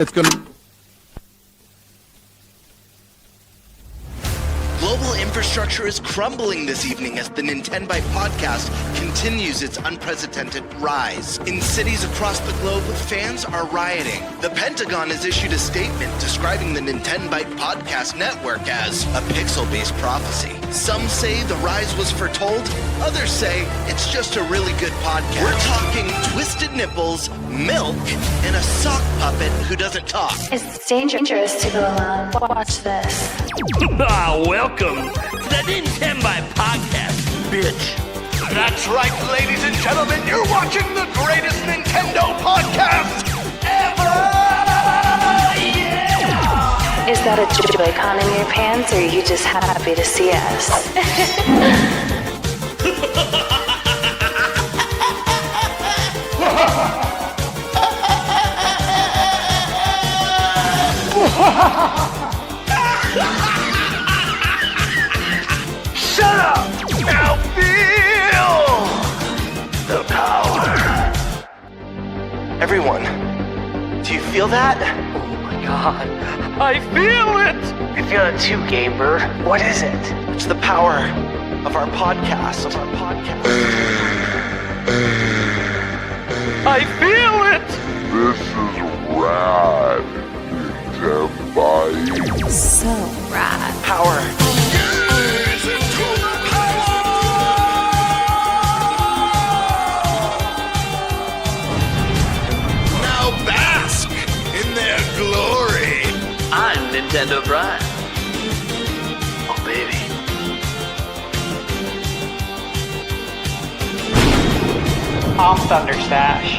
It's going to... Global infrastructure is crumbling this evening as the NintenByte Podcast continues its unprecedented rise. In cities across the globe, fans are rioting. The Pentagon has issued a statement describing the NintenByte Podcast network as a pixel-based prophecy. Some say the rise was foretold, others say it's just a really good podcast. We're talking twisted nipples, milk, and a sock puppet who doesn't talk. It's dangerous to go alone. Watch this. Welcome to the NintenByte Podcast, bitch. That's right, ladies and gentlemen, you're watching the greatest Nintendo podcast ever! Yeah! Is that a Joy-Con in your pants, or are you just happy to see us? Shut up! Now feel the power. Everyone, do you feel that? Oh my god, I feel it! I feel it too, Gamer. What is it? It's the power of our podcast. I feel it! This is rad, NintenByte. So rad. Power. Now bask in their glory. I'm NintenByte. Oh baby. I'm Thunderstash.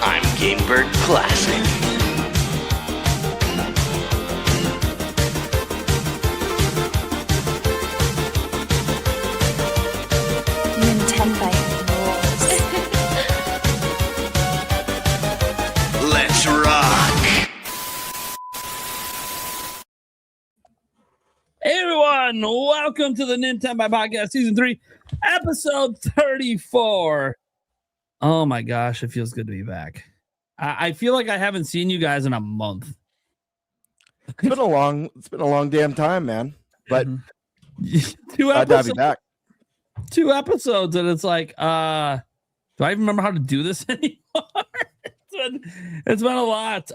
I'm Gamebird Classic. NintenByte rules. Let's rock. Hey everyone, welcome to the NintenByte Podcast Season 3, Episode 34. Oh my gosh, it feels good to be back. I feel like I haven't seen you guys in a month. It's been a long damn time, man. But Two I'd have you episodes, back. 2 episodes, and it's like, do I even remember how to do this anymore? It's been a lot.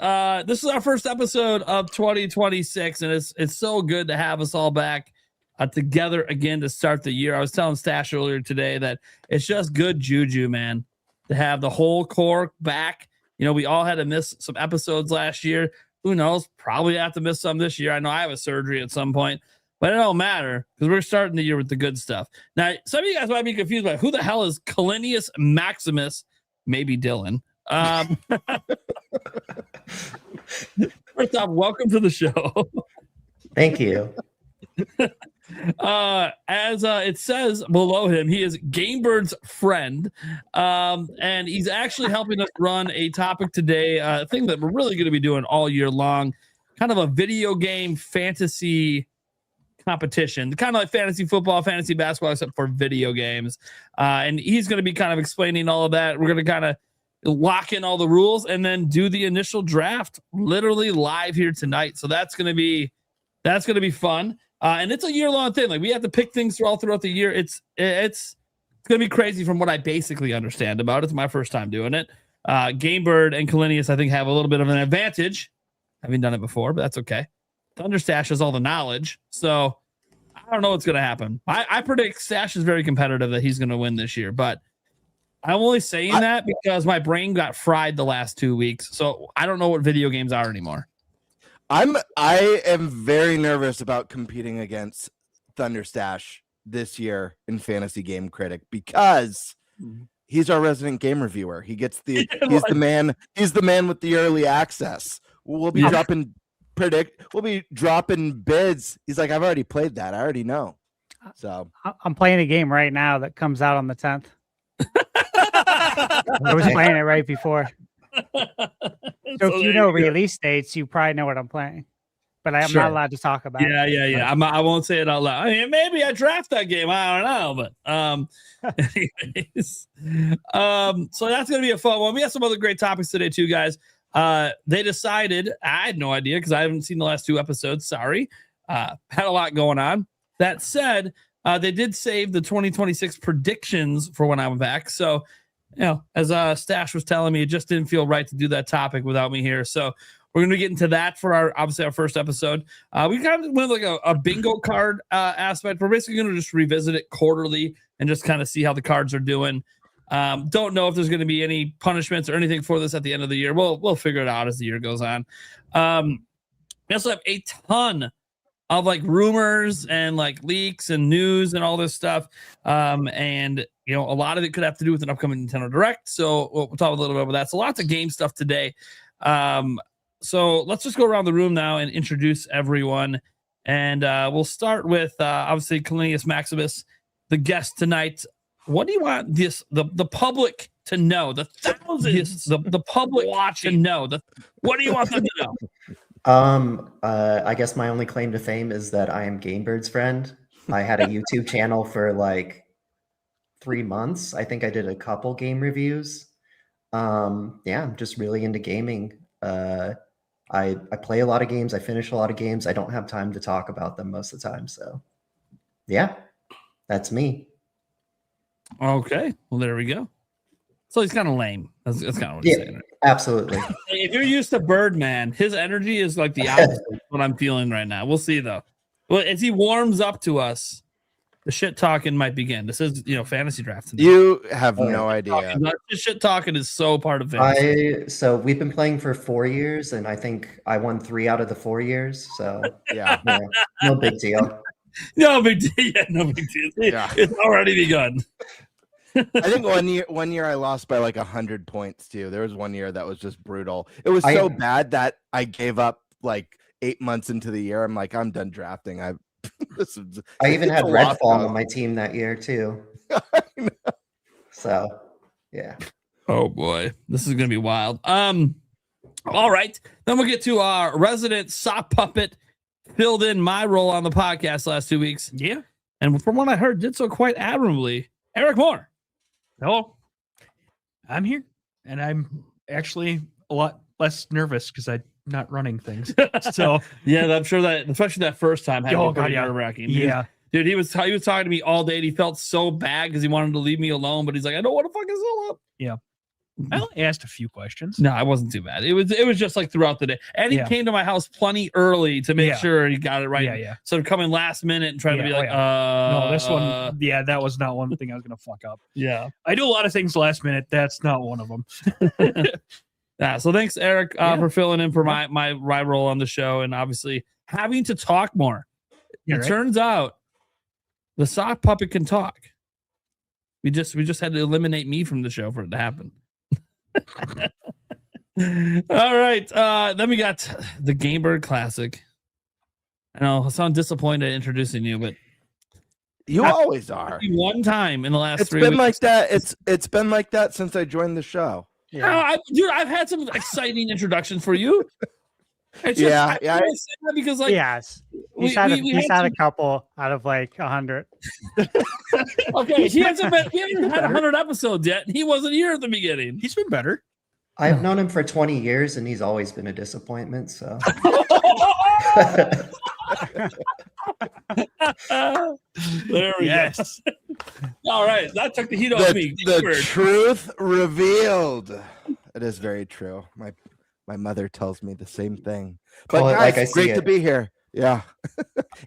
This is our first episode of 2026, and it's so good to have us all back together again to start the year. I was telling Stash earlier today that it's just good juju, man, to have the whole core back. You know, we all had to miss some episodes last year. Who knows? Probably have to miss some this year. I know I have a surgery at some point, but it don't matter because we're starting the year with the good stuff. Now, some of you guys might be confused by who the hell is Calinius Maximus, maybe Dylan. First off, welcome to the show. Thank you. As it says below him, he is Gamebird's friend, and he's actually helping us run a topic today, a thing that we're really going to be doing all year long, kind of a video game fantasy competition, kind of like fantasy football, fantasy basketball, except for video games. And he's going to be kind of explaining all of that. We're going to kind of lock in all the rules and then do the initial draft literally live here tonight. So that's going to be fun. And it's a year-long thing. Like, we have to pick things throughout the year. It's going to be crazy from what I basically understand about it. It's my first time doing it. Gamebird and Calinius, I think, have a little bit of an advantage. Having done it before, but that's okay. Thunderstash has all the knowledge. So I don't know what's going to happen. I predict Stash is very competitive, that he's going to win this year. But I'm only saying that because my brain got fried the last 2 weeks. So I don't know what video games are anymore. I am very nervous about competing against Thunderstash this year in Fantasy Game Critic because he's our resident game reviewer. He gets the he's the man with the early access. We'll be dropping bids. He's like, I've already played that. I already know. So I'm playing a game right now that comes out on the 10th. I was playing it right before. So if you know release dates, you probably know what I'm playing. but I am Sure. not allowed to talk about it. Yeah. I won't say it out loud. I mean, maybe I draft that game. I don't know, but anyways, so that's gonna be a fun one. We have some other great topics today too, guys. They decided, I had no idea because I haven't seen the last 2 episodes. Sorry, had a lot going on. That said, they did save the 2026 predictions for when I'm back. So, as Stash was telling me, it just didn't feel right to do that topic without me here. So we're going to get into that for our first episode. We kind of went like a bingo card aspect. We're basically going to just revisit it quarterly and just kind of see how the cards are doing. Don't know if there's going to be any punishments or anything for this at the end of the year. We'll figure it out as the year goes on. We also have a ton of like rumors and like leaks and news and all this stuff. And a lot of it could have to do with an upcoming Nintendo Direct. So we'll talk a little bit about that. So lots of game stuff today. So let's just go around the room now and introduce everyone. And we'll start with obviously Calenius Maximus, the guest tonight. What do you want the public to know? The thousands, the public watching to know. What do you want them to know? I guess my only claim to fame is that I am Gamebird's friend. I had a YouTube channel for like 3 months. I think I did a couple game reviews. I'm just really into gaming. I play a lot of games. I finish a lot of games. I don't have time to talk about them most of the time. So yeah, that's me. Okay. Well, there we go. So he's kind of lame. That's kind of what he's saying. Absolutely. If you're used to Birdman, his energy is like the opposite of what I'm feeling right now. We'll see though. Well, as he warms up to us, the shit talking might begin. This is, fantasy draft tonight. You have no idea. The shit talking is so part of fantasy. So we've been playing for 4 years, and I think I won 3 out of the 4 years. So yeah, no big deal. No big deal. Yeah, no big deal. Yeah. It's already begun. I think one year I lost by like 100 points too. There was one year that was just brutal. It was so bad that I gave up like 8 months into the year. I'm like, I'm done drafting. I even had Redfall on my team that year too. So yeah. Oh boy, this is gonna be wild. All right, then we'll get to our resident sock puppet. Filled in my role on the podcast last 2 weeks. Yeah, and from what I heard, did so quite admirably. Eric Moore. Hello. I'm here, and I'm actually a lot less nervous because I'm not running things. So yeah, I'm sure that, especially that first time, had to be pretty yeah. nerve-wracking. Yeah, dude, he was talking to me all day, and he felt so bad because he wanted to leave me alone, but he's like, I don't want to fuck this all up. Yeah. I only asked a few questions. No, it wasn't too bad. It was just like throughout the day, and he came to my house plenty early to make sure he got it right. Yeah. So coming last minute and trying to be like, no, this one, that was not one thing I was gonna fuck up. Yeah, I do a lot of things last minute. That's not one of them. Yeah. So thanks, Eric, for filling in for my role on the show, and obviously having to talk more. It turns out the sock puppet can talk. We just had to eliminate me from the show for it to happen. All right. Then we got the Gamebird Classic. I know I sound disappointed introducing you, but you always are. One time in the last it's 3 been weeks. like that. It's been like that since I joined the show. Yeah. I've had some exciting introductions for you. It's just, I say that because like yes, he's had a couple out of like 100. Okay, we haven't had 100 episodes yet. He wasn't here at the beginning. He's been better. I've known him for 20 years, and he's always been a disappointment. So there we go. All right, that took the heat off me. The truth revealed. It is very true. My mother tells me the same thing. But guys, like I great to be here. Yeah.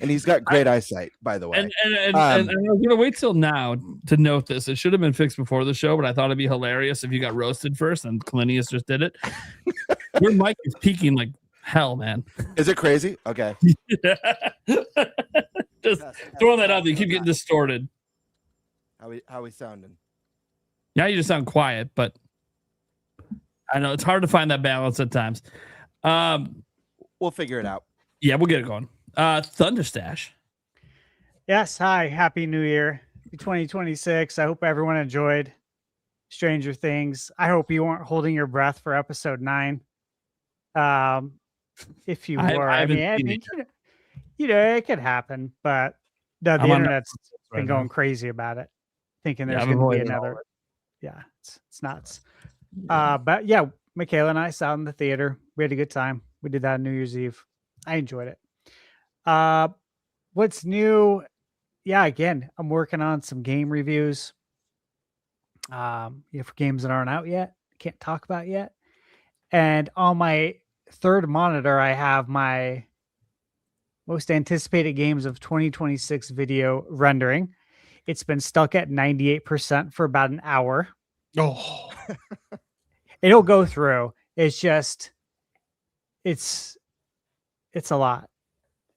And he's got great eyesight, by the way. And I was gonna wait till now to note this. It should have been fixed before the show, but I thought it'd be hilarious if you got roasted first and Calenius just did it. Your mic is peaking like hell, man. Is it crazy? Okay. Just throwing that out there. You keep getting distorted. How we sounding? Yeah, you just sound quiet, but I know it's hard to find that balance at times. We'll figure it out. Yeah, we'll get it going. Thunderstash. Yes, hi. Happy New Year. 2026. I hope everyone enjoyed Stranger Things. I hope you weren't holding your breath for episode 9. if you I were. I haven't mean, seen it it could happen, but no, the I'm on internet's Netflix been right going now. crazy about it, thinking Yeah, there's I'm going to be avoiding all another. of Yeah, it's nuts. Yeah. But yeah, Michaela and I saw in the theater. We had a good time. We did that on New Year's Eve. I enjoyed it. What's new? Yeah, again, I'm working on some game reviews. For games that aren't out yet, can't talk about yet. And on my third monitor, I have my most anticipated games of 2026 video rendering. It's been stuck at 98% for about an hour. Oh, It'll go through. It's just, it's a lot.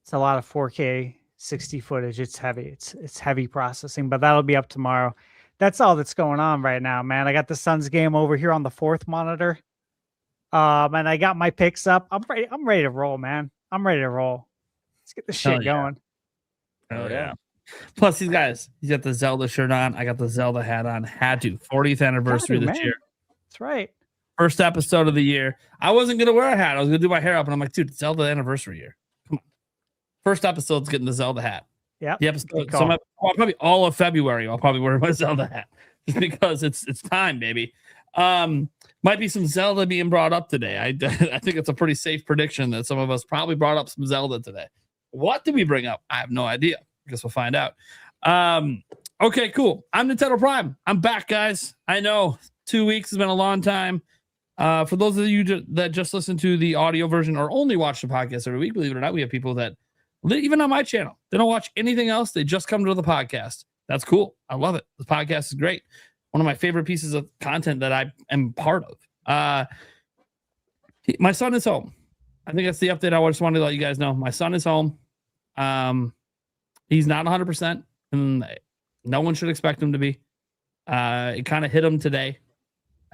It's a lot of 4K 60 footage. It's heavy. It's heavy processing, but that'll be up tomorrow. That's all that's going on right now, man. I got the Suns game over here on the fourth monitor. And I got my picks up. I'm ready to roll, man. I'm ready to roll. Let's get the Hell shit yeah. going. Oh yeah. Plus, he's got the Zelda shirt on. I got the Zelda hat on. Had to. 40th anniversary this year. That's right. First episode of the year. I wasn't gonna wear a hat. I was gonna do my hair up, and I'm like, dude, Zelda anniversary year. Come on. First episode's getting the Zelda hat. Yeah. The episode. Probably all of February. I'll probably wear my Zelda hat just because it's time, baby. Might be some Zelda being brought up today. I think it's a pretty safe prediction that some of us probably brought up some Zelda today. What did we bring up? I have no idea. I guess we'll find out. Okay, cool. I'm Nintendo Prime. I'm back, guys. I know 2 weeks has been a long time. For those of you that just listen to the audio version or only watch the podcast every week, believe it or not, we have people that, even on my channel, they don't watch anything else. They just come to the podcast. That's cool. I love it. The podcast is great. One of my favorite pieces of content that I am part of. My son is home. I think that's the update I just wanted to let you guys know. My son is home. He's not 100%, and no one should expect him to be. It kind of hit him today.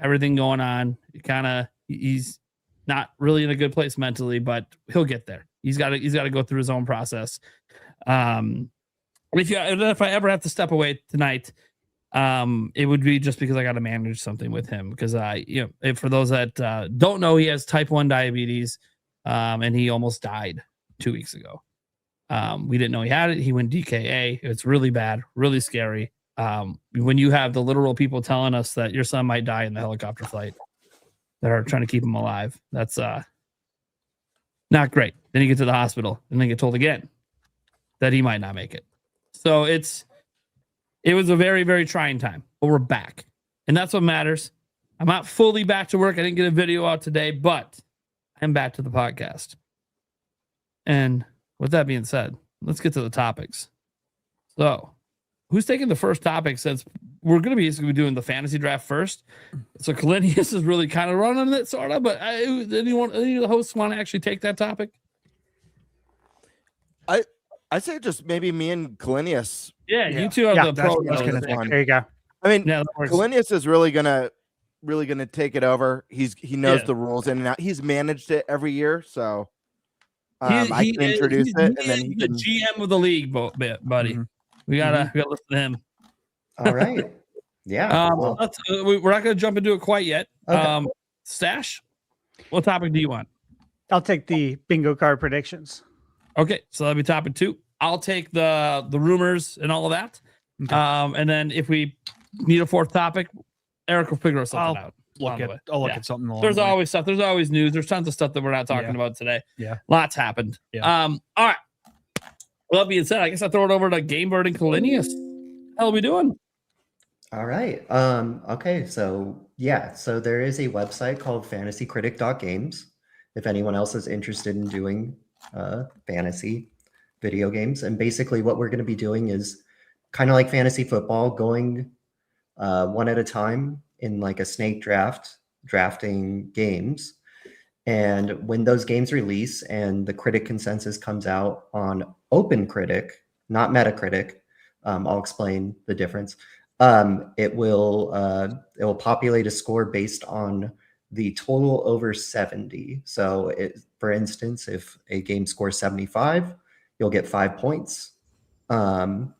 Everything going on. He's not really in a good place mentally, but he'll get there. He's got to go through his own process. If I ever have to step away tonight, it would be just because I got to manage something with him, because for those that don't know, he has type 1 diabetes, and he almost died 2 weeks ago. We didn't know he had it. He went DKA. It's really bad, really scary. When you have the literal people telling us that your son might die in the helicopter flight that are trying to keep him alive, that's not great. Then you get to the hospital and then get told again that he might not make it. So it was a very, very trying time, but we're back. And that's what matters. I'm not fully back to work. I didn't get a video out today, but I'm back to the podcast. And with that being said, let's get to the topics. So, who's taking the first topic, since we're going to be basically doing the fantasy draft first? So, Kalinius is really kind of running it, sort of, but any of the hosts want to actually take that topic? I say just maybe me and Kalinius. Yeah, you two are the pro. There you go. I mean, Yeah, Kalinius is really gonna take it over. He knows the rules in and out. He's managed it every year, so I can introduce it, and then he the can... GM of the league, buddy. Mm-hmm. We gotta listen to him. All right. Yeah. Cool. We're not gonna jump into it quite yet. Okay. Stash, what topic do you want? I'll take the bingo card predictions. Okay, so that'll be topic 2. I'll take the rumors and all of that. Okay. And then if we need a fourth topic, Eric will figure something out. I'll look at something. There's always stuff. There's always news. There's tons of stuff that we're not talking about today. Yeah. Lots happened. Yeah. All right. Well, that being said, I guess I throw it over to Gamebird and Kalinius. How are we doing? All right. Okay. So there is a website called fantasycritic.games. If anyone else is interested in doing fantasy video games, and basically what we're going to be doing is kind of like fantasy football, going one at a time in like a snake drafting games. And when those games release and the critic consensus comes out on OpenCritic, not Metacritic, I'll explain the difference. It will populate a score based on the total over 70. So for instance, if a game scores 75, you'll get 5 points. And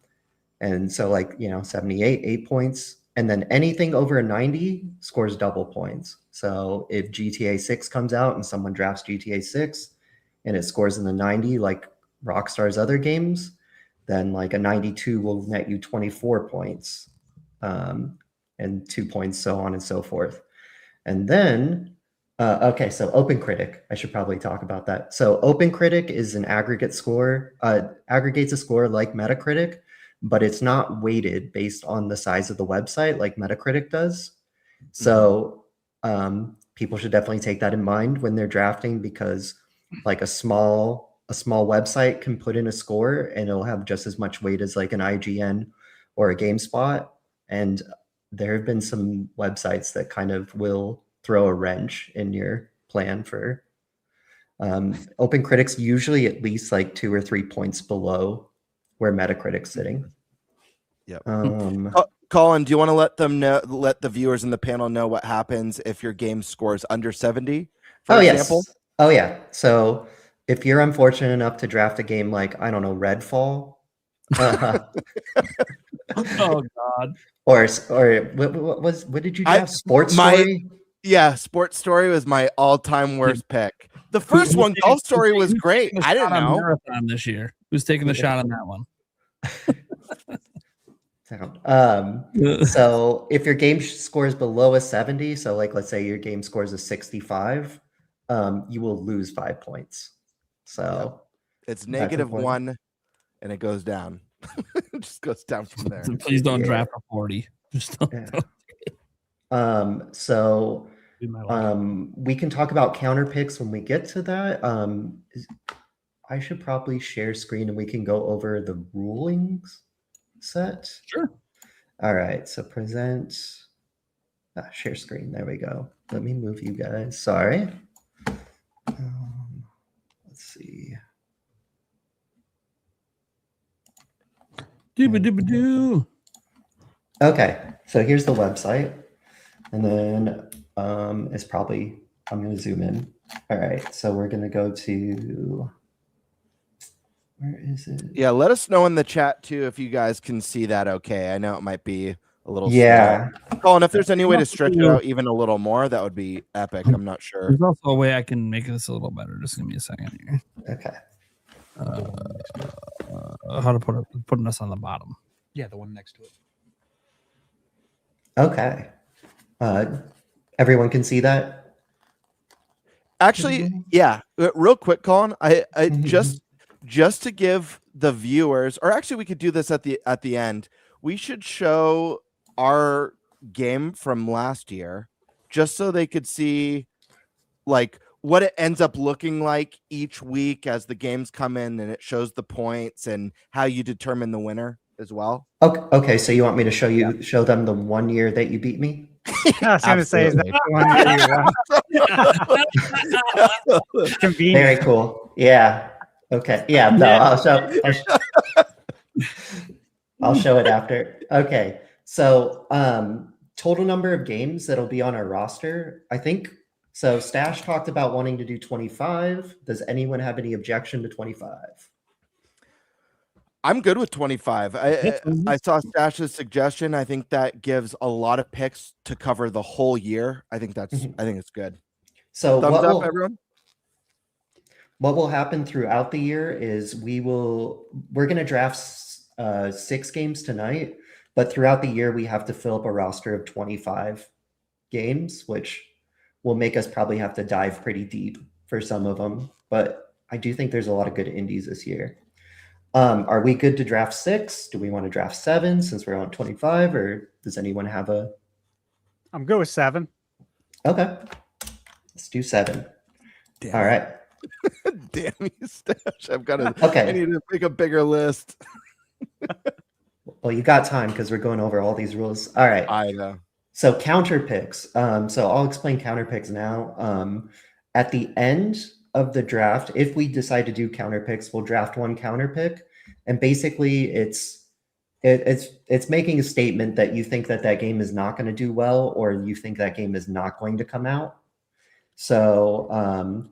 so 78, 8 points. And then anything over a 90 scores double points. So if GTA 6 comes out and someone drafts GTA 6, and it scores in the 90 like Rockstar's other games, then like a 92 will net you 24 points, and 2 points, so on and so forth. And then, okay, so OpenCritic, I should probably talk about that. So OpenCritic is an aggregate score, aggregates a score like Metacritic, but it's not weighted based on the size of the website like Metacritic does. So people should definitely take that in mind when they're drafting, because like a small website can put in a score and it'll have just as much weight as like an IGN or a GameSpot. And there have been some websites that kind of will throw a wrench in your plan for OpenCritic's usually at least like 2 or 3 points below where Metacritic's sitting. Yep. Colin, do you want to let the viewers in the panel know what happens if your game scores under 70, for example? Yes. Oh yeah. So if you're unfortunate enough to draft a game like, I don't know, Redfall, Oh God. or what did you draft? Sports Story? Yeah, Sports Story was my all-time worst pick. The first one, Golf Story, was great. I didn't know. Marathon this year. Who's taking the shot on that one? So if your game scores below a 70, so like let's say your game scores a 65, you will lose 5 points. So it's -1 and it goes down. It just goes down from there. So please don't draft a 40. Just don't. So we can talk about counter picks when we get to that. I should probably share screen and we can go over the rulings set. Sure. All right. So present, share screen. There we go. Let me move you guys. Sorry. Let's see. Doo-ba-doo-ba-doo. Okay. So here's the website. And then it's probably, I'm going to zoom in. All right. So we're going to go to, where is it? Yeah. Let us know in the chat too if you guys can see that okay. I know it might be a little slow. Colin, if there's any way to stretch it out even a little more, that would be epic. I'm not sure. There's also a way I can make this a little better. Just give me a second here. Okay. How to putting us on the bottom. Yeah, the one next to it. Okay. Everyone can see that? Actually, yeah. Real quick, Colin, I just to give the viewers, or actually we could do this at the end. We should show our game from last year just so they could see like what it ends up looking like each week as the games come in, and it shows the points and how you determine the winner as well. Okay, so you want me to show them the 1 year that you beat me? I was going to say, is that the 1 year? Convenient. Very cool. Yeah. Okay. Yeah. No, I'll show it after. Okay. So total number of games that'll be on our roster, I think. So Stash talked about wanting to do 25. Does anyone have any objection to 25? I'm good with 25. I saw Stash's suggestion. I think that gives a lot of picks to cover the whole year. I think it's good. So thumbs up, everyone. What will happen throughout the year is we're going to draft 6 games tonight, but throughout the year we have to fill up a roster of 25 games, which will make us probably have to dive pretty deep for some of them. But I do think there's a lot of good indies this year. Are we good to draft 6? Do we want to draft 7 since we're on 25, or does anyone have a? I'm good with 7. Okay, let's do 7. Damn. All right. Damn you, Stash. I need to make a bigger list. Well, you got time because we're going over all these rules. All right. I know. So counter picks. So I'll explain counter picks now. At the end of the draft, if we decide to do counter picks, we'll draft 1 counter pick, and basically it's making a statement that you think that game is not going to do well, or you think that game is not going to come out. So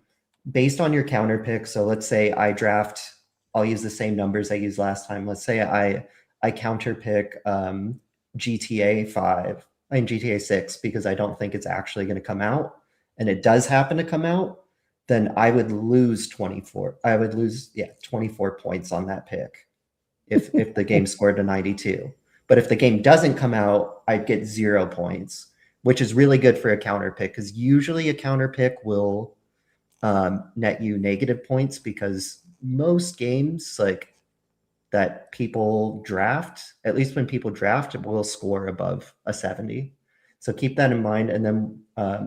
based on your counter pick, so let's say I'll use the same numbers I used last time. Let's say I counter pick GTA 5 and GTA 6 because I don't think it's actually going to come out, and it does happen to come out, then I would lose 24. I would lose 24 points on that pick if the game scored a 92. But if the game doesn't come out, I'd get 0 points, which is really good for a counter pick because usually a counter pick will net you negative points because most games like that people draft, at least when people draft, will score above a 70. So keep that in mind. And then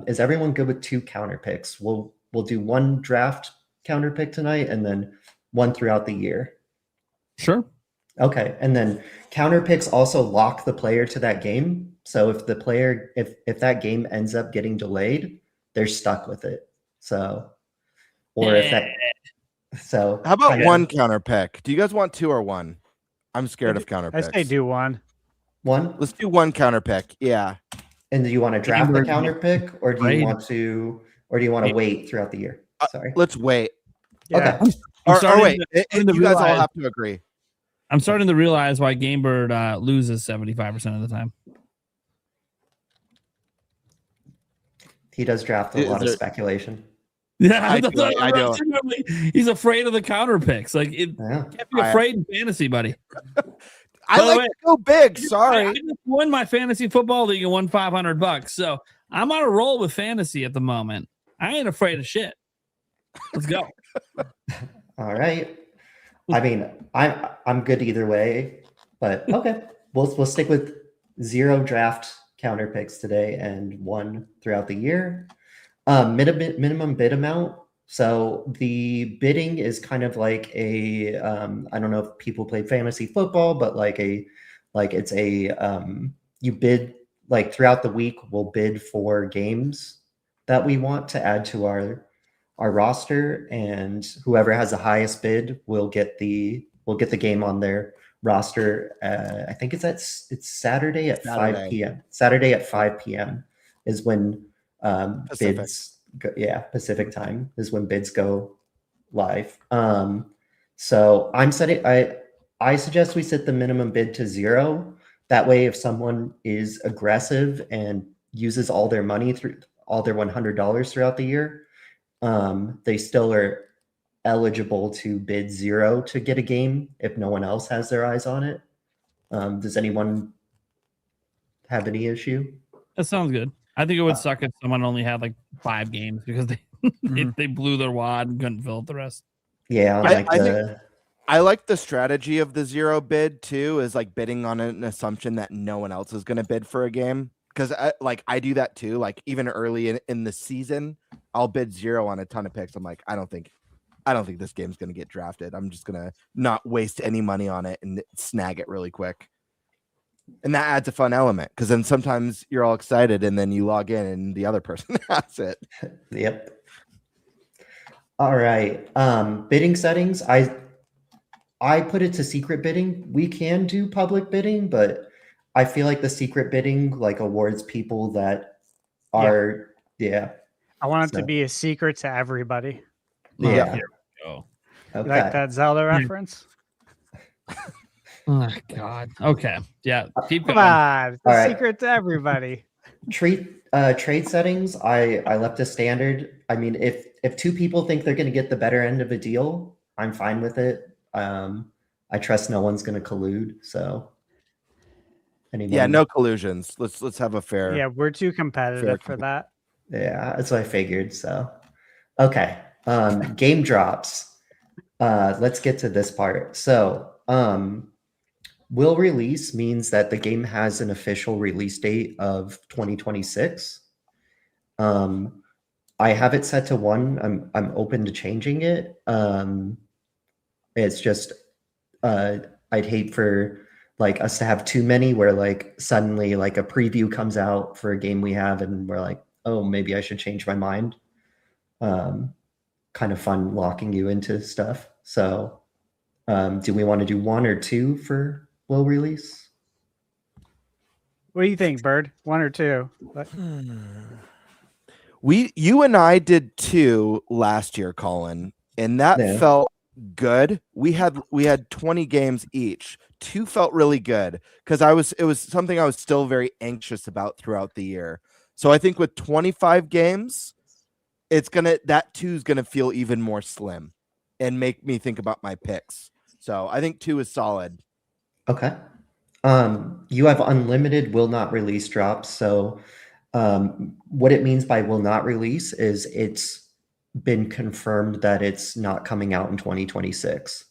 is everyone good with 2 counter picks? We'll do 1 draft counter pick tonight and then 1 throughout the year. Sure. Okay. And then counter picks also lock the player to that game. So if the player, if that game ends up getting delayed, they're stuck with it. So, or if that, so how about 1 counter pick? Do you guys want 2 or 1? I'm scared of counter picks. I say do 1. 1? Let's do 1 counter pick. Yeah. And do you want to draft the counter pick or do you want to wait throughout the year? Sorry. Let's wait. Yeah. Okay. Or wait, you guys all have to agree. I'm starting to realize why Gamebird loses 75% of the time. He does draft a lot of speculation. Yeah, I do. He's afraid of the counter picks. Like, can't be afraid in fantasy, buddy. I like to go big. Sorry. I just won my fantasy football league and won $500. So I'm on a roll with fantasy at the moment. I ain't afraid of shit. Let's go. All right. I mean, I'm good either way, but okay. We'll stick with 0 draft counter picks today and 1 throughout the year. Minimum bid amount. So the bidding is kind of like a I don't know if people play fantasy football, but it's you bid like throughout the week. We'll bid for games that we want to add to our roster, and whoever has the highest bid will get the game on their roster. I think it's Saturday at 5 p.m. Saturday at 5 p.m. is when bids go, Pacific time is when bids go live. So I suggest we set the minimum bid to 0. That way, if someone is aggressive and uses all their money through all their $100 throughout the year, they still are eligible to bid 0 to get a game if no one else has their eyes on it. Does anyone have any issue? That sounds good. I think it would suck if someone only had like 5 games because they blew their wad and couldn't fill out the rest. Yeah, I like the strategy of the 0 bid too, is like bidding on an assumption that no one else is going to bid for a game. Because I do that too. Like even early in the season, I'll bid 0 on a ton of picks. I'm like, I don't think this game's going to get drafted. I'm just going to not waste any money on it and snag it really quick. And that adds a fun element because then sometimes you're all excited and then you log in and the other person has it. Yep. All right. Bidding settings. I put it to secret bidding. We can do public bidding, but I feel like the secret bidding like awards people that are I want it to be a secret to everybody. Yeah. Here we go. Okay. You like that Zelda reference? Oh God. Okay. Yeah. Keep Come going. on. It's All a right. secret to everybody. Trade settings. I left a standard. I mean, if 2 people think they're going to get the better end of a deal, I'm fine with it. I trust no one's going to collude. So. Anyone? Yeah, no collusions. Let's have a fair. Yeah, we're too competitive for that. Yeah, that's what I figured. So, okay. Game drops. Let's get to this part. So, will release means that the game has an official release date of 2026. I have it set to 1. I'm open to changing it. It's just I'd hate for like us to have too many where like suddenly like a preview comes out for a game we have and we're like, oh, maybe I should change my mind. Kind of fun locking you into stuff. So do we want to do 1 or 2 for will release? What do you think, Bird? 1 or 2? What? You and I did 2 last year, Colin, and that felt good. We had 20 games each. 2 felt really good because it was something I was still very anxious about throughout the year. So I think with 25 games, that 2 is gonna feel even more slim and make me think about my picks. So I think 2 is solid. Okay. You have unlimited will not release drops. So what it means by will not release is it's been confirmed that it's not coming out in 2026.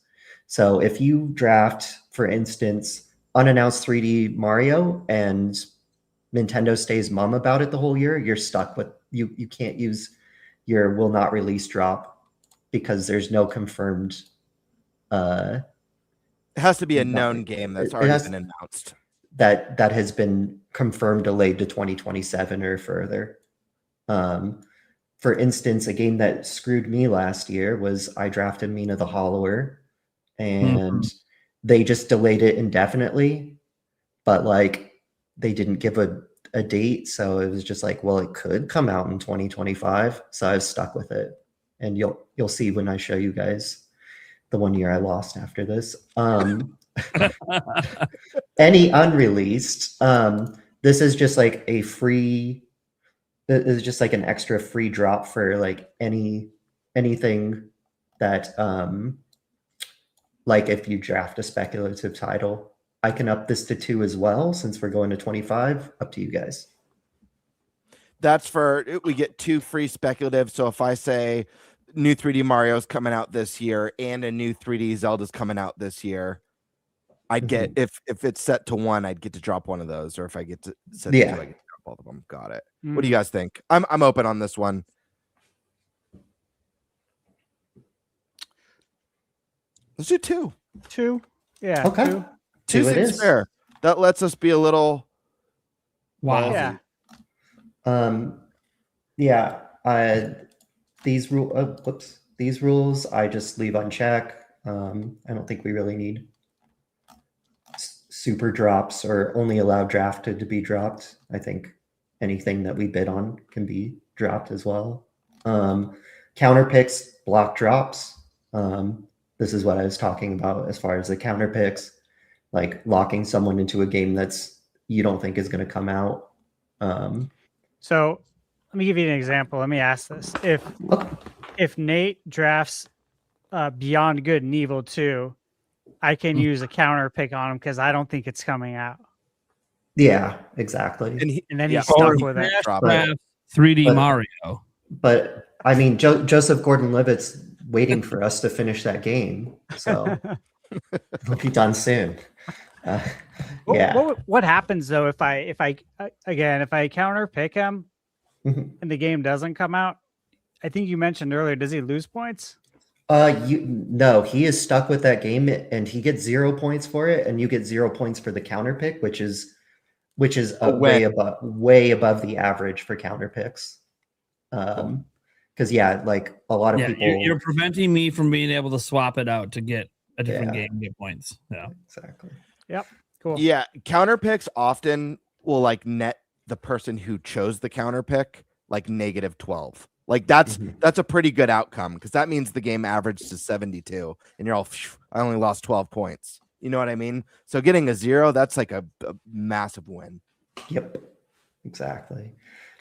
So if you draft, for instance, unannounced 3D Mario and Nintendo stays mum about it the whole year, you're stuck with you can't use your will not release drop because there's no confirmed It has to be a known game that's already been announced. That has been confirmed delayed to 2027 or further. For instance, a game that screwed me last year was I drafted Mina the Hollower, and they just delayed it indefinitely, but like they didn't give a date, so it was just like, well, it could come out in 2025, so I was stuck with it. And you'll see when I show you guys the 1 year I lost after this. Any unreleased, this is just like a free, it is just like an extra free drop for like anything that like if you draft a speculative title. I can up this to 2 as well since we're going to 25. Up to you guys. That's for, we get 2 free speculative. So if I say new 3D Mario's coming out this year and a new 3D Zelda's coming out this year, I'd get, if it's set to 1, I'd get to drop one of those. Or if I get to set to 2, I get to drop both of them. Got it. What do you guys think? I'm open on this one. Let's do 2. 2. Yeah. Okay. 2. 2 seems fair. That lets us be a little wow. Yeah. These rules I just leave on check. I don't think we really need super drops or only allow drafted to be dropped. I think anything that we bid on can be dropped as well. Counter picks, block drops. This is what I was talking about as far as the counter picks, like locking someone into a game that's you don't think is going to come out. So let me give you an example. Let me ask this. If Nate drafts Beyond Good and Evil 2, I can use a counter pick on him because I don't think it's coming out. Yeah, exactly. And then he's stuck with it. 3D Mario. But I mean, Joseph Gordon-Levitt's waiting for us to finish that game, so it'll be done soon. Yeah. What happens though if I counter pick him and the game doesn't come out? I think you mentioned earlier. Does he lose points? No, he is stuck with that game, and he gets 0 points for it, and you get 0 points for the counter pick, which is way above the average for counter picks. Because like a lot of people, you're preventing me from being able to swap it out to get a different game and get points. Yeah, exactly. Yep. Cool. Yeah, counter picks often will like net the person who chose the counter pick like -12. Like that's a pretty good outcome because that means the game averaged to 72 and you're all, I only lost 12 points. You know what I mean? So getting a 0, that's like a massive win. Yep, exactly.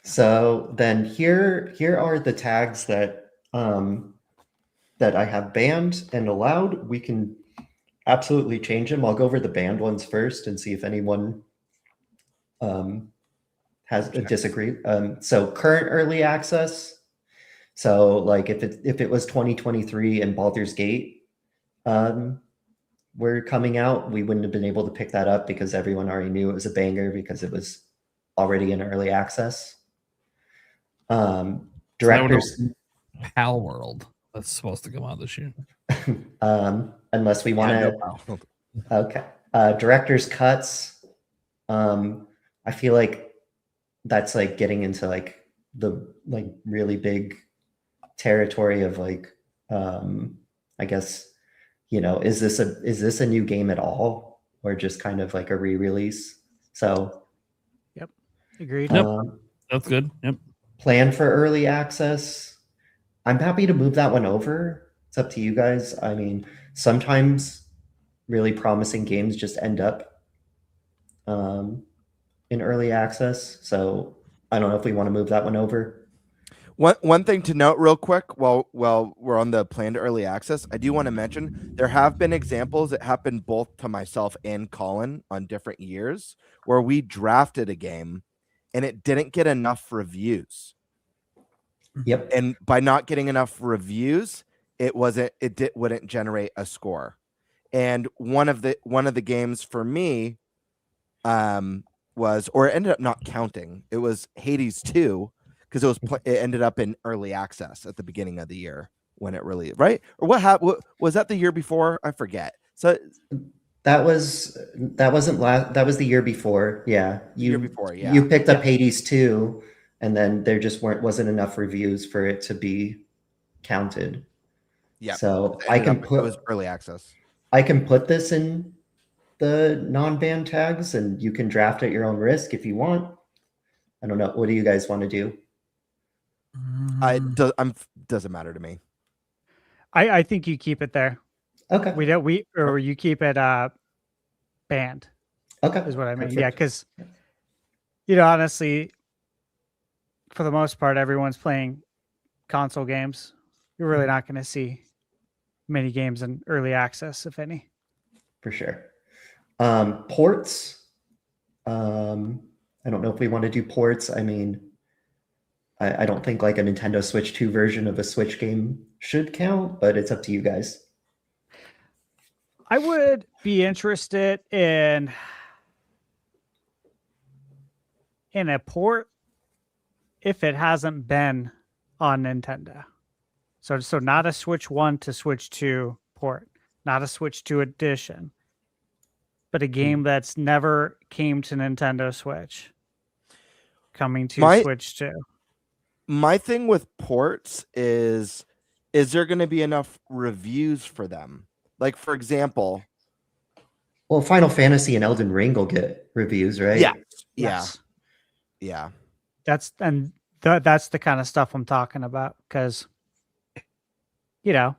So then here are the tags that that I have banned and allowed. We can absolutely change them. I'll go over the banned ones first and see if anyone has a disagree. So current early access. So like if it was 2023 and Baldur's Gate were coming out, we wouldn't have been able to pick that up because everyone already knew it was a banger because it was already in early access. Directors Pal World that's supposed to come out this year. Unless we want to. Okay. Director's cuts. I feel like that's like getting into like the like really big territory of like I guess, you know, is this a new game at all or just kind of like a re-release? So yep, agreed. That's good. Yep. Plan for early access. I'm happy to move that one over. It's up to you guys. I mean, sometimes really promising games just end up in early access. So I don't know if we want to move that one over. One thing to note real quick while we're on the planned early access, I do want to mention there have been examples that happened both to myself and Colin on different years where we drafted a game and it didn't get enough reviews. Yep. And by not getting enough reviews, wouldn't generate a score. And one of the games for me was, or it ended up not counting. It was Hades 2 because it ended up in early access at the beginning of the year when it really, right? Or what happened? Was that the year before? I forget. So that was the year before. Yeah. Year before, yeah. You picked up Hades 2 and then there just wasn't enough reviews for it to be counted. Yeah. So it was early access. I can put this in the non-ban tags and you can draft at your own risk if you want. I don't know. What do you guys want to do? Doesn't matter to me. I think you keep it there. Okay. Or you keep it banned. Okay. Is what I mean. Perfect. Yeah, because honestly, for the most part, everyone's playing console games. You're really not going to see many games in early access, if any. For sure. Ports. I don't know if we want to do ports. I mean, I don't think like a Nintendo Switch 2 version of a Switch game should count, but it's up to you guys. I would be interested in a port if it hasn't been on Nintendo. So not a Switch 1 to Switch 2 port, not a Switch 2 edition, but a game that's never came to Nintendo Switch coming to Switch 2. My thing with ports is there going to be enough reviews for them? Like, for example, well, Final Fantasy and Elden Ring will get reviews, right? Yeah. Yes. Yeah. That's the kind of stuff I'm talking about. Because, I mean,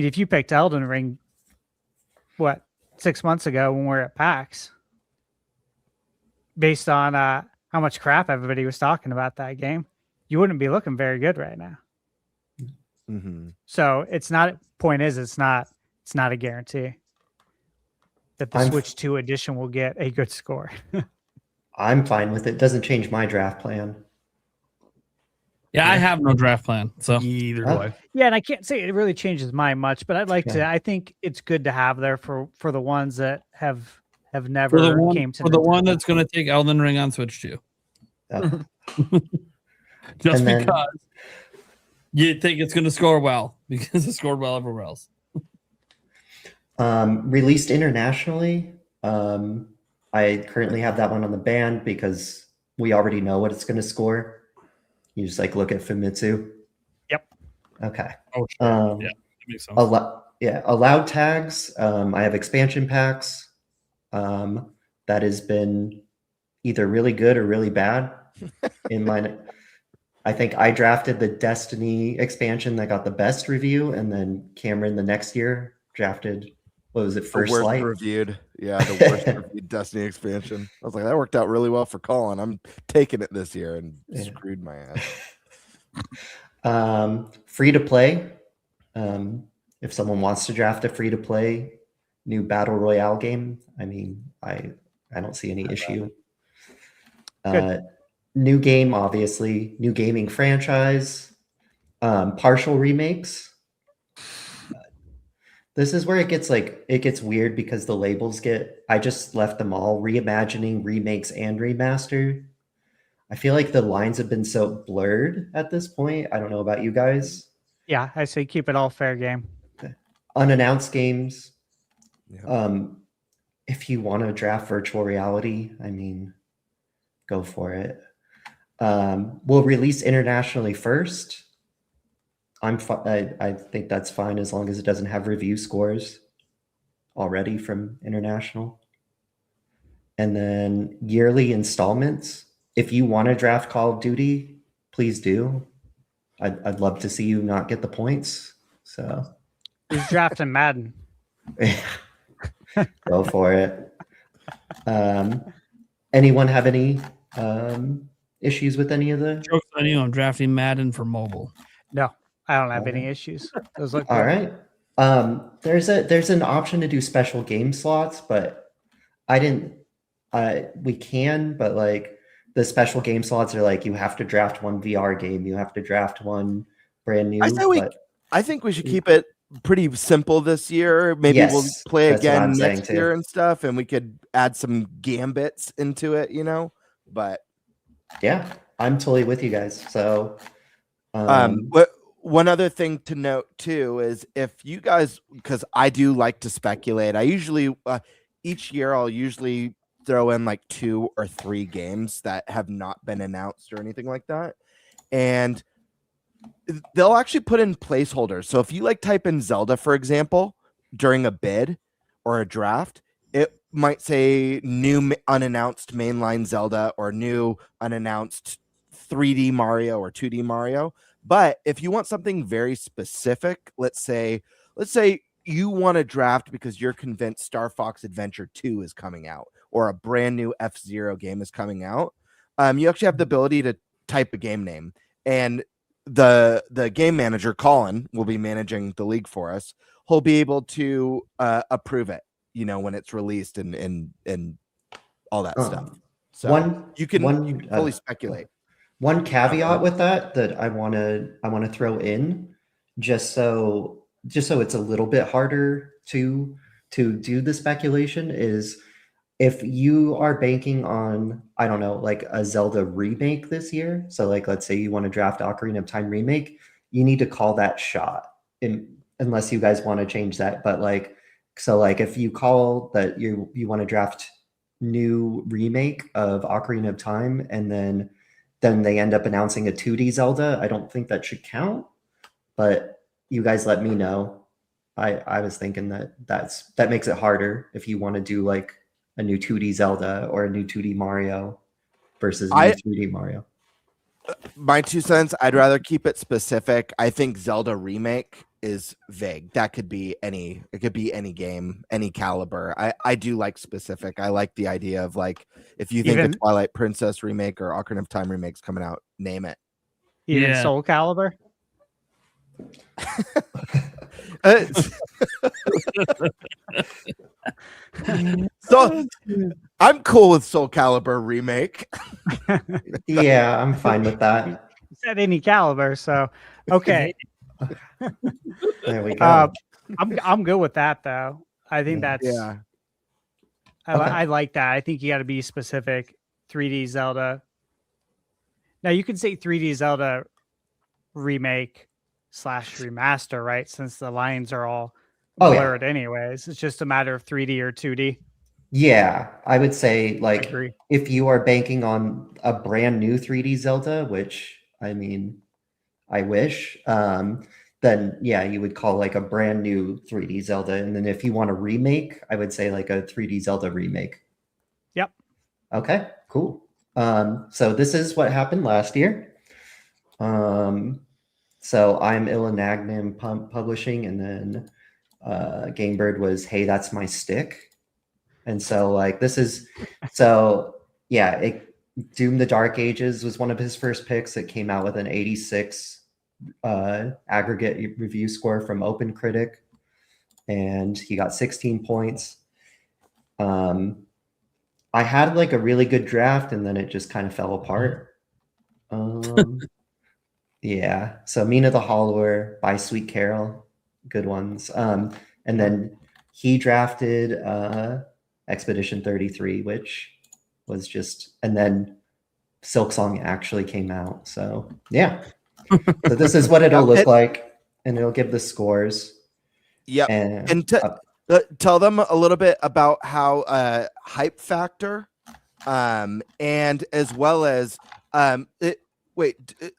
if you picked Elden Ring, 6 months ago when we were at PAX, based on how much crap everybody was talking about that game, you wouldn't be looking very good right now. Mm-hmm. So it's not a guarantee that the Switch 2 edition will get a good score. I'm fine with it. Doesn't change my draft plan. Yeah, I have no draft plan, so Either way. Yeah, and I can't say it really changes mine much, but I'd like to. I think it's good to have there for the ones that have never came to the one that's going to take Elden Ring on Switch 2. Just because you think it's going to score well because it scored well everywhere else. Released internationally, I currently have that one on the ban because we already know what it's going to score. You just look at Famitsu. Yep. Okay. Oh, sure. Yeah, that makes sense. Allowed tags. I have expansion packs. That has been either really good or really bad in mine. I think I drafted the Destiny expansion that got the best review, and then Cameron the next year drafted, what was it, First the worst Light? reviewed. Yeah, the worst reviewed Destiny expansion. I was like, that worked out really well for Colin. I'm taking it this year and screwed my ass. Free to play. If someone wants to draft a free to play new battle royale game, I mean, I don't see any issue. New game, obviously, new gaming franchise, partial remakes. This is where it gets weird because the labels I just left them all reimagining, remakes, and remastered. I feel like the lines have been so blurred at this point. I don't know about you guys. Yeah, I say keep it all fair game. Unannounced games. Yeah. If you want to draft virtual reality, I mean, go for it. We'll release internationally first. I think that's fine as long as it doesn't have review scores already from international. And then yearly installments. If you want to draft Call of Duty, please do. I'd love to see you not get the points. So who's drafting Madden? Go for it. Anyone have any issues with any of the Jokes on you. I'm drafting Madden for mobile. No, I don't have any issues. Those look All good. right. There's an option to do special game slots, but I didn't. We can, but like the special game slots are like you have to draft one VR game, you have to draft one brand new. I think we should keep it pretty simple this year. Maybe we'll play again next year and stuff, and we could add some gambits into it, you know. But yeah, I'm totally with you guys. So, one other thing to note too is if you guys, because I do like to speculate, I usually each year I'll usually throw in like 2 or 3 games that have not been announced or anything like that, and they'll actually put in placeholders. So if you like type in Zelda, for example, during a bid or a draft, it might say new unannounced mainline Zelda or new unannounced 3D Mario or 2D Mario. But if you want something very specific, let's say you want to draft because you're convinced Star Fox Adventure 2 is coming out or a brand new F-Zero game is coming out, you actually have the ability to type a game name, and the game manager, Colin, will be managing the league for us. He'll be able to approve it, you know, when it's released and all that stuff. So you can fully speculate. One caveat with that I want to throw in, just so it's a little bit harder to do the speculation, is if you are banking on, I don't know, like a Zelda remake this year. So like, let's say you want to draft Ocarina of Time remake, you need to call that shot unless you guys want to change that. But like, so like if you call that you want to draft new remake of Ocarina of Time and then they end up announcing a 2D Zelda, I don't think that should count, but you guys let me know. I was thinking that makes it harder if you want to do like a new 2D Zelda or a new 2D Mario versus a new 3D Mario. My 2 cents, I'd rather keep it specific. I think Zelda remake is vague. That could be any game, any caliber. I do like specific. I like the idea of like, if you think a Twilight Princess remake or Ocarina of Time remake's coming out, name it. Even Soul Calibur? So I'm cool with Soul Calibur remake. Yeah, I'm fine with that. You said any caliber, so okay. There we go. I'm good with that though. I think that's I like that. I think you got to be specific. 3D Zelda. Now you can say 3D Zelda remake / remaster, right? Since the lines are all blurred anyways. It's just a matter of 3D or 2D. Yeah, I would say like if you are banking on a brand new 3D Zelda, which I mean, I wish, then yeah, you would call like a brand new 3D Zelda. And then if you want a remake, I would say like a 3D Zelda remake. Yep. Okay, cool. So this is what happened last year. So I'm Illanagnum Publishing, and then Gamebird was Hey, That's My Stick. And so like this is Doom the Dark Ages was one of his first picks. It came out with an 86 aggregate review score from OpenCritic, and he got 16 points. I had like a really good draft, and then it just kind of fell apart. Yeah, so Mina the Hollower by Sweet Carol, good ones. And then he drafted Expedition 33, which was just, and then Silksong actually came out. So yeah, so this is what it'll look like, and it'll give the scores. Yep, and tell them a little bit about how hype factor, and as well as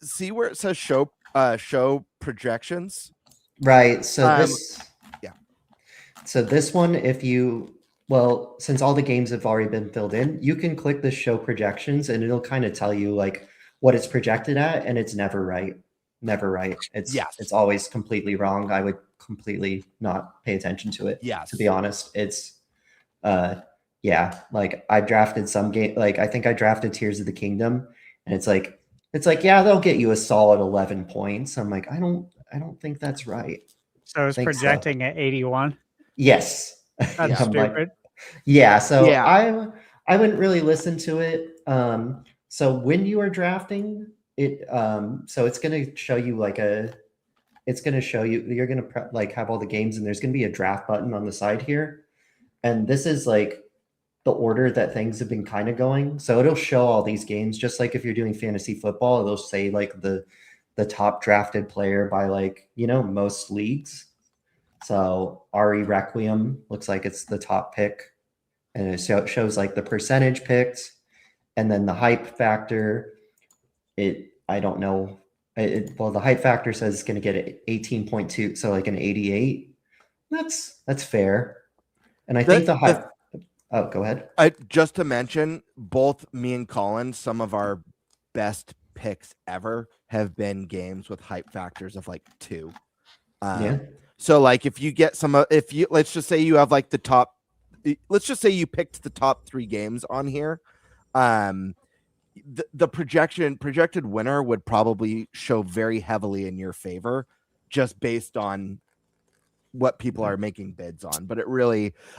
see where it says show projections, right? So so this one, since all the games have already been filled in, you can click the show projections and it'll kind of tell you like what it's projected at, and it's never right. It's always completely wrong. I would completely not pay attention to it. Yeah, to be honest, it's like I drafted some game, like I think I drafted Tears of the Kingdom, and it's like It's like, yeah, they'll get you a solid 11 points. I'm like, I don't think that's right. So it's think so. projecting at 81. Yes. That's I'm like, stupid. yeah, so Yeah. I wouldn't really listen to it. So when you are drafting it, so it's going to show you you're going to like have all the games, and there's going to be a draft button on the side here, and this is like the order that things have been kind of going. So it'll show all these games, just like if you're doing fantasy football, it'll say like the top drafted player by like, most leagues. So Ari Requiem looks like it's the top pick, and it shows like the percentage picked, and then the hype factor. I don't know. Well, the hype factor says it's going to get 18.2, so like an 88. That's fair. And I think the hype. Oh, go ahead. Just to mention, both me and Colin, some of our best picks ever have been games with hype factors of like 2. Yeah. So like if you get let's just say you have like let's just say you picked the top 3 games on here. The projected winner would probably show very heavily in your favor just based on what people are making bids on. But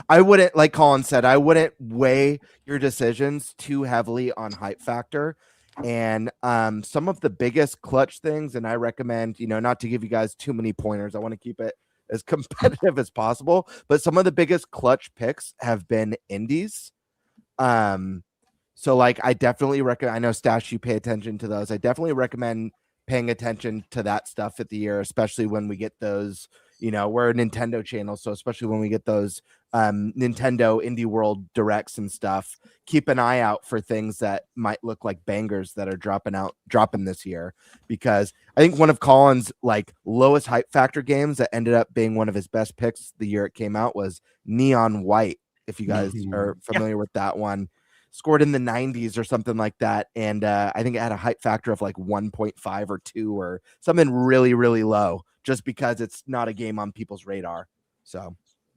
I wouldn't, like Colin said, I wouldn't weigh your decisions too heavily on hype factor. And some of the biggest clutch things, and I recommend, not to give you guys too many pointers, I want to keep it as competitive as possible, but some of the biggest clutch picks have been indies. So like I definitely recommend, I know Stash, you pay attention to those. I definitely recommend paying attention to that stuff at the year, especially when we get those, we're a Nintendo channel. So especially when we get those Nintendo Indie World directs and stuff, keep an eye out for things that might look like bangers that are dropping this year. Because I think one of Colin's like lowest hype factor games that ended up being one of his best picks the year it came out was Neon White. If you guys are familiar with that one, scored in the 90s or something like that. And I think it had a hype factor of like 1.5 or 2 or something really, really low, just because it's not a game on people's radar. So,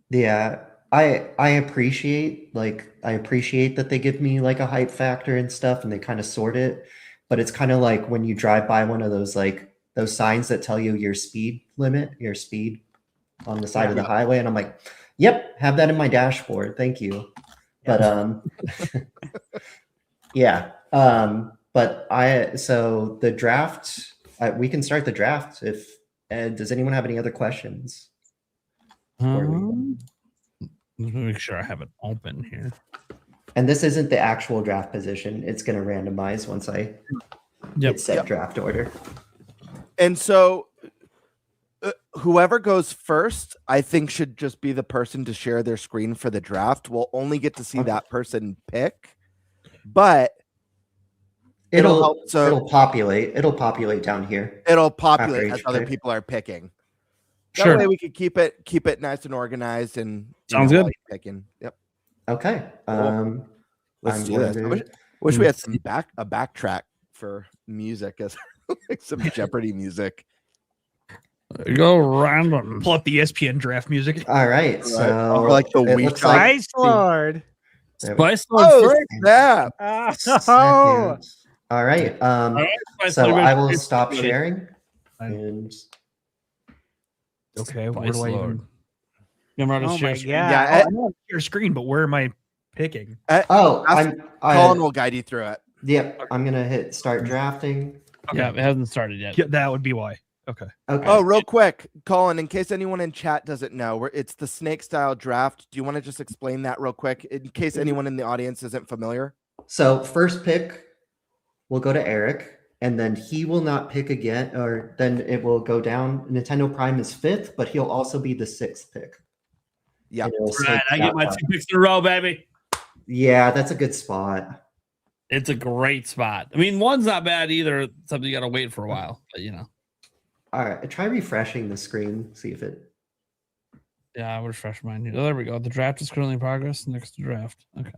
yeah, I appreciate that they give me like a hype factor and stuff, and they kind of sort it. But it's kind of like when you drive by one of those, like those signs that tell you your speed limit, your speed on the side of the highway. And I'm like, yep, have that in my dashboard. Thank you. But yeah. So the draft, we can start the draft if. Does anyone have any other questions? Let me make sure I have it open here. And this isn't the actual draft position. It's going to randomize once I hit set draft order. And so whoever goes first, I think should just be the person to share their screen for the draft. We'll only get to see that person pick, but it'll populate. It'll populate down here. It'll populate as other people are picking. That way we could keep it nice and organized and sounds good. Picking. Yep. Okay. Let's do this. Wish we had some backtrack for music as like some Jeopardy music. Go random. Pull up the ESPN draft music. All right. So or like the week. Spice Lord. Spice Lord. Yeah. Oh. All right. So I will stop sharing. And okay, where do I even? Yeah. I know your screen, but where am I picking? Colin will guide you through it. Yep. I'm gonna hit start drafting. Okay. Yeah, it hasn't started yet. Yeah, that would be why. Okay. Oh, real quick, Colin, in case anyone in chat doesn't know, it's the snake style draft. Do you want to just explain that real quick in case anyone in the audience isn't familiar? So first pick will go to Eric, and then he will not pick again, or then it will go down. Nintendo Prime is 5th, but he'll also be the 6th pick. Yeah. Right, I get my 2 picks in a row, baby. Yeah, that's a good spot. It's a great spot. I mean, 1's not bad either. Something you got to wait for a while, but All right, try refreshing the screen. See if it. Yeah, I'll refresh mine. Oh, there we go. The draft is currently in progress. Next to draft. Okay.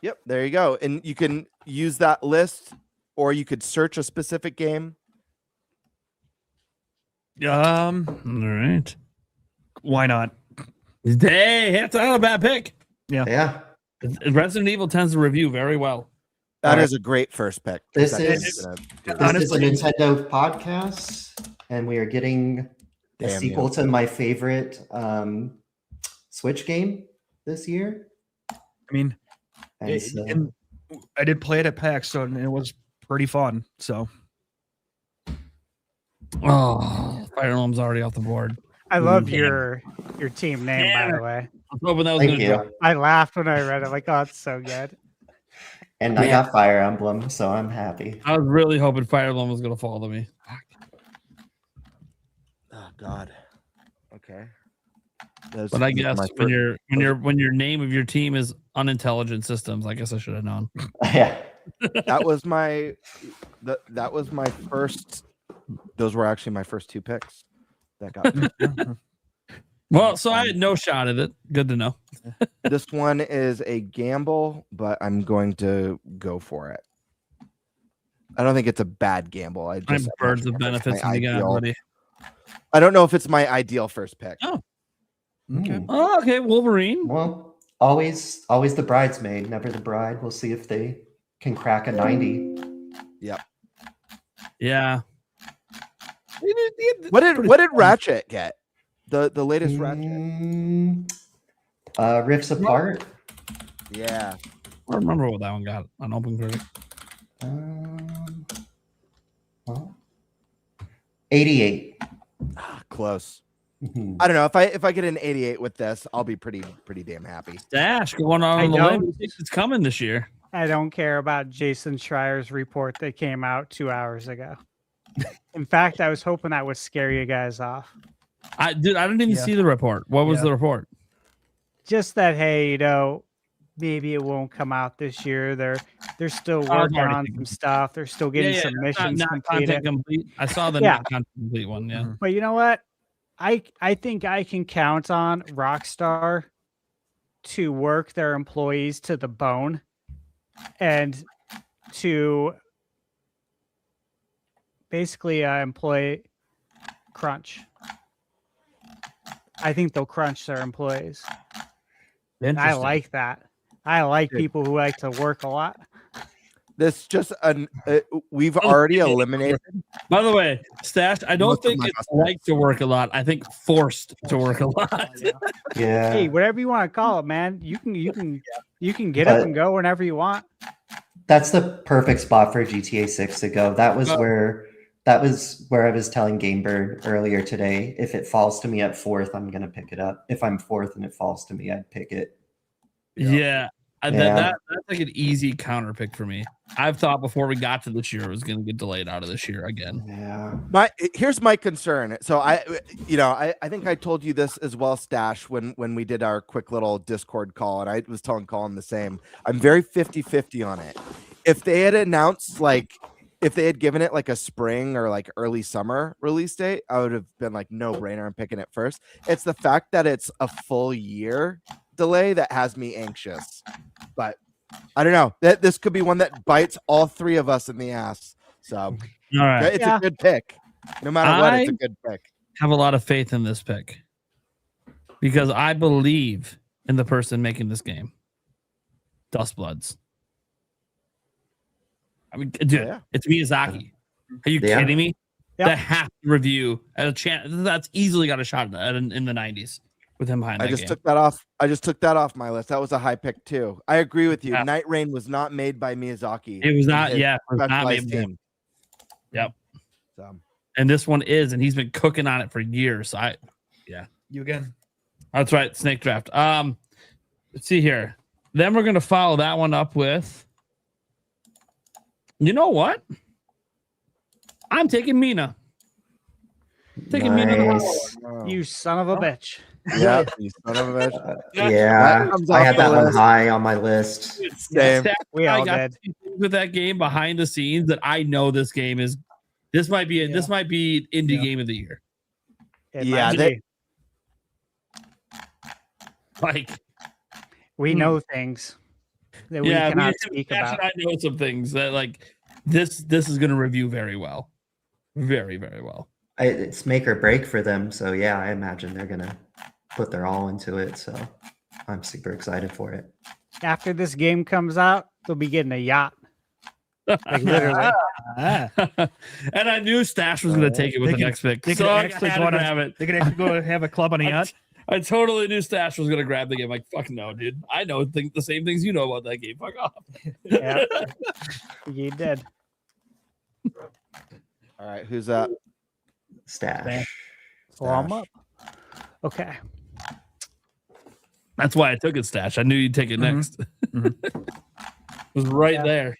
Yep. There you go. And you can use that list, or you could search a specific game. All right. Why not? Hey, that's not a bad pick. Yeah. Resident Evil tends to review very well. That All is a great first pick. This That is- is gonna do This that. is a Nintendo podcast, and we are getting a Damn sequel you. to my favorite Switch game this year. I mean, And so- and I did play it at PAX, and it was pretty fun. So Oh, Fire Emblem's already off the board. I love Damn. your team name, by the way. I was hoping that was Thank going to you. drop. I laughed when I read it. Like, oh, it's so good. And I got Fire Emblem, so I'm happy. I was really hoping Fire Emblem was going to follow me. Oh God. Okay. But I guess when your name of your team is Unintelligent Systems, I guess I should have known. Yeah. that was my first. Those were actually my first two picks. That got Well, so I had no shot at it. Good to know. this one is a gamble, but I'm going to go for it. I don't think it's a bad gamble. I'm birds of benefits in the guy, buddy. I don't know if it's my ideal first pick. Oh. okay. Oh, okay, Wolverine. Well, always the bridesmaid, never the bride. We'll see if they can crack a 90. Yeah. What did Ratchet get? The latest Ratchet. Rifts Apart. Yeah. I remember what that one got on Open Critic. Well, 88. Close. Mhm. I don't know if I get an 88 with this, I'll be pretty damn happy. Dash going on I the know. limb. It's coming this year. I don't care about Jason Schreier's report that came out 2 hours ago. In fact, I was hoping that would scare you guys off. I didn't even see the report. What was the report? Just that, hey, maybe it won't come out this year. They're still it's working already on thinking. some stuff. They're still getting submissions not completed. content complete. I saw the Yeah. not content complete one. Yeah. But you know what? I think I can count on Rockstar to work their employees to the bone and to basically employ crunch. I think they'll crunch their employees. And I like that. I like people who like to work a lot. This just we've already eliminated. By the way, Stash, I don't Most of think my it's best like to work a lot. I think forced to work a lot. Yeah. Hey, whatever you want to call it, man. You can get up and go whenever you want. That's the perfect spot for GTA 6 to go. That was where I was telling Gamebird earlier today. If it falls to me at 4th, I'm gonna pick it up. If I'm 4th and it falls to me, I'd pick it. Yeah. That's like an easy counter pick for me. I've thought before we got to this year it was going to get delayed out of this year again. Yeah. Here's my concern. So I think I told you this as well, Stash, when we did our quick little Discord call, and I was telling Colin the same. I'm very 50-50 on it. If they had announced if they had given it like a spring or like early summer release date, I would have been like, no brainer, I'm picking it first. It's the fact that it's a full year delay that has me anxious. But I don't know. This could be one that bites all three of us in the ass. So All right. it's a good pick. No matter what, it's a good pick. Have a lot of faith in this pick because I believe in the person making this game. Dustbloods. I mean, dude, it's Miyazaki. Are you kidding me? Yeah. The half review at a chance that's easily got a shot at in the 90s with him behind. I just took that off. I just took that off my list. That was a high pick too. I agree with you. Yeah. Night Rain was not made by Miyazaki. It was not. Yeah, it was not specialized made by him. team. Yep. So And this one is, and he's been cooking on it for years. You again. That's right. Snake draft. Let's see here. Then we're gonna follow that one up with. You know what? I'm taking Mina. Taking Mina. Nice. You son of a bitch. Yeah, you son of a bitch. Yeah. comes I off had the that one list. high on my list. Same. We I all got did. to see things with that game behind the scenes that I know this game is. This might be indie game of the year. It Yeah, might they- be. Like, We know things that we yeah, cannot speak Ash about. and I know some things that like this is going to review very well, very very well. It's make or break for them. So yeah, I imagine they're gonna put their all into it. So I'm super excited for it. After this game comes out, they'll be getting a yacht. Like literally. Ah, And I knew Stash was going to take it with They the can- next pick. they So could I actually had go to on a- have it. they could actually go have a club on a yacht. I totally knew Stash was going to grab the game. Like, fuck no, dude. I know the same things you know about that game. Fuck off. Yeah. You did. All right, who's up? Stash. Well, I'm Stash. up. Okay. That's why I took it, Stash. I knew you'd take it next. It was right there.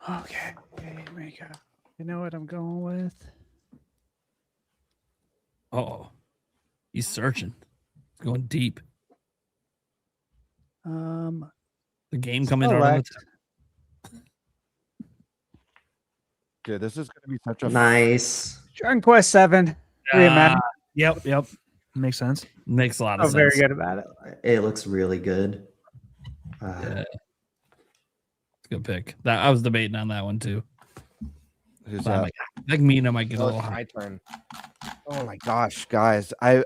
Okay. Here we go. You know what I'm going with? Oh, he's searching. He's going deep. The game coming out on the Select. Dude, this is gonna be such a Nice. Dragon Quest 7. Reimagined. Yep. Makes sense. Makes a lot of I'm sense. very good about it. It looks really good. Yeah. It's a good pick. That I was debating on that one too. who's But I'm up? like, like Mina might get a Oh, little it's high. my turn. Oh my gosh, guys. I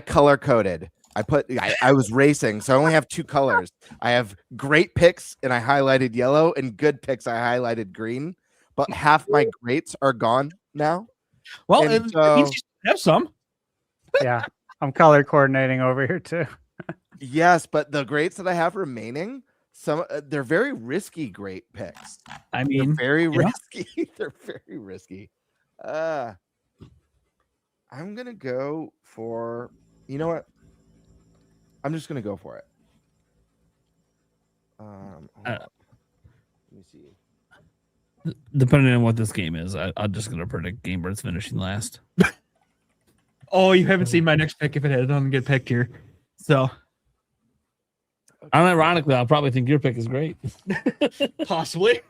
color coded. I was racing, so I only have 2 colors. I have great picks and I highlighted yellow, and good picks I highlighted green. But half my greats are gone now. Well, And it means so- you have some. Yeah. I'm color coordinating over here too. Yes, but the greats that I have remaining, they're very risky great picks. I They're mean, very yeah. risky. They're very risky. I'm gonna go for. You know what? I'm just gonna go for it. Hold up. Let me see. Depending on what this game is, I'm just gonna predict Gamebird's finishing last. oh, you haven't seen my next pick if it doesn't get picked here. So Unironically, I'll probably think your pick is great. possibly.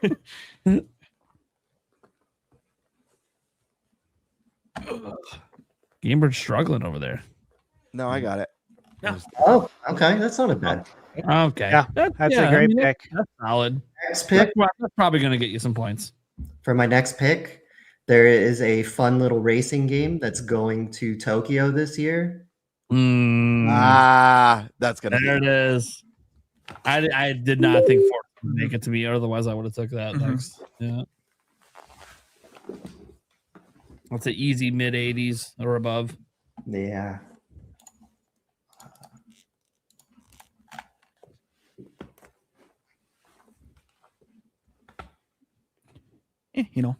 Gamebird's struggling over there. No, I got it. Oh, okay. That's not a bad. Okay, Yeah, that's a great pick. That's solid. Next pick. That's probably gonna get you some points. For my next pick, there is a fun little racing game that's going to Tokyo this year. That's gonna There it be. is. I did not think Ford would make it to me. Otherwise, I would have took that next. Yeah. What's an easy mid 80s or above? Yeah.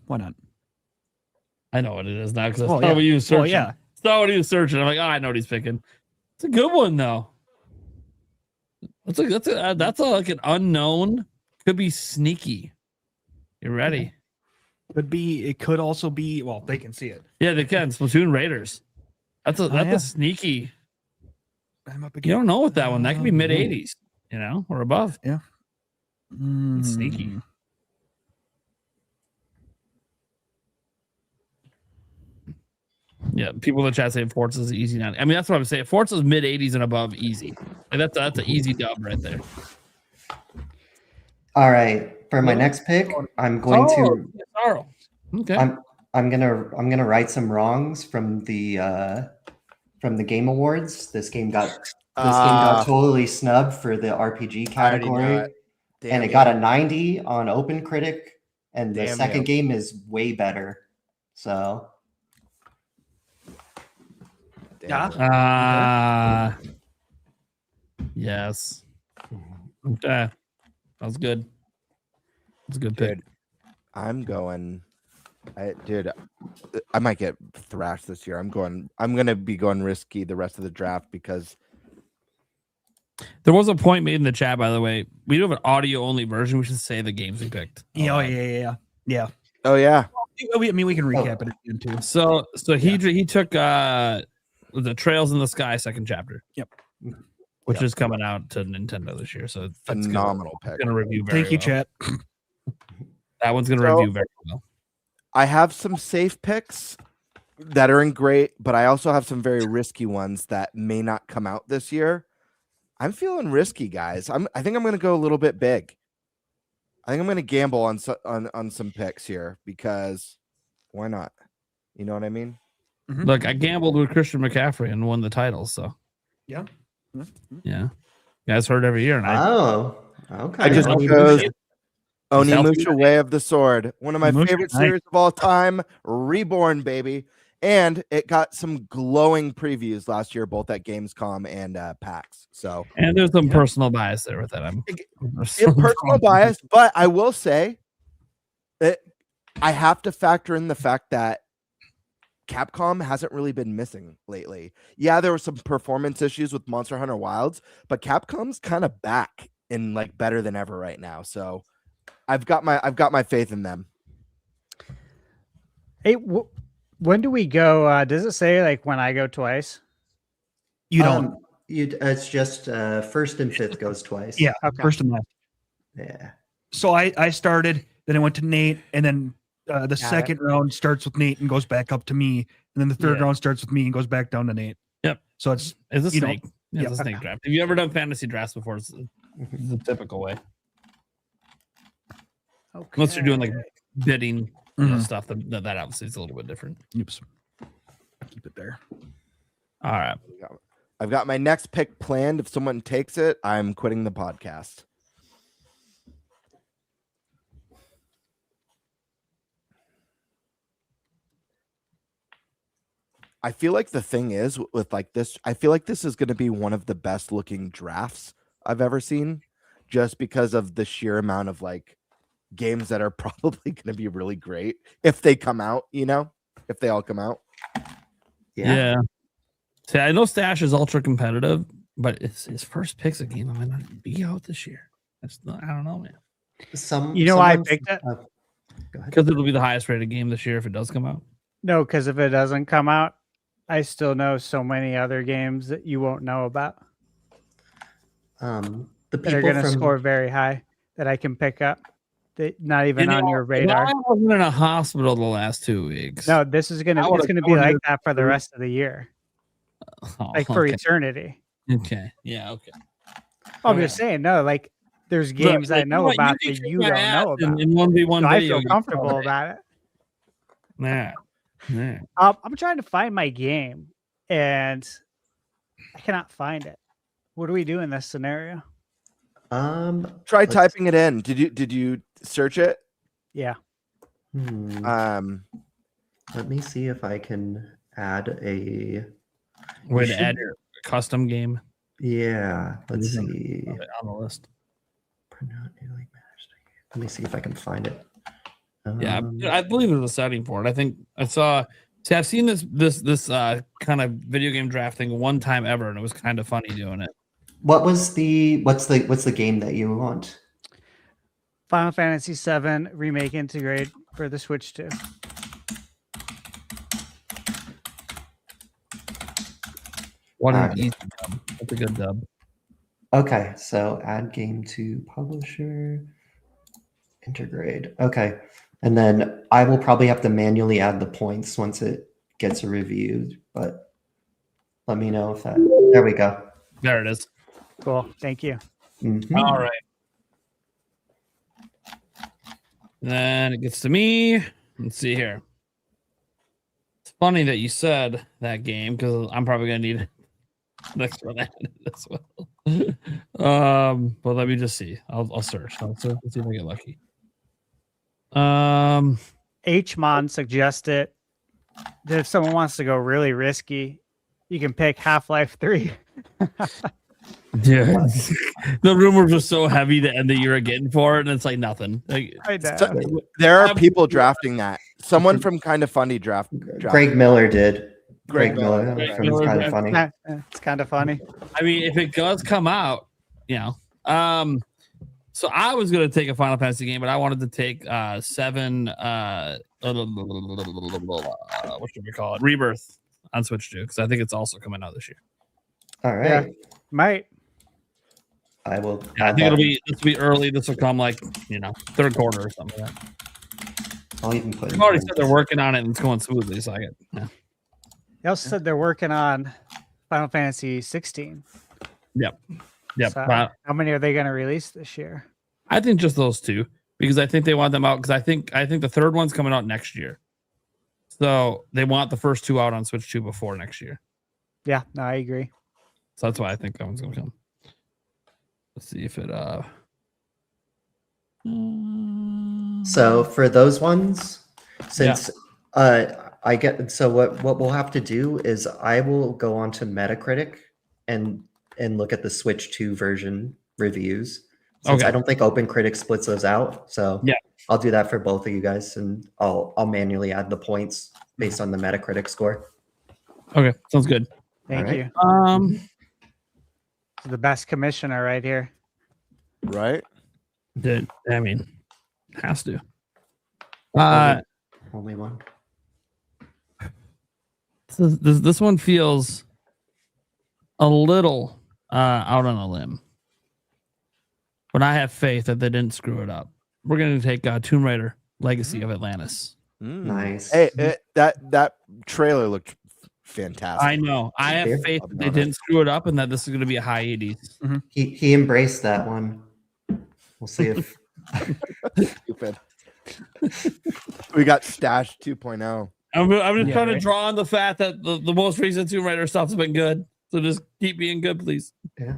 Why not? I know what it is now because Oh, I saw yeah. what he was searching. Oh, yeah. Saw what he was searching. I'm like, oh, I know what he's picking. It's a good one though. That's like an unknown. Could be sneaky. You ready? Could be. It could also be. Well, they can see it. Yeah, they can. Splatoon Raiders. That's a yeah. sneaky. I'm up You don't know with that one. That could be mid 80s, or above. Mm. It's sneaky. Yeah, people in the chat say Forza's easy now. I mean, that's what I'm saying. Forza's mid 80s and above, easy. Like that's an easy dub right there. All right. For my next pick, I'm going to. Sorrow. Okay. I'm gonna right some wrongs from the Game Awards. This game got totally snubbed for the RPG I already know category, it. Damn and it you. got a 90 on OpenCritic, and the Damn second you. game is way better. So Damn you. Yes. Okay. That was good. That's a good pick. Dude, I'm going. I might get thrashed this year. I'm gonna be going risky the rest of the draft because There was a point made in the chat, by the way. We do have an audio only version. We should say the games we picked. Yeah, yeah. oh yeah, I mean, we can recap it again too. So he took the Trails in the Sky second chapter. Yep. Which is coming out to Nintendo this year. So that's phenomenal pick. Gonna review very Thank you, well. chat. That one's gonna So- review very well. I have some safe picks that are in great, but I also have some very risky ones that may not come out this year. I'm feeling risky, guys. I think I'm going to go a little bit big. I think I'm going to gamble on some picks here because why not? You know what I mean? Look, I gambled with Christian McCaffrey and won the title. So Yeah. Yeah, guys heard every year, and Oh, okay. I just Oni chose Musha. Onimusha Way of the Sword, one of my Musha, favorite nice. series of all time, Reborn, baby. And it got some glowing previews last year, both at Gamescom and PAX. So And there's some personal bias there with that. it's personal bias, but I will say that I have to factor in the fact that Capcom hasn't really been missing lately. Yeah, there were some performance issues with Monster Hunter Wilds, but Capcom's kind of back and like better than ever right now. So I've got my faith in them. Hey, when do we go? Does it say like when I go twice? You don't. It's just first and fifth goes twice. Yeah. Okay. First and last. Yeah. So I started, then I went to Nate, and then the Got second round starts with Nate and goes back up to me, and then the third Yeah. round starts with me and goes back down to Nate. Yep. So it's It's a you know, snake. Yeah, it's a snake draft. Have you ever done fantasy drafts before? It's the typical way. Okay. Unless you're doing like bidding you know, Mhm. stuff, that obviously is a little bit different. Oops. Keep it there. All right. I've got my next pick planned. If someone takes it, I'm quitting the podcast. I feel like the thing is with like this, I feel like this is going to be one of the best looking drafts I've ever seen, just because of the sheer amount of like games that are probably going to be really great if they come out, you know, if they all come out. Yeah. See, I know Stash is ultra competitive, but his first pick's a game that might not be out this year. I don't know, man. You know why I picked it? Go ahead. Because it'll be the highest rated game this year if it does come out. No, because if it doesn't come out, I still know so many other games that you won't know about The that are people going to from score very high that I can pick up. That not even on your radar. I wasn't in a hospital the last 2 weeks. No, this is gonna I would've it's gonna be told like you that for the to- rest of the year, Oh, like for okay. eternity. Okay. Yeah. Okay. I'm just saying, no, like there's games Look, I know like, about you that can you kick don't my ass know about. in 1v1 So I video feel games. comfortable about it. Yeah. Yeah. I'm trying to find my game, and I cannot find it. What do we do in this scenario? Try let's- typing it in. Did you search it? Yeah. Let me see if I can add a. Way You to should- add your custom game Yeah, let's Mhm. see. on the list. Let me see if I can find it. Yeah, Um, I believe there's a setting for it. I think I saw. See, I've seen this kind of video game drafting one time ever, and it was kind of funny doing it. what's the game that you want? Final Fantasy VII Remake Integrate for the Switch 2. What an Alright. easy dub. That's a good dub. Okay, so add game to publisher, integrate. Okay, and then I will probably have to manually add the points once it gets reviewed, but let me know if that. There we go. There it is. Cool. Thank you. Mhm. All right. Then it gets to me. Let's see here. It's funny that you said that game because I'm probably gonna need it next one added as well. But let me just see. I'll search. Let's see if I get lucky. Hmon suggested that if someone wants to go really risky, you can pick Half-Life 3. Yeah, the rumors are so heavy to end the year again for it, and it's like nothing. Like, I know. There are I'm- people drafting that. Someone from Kind of Funny draft. Greg Miller did. Greg Miller Greg from Miller Kind did. of Funny. It's kind of funny. I mean, if it does come out, you know. So I was gonna take a Final Fantasy game, but I wanted to take 7. What should we call it? Rebirth on Switch 2 because I think it's also coming out this year. All right. Might. I will. Yeah, I add think that. this will be early. This will come like third quarter or something like that. I'll even put. They've already said they're working on it and it's going smoothly, so I get. Yeah. They also said they're working on Final Fantasy 16. Yep. So But how many are they going to release this year? I think just those two because I think they want them out because I think the third one's coming out next year. So they want the first 2 out on Switch 2 before next year. Yeah, no, I agree. So that's why I think that one's gonna come. Let's see if it So for those ones, since I get what we'll have to do is I will go on to Metacritic and look at the Switch 2 version reviews. Since I don't think OpenCritic splits those out, so yeah, I'll do that for both of you guys, and I'll manually add the points based on the Metacritic score. Okay, sounds good. Thank All you. right. The best commissioner right here. Right? Dude, I mean, has to. Only one. This one feels a little out on a limb, but I have faith that they didn't screw it up. We're gonna take Tomb Raider: Legacy of Atlantis. Nice. Hey, that trailer looked fantastic. I know. I have faith that they didn't screw it up, and that this is gonna be a high 80s. He embraced that one. We'll see if Stupid. We got Stash 2.0. I'm just trying to draw on the fact that the most recent Tomb Raider stuff's been good. So just keep being good, please. Yeah.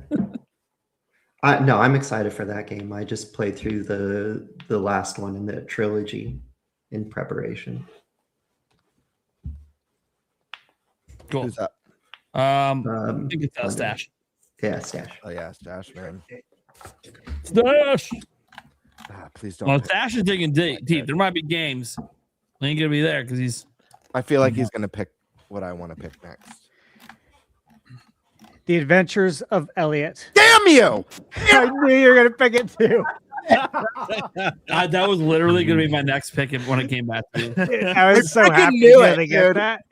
No, I'm excited for that game. I just played through the last one in the trilogy in preparation. Cool. Who's that? I think it's Stash. Yeah, Stash. Oh yeah, Stash, man. Stash. Please don't. Well, Stash is digging deep. There might be games. He ain't gonna be there because he's. I feel like he's gonna pick what I want to pick next. The Adventures of Elliot. Damn you! I knew you were gonna pick it too. That was literally gonna be my next pick when it came back to you. I was so freaking happy knew to it, get dude. that.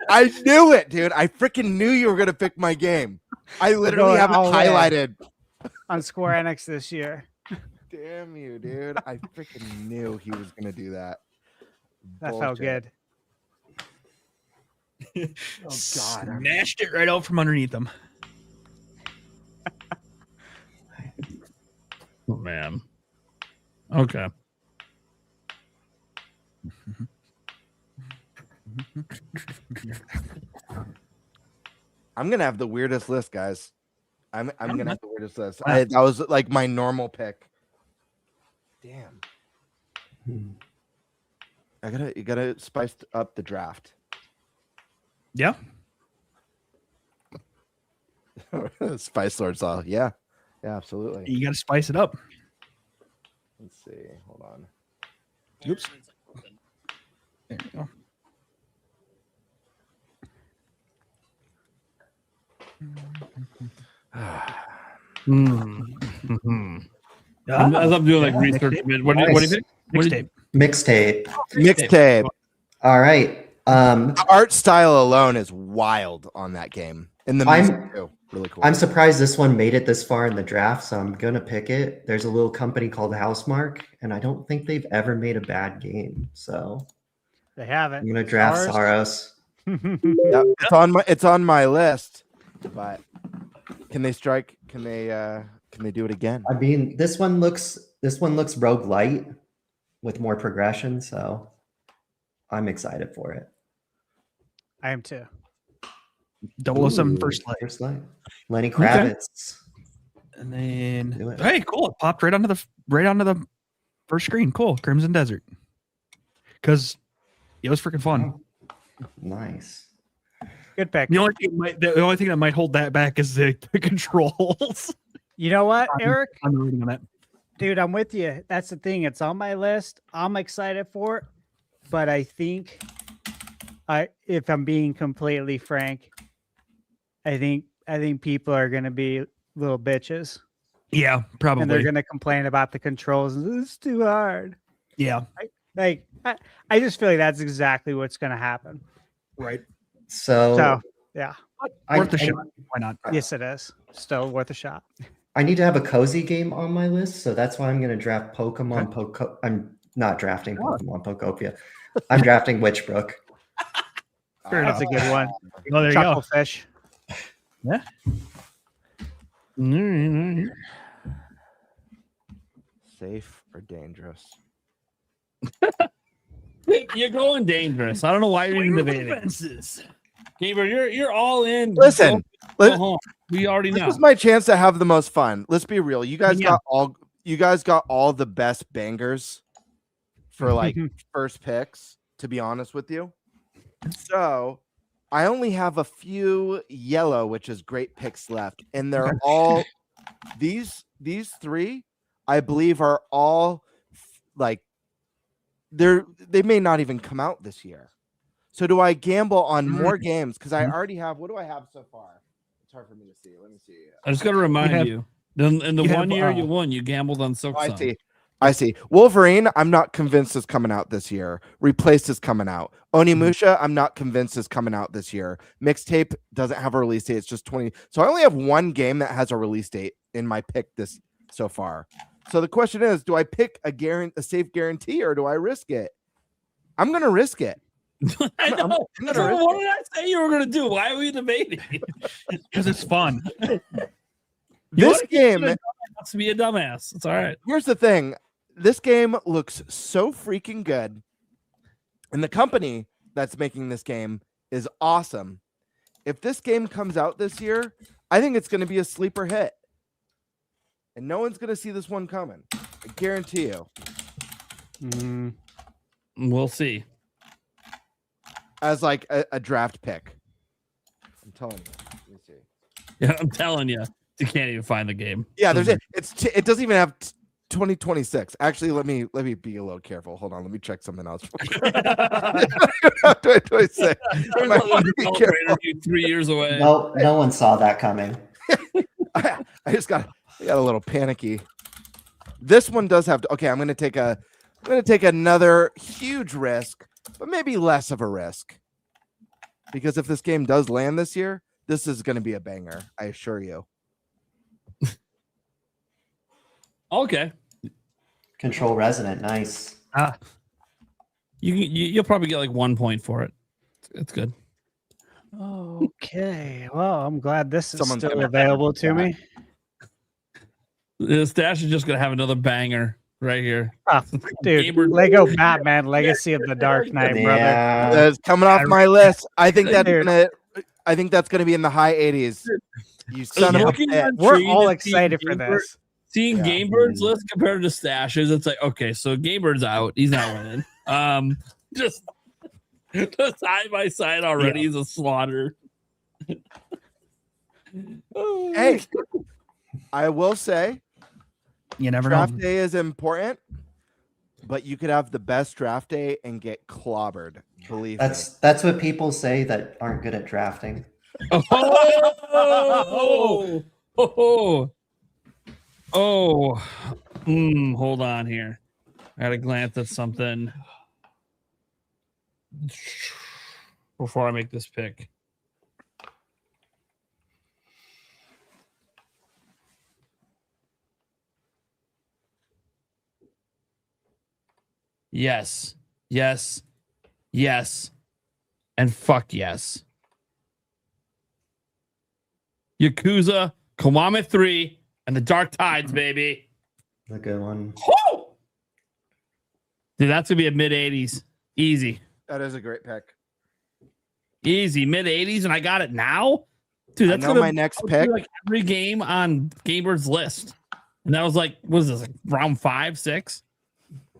I knew it, dude. I freaking knew you were gonna pick my game. I literally going have it all in. highlighted. On Square Enix this year. Damn you, dude. I freaking knew he was gonna do that. That felt Bullshit. good. Oh god. Smashed it right out from underneath them. Oh man. Okay. I'm gonna have the weirdest list, guys. I'm gonna have the weirdest list. That was like my normal pick. Damn. You gotta spice up the draft. Yeah. Spice Lord saw. Yeah, absolutely. You got to spice it up. Let's see. Hold on. Oops. There you go. As I'm doing like research, what do you think? Mixtape. All right. The art style alone is wild on that game. And the music too. Really cool. I'm surprised this one made it this far in the draft, so I'm gonna pick it. There's a little company called Housemark, and I don't think they've ever made a bad game. So They haven't. I'm gonna draft Saros. Yeah, it's on my list. But can they strike? Can they do it again? I mean, this one looks roguelite with more progression, so I'm excited for it. I am too. 007 Ooh, First Light. First Light. Lenny Kravitz. And then Do it. hey, cool. It popped right onto the first screen. Cool. Crimson Desert. Because it was freaking fun. Nice. Good pick. The only thing that might hold that back is the controls. You know what, Eric? I'm reading on that. Dude, I'm with you. That's the thing. It's on my list. I'm excited for it. But I think if I'm being completely frank, I think people are gonna be little bitches. Yeah, probably. And they're gonna complain about the controls. It's too hard. Yeah. I just feel like that's exactly what's gonna happen. Right. So yeah. Worth a shot. Why not? Yes, it is. Still worth a shot. I need to have a cozy game on my list, so that's why I'm going to draft Pokemon. I'm not drafting Pokemon Pokopia. I'm drafting Witchbrook. That's a good one. Oh, there you go. Chucklefish. Yeah. Safe or dangerous? You're going dangerous. I don't know why you're even debating. Gabriel, you're all in. Listen, Go home. We already This know. was my chance to have the most fun. Let's be real. You guys Yeah. got all the best bangers for like first picks, to be honest with you. So I only have a few yellow, which is great picks left, and they're all these three, I believe, are all like they may not even come out this year. So do I gamble on more games? Because I already have. What do I have so far? It's hard for me to see. Let me see. I just got to remind you. In the you 1 have, year you won, you gambled on Silk I Song. see. I see. Wolverine, I'm not convinced is coming out this year. Replaced is coming out. Onimusha, I'm not convinced is coming out this year. Mixtape doesn't have a release date. It's just 20. So I only have one game that has a release date in my pick this so far. So the question is, do I pick a safe guarantee or do I risk it? I'm going to risk it. I know. I'm gonna So risk what it. did I say you were going to do? Why are we debating? Because it's fun. This game has to be a dumbass. It's all right. Here's the thing. This game looks so freaking good. And the company that's making this game is awesome. If this game comes out this year, I think it's going to be a sleeper hit. And no one's going to see this one coming. I guarantee you. We'll see. As like a draft pick. I'm telling you. Let me see. Yeah, I'm telling you. You can't even find the game. Yeah, there's it. It doesn't even have 2026. Actually, let me be a little careful. Hold on, let me check something else. 2026. There's Might a wanna be developer careful. interview 3 years away. No one saw that coming. I just got a little panicky. This one does have to. Okay, I'm gonna take another huge risk, but maybe less of a risk. Because if this game does land this year, this is gonna be a banger. I assure you. Okay. Control Resonant, nice. You'll probably get like 1 point for it. It's good. Okay. Well, I'm glad this is Someone's still gonna- available to me. The stash is just gonna have another banger right here. Ah, dude, Gamer- Lego Batman Legacy of the Dark Knight, brother. Yeah. That's coming off my list. I think that's Dude. gonna be in the high 80s. You son of a Looking bitch. on We're Tree all and seeing excited for Gamebird- this. Seeing Yeah. Gamebird's list compared to Stash's, it's like, okay, so Gamebird's out. He's not winning. Just side by side already is a slaughter. Hey, I will say You never know. draft day is important, but you could have the best draft day and get clobbered. Believe me. That's what people say that aren't good at drafting. Hold on here. I gotta glance at something before I make this pick. Yes, yes, yes, and fuck yes. Yakuza, Kiwami 3, and the Dark Tides, baby. A good one. Woo! Dude, that's gonna be a mid 80s. Easy. That is a great pick. Easy. Mid 80s, and I got it now? Dude, I that's know gonna my next be pick. like every game on Gamebird's list. And that was like, what is this, like round 5, 6?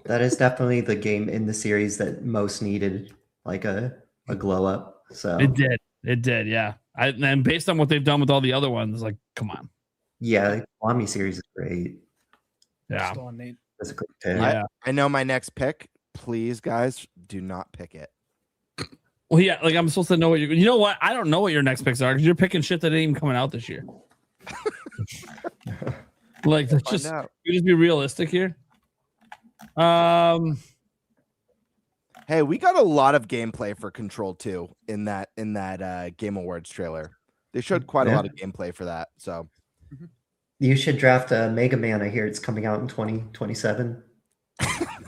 That is definitely the game in the series that most needed like a glow up. So It did. It did, yeah. And based on what they've done with all the other ones, like, come on. yeah, the Kiwami series is great. Yeah. Still on Nate. That's a great pick. Yeah. I know my next pick. Please, guys, do not pick it. Well, yeah, like I'm supposed to know what you're. You know what? I don't know what your next picks are because you're picking shit that ain't even coming out this year. Like, let's Find just out. we just be realistic here. Hey, we got a lot of gameplay for Control 2 in that Game Awards trailer. They showed quite a Yeah. lot of gameplay for that. So You should draft a Mega Man. I hear it's coming out in 2027.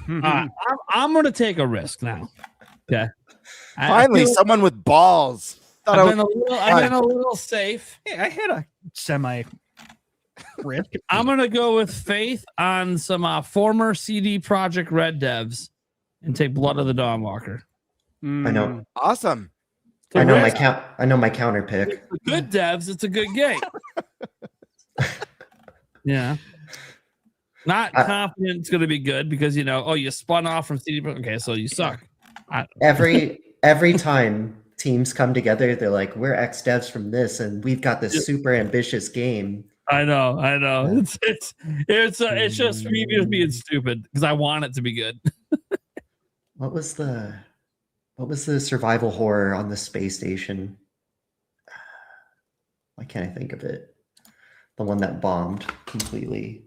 I'm gonna take a risk now. Okay. I finally, feel- someone with balls. Thought I I've was- been a little safe. Hey, I had a semi risk. I'm gonna go with faith on some former CD Projekt Red devs and take Blood of the Dawnwalker. I know. awesome. The I know rest- my counter pick. the good devs, it's a good game. Yeah. Not confident it's going to be good because you spun off from CD. Okay, so you suck. Every time teams come together, they're like, "We're ex devs from this, and we've got this super ambitious game." I know. It's just me just being stupid because I want it to be good. What was the survival horror on the space station? Why can't I think of it? The one that bombed completely.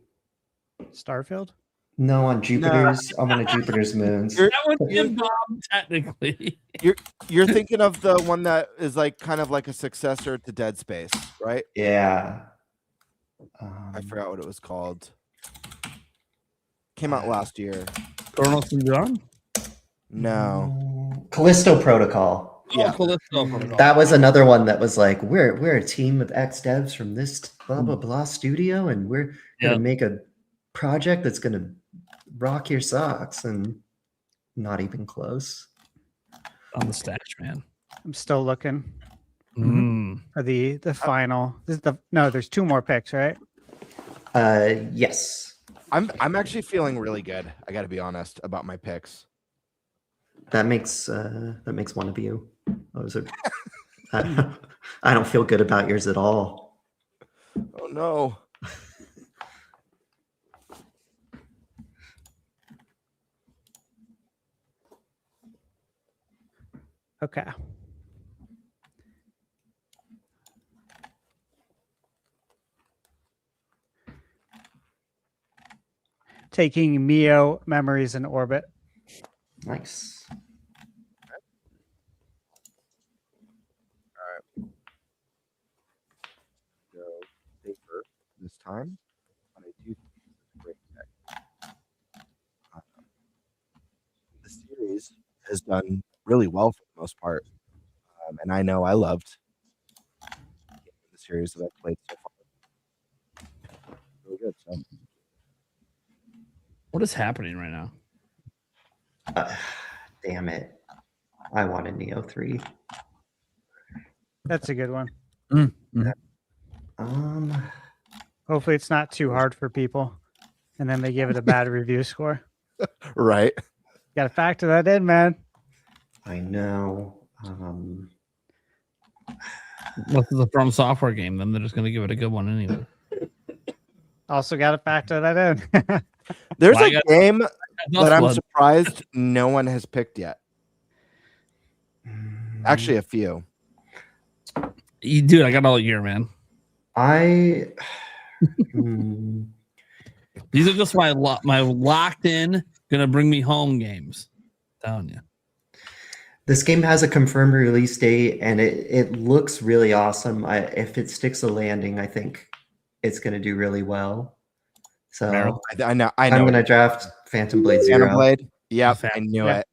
Starfield? No, on Jupiter's on one of Jupiter's moons. That one did bomb technically. You're thinking of the one that is like kind of like a successor to Dead Space, right? Yeah. I forgot what it was called. Came out last year. Colonel Syndrome? No. Callisto Protocol. Yeah. Callisto. That was another one that was like, we're a team of ex devs from this blah blah blah studio, and we're gonna make a project that's gonna rock your socks, and not even close. On the stash, man. I'm still looking for the final. There's 2 more picks, right? Yes. I'm actually feeling really good. I got to be honest about my picks. That makes one of you. I don't feel good about yours at all. Oh no. Okay. Taking Mio Memories in Orbit. Nice. Go safer this time. But I do think it's a great pick. The series has done really well for the most part. And I know I loved the series that I've played so far. Really good. So. What is happening right now? Damn it. I wanted Neo 3. That's a good one. Hopefully it's not too hard for people, and then they give it a bad review score. Right. Got to factor that in, man. I know. This is a From Software game. Then they're just going to give it a good one anyway. Also got to factor that in. There's Well, a game that I'm blood. surprised no one has picked yet. Actually, a few. Dude, I got all year, man. These are just my locked in, gonna bring me home games. I'm telling you. This game has a confirmed release date, and it looks really awesome. If it sticks a landing, I think it's going to do really well. So I know. I'm going to draft Phantom Blade Zero. Phantom Blade. Yep, I knew it.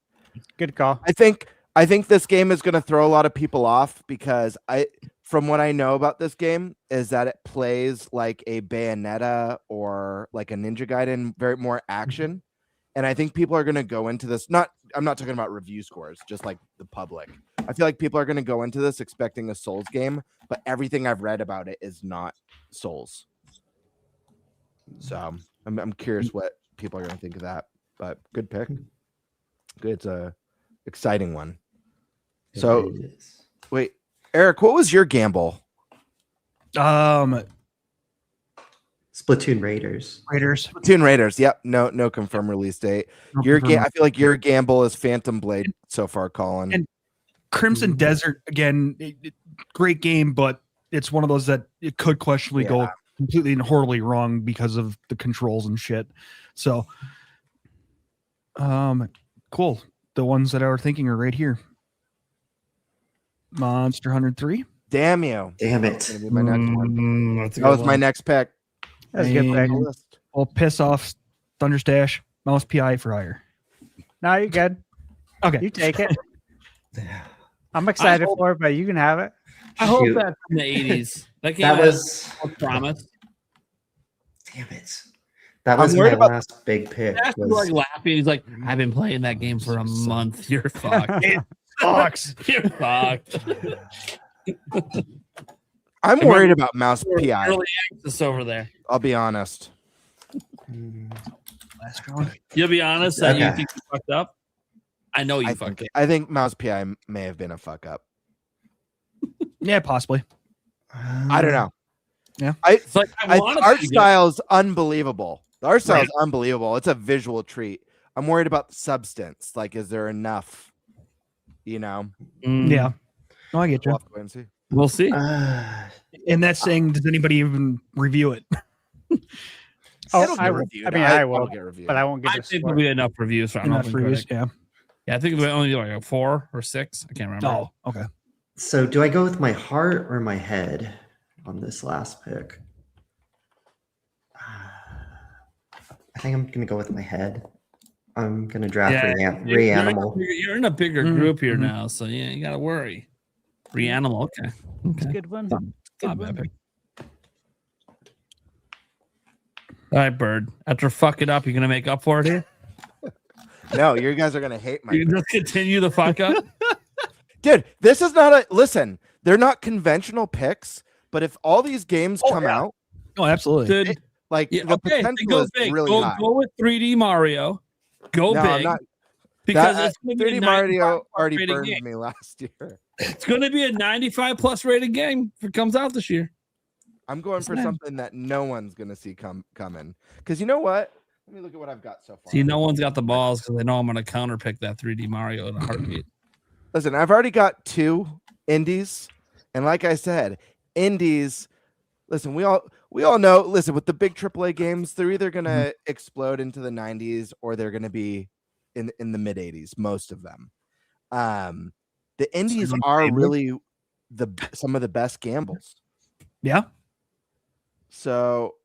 Good call. I think this game is going to throw a lot of people off because from what I know about this game is that it plays like a Bayonetta or like a Ninja Gaiden, very more action. And I think people are going to go into this. I'm not talking about review scores, just like the public. I feel like people are going to go into this expecting a Souls game, but everything I've read about it is not Souls. So I'm curious what people are going to think of that. But good pick. Good. It's a exciting one. So wait, Eric, what was your gamble? Splatoon Raiders. Splatoon Raiders. Yep. No confirmed release date. I feel like your gamble is Phantom Blade so far, Colin. And Crimson Desert again, great game, but it's one of those that it could questionably go completely and horribly wrong because of the controls and shit. So, cool. The ones that I were thinking are right here. Monster Hunter 3. Damn you! Damn it! That's gonna be my next one. That was my next pick. That's a good pick. Well, piss off Thunderstash, Mouse PI for hire. No, you're good. Okay. You take it. I'm excited for it, but you can have it. I hope that's in the 80s. That was promise. Damn it. That was my last big pick. Like laughing. He's like, I've been playing that game for a month. You're fucked. sucks. You're fucked. I'm worried about mouse PI. Really anxious over there. I'll be honest. Last round. You'll be honest that you Okay. think you fucked up. I know you fucked up. I think mouse PI may have been a fuck up. Yeah, possibly. I don't know. Yeah. It's like I The wanted art to get- style is unbelievable. The art style is unbelievable. It's a visual treat. I'm worried about the substance. Like, is there enough? You know, Mm, Yeah. No, I get we'll you. have to wait and see. we'll see. And that's saying, does anybody even review it? Oh, It'll get I will. reviewed. I mean, I It'll will, get reviewed. but I won't give I a think score. there'll be enough reviews for an Enough open reviews, critic. Yeah, I think we only like 4 or 6. I can't remember. Oh, okay. So do I go with my heart or my head on this last pick? I think I'm gonna go with my head. I'm gonna draft Reanimal. You're in a bigger group here now, so yeah, you gotta worry. Reanimal, okay. It's a good one. Not bad pick. All right, Bird. After fuck it up, you're gonna make up for it here. No, you guys are gonna hate my You just continue the fuck up. dude. This is not a listen. They're not conventional picks, but if all these games come out, Oh, absolutely. Dude, like yeah, the okay, then potential go is big. really Go, high. go with 3D Mario. Go No, I'm big. not. Because That, it's going to be 3D a Mario 95 already rated burned game. me last year. It's going to be a 95 plus rated game if it comes out this year. I'm going for Snap. something that no one's gonna see coming. Because you know what? Let me look at what I've got so far. See, no one's got the balls because they know I'm going to counterpick that 3D Mario in a heartbeat. Listen, I've already got 2 indies, and like I said, indies. Listen, we all know. Listen, with the big AAA games, they're either gonna explode into the 90s or they're gonna be in the mid 80s. Most of them. The indies are really some of the best gambles. Yeah. So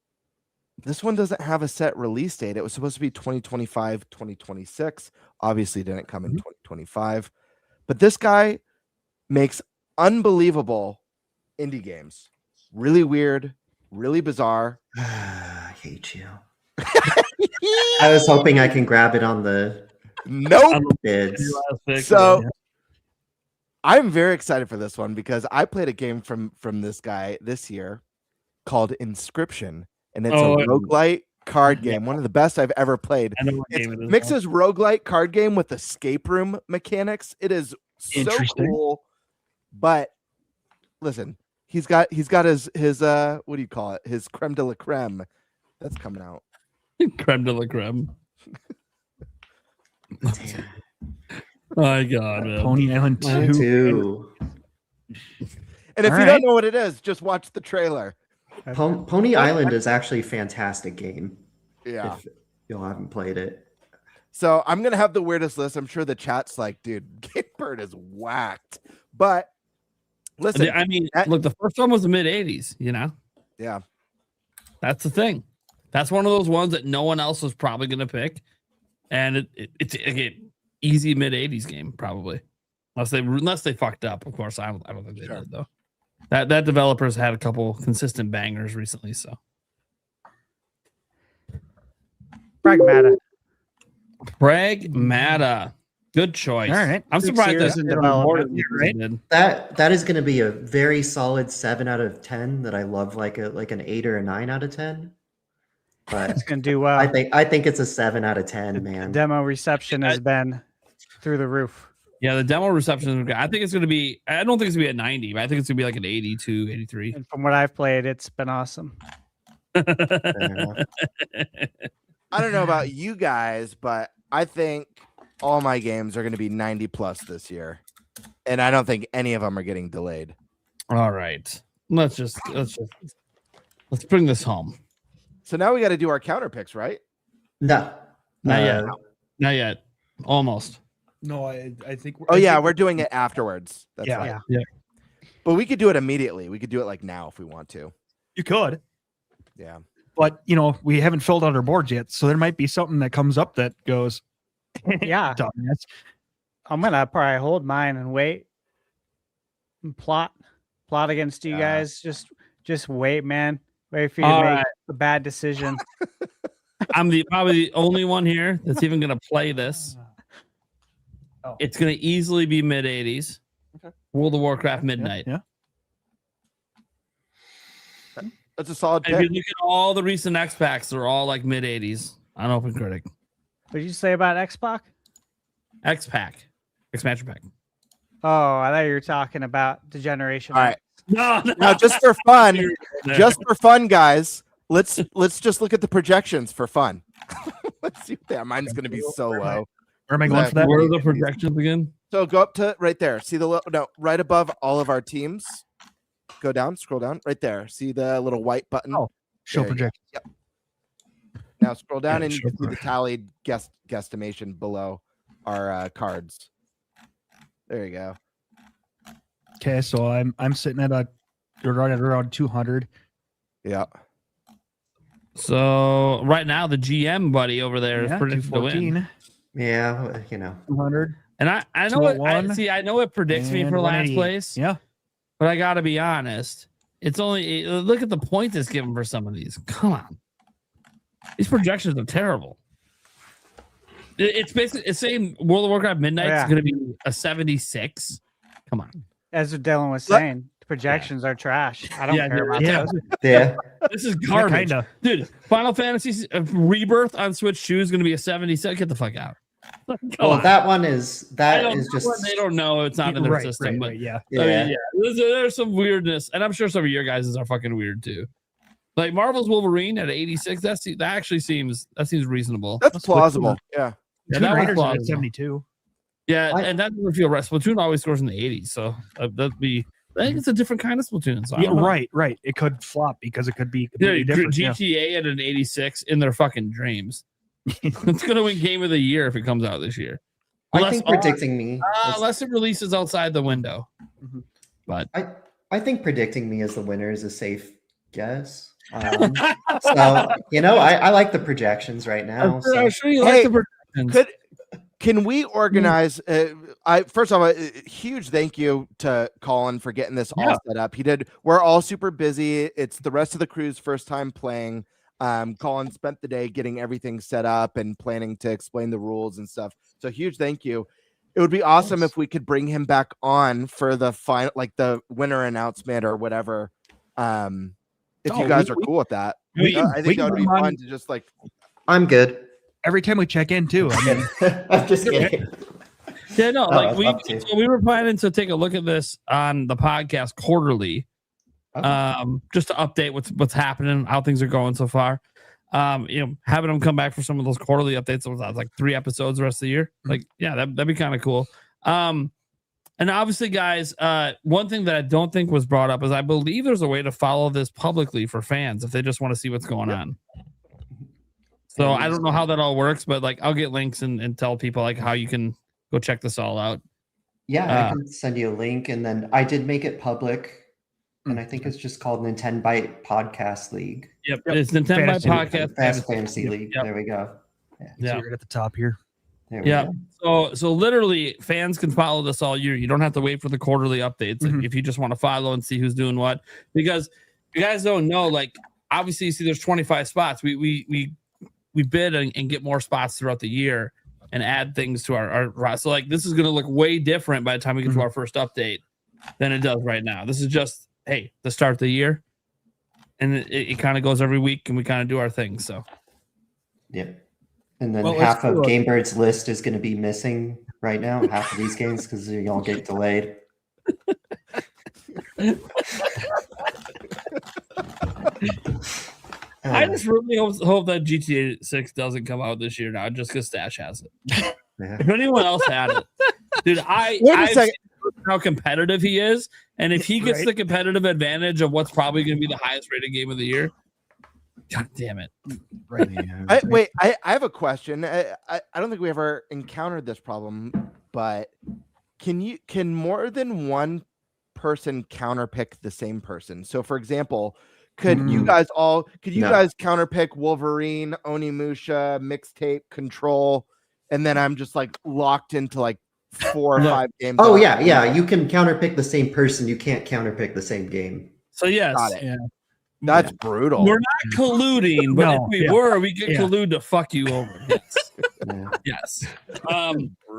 this one doesn't have a set release date. It was supposed to be 2025, 2026. Obviously, didn't come in 2025. But this guy makes unbelievable indie games. Really weird, really bizarre. I hate you. I was hoping I can grab it on the Nope. bids. So I'm very excited for this one because I played a game from this guy this year called Inscription, and it's a roguelite card game, one of the best I've ever played. I know what It game it is. mixes roguelite card game with escape room mechanics. It is so Interesting. cool. But listen, he's got his what do you call it? His creme de la creme. That's coming out. Creme de la creme. Damn. My God, man. Pony Island 2. 2. And if All you right. don't know what it is, just watch the trailer. Pony Island is actually a fantastic game. Yeah. If y'all haven't played it. So I'm gonna have the weirdest list. I'm sure the chat's like, dude, Game Bird is whacked. But listen, I mean, look, the first one was the mid 80s, you know? yeah, That's the thing. That's one of those ones that no one else was probably going to pick. And it's again, easy mid 80s game, probably. Unless they fucked up, of course. I don't think they did, though. That developer's had a couple consistent bangers recently, so. Pragmata. Pragmata. Good choice. All right. I'm 6 surprised years that in didn't more than development. yours did. That is going to be a very solid 7 out of 10 that I love, like an 8 or a 9 out of 10. But It's gonna do well. I think it's a 7 out of 10, man. Demo reception has been through the roof. Yeah, the demo reception is good. I think it's going to be, I don't think it's going to be a 90, but I think it's going to be like an 82, 83. And from what I've played, it's been awesome. Fair enough. I don't know about you guys, but I think all my games are going to be 90 plus this year, and I don't think any of them are getting delayed. All right. Let's bring this home. So now we got to do our counter picks, right? No. Not yet. Not yet. Almost. No, I think. Oh yeah, we're doing it afterwards. That's Yeah. right. Yeah. But we could do it immediately. We could do it like now if we want to. You could, Yeah. but we haven't filled out our boards yet, so there might be something that comes up that goes. Yeah. Dumbass. I'm gonna probably hold mine and wait and plot against you guys. Just wait, man. Wait for you to All make right. a bad decision. I'm probably the only one here that's even going to play this. It's going to easily be mid 80s. Okay. World of Warcraft Midnight. Yeah. That's a solid If you pick. look at all the recent X packs, they're all like mid 80s on Open Critic. What did you say about Xbox? X pack, expansion pack. Oh, I thought you were talking about the generation. All right. No, Now, just for fun, guys, let's just look at the projections for fun. Let's see. Yeah, mine's going to be so low. Where am I going for that? Where are the projections again? So go up to right there. See right above all of our teams. Go down, scroll down, right there. See the little white button? Oh, show There you go. projections. Yep. Now scroll down Yeah, and you show can see the tallied guesstimation below our cards. There you go. Okay, so I'm sitting at right at around 200. Yeah. So right now the GM buddy over there is predicted to win. 214, Yeah, you know. 200. And I know it. 201, I know it predicts me and for last 188. place. Yeah. But I got to be honest. It's only look at the points it's given for some of these. Come on, these projections are terrible. It's basically it's saying World of Warcraft Midnight is going to be a 76. Come on, As what Dylan was saying, the projections are trash. I don't care about those. Yeah. this is garbage, Kinda. dude. Final Fantasy Rebirth on Switch 2 is going to be a 77. Get the fuck out. Well, that one is just They don't know it's not in their system, but yeah. yeah. I mean, yeah. There's some weirdness, and I'm sure some of your guys are fucking weird too. Like Marvel's Wolverine at 86, that actually seems reasonable. That's plausible. Yeah. Yeah, Tomb that was Raider's at plausible. 72. Yeah, and that doesn't feel right. Splatoon always scores in the 80s, so that'd be. I think it's a different kind of Splatoon. So I Yeah, don't know. right. It could flop because it could be Yeah, completely different. Yeah. GTA at an 86 in their fucking dreams. It's gonna win Game of the Year if it comes out this year. I think predicting me. Unless it releases outside the window. Mhm. But I think predicting me as the winner is a safe guess. So I like the projections right now. I'm sure you Hey, like the predictions. Can we organize? First of all, a huge thank you to Colin for getting this all set up. We're all super busy. It's the rest of the crew's first time playing. Colin spent the day getting everything set up and planning to explain the rules and stuff. So huge thank you. It would be awesome if we could bring him back on for the final, like the winner announcement or whatever. If you guys are cool with that, I think that would be fun to just like. I'm good. Every time we check in too. I mean, I'm just kidding. Yeah, no, like up to you. we were planning to take a look at this on the podcast quarterly, just to update what's happening, how things are going so far. Having them come back for some of those quarterly updates, like 3 episodes the rest of the year. Like, yeah, that'd be kind of cool. And obviously, guys, one thing that I don't think was brought up is I believe there's a way to follow this publicly for fans if they just want to see what's going on. So I don't know how that all works, but like I'll get links and tell people like how you can go check this all out. Yeah, I can send you a link, and then I did make it public, and I think it's just called NintenByte Podcast League. Yep. It's NintenByte Podcast Fast Fantasy League. Yep. There we go. Yeah. right at the top here. There we go. So literally fans can follow this all year. You don't have to wait for the quarterly updates if you just want to follow and see who's doing what. Because you guys don't know, like obviously you see there's 25 spots. We bid and get more spots throughout the year and add things to our so like this is going to look way different by the time we get to our first update than it does right now. This is just the start of the year, and it kind of goes every week, and we kind of do our thing. So yeah, and then half of GameBird's list is going to be missing right now. Half of these games because they all get delayed. I just really hope that GTA 6 doesn't come out this year now, just because Stash has it. Yeah. If anyone else had it, dude, I've seen how competitive he is, and if he gets the competitive advantage of what's probably going to be the highest rated game of the year, god damn it! Right. I have a question. I don't think we ever encountered this problem, but can more than one person counterpick the same person? So, for example. Could you guys counterpick Wolverine, Onimusha, Mixtape, Control, and then I'm just like locked into like 4 or 5 games? Oh yeah. You can counterpick the same person. You can't counterpick the same game. So yes, got it. Yeah. That's brutal. We're not colluding, but if we were, we could collude to fuck you over. Yes. Yes.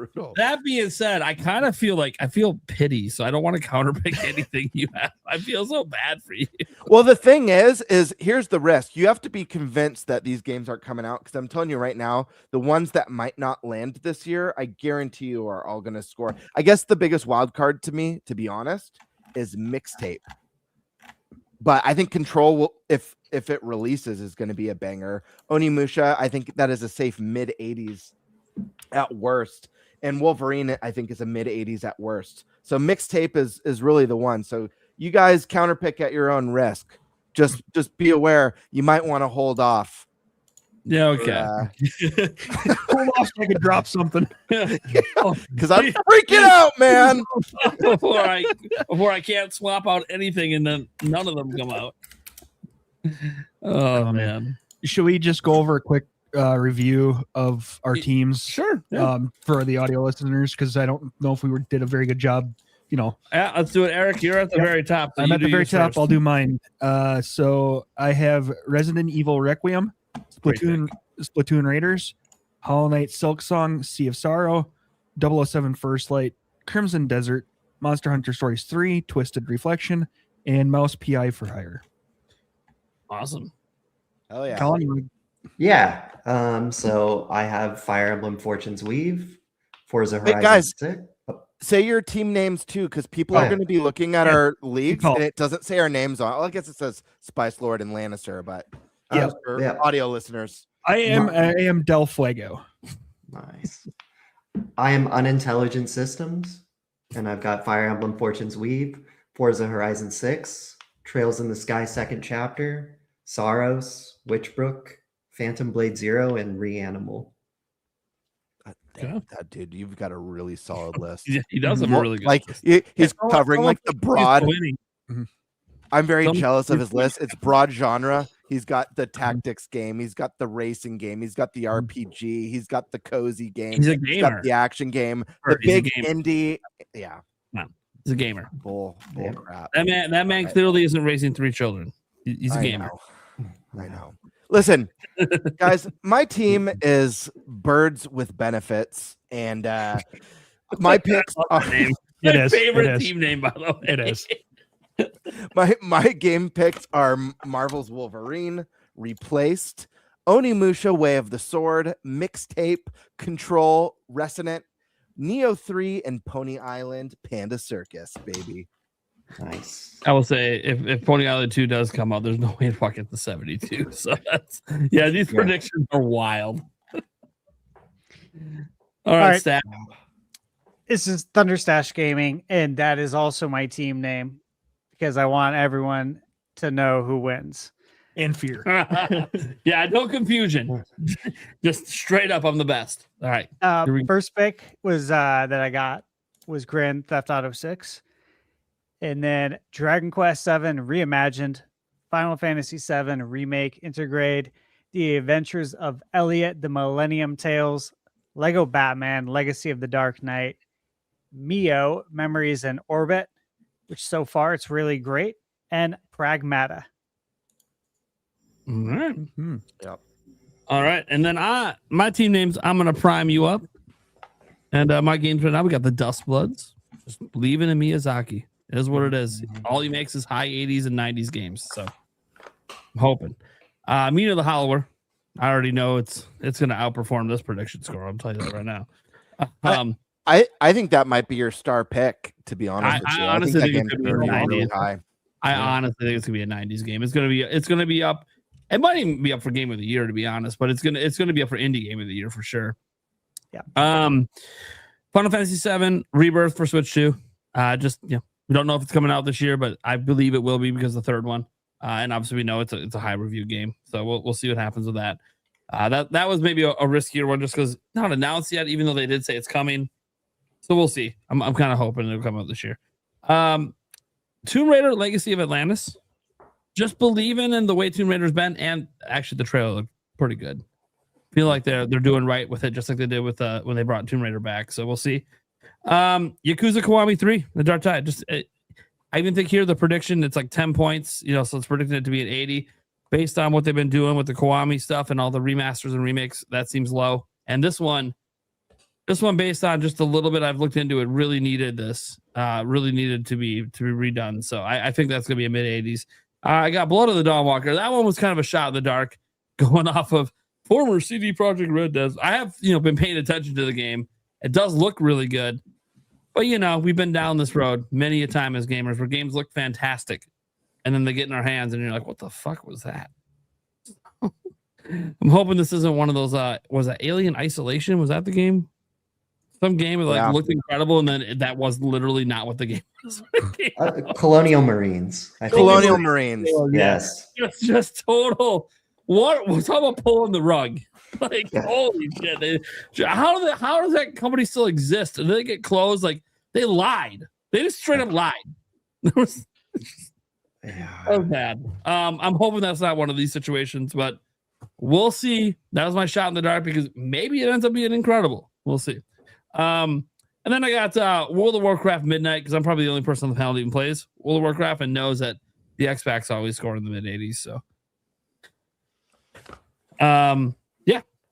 brutal. That being said, I kind of feel pity, so I don't want to counterpick anything you have. I feel so bad for you. Well, the thing is here's the risk. You have to be convinced that these games aren't coming out, because I'm telling you right now, the ones that might not land this year, I guarantee you are all going to score. I guess the biggest wild card to me, to be honest, is Mixtape. But I think Control will, if it releases, is going to be a banger. Onimusha, I think that is a safe mid 80s at worst, and Wolverine, I think, is a mid 80s at worst. So Mixtape is really the one. So you guys counterpick at your own risk. Just be aware, you might want to hold off. Yeah, okay. Hold off so I can drop something. Because I'm freaking out, man. before I can't swap out anything and then none of them come out. Oh man. Should we just go over a quick review of our teams? Sure. Yeah. For the audio listeners, because I don't know if we did a very good job. Yeah, let's do it. Eric, you're at the very top. So I'm at the very top. First. I'll do mine. So I have Resident Evil Requiem, Splatoon Raiders, Hollow Knight Silksong, Sea of Sorrow, 007 First Light, Crimson Desert, Monster Hunter Stories 3, Twisted Reflection, and Mouse PI for Hire. Awesome. Oh yeah. Colin, Yeah. So I have Fire Emblem Fortune's Weave, Forza Horizon guys. 6. Say your team names too, because people are going to be looking at our leagues, call. and it doesn't say our names on. Well, I guess it says Spice Lord and Lannister, but for yeah. audio listeners, I am Del Fuego. Nice. I am Unintelligent Systems, and I've got Fire Emblem Fortune's Weave, Forza Horizon 6, Trails in the Sky Second Chapter, Sorrows, Witchbrook, Phantom Blade Zero, and Reanimal. Damn, that dude, you've got a really solid list. Yeah, he does have a really good he's covering like the broad. Mhm. I'm very jealous of his list. It's broad genre. He's got the tactics game. He's got the racing game. He's got the RPG. He's got the cozy game. He's a He's gamer. got the action game. Sure, The he's a big gamer. indie. Yeah. He's a gamer. Bull crap. That man clearly isn't raising 3 children. He's a I gamer. know. I know. Listen, guys, my team is birds with benefits, and my picks are It My is. favorite It is. team name, by the way. It is. my game picks are Marvel's Wolverine, Replaced, Onimusha, Way of the Sword, Mixtape, Control, Resonant, Neo 3, and Pony Island Panda Circus, baby. Nice. I will say if Pony Island 2 does come out, there's no way to fuck it to 72. So that's these predictions are wild. All right, Stat. This is Thunderstash Gaming, and that is also my team name because I want everyone to know who wins. And fear. Yeah, no confusion. Just straight up, I'm the best. All right. First pick was that I got was Grand Theft Auto 6. And then Dragon Quest 7 Reimagined, Final Fantasy 7 Remake, Intergrade, The Adventures of Elliot, The Millennium Tales, Lego Batman, Legacy of the Dark Knight, Mio, Memories in Orbit, which so far it's really great, and Pragmata. All right. Mm-hmm. Yep. All right. And then my team names, I'm going to prime you up. And my games right now, we got the Dust Bloods. Just believing in Miyazaki. It is what it is. All he makes is high 80s and 90s games. So I'm hoping. Mina the Hollower. I already know it's going to outperform this prediction score. I'll tell you that right now. I think that might be your star pick, to be honest with you. I honestly think that it's game's gonna be really, really 90s. high. I honestly think it's gonna be a 90s game. It's gonna be up. It might even be up for Game of the Year, to be honest, but it's gonna be up for Indie Game of the Year for sure. Yeah. Final Fantasy 7 Rebirth for Switch 2. We don't know if it's coming out this year, but I believe it will be because the third one. And obviously we know it's a high review game, so we'll see what happens with that. That was maybe a riskier one just because not announced yet, even though they did say it's coming. So we'll see. I'm kind of hoping it'll come out this year. Tomb Raider Legacy of Atlantis. Just believing in the way Tomb Raider's been, and actually the trailer looked pretty good. Feel like they're doing right with it, just like they did with when they brought Tomb Raider back. So we'll see. Yakuza Kiwami 3, The Dark Tide. I even think here the prediction it's like 10 points. So it's predicting it to be an 80 based on what they've been doing with the Kiwami stuff and all the remasters and remakes. That seems low. And this one, This one, based on just a little bit I've looked into it, really needed this. Really needed to be redone. So I think that's gonna be a mid-80s. I got Blood of the Dawnwalker. That one was kind of a shot in the dark, going off of former CD Projekt Red devs. I have been paying attention to the game. It does look really good, but we've been down this road many a time as gamers where games look fantastic, and then they get in our hands, and you're like, "What the fuck was that?" I'm hoping this isn't one of those. Was that Alien Isolation? Was that the game? Some game that looked incredible, and then that was literally not what the game was. Colonial Marines. Colonial Marines. Yes. It's just total. What was talking about pulling the rug? Like, holy shit! How does that company still exist? Did they get closed? Like, they lied. They just straight up lied. That was bad. I'm hoping that's not one of these situations, but we'll see. That was my shot in the dark because maybe it ends up being incredible. We'll see. And then I got World of Warcraft Midnight, because I'm probably the only person on the panel that even plays World of Warcraft and knows that the X-Pack's always scored in the mid 80s. So,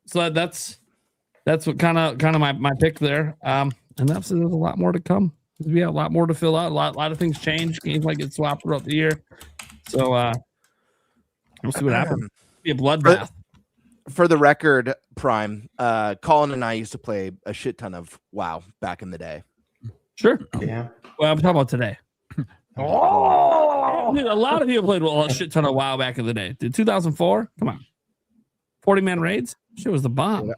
so that's what kind of my pick there. And that's there's a lot more to come. We have a lot more to fill out. A lot of things change. Games might get swapped throughout the year. So we'll see what happens. It'll be a bloodbath. For the record, Prime, Colin and I used to play a shit ton of WoW back in the day. Sure. Yeah. Well, I'm talking about today. Oh, dude, a lot of people played a shit ton of WoW back in the day. Did 2004? Come on. 40-man raids? Shit was the bomb. Yeah.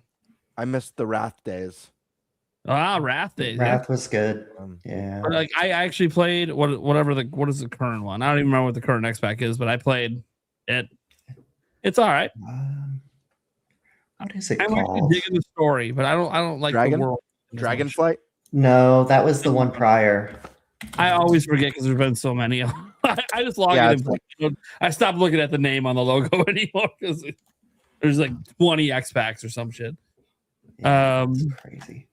I missed the Wrath days. Wrath days. Wrath was good. Yeah. Like I actually played what is the current one? I don't even remember what the current X-Pack is, but I played it. It's all right. What is it I'm called? digging the story, but I don't like the world. Dragonflight? No, that was the one prior. I always forget because there's been so many. I just log in and play. I stopped looking at the name on the logo anymore because there's like 20 X-Packs or some shit. Crazy.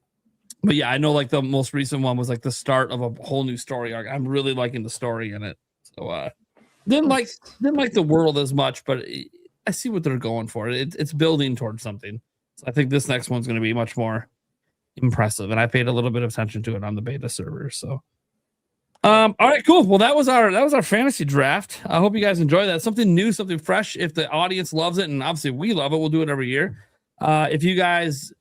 But yeah, I know like the most recent one was like the start of a whole new story arc. I'm really liking the story in it. So didn't like the world as much, but I see what they're going for. It's building towards something. So I think this next one's going to be much more impressive, and I paid a little bit of attention to it on the beta server. So, all right, cool. Well, that was our fantasy draft. I hope you guys enjoy that. Something new, something fresh. If the audience loves it, and obviously we love it, we'll do it every year. If you guys,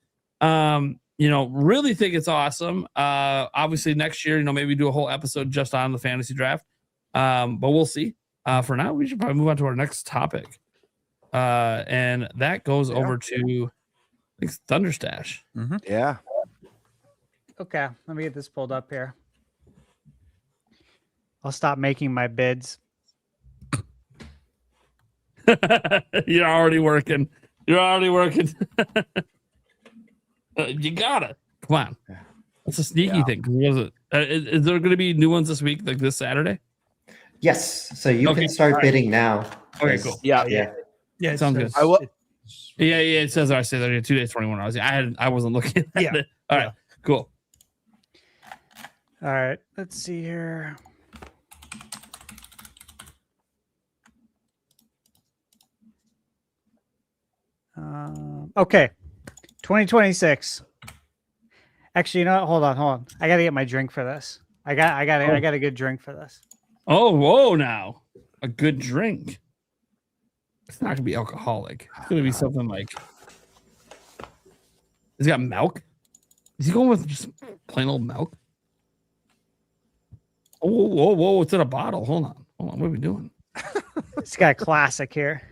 really think it's awesome, obviously next year, maybe do a whole episode just on the fantasy draft. But we'll see. For now, we should probably move on to our next topic. And that goes over to Thunderstash. Mm-hmm. Yeah. Okay, let me get this pulled up here. I'll stop making my bids. You're already working. You gotta. Come on. That's a sneaky thing. Was it? Is there going to be new ones this week, like this Saturday? Yes. So you can start bidding now. Okay, cool. Yeah. Yeah, sounds good. I will. Yeah. It says I say that 2 days, 21 hours. I wasn't looking at it. All right, cool. All right, let's see here. Okay, 2026. Actually, hold on. I gotta get my drink for this. I got a good drink for this. Oh, whoa! Now a good drink. It's not gonna be alcoholic. It's gonna be something like. Has he got milk? Is he going with just plain old milk? Oh, whoa! It's in a bottle. Hold on. What are we doing? It's got a classic here.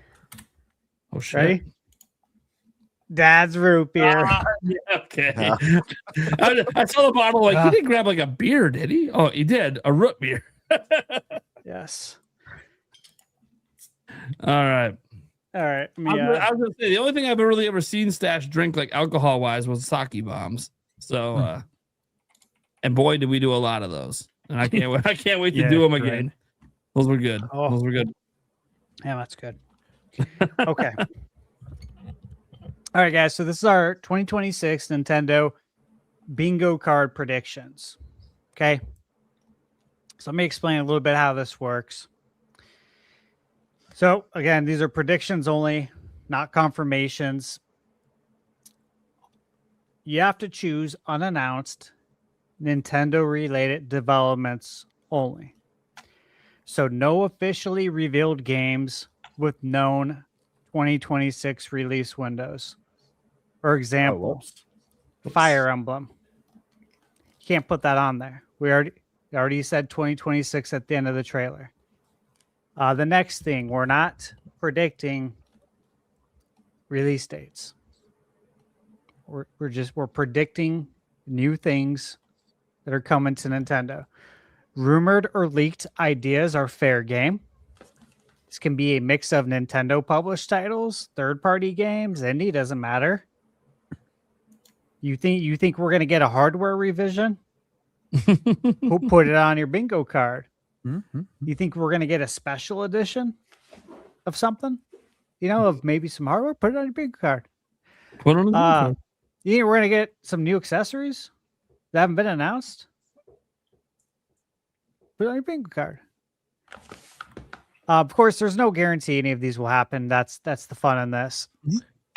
Oh shit! Ready? Dad's root beer. Yeah, okay. I saw the bottle. Like he didn't grab like a beer, did he? Oh, he did a root beer. Yes. All right. I was gonna say the only thing I've really ever seen Stash drink like alcohol wise was sake bombs. So, and boy, did we do a lot of those. And I can't wait to do them again. Those were good. Oh. Those were good. Yeah, that's good. Okay. All right, guys. So this is our 2026 Nintendo bingo card predictions. Okay. So let me explain a little bit how this works. So again, these are predictions only, not confirmations. you have to choose unannounced Nintendo-related developments only. So no officially revealed games with known 2026 release windows. For example, Fire Emblem. You can't put that on there. We already said 2026 at the end of the trailer. The next thing, we're not predicting release dates. We're predicting new things that are coming to Nintendo. Rumored or leaked ideas are fair game. This can be a mix of Nintendo published titles, third-party games, indie, doesn't matter. You think we're gonna get a hardware revision? Put it on your bingo card. Mm-hmm. You think we're gonna get a special edition of something? Of maybe some hardware? Put it on your bingo card. Put on the You think we're gonna get some new accessories that haven't been announced? Put it on your bingo card. Of course, there's no guarantee any of these will happen. That's the fun in this.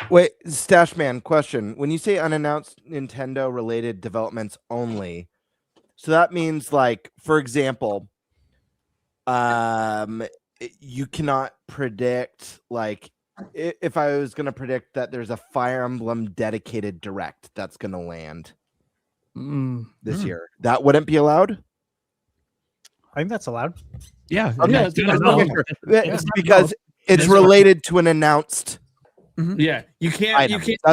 Wait, Stash Man, question. When you say unannounced Nintendo related developments only, so that means, like, for example, you cannot predict, like, if I was going to predict that there's a Fire Emblem dedicated direct that's going to land this year, that wouldn't be allowed? I think that's allowed. Yeah. Yeah, It's because it's related to an announced. Yeah, you can't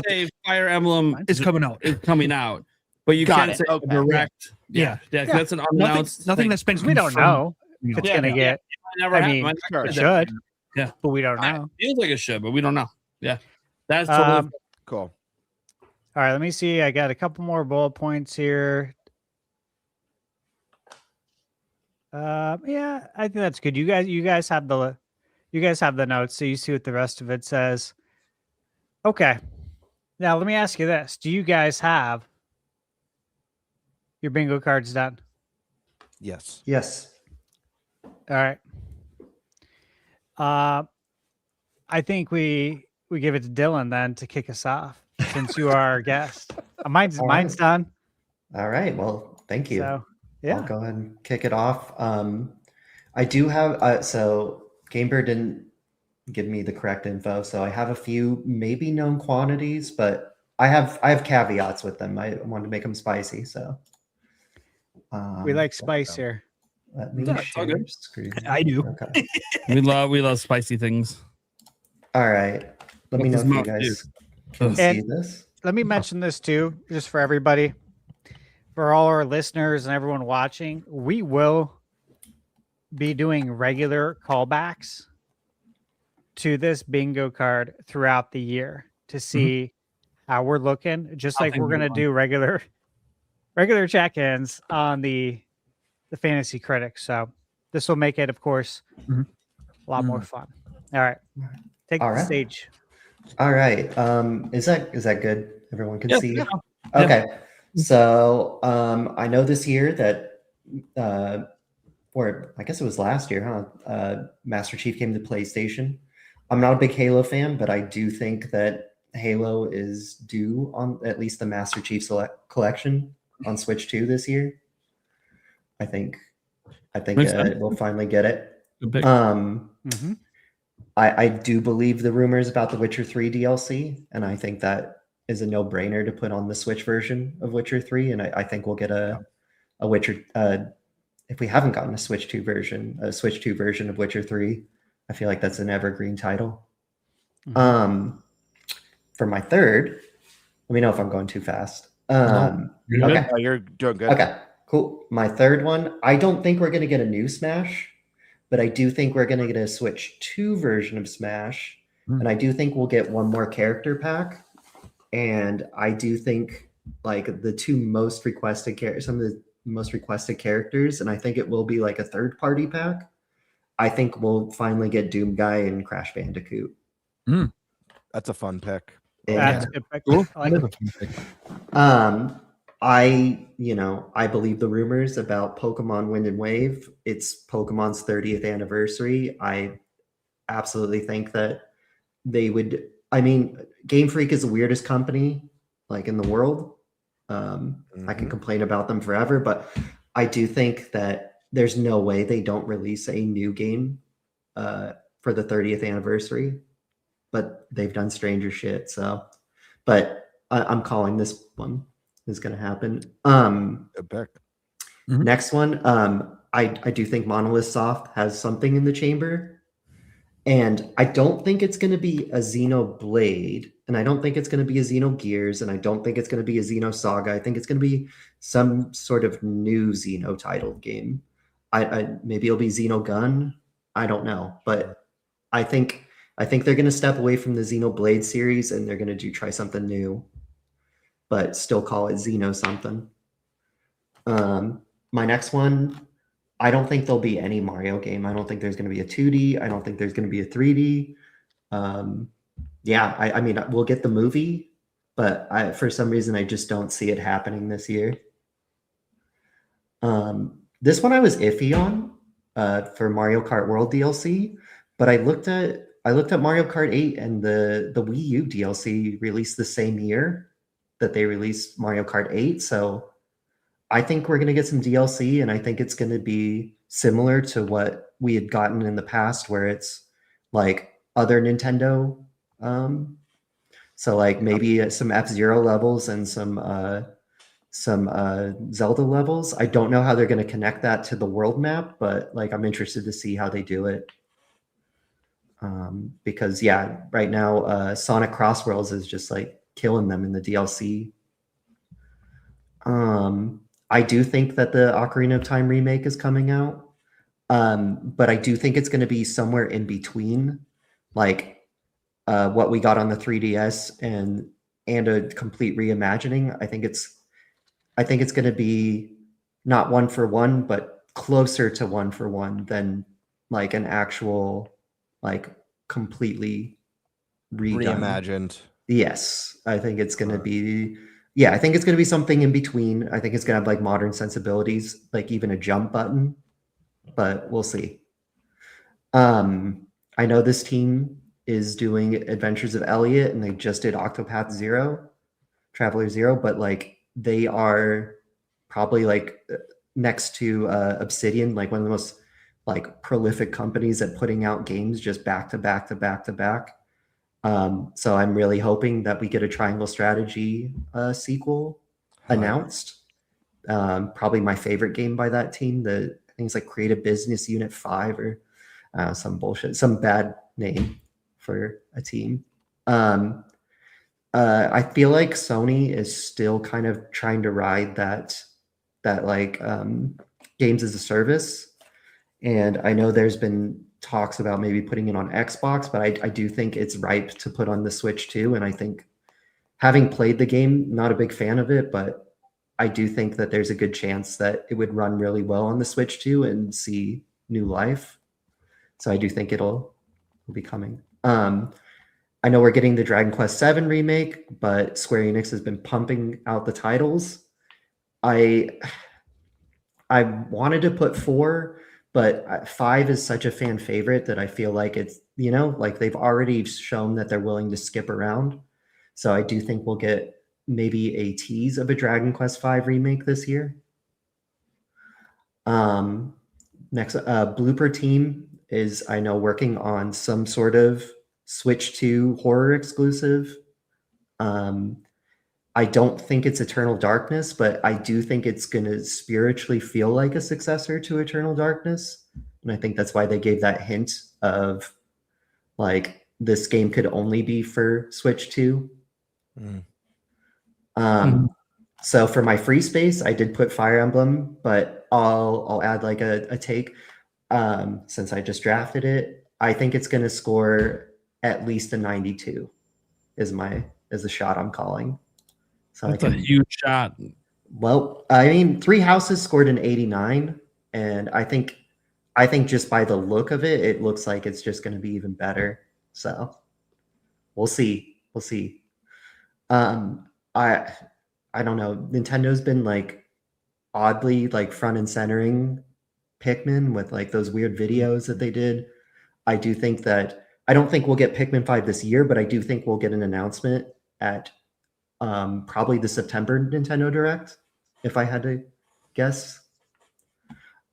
say Fire Emblem It's coming out. is coming out, but you Got can it. say Okay. direct. Yeah, that's an unannounced. Nothing thing. that's been We don't confirmed. know if it's gonna get. Never I happened. mean, Sure. it should. Yeah. But we don't know. Feels like it should, but we don't know. Yeah, that's totally Cool. All right, let me see. I got a couple more bullet points here. Yeah, I think that's good. You guys have the notes, so you see what the rest of it says. Okay. Now let me ask you this: do you guys have your bingo cards done? Yes. Yes. All right. I think we give it to Dylan then to kick us off, since you are our guest. Mine's done. All right. Well, thank you. So yeah. I'll go ahead and kick it off. I do have so Gamebird didn't give me the correct info, so I have a few maybe known quantities, but I have caveats with them. I wanted to make them spicy, so We like spice here. let me Yeah, it's all share good. screen. I do. Okay. we love spicy things. All right. Let me know if you guys can see And- this. Let me mention this too, just for everybody, for all our listeners and everyone watching. We will be doing regular callbacks to this bingo card throughout the year to see how we're looking, just like we're gonna do regular check-ins on the fantasy critics. So this will make it, of course, a lot more fun. All right, take All the right. stage. All right. Is that good? Everyone can see. Yeah. Okay. So I know this year that or I guess it was last year, huh? Master Chief came to PlayStation. I'm not a big Halo fan, but I do think that Halo is due on at least the Master Chief Collection on Switch 2 this year. I think Makes sense. we'll finally get it. Good pick. I do believe the rumors about the Witcher 3 DLC, and I think that is a no-brainer to put on the Switch version of Witcher 3, and I think we'll get a Witcher if we haven't gotten a Switch 2 version of Witcher 3, I feel like that's an evergreen title. For my third, let me know if I'm going too fast. You're good. Okay. Oh, you're doing good. Okay, cool. My third one, I don't think we're going to get a new Smash, but I do think we're going to get a Switch 2 version of Smash. And I do think we'll get one more character pack. And I do think like the two most requested some of the most requested characters, and I think it will be like a third party pack. I think we'll finally get Doom Guy and Crash Bandicoot. That's a fun pick. That's a good pick. I like it. I believe the rumors about Pokemon Wind and Wave. It's Pokemon's 30th anniversary. I absolutely think that they would. I mean, Game Freak is the weirdest company like in the world. I can complain about them forever, but I do think that there's no way they don't release a new game for the 30th anniversary, but they've done stranger shit. So, but I'm calling this one is going to happen. Next one, I do think Monolith Soft has something in the chamber, and I don't think it's going to be a Xenoblade, and I don't think it's going to be a Xenogears, and I don't think it's going to be a Xenosaga. I think it's going to be some sort of new Xeno titled game. I maybe it'll be Xenogun. I don't know, but I think they're going to step away from the Xenoblade series and they're going to try something new, but still call it Xeno something. My next one, I don't think there'll be any Mario game. I don't think there's going to be a 2D. I don't think there's going to be a 3D. I mean, we'll get the movie, but for some reason, I just don't see it happening this year. This one I was iffy on for Mario Kart World DLC, but I looked at Mario Kart 8 and the Wii U DLC released the same year that they released Mario Kart 8. So I think we're going to get some DLC, and I think it's going to be similar to what we had gotten in the past, where it's like other Nintendo. So like maybe some F-Zero levels and some Zelda levels. I don't know how they're going to connect that to the world map, but like I'm interested to see how they do it. Because right now Sonic Crossworlds is just like killing them in the DLC. I do think that the Ocarina of Time remake is coming out, but I do think it's going to be somewhere in between, like what we got on the 3DS and a complete reimagining. I think it's going to be not 1-for-1, but closer to 1-for-1 than like an actual like completely reimagined. Yes, I think it's going to be. Yeah, I think it's going to be something in between. I think it's going to have like modern sensibilities, like even a jump button, but we'll see. I know this team is doing Adventures of Elliot, and they just did Octopath Zero, Traveler Zero, but like they are probably like next to Obsidian, like one of the most like prolific companies at putting out games just back to back to back to back. So I'm really hoping that we get a Triangle Strategy sequel announced. Probably my favorite game by that team. I think it's like Creative Business Unit 5 or some bullshit, some bad name for a team. I feel like Sony is still kind of trying to ride that like games as a service. And I know there's been talks about maybe putting it on Xbox, but I do think it's ripe to put on the Switch too. And I think, having played the game, not a big fan of it, but I do think that there's a good chance that it would run really well on the Switch too and see new life. So I do think it'll be coming. I know we're getting the Dragon Quest VII remake, but Square Enix has been pumping out the titles. I wanted to put 4, but 5 is such a fan favorite that I feel like it's, like they've already shown that they're willing to skip around. So I do think we'll get maybe a tease of a Dragon Quest V remake this year. Next, Blooper Team is, I know, working on some sort of Switch 2 horror exclusive. I don't think it's Eternal Darkness, but I do think it's going to spiritually feel like a successor to Eternal Darkness. And I think that's why they gave that hint of like this game could only be for Switch 2. So for my free space, I did put Fire Emblem, but I'll add like a take since I just drafted it. I think it's going to score at least a 92 is the shot I'm calling. So that's a huge shot. Well, I mean, Three Houses scored an 89, and I think just by the look of it, it looks like it's just going to be even better. So we'll see. I don't know. Nintendo's been like oddly like front and centering Pikmin with like those weird videos that they did. I don't think we'll get Pikmin 5 this year, but I do think we'll get an announcement at probably the September Nintendo Direct, if I had to guess.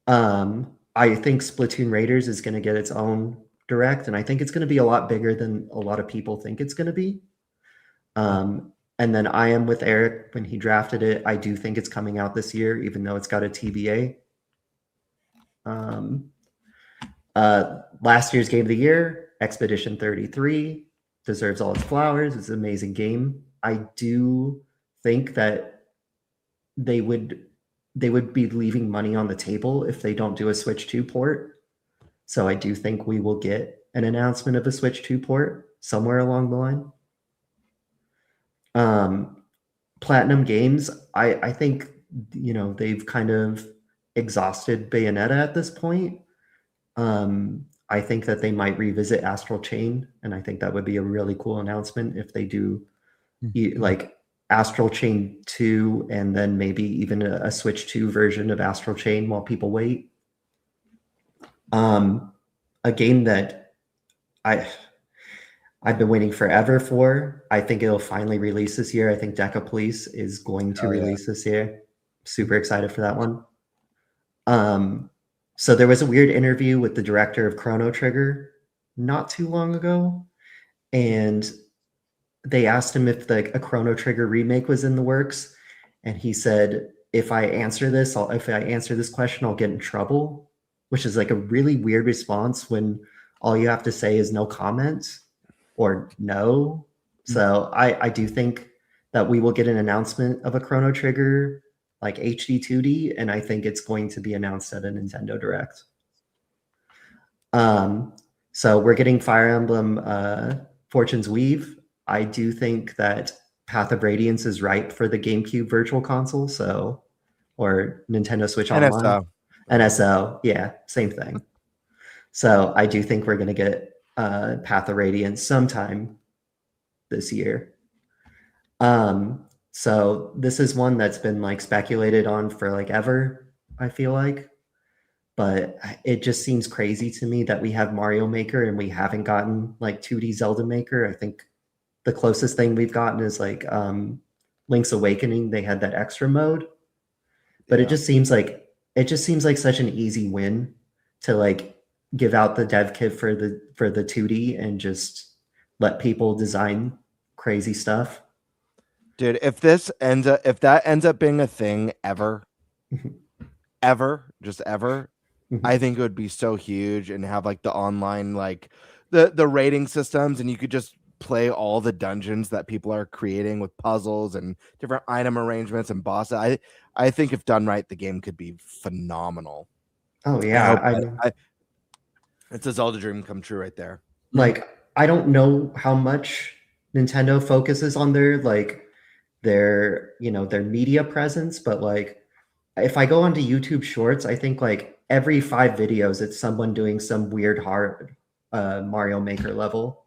I think Splatoon Raiders is going to get its own Direct, and I think it's going to be a lot bigger than a lot of people think it's going to be. And then I am with Eric when he drafted it. I do think it's coming out this year, even though it's got a TBA. Last year's Game of the Year, Expedition 33, deserves all its flowers. It's an amazing game. I do think that they would be leaving money on the table if they don't do a Switch 2 port. So I do think we will get an announcement of a Switch 2 port somewhere along the line. Platinum Games, I think, they've kind of exhausted Bayonetta at this point. I think that they might revisit Astral Chain, and I think that would be a really cool announcement if they do like Astral Chain 2 and then maybe even a Switch 2 version of Astral Chain while people wait. A game that I've been waiting forever for. I think it'll finally release this year. I think Deca Police is going to release this year. Super excited for that one. So there was a weird interview with the director of Chrono Trigger not too long ago, and they asked him if a Chrono Trigger remake was in the works, and he said, if I answer this question, I'll get in trouble, which is like a really weird response when all you have to say is no comment or no. So I do think that we will get an announcement of a Chrono Trigger like HD 2D, and I think it's going to be announced at a Nintendo Direct. So we're getting Fire Emblem Fortune's Weave. I do think that Path of Radiance is ripe for the GameCube Virtual Console, or Nintendo Switch Online. NSO, yeah, same thing. So I do think we're going to get Path of Radiance sometime this year. So this is one that's been like speculated on for like ever, I feel like. But it just seems crazy to me that we have Mario Maker and we haven't gotten like 2D Zelda Maker. I think the closest thing we've gotten is like Link's Awakening. They had that extra mode. But it just seems like such an easy win to like give out the dev kit for the 2D and just let people design crazy stuff. Dude, if that ends up being a thing ever, I think it would be so huge, and have like the online, like the rating systems, and you could just play all the dungeons that people are creating with puzzles and different item arrangements and bosses. I think if done right, the game could be phenomenal. Oh yeah, it's a Zelda dream come true right there. Like, I don't know how much Nintendo focuses on their media presence, but like if I go onto YouTube Shorts, I think like every 5 videos it's someone doing some weird hard Mario Maker level.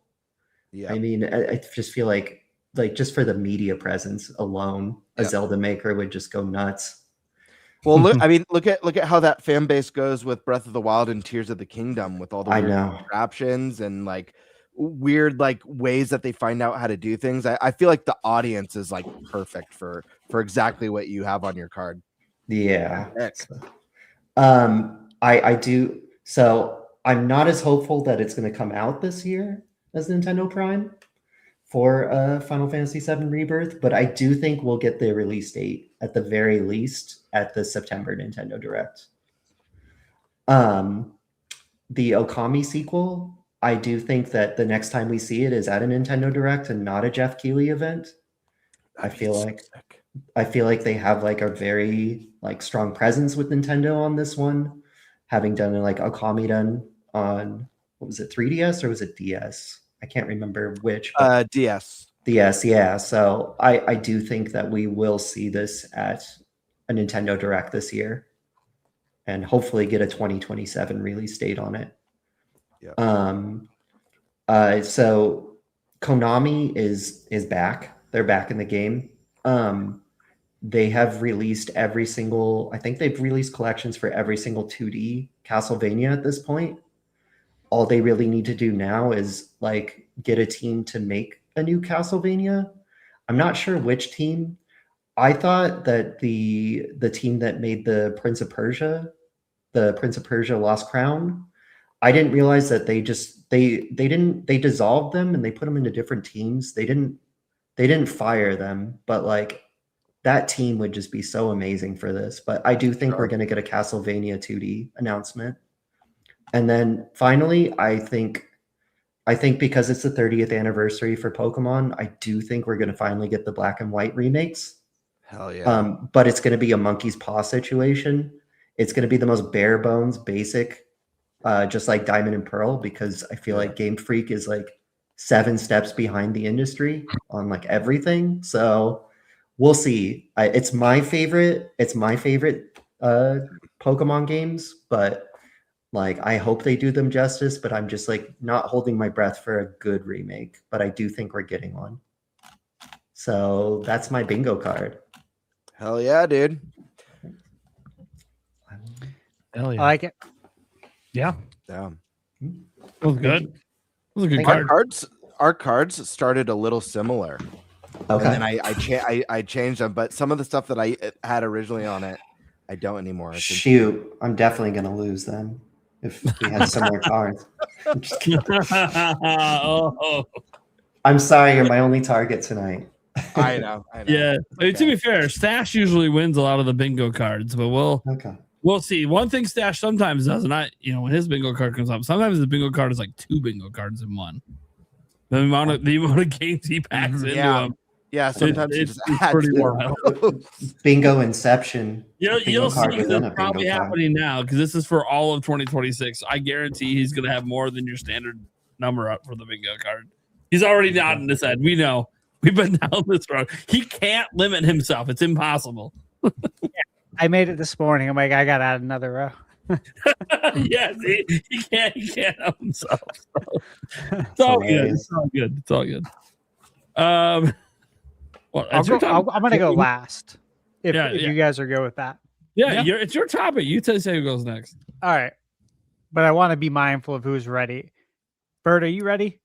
Yeah, I mean, I just feel like just for the media presence alone, a Zelda Maker would just go nuts. Well, look at how that fan base goes with Breath of the Wild and Tears of the Kingdom, with all the weird contraptions and like weird like ways that they find out how to do things. I feel like the audience is like perfect for exactly what you have on your card. Yeah. I do. So I'm not as hopeful that it's going to come out this year as Nintendo Prime for Final Fantasy VII Rebirth, but I do think we'll get the release date at the very least at the September Nintendo Direct. The Okami sequel, I do think that the next time we see it is at a Nintendo Direct and not a Jeff Keighley event. I feel like they have like a very like strong presence with Nintendo on this one, having done like Okami done on, what was it, 3DS or was it DS? I can't remember which. DS. DS, yeah. So I do think that we will see this at a Nintendo Direct this year, and hopefully get a 2027 release date on it. Yeah. So Konami is back. They're back in the game. They have released I think they've released collections for every single 2D Castlevania at this point. All they really need to do now is like get a team to make a new Castlevania. I'm not sure which team. I thought that the team that made the Prince of Persia Lost Crown, I didn't realize that they dissolved them and they put them into different teams. They didn't fire them, but like that team would just be so amazing for this. But I do think we're going to get a Castlevania 2D announcement. And then finally, I think because it's the 30th anniversary for Pokemon, I do think we're going to finally get the Black and White remakes. Hell yeah. But it's going to be a monkey's paw situation. It's going to be the most bare bones, basic, just like Diamond and Pearl, because I feel like Game Freak is like 7 steps behind the industry on like everything. So we'll see. It's my favorite Pokemon games, but like I hope they do them justice, but I'm just like not holding my breath for a good remake, but I do think we're getting one. So that's my bingo card. Hell yeah, dude. Hell yeah. I like it. Yeah. Yeah. That was good. That was a good Thank card. Our cards started a little similar. Okay. And then I changed them, but some of the stuff that I had originally on it, I don't anymore. Shoot, I'm definitely gonna lose then if we had similar cards. I'm just kidding. Oh. I'm sorry, you're my only target tonight. I know. Yeah. I mean, to be fair, Stash usually wins a lot of the bingo cards, but we'll see. One thing Stash sometimes does, and when his bingo card comes up, sometimes the bingo card is like 2 bingo cards in one. The amount of games he packs into them. Yeah, sometimes it's it's pretty wild. Bingo Inception. You'll card see within this a probably bingo card. happening now because this is for all of 2026. I guarantee he's going to have more than your standard number up for the bingo card. He's already nodding his head. We know. We've been down this road. He can't limit himself. It's impossible. I made it this morning. I'm like, I got to add another row. Yes, he can't help himself. So. It's all good. It's all good. It's all good. Well, I'm going to go last. If you guys are good with that. Yeah. It's your topic. You say who goes next. All right. But I want to be mindful of who's ready. Bird, are you ready?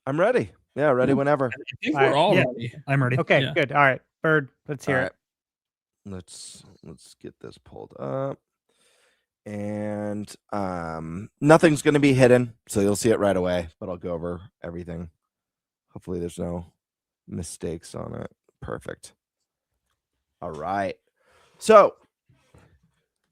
I'm ready. Yeah, ready whenever. I think we're all ready. I'm ready. Okay, good. All right. Bird, let's hear it. Let's get this pulled up. And nothing's going to be hidden, so you'll see it right away, but I'll go over everything. Hopefully there's no mistakes on it. Perfect. All right. So,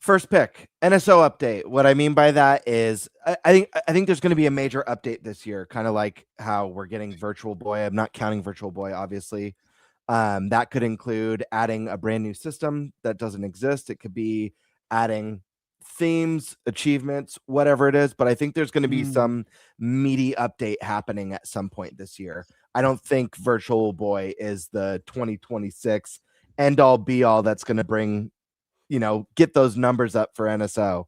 first pick, NSO update. What I mean by that is I think there's going to be a major update this year, kind of like how we're getting Virtual Boy. I'm not counting Virtual Boy, obviously. That could include adding a brand new system that doesn't exist. It could be adding themes, achievements, whatever it is. But I think there's going to be some meaty update happening at some point this year. I don't think Virtual Boy is the 2026 end all be all that's going to bring, get those numbers up for NSO.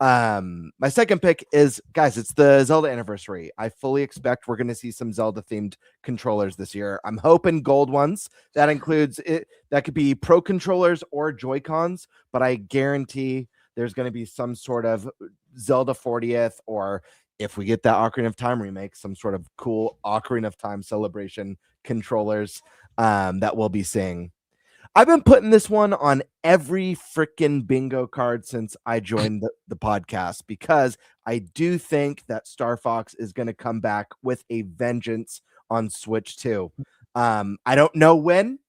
My second pick is, guys, it's the Zelda anniversary. I fully expect we're going to see some Zelda themed controllers this year. I'm hoping gold ones. That includes it. That could be Pro controllers or Joy-Cons, but I guarantee there's going to be some sort of Zelda 40th, or if we get that Ocarina of Time remake, some sort of cool Ocarina of Time celebration controllers that we'll be seeing. I've been putting this one on every freaking bingo card since I joined the podcast, because I do think that Star Fox is going to come back with a vengeance on Switch 2. I don't know when,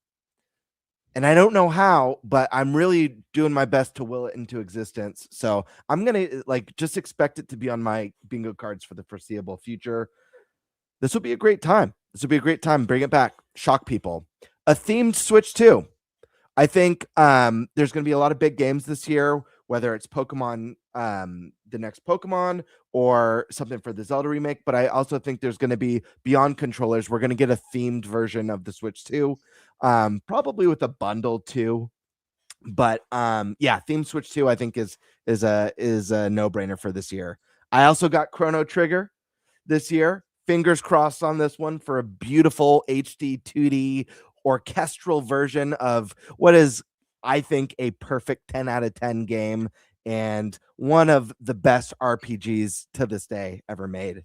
and I don't know how, but I'm really doing my best to will it into existence. So I'm going to just expect it to be on my bingo cards for the foreseeable future. This will be a great time. Bring it back. Shock people. A themed Switch 2. I think there's going to be a lot of big games this year, whether it's Pokemon, the next Pokemon, or something for the Zelda remake. But I also think there's going to be, beyond controllers, we're going to get a themed version of the Switch 2, probably with a bundle too. But themed Switch 2 I think is a no-brainer for this year. I also got Chrono Trigger this year. Fingers crossed on this one for a beautiful HD 2D orchestral version of what is, I think, a perfect 10 out of 10 game and one of the best RPGs to this day ever made.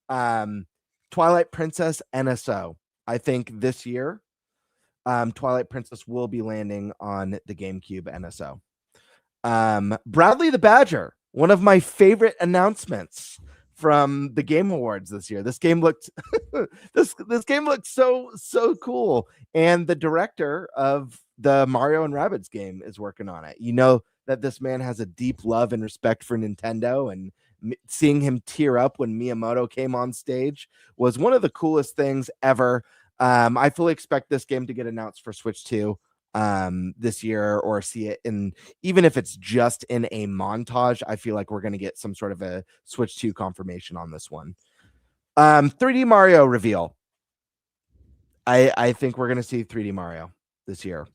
Twilight Princess NSO. I think this year Twilight Princess will be landing on the GameCube NSO. Bradley the Badger, one of my favorite announcements from the Game Awards this year. This game looked this game looked so cool, and the director of the Mario and Rabbids game is working on it. You know that this man has a deep love and respect for Nintendo, and seeing him tear up when Miyamoto came on stage was one of the coolest things ever. I fully expect this game to get announced for Switch 2 this year, or see it in, even if it's just in a montage. I feel like we're going to get some sort of a Switch 2 confirmation on this one. 3D Mario reveal. I think we're going to see 3D Mario this year,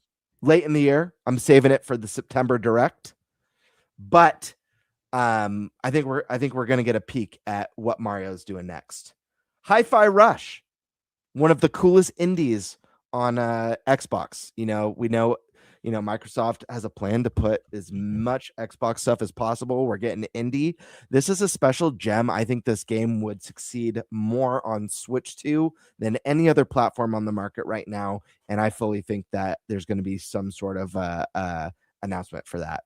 late in the year. I'm saving it for the September Direct, but I think we're going to get a peek at what Mario's doing next. Hi-Fi Rush, one of the coolest indies on Xbox. We know Microsoft has a plan to put as much Xbox stuff as possible. We're getting indie. This is a special gem. I think this game would succeed more on Switch 2 than any other platform on the market right now, and I fully think that there's going to be some sort of announcement for that.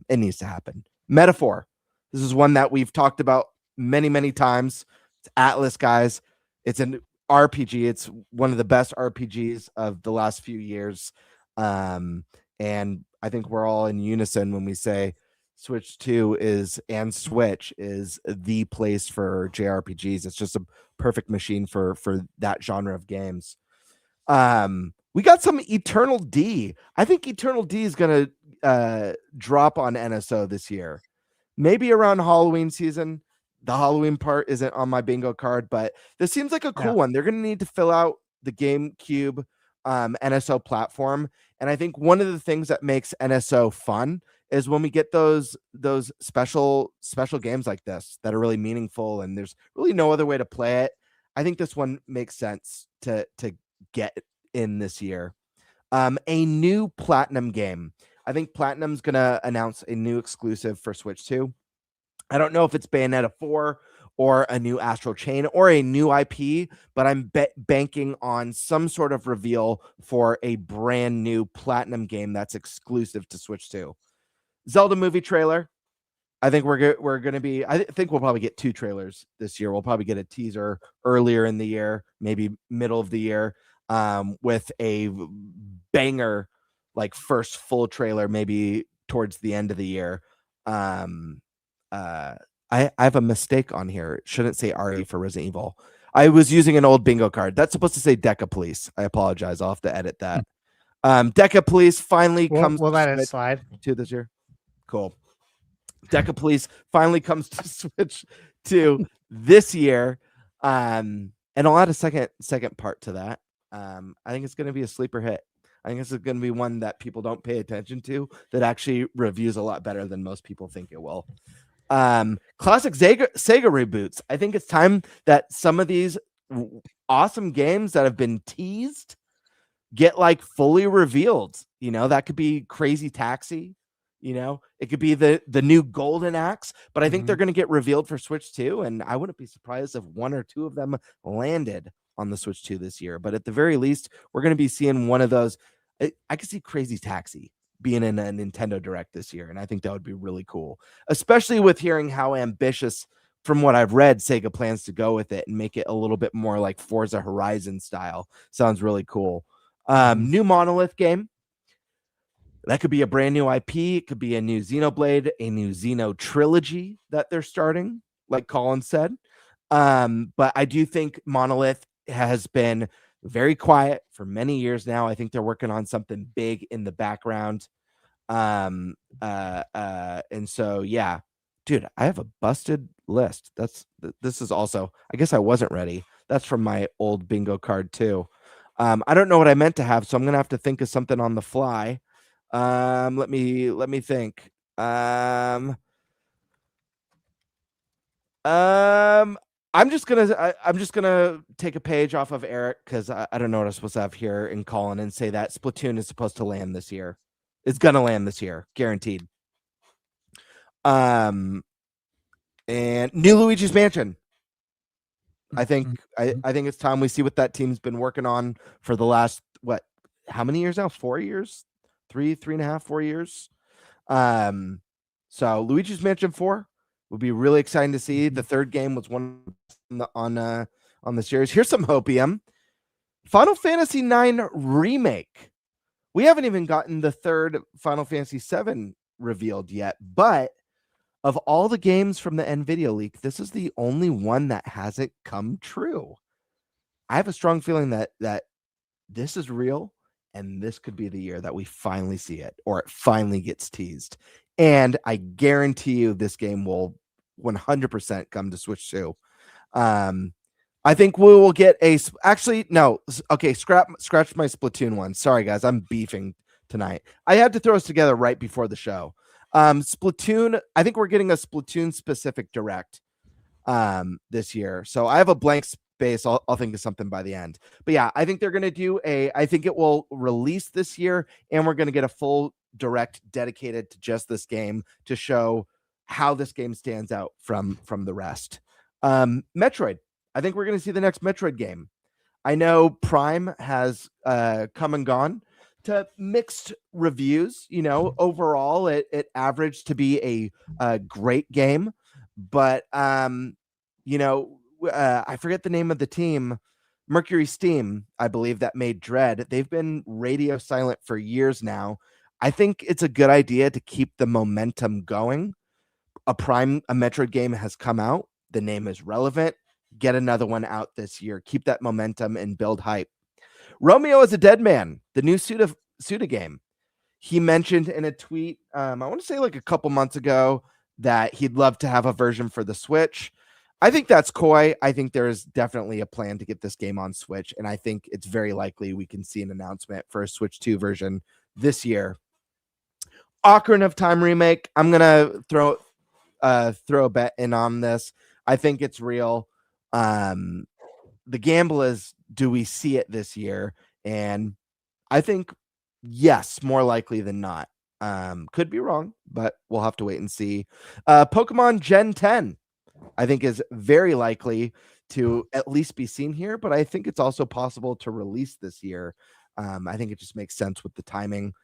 It needs to happen. Metaphor. This is one that we've talked about many times. It's Atlas, guys. It's an RPG. It's one of the best RPGs of the last few years. And I think we're all in unison when we say Switch 2 and Switch is the place for JRPGs. It's just a perfect machine for that genre of games. We got some Eternal D. I think Eternal D is going to drop on NSO this year. Maybe around Halloween season. The Halloween part isn't on my bingo card, but this seems like a cool one. They're going to need to fill out the GameCube NSO platform. And I think one of the things that makes NSO fun is when we get those special games like this that are really meaningful, and there's really no other way to play it. I think this one makes sense to get in this year. A new Platinum game. I think Platinum's going to announce a new exclusive for Switch 2. I don't know if it's Bayonetta 4 or a new Astral Chain or a new IP, but I'm banking on some sort of reveal for a brand new Platinum game that's exclusive to Switch 2. Zelda movie trailer. I think we're going to be, I think we'll probably get 2 trailers this year. We'll probably get a teaser earlier in the year, maybe middle of the year, with a banger, like first full trailer, maybe towards the end of the year. I have a mistake on here. It shouldn't say RE for Resident Evil. I was using an old bingo card. That's supposed to say Deca Police. I apologize. I'll have to edit that. Deca Police finally comes. We'll let it slide to this year. Cool. Deca Police finally comes to Switch 2 this year. And I'll add a second part to that. I think it's going to be a sleeper hit. I think this is going to be one that people don't pay attention to, that actually reviews a lot better than most people think it will. Classic Sega reboots. I think it's time that some of these awesome games that have been teased get like fully revealed. That could be Crazy Taxi. It could be the new Golden Axe, but I think they're going to get revealed for Switch 2, and I wouldn't be surprised if 1 or 2 of them landed on the Switch 2 this year. But at the very least, we're going to be seeing one of those. I could see Crazy Taxi being in a Nintendo Direct this year, and I think that would be really cool, especially with hearing how ambitious, from what I've read, Sega plans to go with it and make it a little bit more like Forza Horizon style. Sounds really cool. New Monolith game. That could be a brand new IP. It could be a new Xenoblade, a new Xeno trilogy that they're starting, like Colin said. But I do think Monolith has been very quiet for many years now. I think they're working on something big in the background. And so, yeah, dude, I have a busted list. This is also, I guess I wasn't ready. That's from my old bingo card too. I don't know what I meant to have, so I'm going to have to think of something on the fly. Let me think. I'm just gonna take a page off of Eric, because I don't know what I'm supposed to have here in Colin, and say that Splatoon is supposed to land this year. It's gonna land this year, guaranteed. And new Luigi's Mansion. I think it's time we see what that team's been working on for the last how many years now? 4 years, 3.5, 4 years. So Luigi's Mansion 4 would be really exciting to see. The third game was one on the series. Here's some hopium. Final Fantasy IX remake. We haven't even gotten the third Final Fantasy VII revealed yet, but of all the games from the NVIDIA leak, this is the only one that hasn't come true. I have a strong feeling that this is real, and this could be the year that we finally see it, or it finally gets teased. And I guarantee you this game will 100% come to Switch 2. I think we will get actually, no. Okay, scratch my Splatoon one. Sorry, guys. I'm beefing tonight. I had to throw us together right before the show. Splatoon, I think we're getting a Splatoon specific direct this year. So I have a blank space. I'll think of something by the end. But yeah, I think they're going to do I think it will release this year, and we're going to get a full direct dedicated to just this game to show how this game stands out from the rest. Metroid. I think we're going to see the next Metroid game. I know Prime has come and gone to mixed reviews. Overall, it averaged to be a great game, but I forget the name of the team, Mercury Steam, I believe, that made Dread. They've been radio silent for years now. I think it's a good idea to keep the momentum going. A Metroid game has come out. The name is relevant. Get another one out this year. Keep that momentum and build hype. Romeo is a Dead Man, the new Suda game. He mentioned in a tweet, I want to say like a couple months ago, that he'd love to have a version for the Switch. I think that's coy. I think there is definitely a plan to get this game on Switch, and I think it's very likely we can see an announcement for a Switch 2 version this year. Ocarina of Time remake. I'm gonna throw a bet in on this. I think it's real. The gamble is, do we see it this year? And I think yes, more likely than not. Could be wrong, but we'll have to wait and see. Pokemon Gen 10, I think, is very likely to at least be seen here, but I think it's also possible to release this year. I think it just makes sense with the timing.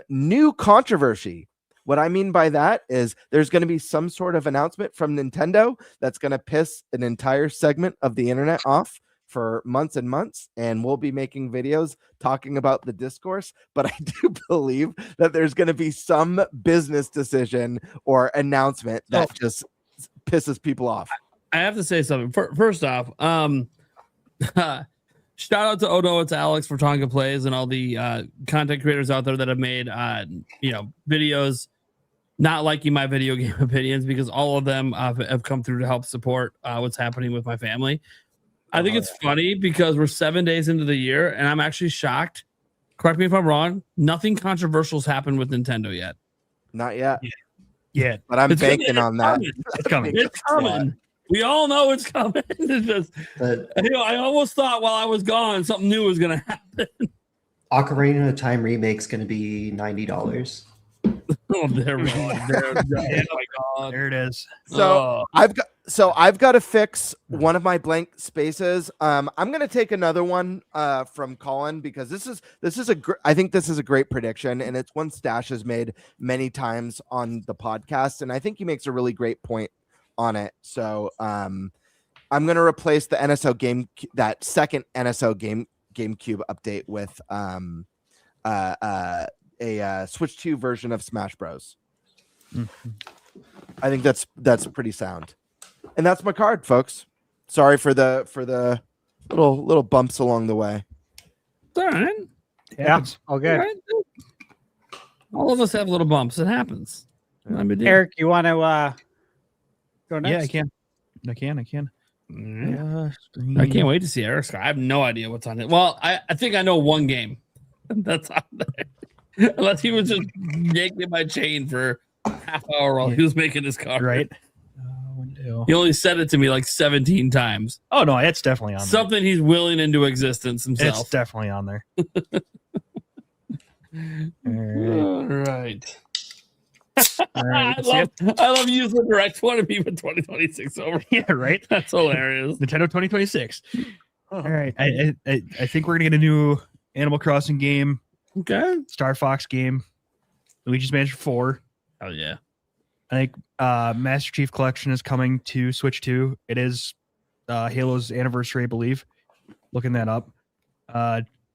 New controversy. What I mean by that is there's going to be some sort of announcement from Nintendo that's going to piss an entire segment of the internet off for months and months, and we'll be making videos talking about the discourse. But I do believe that there's going to be some business decision or announcement that just pisses people off. I have to say something. First off, shout out to Odo, it's Alex for Tonga Plays and all the content creators out there that have made videos not liking my video game opinions, because all of them have come through to help support what's happening with my family. I think it's funny because we're 7 days into the year, and I'm actually shocked. Correct me if I'm wrong. Nothing controversial has happened with Nintendo yet. Not yet. Yeah. But I'm banking on that. It's coming. It's coming. We all know it's coming. It's just, I almost thought while I was gone, something new was going to happen. Ocarina of Time remake's going to be $90. Oh, there we go. Oh my God. There it is. So I've got to fix one of my blank spaces. I'm going to take another one from Colin, because I think this is a great prediction, and it's one Stash has made many times on the podcast, and I think he makes a really great point on it. So I'm going to replace the NSO game, that second NSO GameCube update, with a Switch 2 version of Smash Bros. Mm-hmm. I think that's pretty sound. And that's my card, folks. Sorry for the little bumps along the way. It's all right. Yeah. Okay. All right. All of us have little bumps. It happens. Eric, you want to go next? Yeah, I can. I can't wait to see Eric's card. I have no idea what's on it. Well, I think I know one game that's on there. Unless he was just yanking my chain for half hour while he was making his card. Right. He only said it to me like 17 times. Oh no, it's definitely on something he's willing into existence himself. It's definitely on there. All right. I love using the direct one to be for 2026 over. Yeah, right. That's hilarious. Nintendo 2026. All right. I think we're gonna get a new Animal Crossing game, Okay. Star Fox game, Luigi's Mansion 4. Oh yeah. I think Master Chief Collection is coming to Switch 2. It is Halo's anniversary, I believe. Looking that up.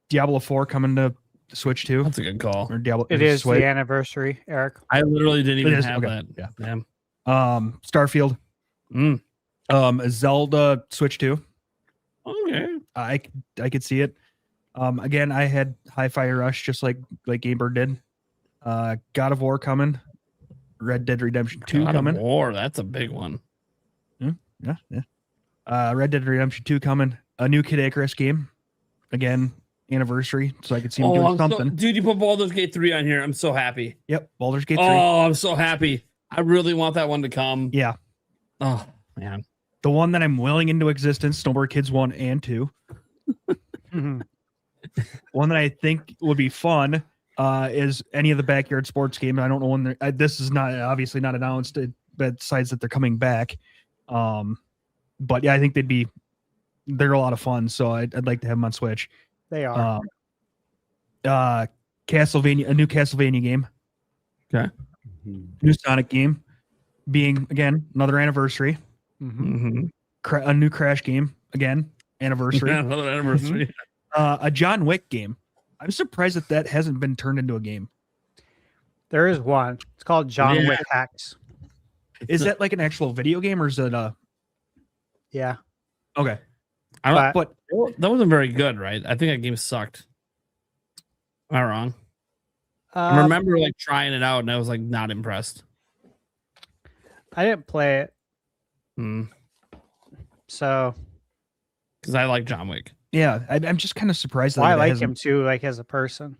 Diablo 4 coming to Switch 2. That's a good call. Or Diablo. It is Switch. the anniversary, Eric. I literally didn't even is, have okay, that. yeah. Damn. Starfield. Mm. Zelda Switch 2. Okay. I could see it. Again, I had Hi-Fi Rush just like Gamebird did. God of War coming. Red Dead Redemption 2 God coming. of War, that's a big one. Yeah. Red Dead Redemption 2 coming. A new Kid Icarus game. Again, anniversary. So I could see him doing something. Dude, you put Baldur's Gate 3 on here. I'm so happy. Yep. Baldur's Gate 3. Oh, I'm so happy. I really want that one to come. Yeah. Oh, man. The one that I'm willing into existence, Snowboard Kids 1 and 2. One that I think would be fun is any of the backyard sports games. I don't know when they're. This is not obviously not announced, besides that they're coming back. But yeah, I think they're a lot of fun. So I'd like to have them on Switch. They are. Castlevania, a new Castlevania game. Okay. New Sonic game, being again another anniversary. Mm-hmm. A new Crash game again, anniversary. Yeah, another anniversary. A John Wick game. I'm surprised that hasn't been turned into a game. There is one. It's called John Wick Hacks. Is that like an actual video game or is it a? Yeah. Okay. I don't, But that wasn't very good, right? I think that game sucked. Am I wrong? I Um, remember like trying it out and I was like not impressed. I didn't play it, Hmm. so Because I like John Wick. yeah, I'm just kind of surprised that I it like hasn't- him too, like as a person.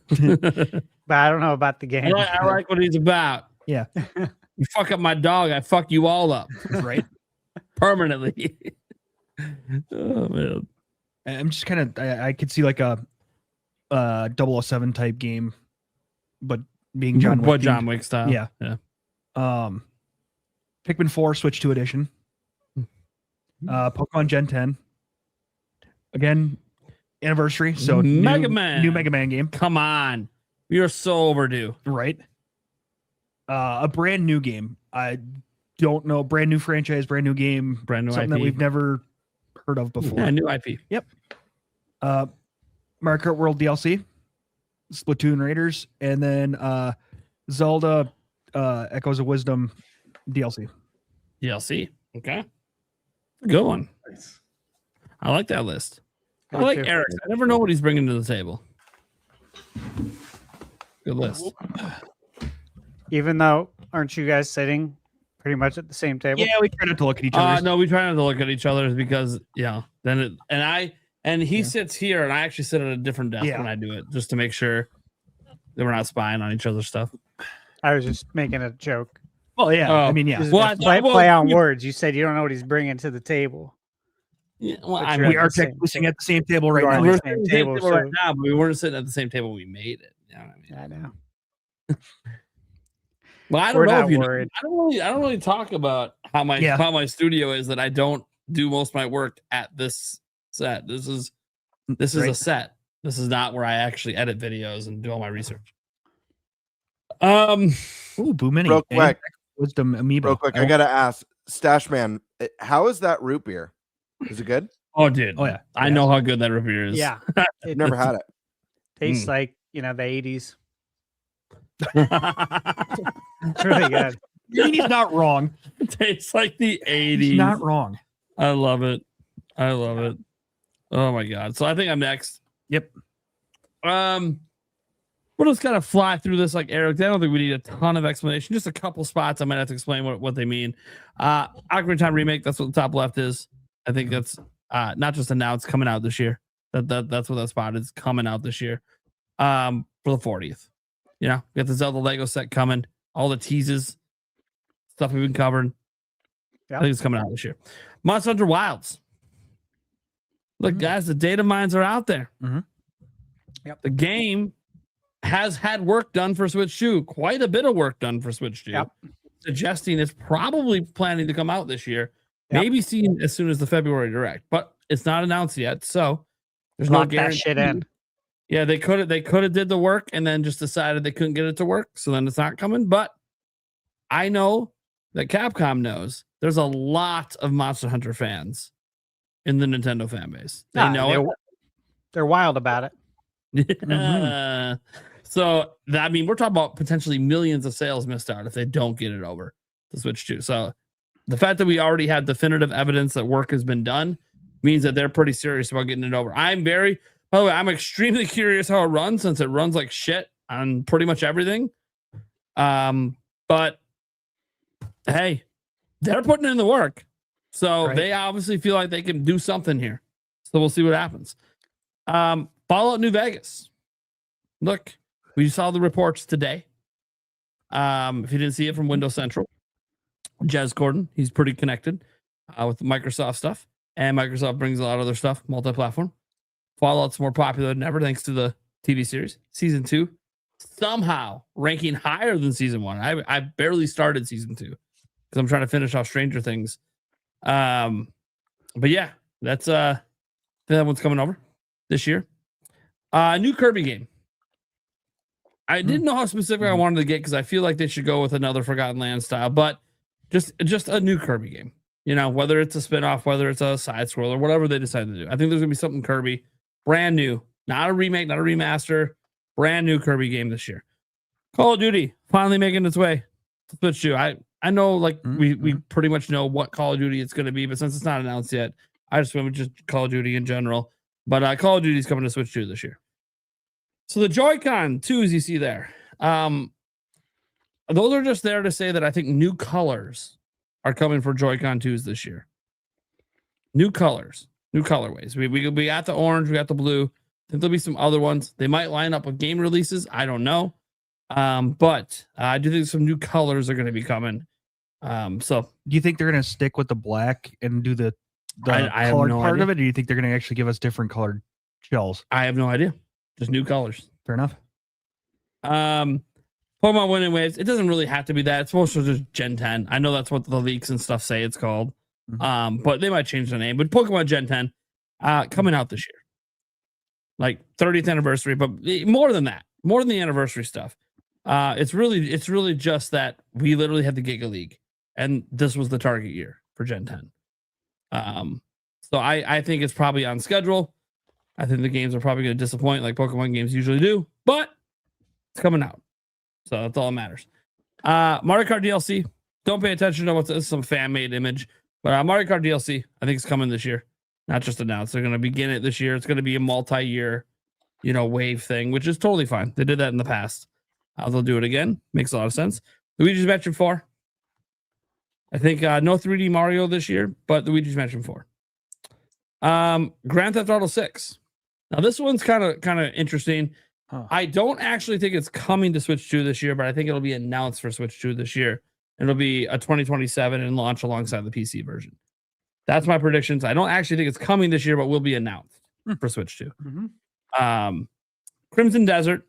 But I don't know about the game. I like what he's about. Yeah. You fuck up my dog, I fuck you all up right? permanently. Oh man. I'm just kind of I could see like a 007 type game, but being John Wick. What themed. John Wick style? Yeah. Yeah. Pikmin 4 Switch 2 edition. Pokemon Gen 10. Again, anniversary. So Mega Man. New Mega Man game. Come on. You're so overdue. Right. A brand new game. I don't know. Brand new franchise, brand new game. Brand new something IP. that we've never heard of before. Yeah, new IP. Yep. Mario Kart World DLC, Splatoon Raiders, and then Zelda Echoes of Wisdom DLC. DLC. Okay. Good one. Nice. I like that list. I Me like too. Eric. I never know what he's bringing to the table. Good list. Even though, aren't you guys sitting pretty much at the same table? Yeah, we try not to look at each other. No, we try not to look at each other because then it and he sits here and I actually sit at a different desk Yeah. when I do it just to make sure that we're not spying on each other's stuff. I was just making a joke. Well, yeah. Oh. I mean, yeah. Just Well, I play, thought- play on you- words. You said you don't know what he's bringing to the table. Yeah, well, But I you're mean, We at are the same technically sitting table. at the same table right You are now. on we're the sitting same at the table, table right so- now, but we weren't sitting at the same table we made it. You know what I mean? I know. Well, I We're don't know not if you know. worried. I don't really talk about how my studio is, that I don't do most of my work at this set. This is a Right. set. This is not where I actually edit videos and do all my research. Ooh, Boo Mini. Real and quick. Wisdom Amiibo. Real quick, I gotta ask, Stash Man, how is that root beer? Is it good? Oh, dude. Oh, yeah. I know how good that root beer is. Yeah. It Never had it. tastes Mm. like, the 80s. It's really good. I mean, he's not wrong. It tastes like the 80s. He's not wrong. I love it. I love it. Oh my god. So I think I'm next. Yep. We'll just kind of fly through this like Eric. I don't think we need a ton of explanation. Just a couple spots I might have to explain what they mean. Ocarina of Time remake, that's what the top left is. I think that's not just announced, coming out this year. That's what that spot is, coming out this year. For the 40th. You know, we got the Zelda Lego set coming, all the teases, stuff we've been covering. Yeah. I think it's coming out this year. Monster Hunter Wilds. Look, guys, the data mines are out there. Mhm. Yep. The game has had work done for Switch 2, quite a bit of work done for Switch 2, Yep. suggesting it's probably planning to come out this year, Yep. maybe seen as soon as the February Direct, but it's not announced yet. So There's no Lock that guarantee. shit in. Yeah, they could have did the work and then just decided they couldn't get it to work, so then it's not coming. But I know that Capcom knows there's a lot of Monster Hunter fans in the Nintendo fan base. They know it. They're wild about it. Yeah. So I mean, we're talking about potentially millions of sales missed out if they don't get it over to Switch 2. So the fact that we already had definitive evidence that work has been done means that they're pretty serious about getting it over. By the way, I'm extremely curious how it runs, since it runs like shit on pretty much everything. But hey, they're putting in the work. So Right. they obviously feel like they can do something here. So we'll see what happens. Fallout New Vegas. Look, we saw the reports today. If you didn't see it from Windows Central, Jez Corden, he's pretty connected with the Microsoft stuff. And Microsoft brings a lot of their stuff, multi-platform. Fallout's more popular than ever thanks to the TV series. Season 2 somehow ranking higher than Season 1. I barely started Season 2 because I'm trying to finish off Stranger Things. But yeah, that's that one's coming over this year. New Kirby game. I didn't know how specific I wanted to get because I feel like they should go with another Forgotten Land style, but just a new Kirby game. You know, whether it's a spinoff, whether it's a side scroller, whatever they decide to do. I think there's gonna be something Kirby, brand new, not a remake, not a remaster, brand new Kirby game this year. Call of Duty finally making its way to Switch 2. I know, like we pretty much know what Call of Duty it's gonna be, but since it's not announced yet, I just went with just Call of Duty in general. But Call of Duty is coming to Switch 2 this year. So the Joy-Con 2s you see there, those are just there to say that I think new colors are coming for Joy-Con 2s this year. New colors, new colorways. We got the orange, we got the blue. I think there'll be some other ones. They might line up with game releases. I don't know. But I do think some new colors are going to be coming. So do you think they're going to stick with the black and do the I colored no part idea. of it? Or do you think they're going to actually give us different colored shells? I have no idea. Just new colors. Fair enough. Pokemon Winning Waves. It doesn't really have to be that. It's supposed to just Gen 10. I know that's what the leaks and stuff say it's called. But they might change the name. But Pokemon Gen 10 coming out this year. Like 30th anniversary, but more than that, more than the anniversary stuff. It's really just that we literally had the Giga League, and this was the target year for Gen 10. So I think it's probably on schedule. I think the games are probably going to disappoint like Pokemon games usually do, but it's coming out. So that's all that matters. Mario Kart DLC. Don't pay attention to what's some fan-made image, but Mario Kart DLC, I think it's coming this year. Not just announced. They're going to begin it this year. It's going to be a multi-year, wave thing, which is totally fine. They did that in the past. They'll do it again. Makes a lot of sense. Luigi's Mansion 4. I think no 3D Mario this year, but Luigi's Mansion 4. Grand Theft Auto 6. Now this one's kind of interesting. I don't actually think it's coming to Switch 2 this year, but I think it'll be announced for Switch 2 this year. It'll be a 2027 and launch alongside the PC version. That's my predictions. I don't actually think it's coming this year, but will be announced for Switch 2. Crimson Desert.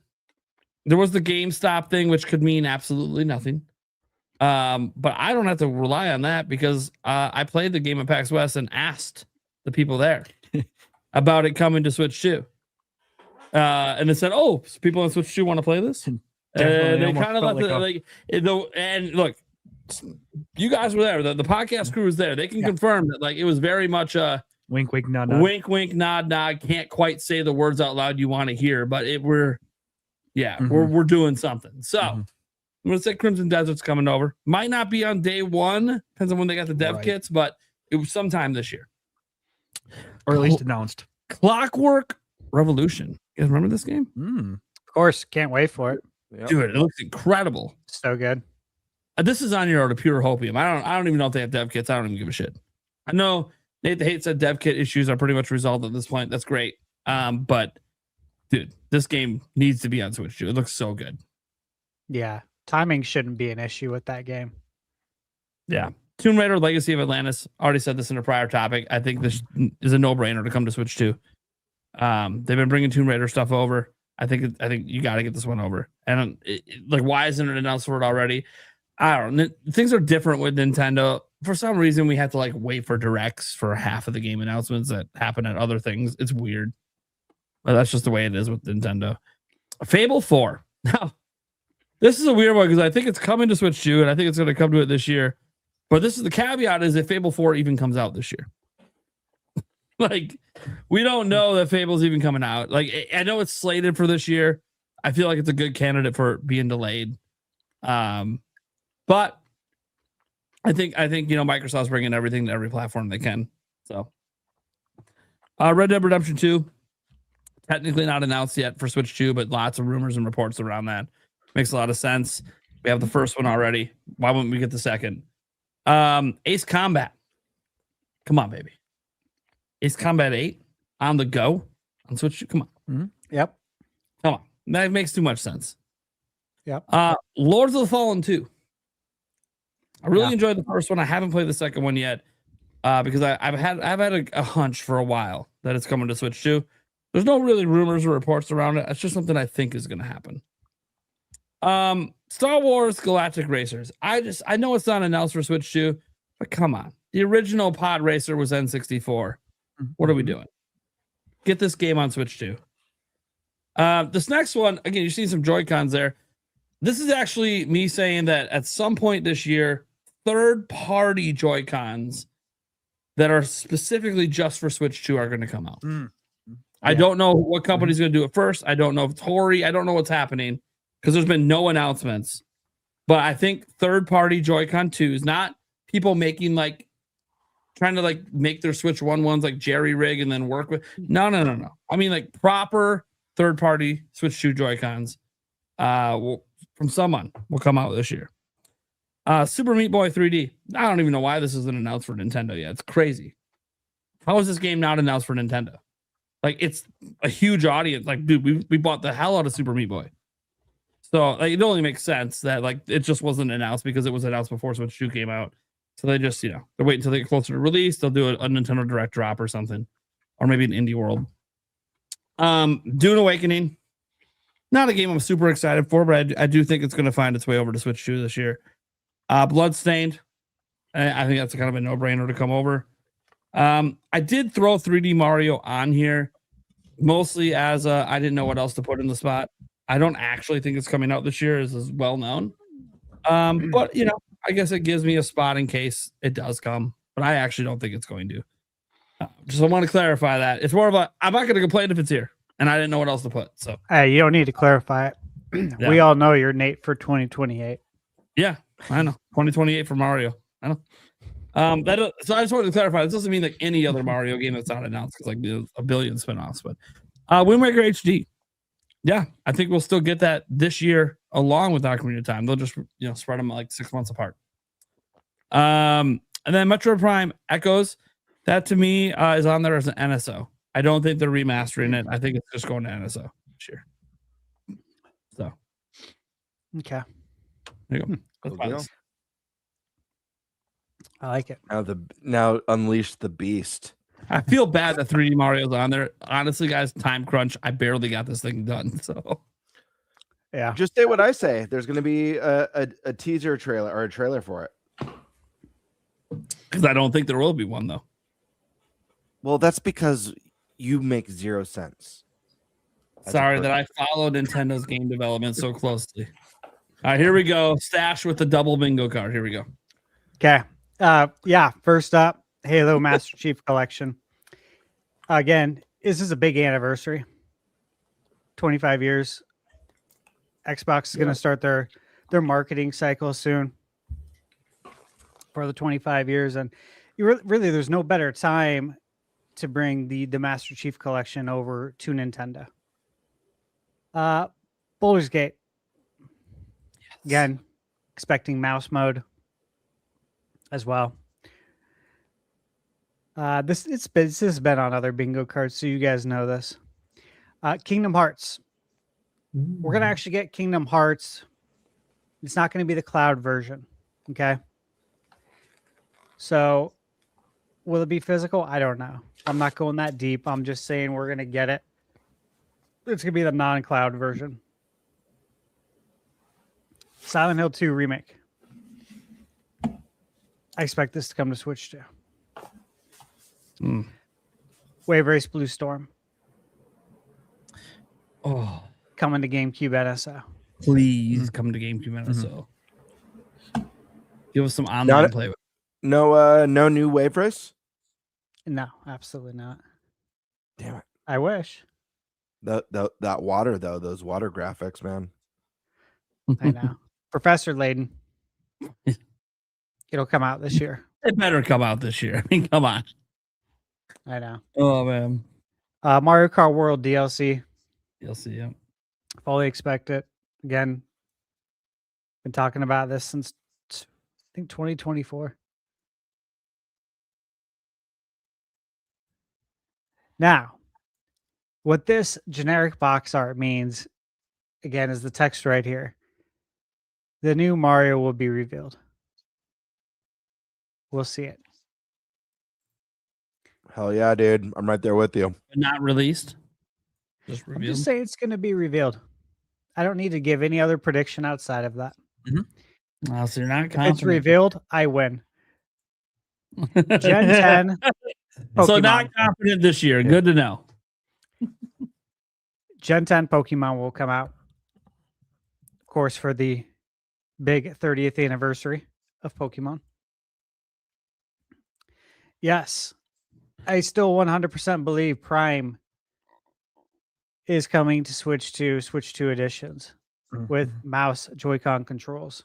There was the GameStop thing, which could mean absolutely nothing. But I don't have to rely on that because I played the game at PAX West and asked the people there about it coming to Switch 2. And they said, "Oh, so people on Switch 2 want to play this." They kind of left it and look, you guys were there. The podcast crew was there. They can confirm that it was very much a wink, wink, nod, nod. Wink, wink, nod, nod. Can't quite say the words out loud you want to hear, but we're doing something. So I'm gonna say Crimson Desert's coming over. Might not be on day one. Depends on when they got the dev kits, but it was sometime this year, or at least announced. Clockwork Revolution. You guys remember this game? Of course, can't wait for it. Yep. Dude, it looks incredible. So good. This is on your pure hopium. I don't even know if they have dev kits. I don't even give a shit. I know Nate the Hate said dev kit issues are pretty much resolved at this point. That's great. But dude, this game needs to be on Switch 2. It looks so good. Yeah. Timing shouldn't be an issue with that game. Yeah. Tomb Raider Legacy of Atlantis. Already said this in a prior topic. I think this is a no-brainer to come to Switch 2. They've been bringing Tomb Raider stuff over. I think you got to get this one over. And why isn't it announced for it already? I don't know. Things are different with Nintendo. For some reason, we have to wait for directs for half of the game announcements that happen at other things. It's weird. But that's just the way it is with Nintendo. Fable 4. Now, this is a weird one because I think it's coming to Switch 2, and I think it's going to come to it this year. But this is the caveat: is if Fable 4 even comes out this year. Like, we don't know that Fable's even coming out. Like, I know it's slated for this year. I feel like it's a good candidate for being delayed. But I think Microsoft's bringing everything to every platform they can. So, Red Dead Redemption 2, technically not announced yet for Switch 2, but lots of rumors and reports around that. Makes a lot of sense. We have the first one already. Why wouldn't we get the second? Ace Combat. Come on, baby. Ace Combat 8 on the go on Switch 2. Come on. Mm-hmm. Yep. Come on. That makes too much sense. Yep. Lords of the Fallen 2. I really enjoyed the first one. I haven't played the second one yet because I've had a hunch for a while that it's coming to Switch 2. There's no really rumors or reports around it. It's just something I think is going to happen. Star Wars Galactic Racers. I know it's not announced for Switch 2, but come on. The original pod racer was N64. What are we doing? Get this game on Switch 2. This next one, again, you've seen some Joy-Cons there. This is actually me saying that at some point this year, third-party Joy-Cons that are specifically just for Switch 2 are going to come out. I don't know what company's going to do it first. I don't know if Torii. I don't know what's happening because there's been no announcements. But I think third-party Joy-Con 2s, not people making trying to make their Switch 1 ones like jerry rig and then work with. No. I mean like proper third-party Switch 2 Joy-Cons from someone will come out this year. Super Meat Boy 3D. I don't even know why this isn't announced for Nintendo yet. It's crazy. How is this game not announced for Nintendo? Like, it's a huge audience. Like, dude, we bought the hell out of Super Meat Boy. So it only makes sense that it just wasn't announced because it was announced before Switch 2 came out. So they just, they're waiting until they get closer to release. They'll do a Nintendo Direct drop or something, or maybe an Indie World. Dune Awakening, not a game I'm super excited for, but I do think it's going to find its way over to Switch 2 this year. Bloodstained, I think that's kind of a no-brainer to come over. I did throw 3D Mario on here, mostly as I didn't know what else to put in the spot. I don't actually think it's coming out this year, as is well known. But I guess it gives me a spot in case it does come, but I actually don't think it's going to. Just I want to clarify that. It's more of I'm not going to complain if it's here, and I didn't know what else to put. So hey, you don't need to clarify it. Yeah. We all know you're Nate for 2028. Yeah, I know. 2028 for Mario. I know. So I just wanted to clarify. This doesn't mean any other Mario game that's not announced because there's a billion spinoffs. But Wind Waker HD. Yeah, I think we'll still get that this year along with Ocarina of Time. They'll just spread them 6 months apart. And then Metroid Prime Echoes. That to me is on there as an NSO. I don't think they're remastering it. I think it's just going to NSO this year. So okay, there you go. Cool deal. I like it. Now unleash the beast. I feel bad that 3D Mario's on there. Honestly, guys, time crunch. I barely got this thing done. So yeah, just say what I say. There's going to be a teaser trailer or a trailer for it. Because I don't think there will be one though. Well, that's because you make 0 sense. Sorry that I follow Nintendo's game development so closely. All right, here we go. Stash with the double bingo card. Here we go. Okay. First up, Halo Master Chief Collection. Again, this is a big anniversary. 25 years. Xbox is going to start their marketing cycle soon for the 25 years. And really, there's no better time to bring the Master Chief Collection over to Nintendo. Baldur's Gate. Yes. Again, expecting mouse mode as well. This has been on other bingo cards, so you guys know this. Kingdom Hearts. We're gonna actually get Kingdom Hearts. It's not gonna be the cloud version. Okay. So will it be physical? I don't know. I'm not going that deep. I'm just saying we're gonna get it. It's gonna be the non-cloud version. Silent Hill 2 remake. I expect this to come to Switch too. Wave Race Blue Storm. Oh, coming to GameCube NSO. please come to GameCube NSO. Give us some online Not- play with. No new wave race. No, absolutely not. Damn it. I wish. That water though, those water graphics, man. I know. Professor Layden. It'll come out this year. It better come out this year. I mean, come on. I know. Oh man. Mario Kart World DLC. You'll see. Yeah. Fully expect it. Again, been talking about this since I think 2024. Now, what this generic box art means, again, is the text right here. The new Mario will be revealed. We'll see it. Hell yeah, dude. I'm right there with you. Not released. Just I'm revealed. just saying it's going to be revealed. I don't need to give any other prediction outside of that. So you're not If confident. it's revealed, I win. Gen 10. So not Pokemon. confident this year. Good to know. Gen 10 Pokemon will come out, of course, for the big 30th anniversary of Pokemon. Yes, I still 100% believe Prime is coming to Switch 2 editions with mouse Joy-Con controls.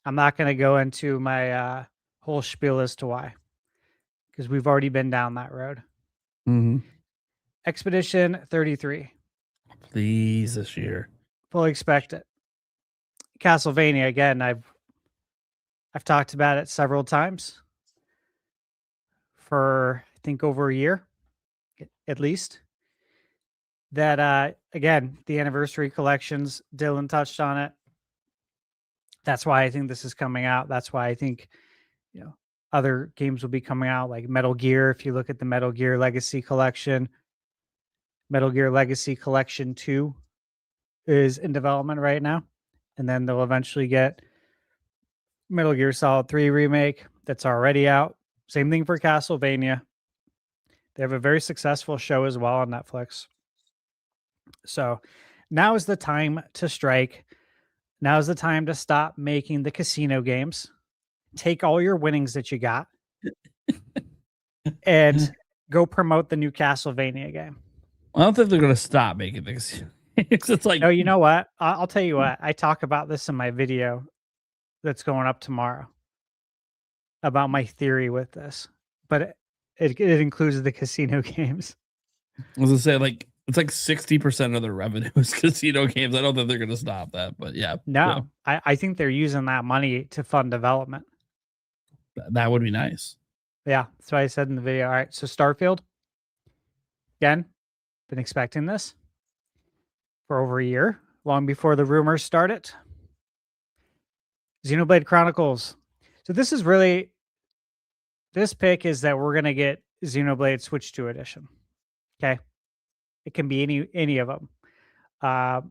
I'm not going to go into my whole spiel as to why, because we've already been down that road. Expedition 33. Please this year. Fully expect it. Castlevania, again, I've talked about it several times for I think over a year at least. That again, the anniversary collections, Dylan touched on it. That's why I think this is coming out. That's why I think, you know, other games will be coming out like Metal Gear. If you look at the Metal Gear Legacy Collection, Metal Gear Legacy Collection 2 is in development right now. And then they'll eventually get Metal Gear Solid 3 remake that's already out. Same thing for Castlevania. They have a very successful show as well on Netflix. So now is the time to strike. Now is the time to stop making the casino games. Take all your winnings that you got and go promote the new Castlevania game. I don't think they're going to stop making things. It's like, No, you know what? I'll tell you what. I talk about this in my video that's going up tomorrow about my theory with this, but it includes the casino games. I was gonna say, like, it's like 60% of their revenue is casino games. I don't think they're going to stop that, but yeah. No, I think they're using that money to fund development. That would be nice. Yeah, that's what I said in the video. All right, so Starfield, again, been expecting this for over a year, long before the rumors started. Xenoblade Chronicles. So this is really, this pick is that we're going to get Xenoblade Switch 2 edition. Okay. It can be any of them. I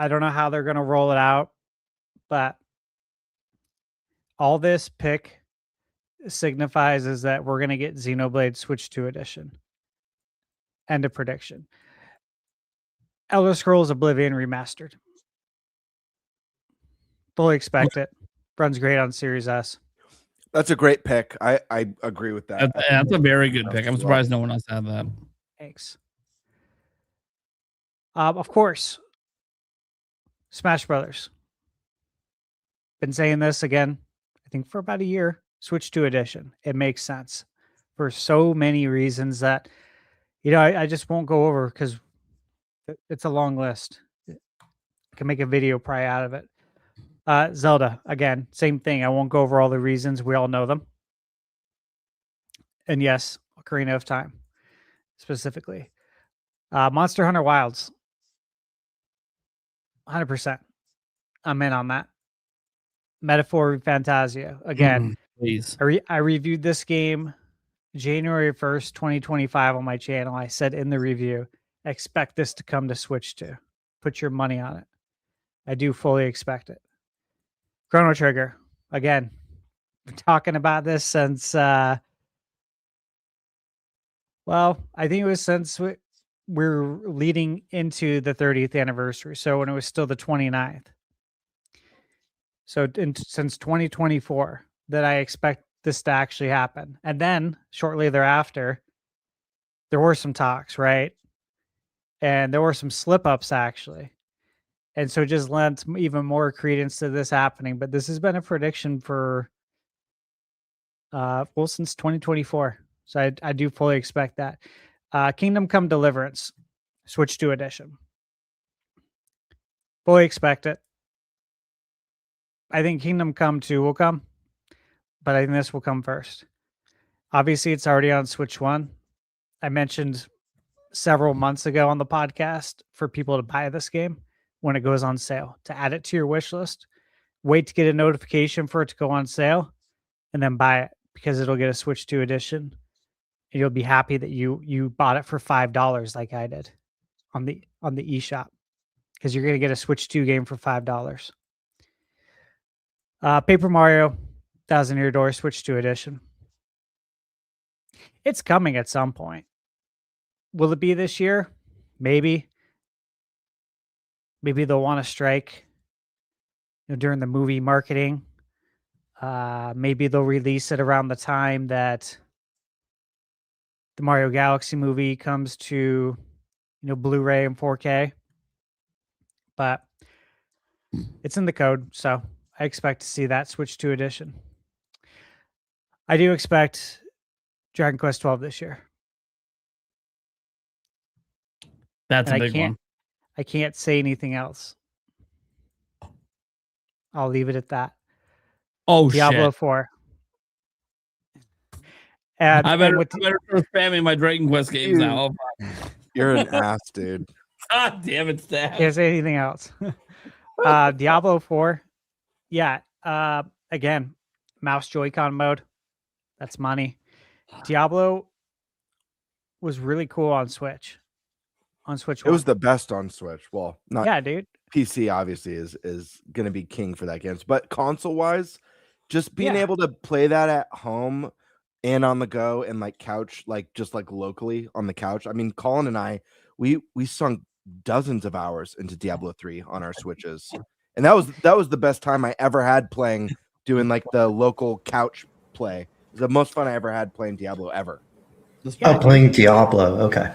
don't know how they're going to roll it out, but all this pick signifies is that we're going to get Xenoblade Switch 2 edition. End of prediction. Elder Scrolls Oblivion Remastered. Fully expect it. Runs great on Series S. That's a great pick. I agree with that. That's a very good pick. I'm surprised no one else had that. Thanks. Of course, Smash Brothers. Been saying this again, I think for about a year. Switch 2 edition. It makes sense for so many reasons that, you know, I just won't go over because it's a long list. I can make a video probably out of it. Zelda, again, same thing. I won't go over all the reasons. We all know them. And yes, Ocarina of Time, specifically. Monster Hunter Wilds. 100%. I'm in on that. Metaphor Fantasia. Again, please. I reviewed this game January 1st, 2025 on my channel. I said in the review, expect this to come to Switch 2. Put your money on it. I do fully expect it. Chrono Trigger. Again, been talking about this since, well, I think it was since we're leading into the 30th anniversary. So when it was still the 29th. So since 2024 that I expect this to actually happen. And then shortly thereafter, there were some talks, right? And there were some slip ups actually. And so it just lent even more credence to this happening. But this has been a prediction for since 2024. So I do fully expect that. Kingdom Come Deliverance, Switch 2 edition. Fully expect it. I think Kingdom Come 2 will come, but I think this will come first. Obviously, it's already on Switch 1. I mentioned several months ago on the podcast for people to buy this game when it goes on sale, to add it to your wish list. Wait to get a notification for it to go on sale, and then buy it because it'll get a Switch 2 edition. And you'll be happy that you bought it for $5 like I did on the eShop, because you're going to get a Switch 2 game for $5. Paper Mario, Thousand Year Door, Switch 2 edition. It's coming at some point. Will it be this year? Maybe. Maybe they'll want to strike during the movie marketing. Maybe they'll release it around the time that the Mario Galaxy movie comes to Blu-ray and 4K. But it's in the code, so I expect to see that Switch 2 edition. I do expect Dragon Quest 12 this year. That's a big one. I can't say anything else. I'll leave it at that. Oh, Diablo shit. 4. And I better start spamming my Dragon Quest games now. You're an ass, dude. God damn it, Stab. Can't say anything else. Diablo 4. Yeah. Again, mouse Joy-Con mode. That's money. Diablo was really cool on Switch. On Switch 1. It was the best on Switch. Well, not yeah, dude. PC obviously is going to be king for that games, but console wise, just being able to play that at home and on the go and like couch, like just like locally on the couch. I mean, Colin and I, we sunk dozens of hours into Diablo 3 on our Switches, and that was the best time I ever had doing like the local couch play. It was the most fun I ever had playing Diablo ever. Playing Diablo. Okay.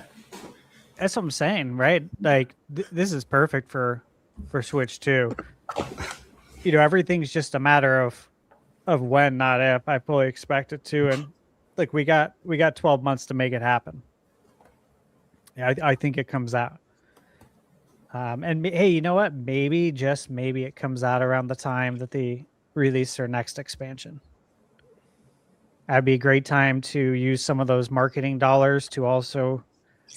That's what I'm saying, right? Like this is perfect for Switch 2. Everything's just a matter of when, not if. I fully expect it to, and like we got 12 months to make it happen. Yeah, I think it comes out. And hey, you know what? Maybe, just maybe, it comes out around the time that they release their next expansion. That'd be a great time to use some of those marketing dollars to also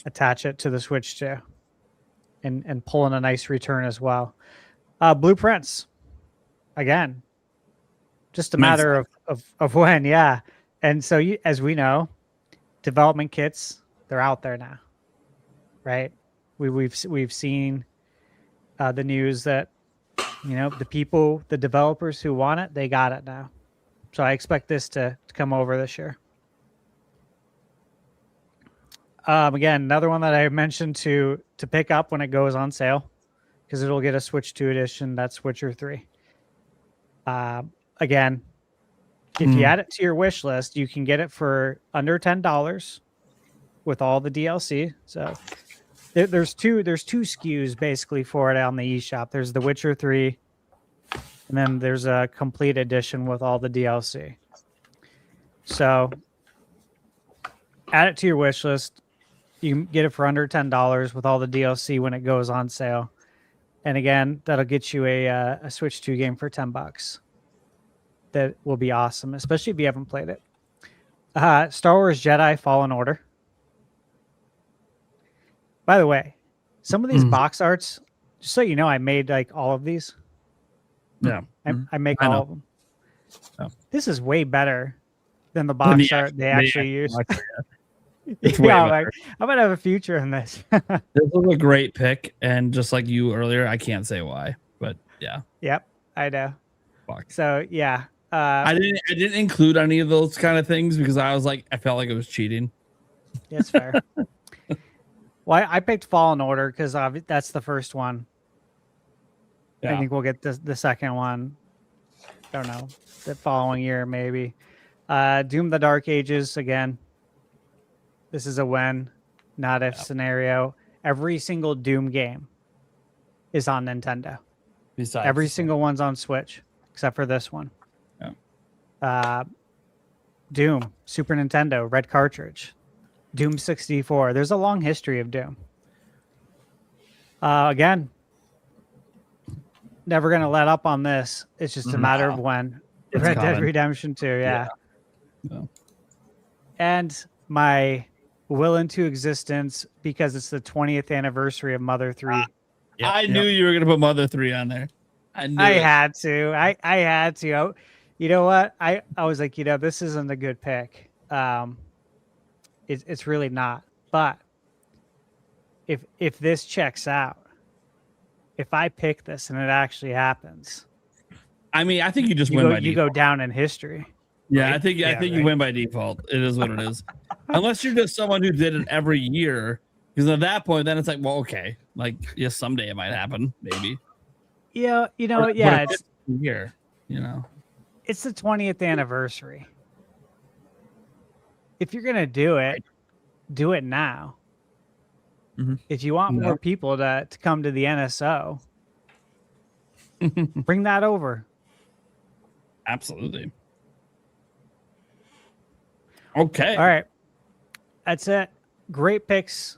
attach it to the Switch 2 and pull in a nice return as well. Blueprints, again, just a matter of when, yeah. And so, as we know, development kits, they're out there now, right? We've seen the news that the developers who want it, they got it now. So I expect this to come over this year. Again, another one that I mentioned to pick up when it goes on sale, because it'll get a Switch 2 edition. That's Witcher 3. Again, if you add it to your wish list, you can get it for under $10 with all the DLC. So there's two SKUs basically for it on the eShop. There's the Witcher 3, and then there's a complete edition with all the DLC. So add it to your wish list. You can get it for under $10 with all the DLC when it goes on sale. And again, that'll get you a Switch 2 game for $10. That will be awesome, especially if you haven't played it. Star Wars Jedi Fallen Order. By the way, some of these box arts, just so you know, I made like all of these. Yeah. I make all of them. Oh. This is way better than the box art they actually use. It's I'm gonna have a future in this. This was a great pick, and just like you earlier, I can't say why, but yeah. Yep, I know. Fuck. So yeah, I didn't include any of those kind of things because I felt like it was cheating. That's fair. Well, I picked Fallen Order because that's the first one. Yeah. I think we'll get the second one. Don't know, the following year maybe. Doom: The Dark Ages again. This is a when, not if scenario. Every single Doom game is on Nintendo. Besides Every single one's on Switch except for this one. Yeah. Doom, Super Nintendo, red cartridge. Doom 64. There's a long history of Doom. Again, never going to let up on this. It's just a matter of when. It's Red Dead coming. Redemption 2, yeah. No. And my will into existence because it's the 20th anniversary of Mother 3. I knew you were going to put Mother 3 on there. I knew I it. had to. I had to. You know what? I was like, this isn't a good pick. It's really not. But if this checks out, if I pick this and it actually happens, I mean, I think you just you win go by you default. go down in history. Yeah, right? I think Yeah, you right. win by default. It is what it is. Unless you're just someone who did it every year, because at that point, then it's like, well, okay, like yes, someday it might happen, maybe. Yeah, But it's here, it's the 20th anniversary. If you're gonna do it now. Mhm. If you want more people to come to the NSO, bring that over. Absolutely. Okay. All right. That's it. Great picks,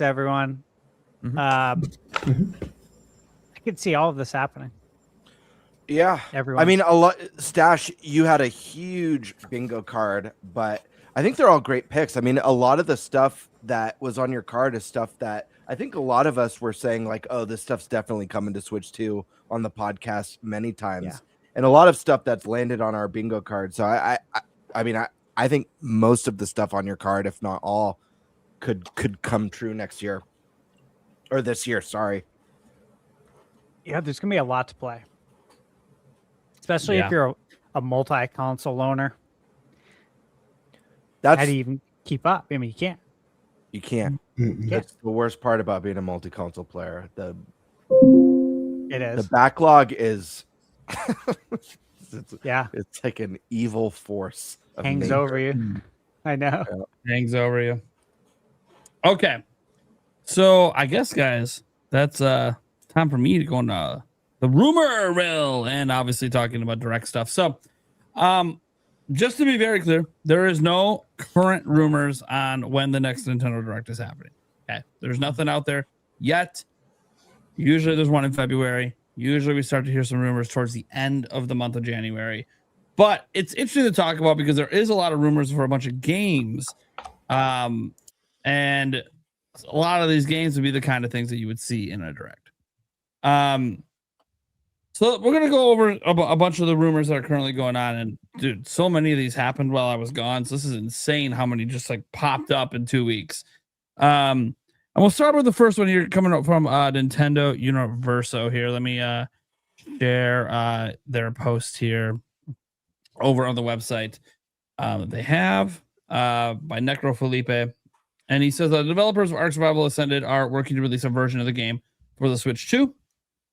everyone. I could see all of this happening. Yeah. Everyone. I mean, a lot. Stash, you had a huge bingo card, but I think they're all great picks. I mean, a lot of the stuff that was on your card is stuff that I think a lot of us were saying, like, oh, this stuff's definitely coming to Switch 2 on the podcast many times. Yeah. And a lot of stuff that's landed on our bingo card. So I think most of the stuff on your card, if not all, could come true next year. Or this year, sorry. Yeah, there's gonna be a lot to play. Especially if you're a multi-console owner. How That's do you even keep up? I mean, you can't. you can't. Mhm. That's the worst part about being a multi-console player. It The is. backlog is Yeah. it's like an evil force of Hangs nature. over you. I know. Hangs over you. Okay. So I guess, guys, that's time for me to go into the rumor mill and obviously talking about direct stuff. So just to be very clear, there is no current rumors on when the next Nintendo Direct is happening. Okay. There's nothing out there yet. Usually there's one in February. Usually we start to hear some rumors towards the end of the month of January. But it's interesting to talk about because there is a lot of rumors for a bunch of games. And a lot of these games would be the kind of things that you would see in a direct. So we're going to go over a bunch of the rumors that are currently going on. And dude, so many of these happened while I was gone. So this is insane how many just like popped up in 2 weeks. And we'll start with the first one here coming up from Nintendo Universo here. Let me share their post here over on the website that they have by Necro Felipe. And he says the developers of Ark Survival Ascended are working to release a version of the game for the Switch 2.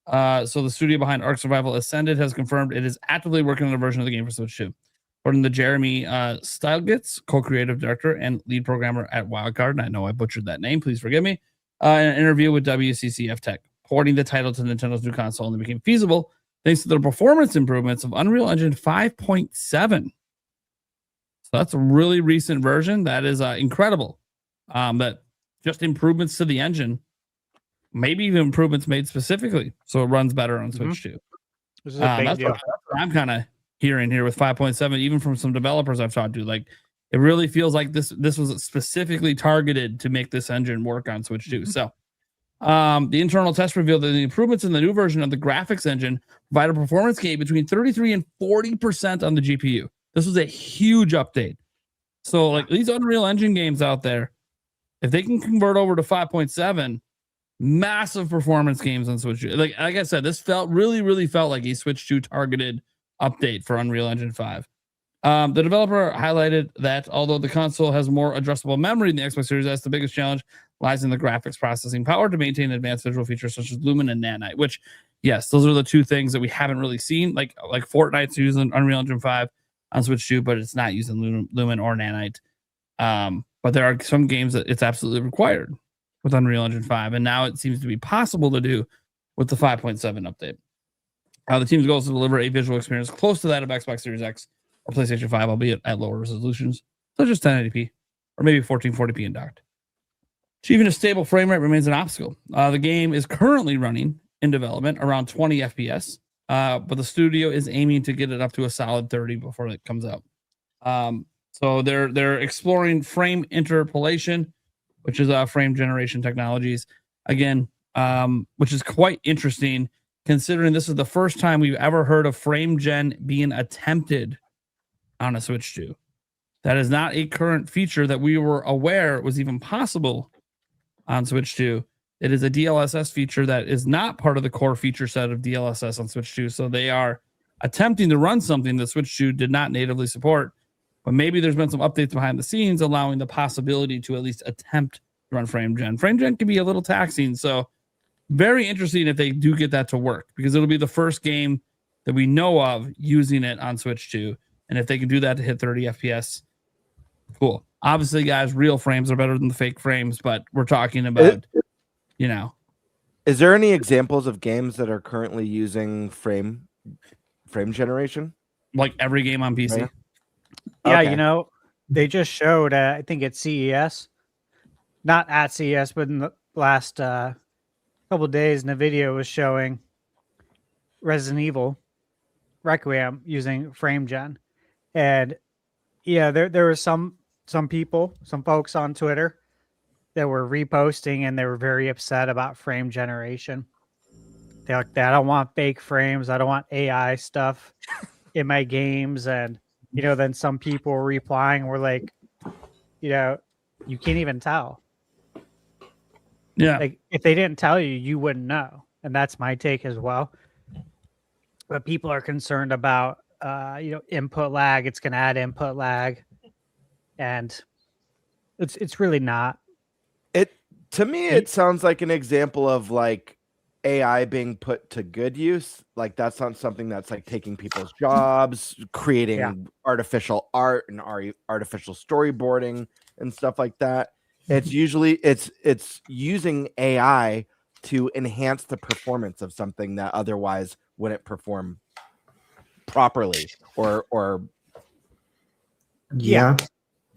So the studio behind Ark Survival Ascended has confirmed it is actively working on a version of the game for Switch 2. According to Jeremy Stiglitz, co-creative director and lead programmer at Wildcard, and I know I butchered that name, please forgive me, in an interview with WCCF Tech, porting the title to Nintendo's new console only became feasible thanks to the performance improvements of Unreal Engine 5.7. So that's a really recent version. That is incredible. That just improvements to the engine, maybe even improvements made specifically so it runs better on Switch 2. This is a big That's deal. what I'm kind of hearing here with 5.7, even from some developers I've talked to. Like, it really feels like this was specifically targeted to make this engine work on Switch 2. So the internal test revealed that the improvements in the new version of the graphics engine provide a performance gain between 33 and 40% on the GPU. This was a huge update. So like these Unreal Engine games out there, if they can convert over to 5.7, massive performance games on Switch 2. Like I said, this really felt like a Switch 2 targeted update for Unreal Engine 5. The developer highlighted that although the console has more addressable memory than the Xbox Series S, the biggest challenge utilizing the graphics processing power to maintain advanced visual features such as Lumen and Nanite, which, yes, those are the two things that we haven't really seen. Like Fortnite's using Unreal Engine 5 on Switch 2, but it's not using Lumen or Nanite. But there are some games that it's absolutely required with Unreal Engine 5, and now it seems to be possible to do with the 5.7 update. The team's goal is to deliver a visual experience close to that of Xbox Series X or PlayStation 5, albeit at lower resolutions, such as 1080p or maybe 1440p in docked. Achieving a stable frame rate remains an obstacle. The game is currently running in development around 20 FPS, but the studio is aiming to get it up to a solid 30 before it comes out. So they're exploring frame interpolation, which is frame generation technologies, again, which is quite interesting considering this is the first time we've ever heard of frame gen being attempted on a Switch 2. That is not a current feature that we were aware was even possible on Switch 2. It is a DLSS feature that is not part of the core feature set of DLSS on Switch 2. So they are attempting to run something that Switch 2 did not natively support. But maybe there's been some updates behind the scenes allowing the possibility to at least attempt to run frame gen. Frame gen can be a little taxing. So very interesting if they do get that to work, because it'll be the first game that we know of using it on Switch 2. And if they can do that to hit 30 FPS, cool. Obviously, guys, real frames are better than the fake frames, but we're talking about, Is there any examples of games that are currently using frame generation? Like every game on PC? Right. Yeah, Okay. they just showed, I think at CES, not at CES, but in the last couple of days, and the video was showing Resident Evil Requiem using frame gen. And yeah, there were some folks on Twitter that were reposting, and they were very upset about frame generation. They're like, I don't want fake frames. I don't want AI stuff in my games. And, then some people were replying, were like, you can't even tell. Yeah. Like, if they didn't tell you, you wouldn't know. And that's my take as well. But people are concerned about, input lag. It's going to add input lag. And it's really not. To me, it sounds like an example of like AI being put to good use. Like that's not something that's like taking people's jobs, creating artificial art and artificial storyboarding and stuff like that. It's usually it's using AI to enhance the performance of something that otherwise wouldn't perform properly or Yeah.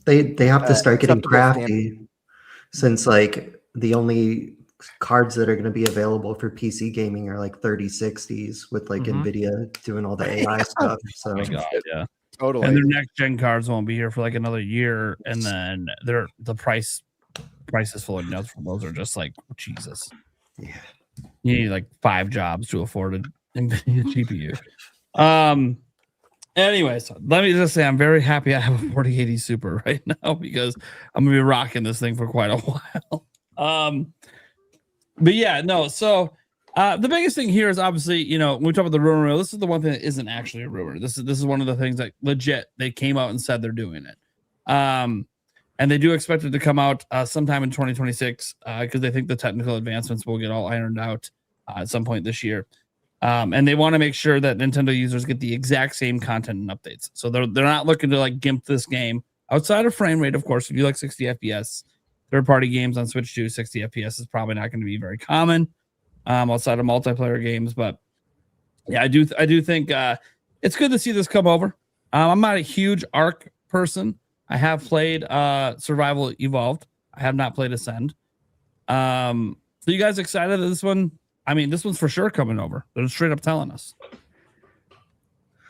They have to start getting acceptable crafty, since like the only cards that are going to be available for PC gaming are like 3060s with like NVIDIA doing all the AI stuff. So Oh my God, yeah. totally. And their next gen cards won't be here for like another year, and then the prices floating out from those are just like Jesus. Yeah. You need like 5 jobs to afford an NVIDIA GPU. Anyways, let me just say I'm very happy I have a 4080 Super right now, because I'm gonna be rocking this thing for quite a while. But yeah, no. So the biggest thing here is obviously, when we talk about the rumor mill, this is the one thing that isn't actually a rumor. This is one of the things that legit they came out and said they're doing it. And they do expect it to come out sometime in 2026 because they think the technical advancements will get all ironed out at some point this year. And they want to make sure that Nintendo users get the exact same content and updates. So they're not looking to like gimp this game outside of frame rate. Of course, if you like 60 FPS, third-party games on Switch 2, 60 FPS is probably not going to be very common outside of multiplayer games. But yeah, I do think it's good to see this come over. I'm not a huge Arc person. I have played Survival Evolved. I have not played Ascend. So you guys excited that this one? I mean, this one's for sure coming over. They're straight up telling us.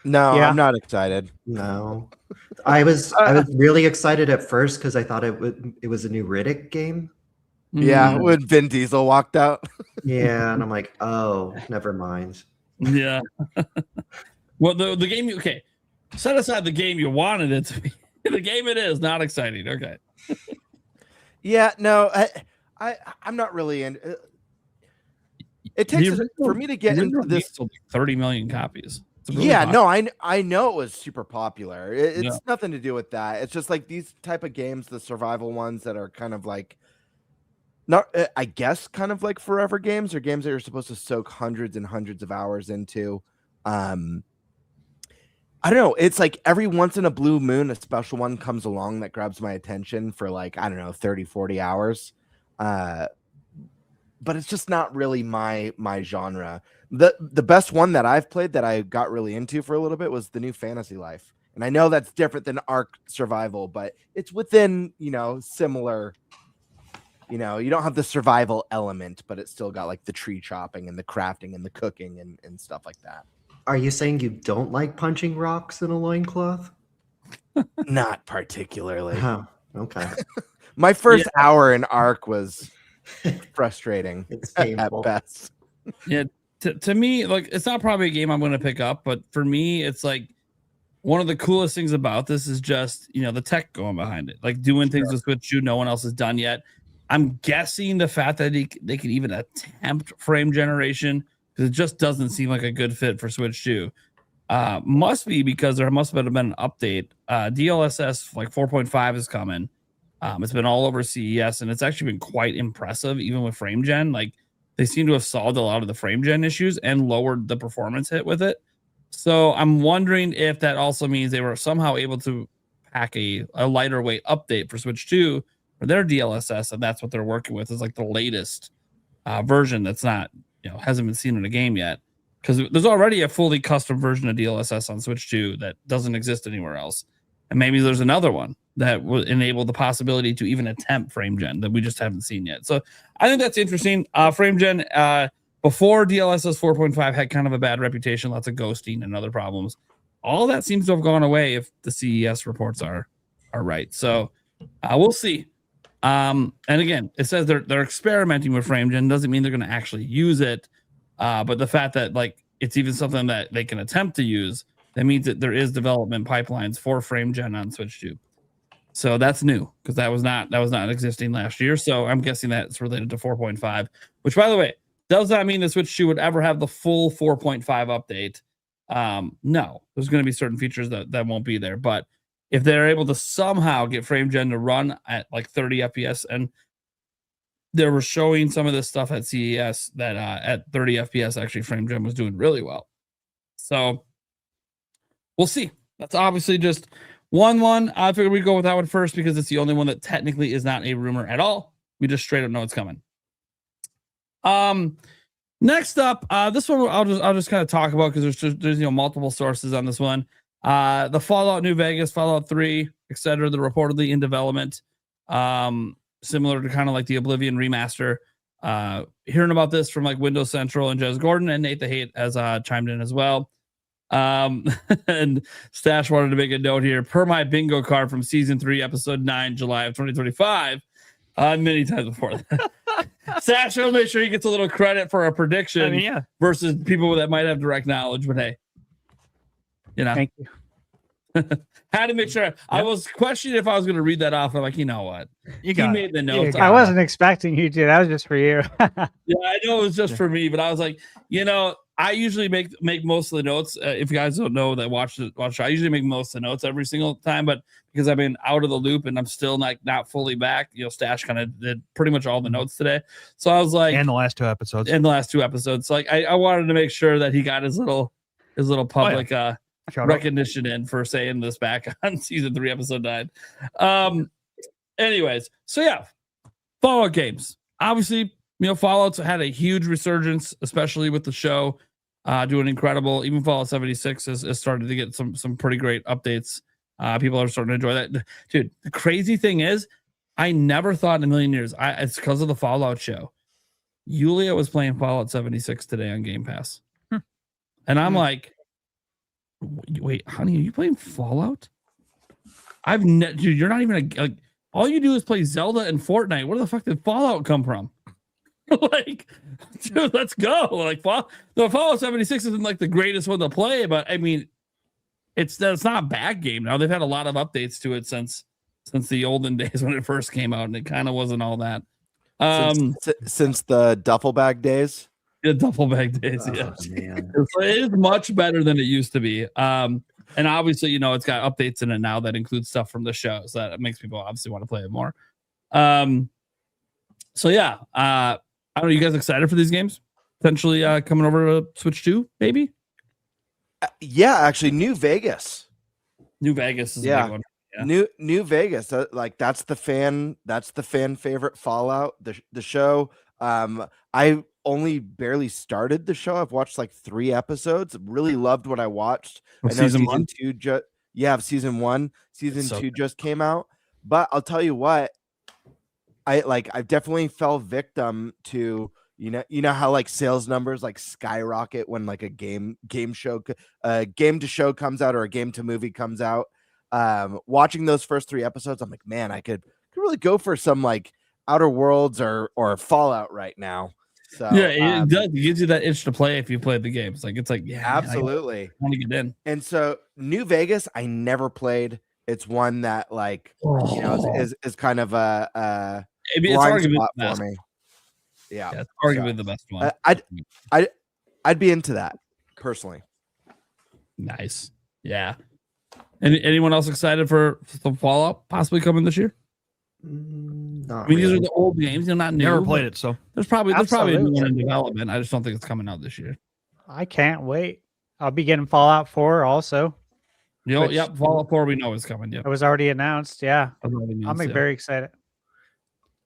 No, Yeah. I'm not excited. no, I was really excited at first because I thought it was a new Riddick game. Yeah, when Vin Diesel walked out. Yeah, and I'm like, oh, never mind. Yeah. Well, the game okay. Set aside the game you wanted it to be. The game it is not exciting. Okay. Yeah, no, I'm not really in. It takes for me to get into this. 30 million copies. Really Yeah, popular. no, I know it was super popular. It's Yeah. nothing to do with that. It's just like these type of games, the survival ones that are kind of like Not, I guess, kind of like forever games or games that you're supposed to soak hundreds and hundreds of hours into. I don't know. It's like every once in a blue moon, a special one comes along that grabs my attention for like, I don't know, 30, 40 hours. But it's just not really my genre. The best one that I've played that I got really into for a little bit was the new Fantasy Life. And I know that's different than Ark Survival, but it's within, similar. You don't have the survival element, but it's still got like the tree chopping and the crafting and the cooking and stuff like that. Are you saying you don't like punching rocks in a loincloth? Not particularly. Oh, okay. My first hour in Ark was frustrating It's at painful. best. Yeah, to me, like it's not probably a game I'm going to pick up, but for me, it's like one of the coolest things about this is just the tech going behind it, like doing things with Switch 2 no one else has done yet. I'm guessing the fact that they could even attempt frame generation, because it just doesn't seem like a good fit for Switch 2. Must be because there must have been an update. DLSS like 4.5 is coming. It's been all over CES, and it's actually been quite impressive, even with frame gen. Like they seem to have solved a lot of the frame gen issues and lowered the performance hit with it. So I'm wondering if that also means they were somehow able to pack a lighter weight update for Switch 2 for their DLSS, and that's what they're working with, is like the latest version that's not, hasn't been seen in a game yet. Because there's already a fully custom version of DLSS on Switch 2 that doesn't exist anywhere else. And maybe there's another one that will enable the possibility to even attempt frame gen that we just haven't seen yet. So I think that's interesting. Frame gen before DLSS 4.5 had kind of a bad reputation, lots of ghosting and other problems. All that seems to have gone away if the CES reports are right. So we'll see. And again, it says they're experimenting with frame gen, doesn't mean they're going to actually use it. But the fact that like it's even something that they can attempt to use, that means that there is development pipelines for frame gen on Switch 2. So that's new, because that was not existing last year. So I'm guessing that's related to 4.5, which, by the way, does not mean the Switch 2 would ever have the full 4.5 update. No, there's going to be certain features that won't be there. But if they're able to somehow get frame gen to run at like 30 FPS, and they were showing some of this stuff at CES that at 30 FPS, actually frame gen was doing really well. So we'll see. That's obviously just one. I figured we'd go with that one first because it's the only one that technically is not a rumor at all. We just straight up know it's coming. Next up, this one I'll just kind of talk about because there's multiple sources on this one. The Fallout New Vegas, Fallout 3, etc. They're reportedly in development. Similar to kind of like the Oblivion remaster. Hearing about this from like Windows Central and Jez Gordon, and Nate the Hate has chimed in as well. And Stash wanted to make a note here. Per my bingo card from season 3, episode 9, July of 2025. Many times before that. Stash will make sure he gets a little credit for a prediction versus people that might have direct knowledge, but hey. Thank you. Had to make sure. I was questioning if I was going to read that off. I'm like, you know what? He made the notes. I wasn't expecting you to. That was just for you. Yeah, I know it was just for me, but I was like, I usually make most of the notes. If you guys don't know that watch the show, I usually make most of the notes every single time. But because I've been out of the loop and I'm still not fully back, Stash kind of did pretty much all the notes today. So I was like, and the last two episodes. So like I wanted to make sure that he got his little public recognition in for saying this back on season 3, episode 9. Anyways, so yeah, Fallout games. Obviously, Fallout's had a huge resurgence, especially with the show doing incredible. Even Fallout 76 has started to get some pretty great updates. People are starting to enjoy that. Dude, the crazy thing is, I never thought in a million years, it's because of the Fallout show. Yulia was playing Fallout 76 today on Game Pass. And I'm like, wait, honey, are you playing Fallout? Dude, you're not even all you do is play Zelda and Fortnite. Where the fuck did Fallout come from? Like, dude, let's go. Like, the Fallout 76 isn't like the greatest one to play, but I mean, it's not a bad game now. They've had a lot of updates to it since the olden days when it first came out, and it kind of wasn't all that. Since the duffel bag days. The duffel bag days, yeah. Man. It is much better than it used to be. And obviously, it's got updates in it now that include stuff from the show, so that makes people obviously want to play it more. So yeah, I don't know. You guys excited for these games? Potentially coming over to Switch 2, maybe? Yeah, actually, New Vegas. New Vegas is a big one. Yeah. New Vegas. Like that's the fan favorite Fallout. The show. I only barely started the show. I've watched like 3 episodes. Really loved what I watched. I know season 1? 2 season 1. Season 2 good. just came out. But I'll tell you what, I definitely fell victim to you know how like sales numbers like skyrocket when like a game to show comes out or a game to movie comes out. Watching those first 3 episodes, I'm like, man, I could really go for some like Outer Worlds or Fallout right now. So yeah, it does. It gives you that itch to play if you played the games. It's like yeah, absolutely. I want to get in. And so New Vegas, I never played. It's one that like you know is kind of a it's blind arguably spot the best. for me. Yeah, it's arguably the best one. I'd be into that personally. Nice. Yeah. Anyone else excited for some Fallout possibly coming this year? Not I mean, these really. are the old games. They're not new. Never played it, so There's probably a new Absolutely. one in development. I just don't think it's coming out this year. I can't wait. I'll be getting Fallout 4 also. Which- Yep. Fallout 4 we know is coming. Yep. It was already announced. Yeah. That's already announced, I'm yeah. very excited.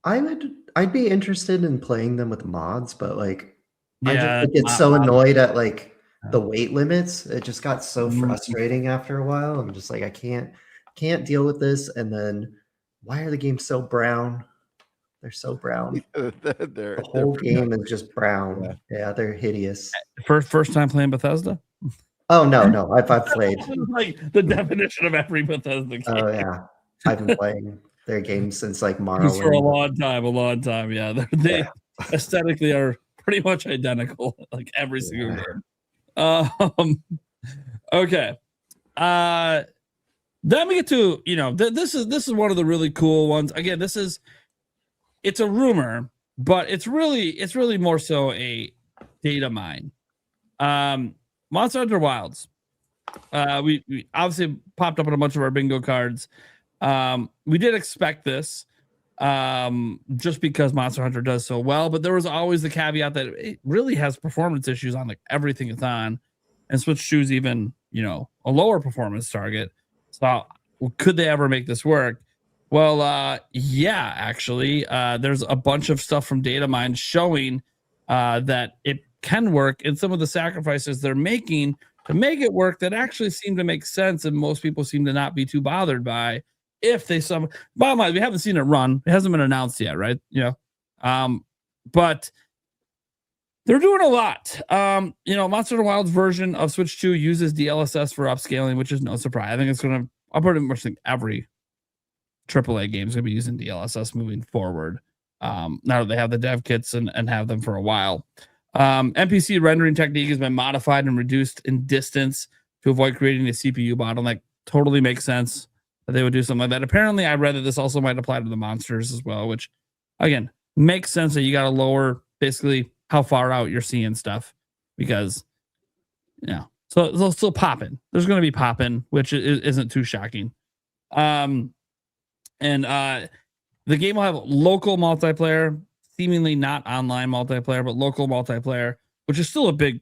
I'd be interested in playing them with mods, but like I Yeah, just get mod- so mod- annoyed at like the weight limits. It just got so Mhm. frustrating after a while. I'm just like, I can't deal with this. And then why are the games so brown? They're so brown. The whole game is just brown. Yeah, they're hideous. First time playing Bethesda? Oh no, I've played. Like the definition of every Bethesda game. Oh yeah, I've been playing their games since like For a Morrowind. long time. Yeah, they aesthetically are pretty much identical, like every single game. Okay. Then we get to this is one of the really cool ones. Again, it's a rumor, but it's really more so a data mine. Monster Hunter Wilds. We obviously popped up on a bunch of our bingo cards. We did expect this just because Monster Hunter does so well, but there was always the caveat that it really has performance issues on like everything it's on, and Switch 2 is even a lower performance target. So could they ever make this work? Well, yeah, actually, there's a bunch of stuff from Datamine showing that it can work, and some of the sacrifices they're making to make it work that actually seem to make sense, and most people seem to not be too bothered by. If they bottom line, we haven't seen it run. It hasn't been announced yet, right? But they're doing a lot. Monster Hunter Wilds version of Switch 2 uses DLSS for upscaling, which is no surprise. I think it's gonna. I pretty much think every AAA game is gonna be using DLSS moving forward. Now that they have the dev kits and have them for a while. NPC rendering technique has been modified and reduced in distance to avoid creating a CPU bottleneck. Totally makes sense that they would do something like that. Apparently, I read that this also might apply to the monsters as well, which again makes sense that you got to lower basically how far out you're seeing stuff, because so they'll still popping. There's going to be popping, which isn't too shocking. And the game will have local multiplayer, seemingly not online multiplayer, but local multiplayer, which is still a big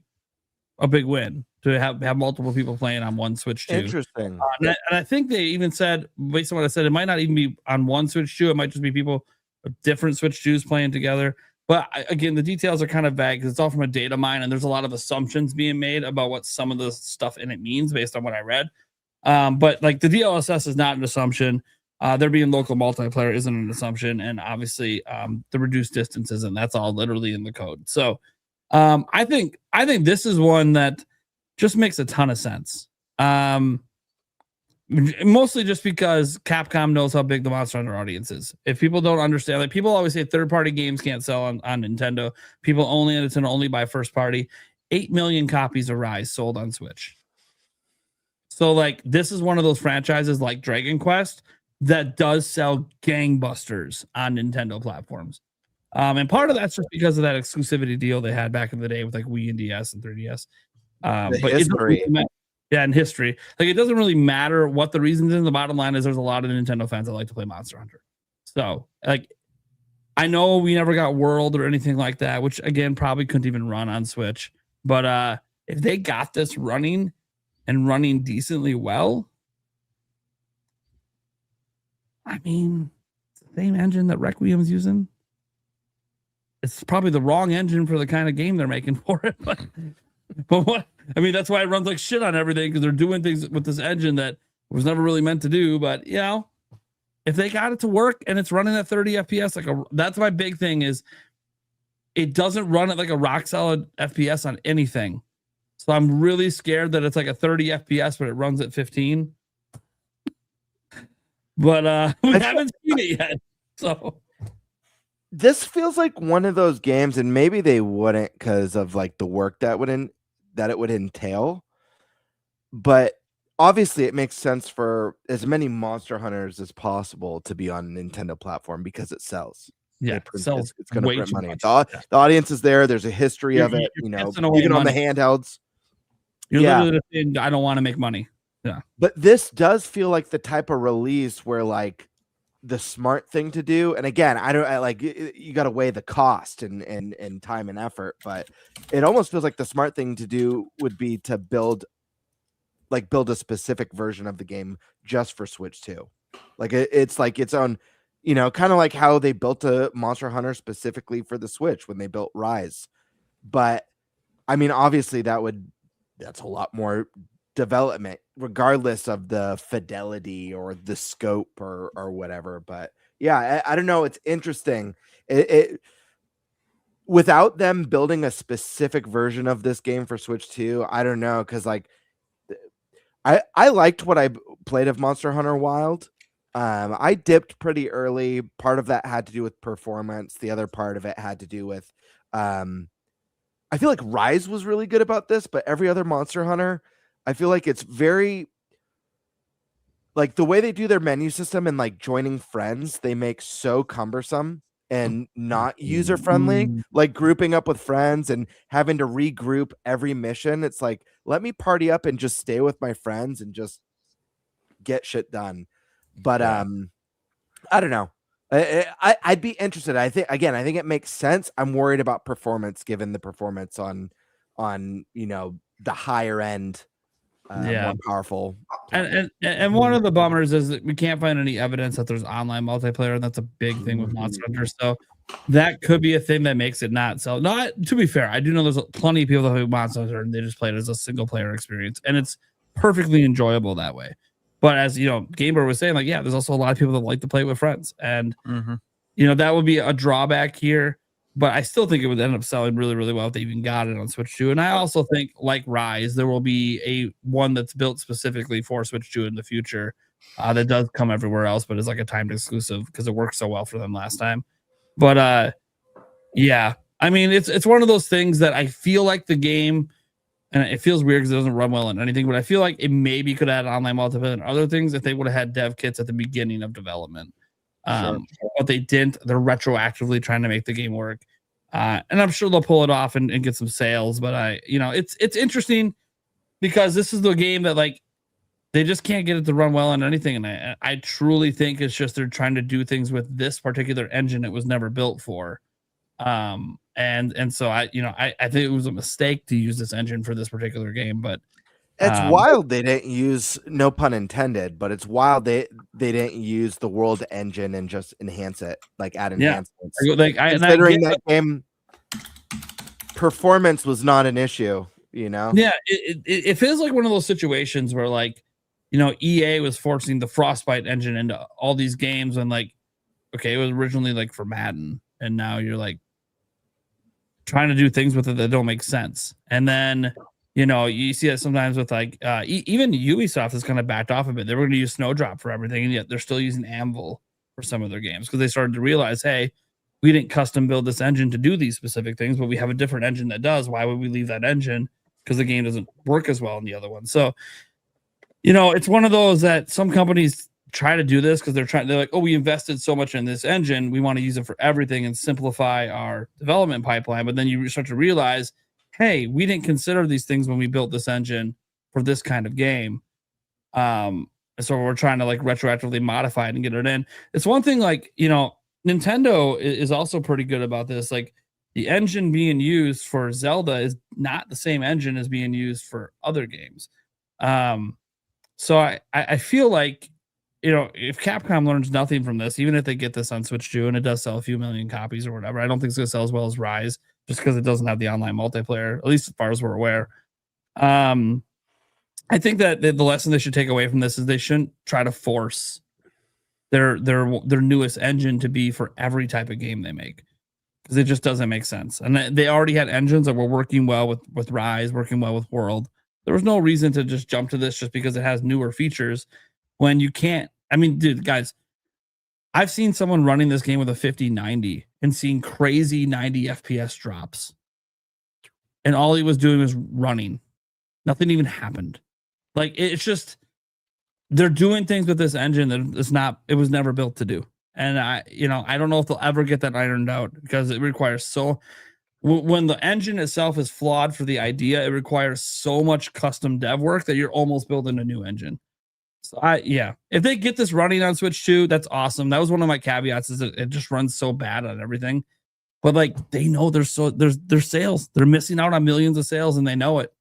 win to have multiple people playing on one Switch 2. Interesting. And I think they even said, based on what I said, it might not even be on one Switch 2. It might just be people with different Switch 2s playing together. But again, the details are kind of vague because it's all from a data mine, and there's a lot of assumptions being made about what some of the stuff in it means based on what I read. But like the DLSS is not an assumption. There being local multiplayer isn't an assumption, and obviously the reduced distances, and that's all literally in the code. So I think this is one that just makes a ton of sense. Mostly just because Capcom knows how big the Monster Hunter audience is. If people don't understand, like people always say third-party games can't sell on Nintendo. People only buy first party. 8 million copies of Rise sold on Switch. So like this is one of those franchises like Dragon Quest that does sell gangbusters on Nintendo platforms. And part of that's just because of that exclusivity deal they had back in the day with like Wii and DS and 3DS. But history. In history. Like it doesn't really matter what the reasons is. The bottom line is there's a lot of Nintendo fans that like to play Monster Hunter. So like I know we never got World or anything like that, which again probably couldn't even run on Switch. But if they got this running and running decently well, I mean, it's the same engine that Requiem's using. It's probably the wrong engine for the kind of game they're making for it. But what? I mean, that's why it runs like shit on everything, because they're doing things with this engine that was never really meant to do. But you know, if they got it to work and it's running at 30 FPS, that's my big thing is it doesn't run at like a rock solid FPS on anything. So I'm really scared that it's like a 30 FPS, but it runs at 15. But we haven't seen it yet. So this feels like one of those games, and maybe they wouldn't because of like the work that it would entail. But obviously, it makes sense for as many Monster Hunters as possible to be on a Nintendo platform because it sells. Yeah, it's going to print money. Much. The audience is there. There's a history of it. You know, even on the handhelds. You're literally saying, I don't want to make money. Yeah, but this does feel like the type of release where like the smart thing to do. And again, you got to weigh the cost and time and effort, but it almost feels like the smart thing to do would be to build a specific version of the game just for Switch 2. Like it's like its own, you know, kind of like how they built a Monster Hunter specifically for the Switch when they built Rise. But I mean, obviously that's a lot more development regardless of the fidelity or the scope or whatever. But yeah, I don't know. It's interesting. It without them building a specific version of this game for Switch 2, I don't know. Cause like I liked what I played of Monster Hunter Wild. I dipped pretty early. Part of that had to do with performance. The other part of it had to do with, I feel like Rise was really good about this, but every other Monster Hunter, I feel like it's very like the way they do their menu system and like joining friends, they make so cumbersome and not user friendly, like grouping up with friends and having to regroup every mission. It's like, let me party up and just stay with my friends and just get shit done. But I don't know. I'd be interested. I think it makes sense. I'm worried about performance given the performance on you know, the higher end more powerful. And one of the bummers is that we can't find any evidence that there's online multiplayer, and that's a big thing with Monster Hunter. So that could be a thing that makes it not sell. Not to be fair, I do know there's plenty of people that play Monster Hunter and they just play it as a single player experience, and it's perfectly enjoyable that way. But as you know, Gamer was saying, like, yeah, there's also a lot of people that like to play with friends, and you know, that would be a drawback here. But I still think it would end up selling really, really well if they even got it on Switch 2. And I also think, like Rise, there will be a one that's built specifically for Switch 2 in the future that does come everywhere else, but is like a timed exclusive because it worked so well for them last time. But yeah, I mean, it's one of those things that I feel like the game, and it feels weird because it doesn't run well in anything, but I feel like it maybe could add online multiplayer and other things if they would have had dev kits at the beginning of development. But they didn't. They're retroactively trying to make the game work, and I'm sure they'll pull it off and get some sales. But it's interesting because this is the game that like they just can't get it to run well on anything, and I truly think it's just they're trying to do things with this particular engine it was never built for, and so I think it was a mistake to use this engine for this particular game, but. It's wild they didn't use, no pun intended, but it's wild they didn't use the world engine and just enhance it, like add enhancements. Considering that game performance was not an issue, you know? Yeah, it feels like one of those situations where like, you know, EA was forcing the Frostbite engine into all these games and like, okay, it was originally like for Madden, and now you're like trying to do things with it that don't make sense. And then you know, you see that sometimes with like even Ubisoft has kind of backed off a bit. They were going to use Snowdrop for everything, and yet they're still using Anvil for some of their games because they started to realize, hey, we didn't custom build this engine to do these specific things, but we have a different engine that does. Why would we leave that engine? Because the game doesn't work as well in the other one. So, you know, it's one of those that some companies try to do this because they're like, oh, we invested so much in this engine, we want to use it for everything and simplify our development pipeline. But then you start to realize, hey, we didn't consider these things when we built this engine for this kind of game. So we're trying to like retroactively modify it and get it in. It's one thing like, you know, Nintendo is also pretty good about this. Like the engine being used for Zelda is not the same engine as being used for other games. So I feel like, if Capcom learns nothing from this, even if they get this on Switch 2 and it does sell a few million copies or whatever, I don't think it's going to sell as well as Rise just because it doesn't have the online multiplayer, at least as far as we're aware. I think that the lesson they should take away from this is they shouldn't try to force their newest engine to be for every type of game they make, because it just doesn't make sense. And they already had engines that were working well with Rise, working well with World. There was no reason to just jump to this just because it has newer features when you can't. I mean, dude, guys, I've seen someone running this game with a 5090 and seeing crazy 90 FPS drops. And all he was doing was running. Nothing even happened. Like, it's just, they're doing things with this engine that it was never built to do. And I don't know if they'll ever get that ironed out, because it requires when the engine itself is flawed for the idea, it requires so much custom dev work that you're almost building a new engine. So if they get this running on Switch 2, that's awesome. That was one of my caveats, is that it just runs so bad on everything. But like, they know there's sales. They're missing out on millions of sales and they know it.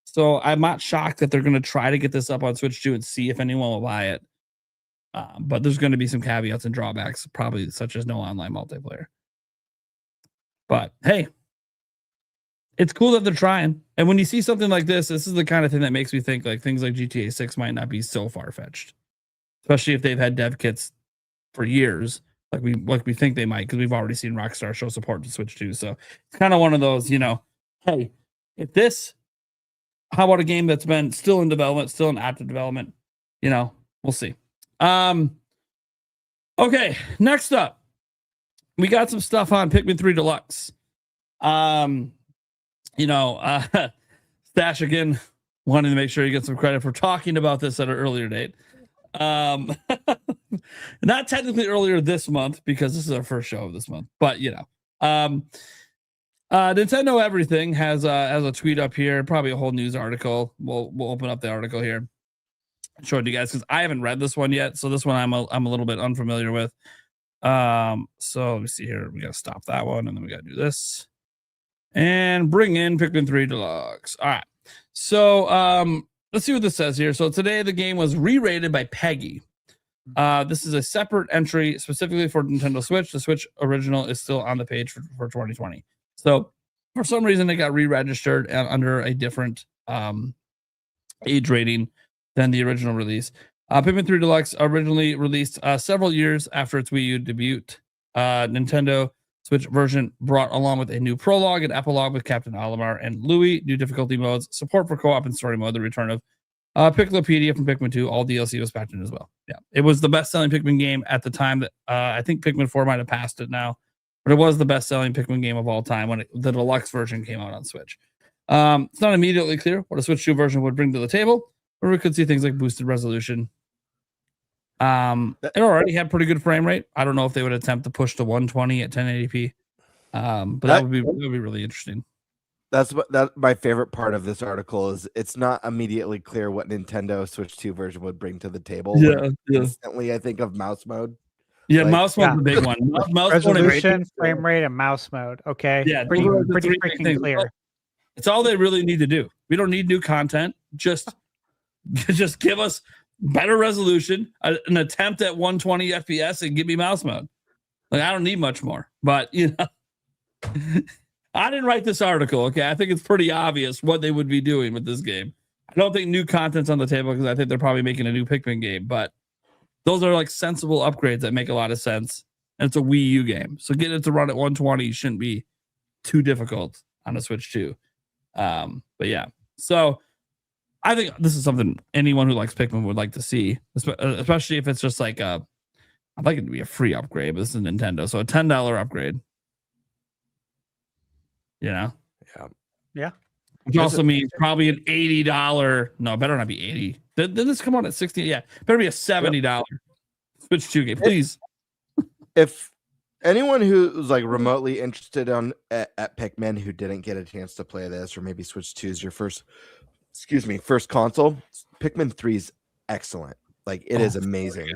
So I'm not shocked that they're going to try to get this up on Switch 2 and see if anyone will buy it. But there's going to be some caveats and drawbacks, probably such as no online multiplayer. But hey, it's cool that they're trying. And when you see something like this is the kind of thing that makes me think like things like GTA 6 might not be so far-fetched, especially if they've had dev kits for years, like we think they might, because we've already seen Rockstar show support to Switch 2. So it's kind of one of those, hey, how about a game that's been still in development, still in active development? We'll see. Okay, next up, we got some stuff on Pikmin 3 Deluxe. Stash again wanting to make sure you get some credit for talking about this at an earlier date. Not technically earlier this month, because this is our first show of this month, but Nintendo Everything has a tweet up here, probably a whole news article. We'll open up the article here and show it to you guys, because I haven't read this one yet, so this one I'm a little bit unfamiliar with. So let me see here. We gotta stop that one, and then we gotta do this and bring in Pikmin 3 Deluxe. All right, so let's see what this says here. So today the game was re-rated by Peggy. This is a separate entry specifically for Nintendo Switch. The Switch original is still on the page for 2020. So for some reason it got re-registered under a different age rating than the original release. Pikmin 3 Deluxe originally released several years after its Wii U debut. Nintendo Switch version brought along with a new prologue and epilogue with Captain Olimar and Louie, new difficulty modes, support for co-op and story mode, the return of Piccolopedia from Pikmin 2. All DLC was packed in as well. Yeah, it was the best-selling Pikmin game at the time. That I think Pikmin 4 might have passed it now, but it was the best-selling Pikmin game of all time when the deluxe version came out on Switch. It's not immediately clear what a Switch 2 version would bring to the table, or we could see things like boosted resolution. It already had pretty good frame rate. I don't know if they would attempt to push to 120 at 1080p, but that would be really interesting. That's my favorite part of this article is it's not immediately clear what Nintendo Switch 2 version would bring to the table. Yeah. Instantly, I think of mouse mode. Yeah, mouse mode's the big one. Mouse resolution, frame rate, and mouse mode. Okay, yeah, pretty freaking clear. It's all they really need to do. We don't need new content. Just give us better resolution, an attempt at 120 FPS, and give me mouse mode. Like, I don't need much more. But I didn't write this article. Okay, I think it's pretty obvious what they would be doing with this game. I don't think new content's on the table, because I think they're probably making a new Pikmin game. But those are like sensible upgrades that make a lot of sense. And it's a Wii U game, so getting it to run at 120 shouldn't be too difficult on a Switch 2. But yeah, so I think this is something anyone who likes Pikmin would like to see, especially if it's just like I'd like it to be a free upgrade, but this is Nintendo, so a $10 upgrade. Yeah. Which also means probably an $80. No, better not be 80. Did this come out at 60? Yeah, better be a $70 Switch 2 game, please. If anyone who's like remotely interested at Pikmin who didn't get a chance to play this, or maybe Switch 2 is your first console, Pikmin 3 is excellent. Like, it is amazing.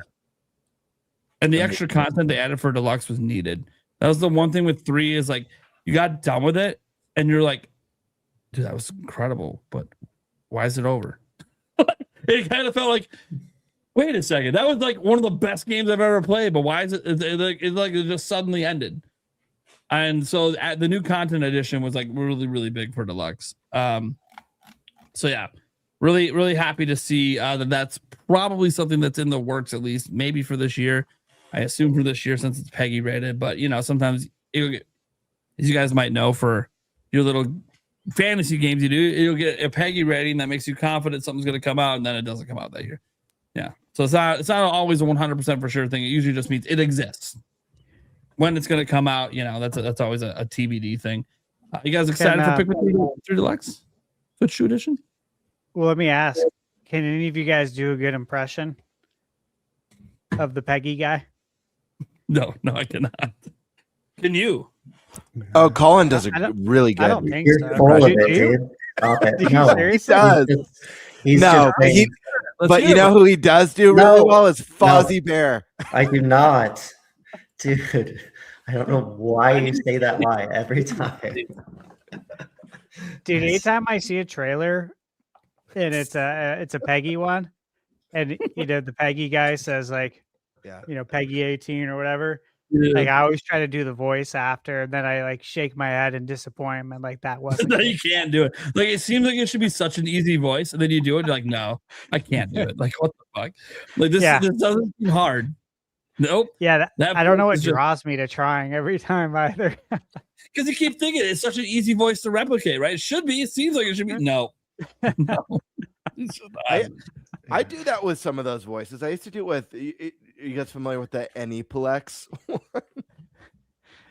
And the extra content they added for deluxe was needed. That was the one thing with 3 is like you got done with it and you're like, dude, that was incredible, but why is it over? It kind of felt like, wait a second, that was like one of the best games I've ever played, but why is it? It's like it just suddenly ended. And so the new content edition was like really, really big for deluxe. So yeah, really, really happy to see that that's probably something that's in the works, at least maybe for this year. I assume for this year since it's PEGI rated, but you know, sometimes as you guys might know, for your little fantasy games you do, you'll get a PEGI rating that makes you confident something's going to come out, and then it doesn't come out that year. Yeah, so it's not always a 100% for sure thing. It usually just means it exists. When it's going to come out, you know, that's always a TBD thing. You guys excited for Pikmin 3 Deluxe Switch 2 Edition? Well, let me ask: can any of you guys do a good impression of the PEGI guy? No, I cannot. Can you? Oh, Colin does really good. I don't think You're so. full of Do it, you? dude. Stop it. Do you No, seriously? he's No, just but saying, but you know who he does do really No. well is Fozzie Bear. I do not. Dude, I don't know why you say that lie every time. Dude, anytime I see a trailer and it's a PEGI one, and you know the PEGI guy says like, Yeah. you know, PEGI 18 or whatever. Yeah. Like I always try to do the voice after, and then I like shake my head in disappointment. Like that wasn't. No, good. you can't do it. Like it seems like it should be such an easy voice, and then you do it. You're like, no, I can't do it. Like what the fuck? Like this doesn't seem hard. Nope. Yeah, That I don't know voice what is just- draws me to trying every time either. Because you keep thinking it's such an easy voice to replicate, right? It should be. It seems like it should be. No. No. It's just not. I do that with some of those voices. I used to do it with. You guys familiar with the Anyplex?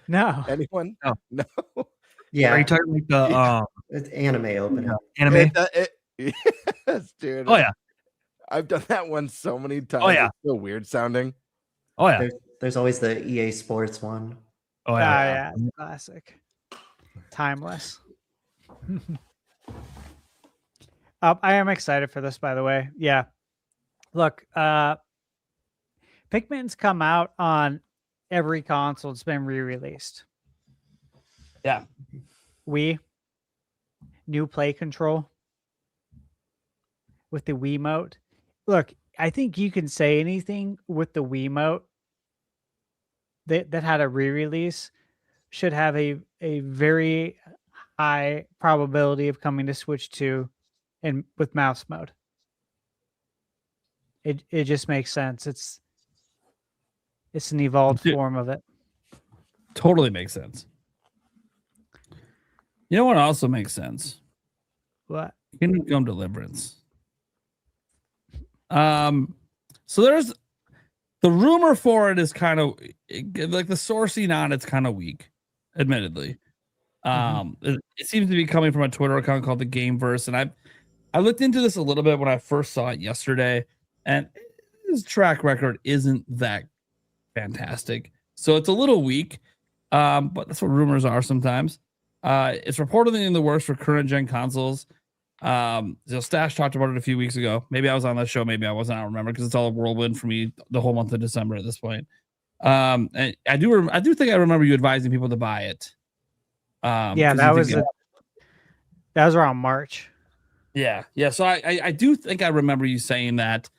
No. Anyone? No. No. Yeah, Are you talking like the it's anime opening. anime? Yes, dude. Oh yeah. I've done that one so many times. Oh, yeah. It's so weird sounding. Oh yeah. There's always the EA Sports one. Oh Yeah, it's classic. Timeless. I am excited for this, by the way. Yeah. Look, Pikmin's come out on every console. It's been re-released. Yeah. New play control with the Wiimote. Look, I think you can say anything with the Wiimote that had a re-release should have a very high probability of coming to Switch 2 and with mouse mode. It just makes sense. It's an evolved form of it. Totally makes sense. You know what also makes sense? What? Kingdom Come Deliverance. So there's the rumor for it is kind of like the sourcing on it's kind of weak, admittedly. It seems to be coming from a Twitter account called the Gameverse, and I looked into this a little bit when I first saw it yesterday, and his track record isn't that fantastic, so it's a little weak. But that's what rumors are sometimes. It's reportedly in the works for current gen consoles. So Stash talked about it a few weeks ago. Maybe I was on that show, maybe I wasn't. I don't remember because it's all a whirlwind for me the whole month of December at this point. And I do think I remember you advising people to buy it. Yeah, that was around March. Yeah. So I do think I remember you saying that.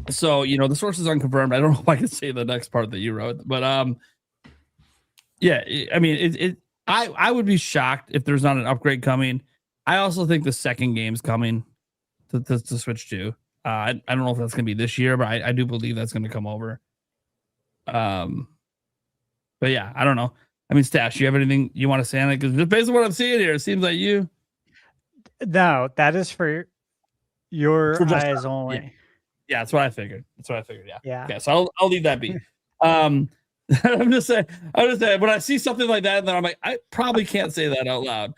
So you know the source is unconfirmed. I don't know if I can say the next part that you wrote, but yeah. I mean, I would be shocked if there's not an upgrade coming. I also think the second game's coming to Switch 2. I don't know if that's going to be this year, but I do believe that's going to come over. But yeah, I don't know. I mean, Stash, you have anything you want to say on it? Because just based on what I'm seeing here, it seems like you. No, that is for your For just- eyes only. Yeah, that's what I figured. Yeah. Yeah. Okay, so I'll leave that be. I'm just saying, when I see something like that, then I'm like, I probably can't say that out loud.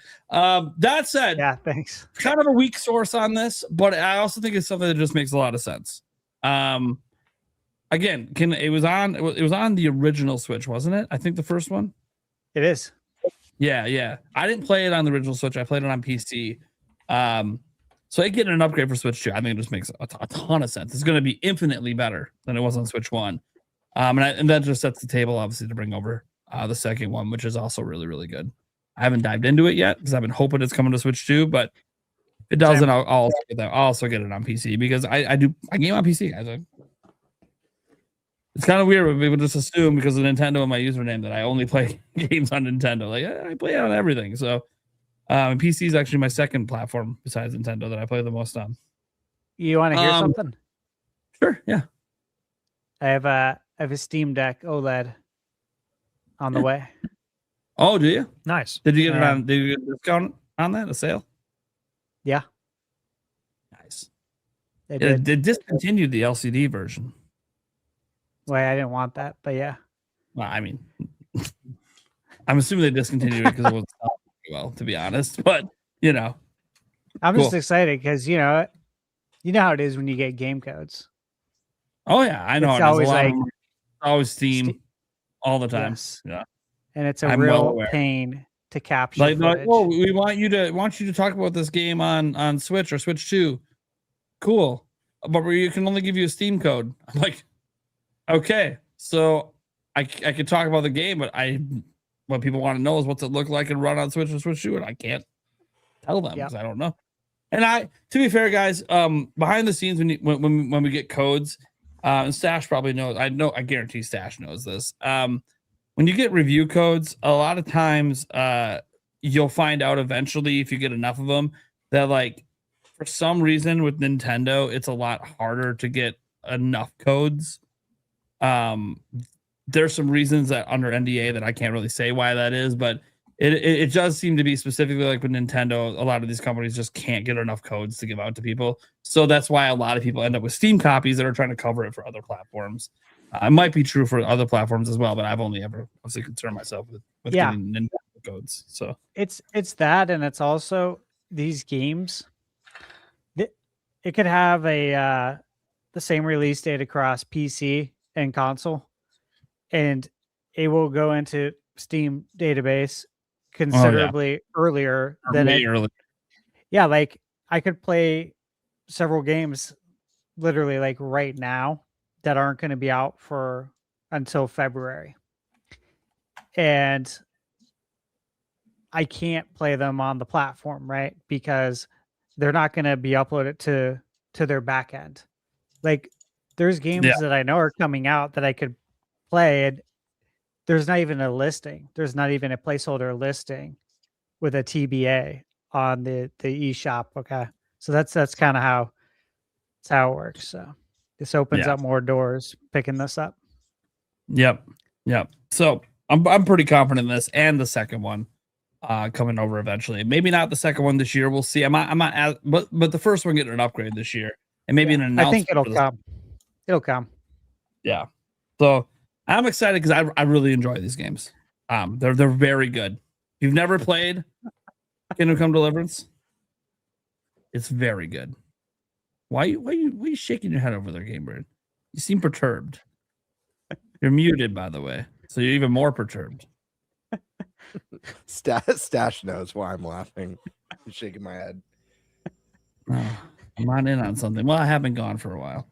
That said, Yeah, thanks. kind of a weak source on this, but I also think it's something that just makes a lot of sense. Again, it was on the original Switch, wasn't it? I think the first one. It is. Yeah. I didn't play it on the original Switch. I played it on PC. So So I get an upgrade for Switch 2. I think it just makes a ton of sense. It's going to be infinitely better than it was on Switch 1. And that just sets the table, obviously, to bring over the second one, which is also really, really good. I haven't dived into it yet because I've been hoping it's coming to Switch 2, but if it doesn't, I'll also get that. I'll also get it on PC because I game on PC, guys. It's kind of weird when people just assume because of Nintendo in my username that I only play games on Nintendo. Like I play on everything. So PC is actually my second platform besides Nintendo that I play the most on. You want to hear something? Sure, yeah. I have a Steam Deck OLED on the way. Oh, do you? Nice. Did you get it on? Did you get a discount on that? A sale? Yeah. Nice. They discontinued the LCD version. Well, I didn't want that, but yeah. Well, I mean, I'm assuming they discontinued it because it wasn't selling well, to be honest. But I'm just excited because you know how it is when you get game codes. Oh yeah, I know. It's always always Steam all the time. Yes. Yeah, and it's a I'm real well pain to capture. Like, footage. oh, we want you to talk about this game on Switch or Switch 2. Cool, but you can only give you a Steam code. I'm like, okay, so I could talk about the game, but what people want to know is what's it look like and run on Switch or Switch 2, and I can't tell them because I don't know. And to be fair, guys, behind the scenes when we get codes, and Stash probably knows. I guarantee Stash knows this. When you get review codes, a lot of times you'll find out eventually if you get enough of them that like for some reason with Nintendo, it's a lot harder to get enough codes. There's some reasons that under NDA that I can't really say why that is, but it does seem to be specifically like with Nintendo, a lot of these companies just can't get enough codes to give out to people. So that's why a lot of people end up with Steam copies that are trying to cover it for other platforms. It might be true for other platforms as well, but I've only ever obviously concerned myself with getting Nintendo codes. So it's that, and it's also these games. It could have the same release date across PC and console, and it will go into Steam database considerably earlier than early. Yeah, like I could play several games literally like right now that aren't going to be out for until February. And I can't play them on the platform, right? Because they're not going to be uploaded to their back end. Like there's games that I know are coming out that I could play, and there's not even a listing. There's not even a placeholder listing with a TBA on the eShop. Okay. So that's kind of how it works. So this opens up more doors picking this up. Yep. So I'm pretty confident in this and the second one coming over eventually. Maybe not the second one this year. We'll see. I'm not but the first one getting an upgrade this year, and maybe an announcement. I think it'll come. It'll come. Yeah. So I'm excited because I really enjoy these games. They're very good. If you've never played Kingdom Come Deliverance, it's very good. Why are you shaking your head over there, Gamebird? You seem perturbed. You're muted, by the way, so you're even more perturbed. Stash knows why I'm laughing. I'm shaking my head. Oh, I'm not in on something. Well, I haven't gone for a while.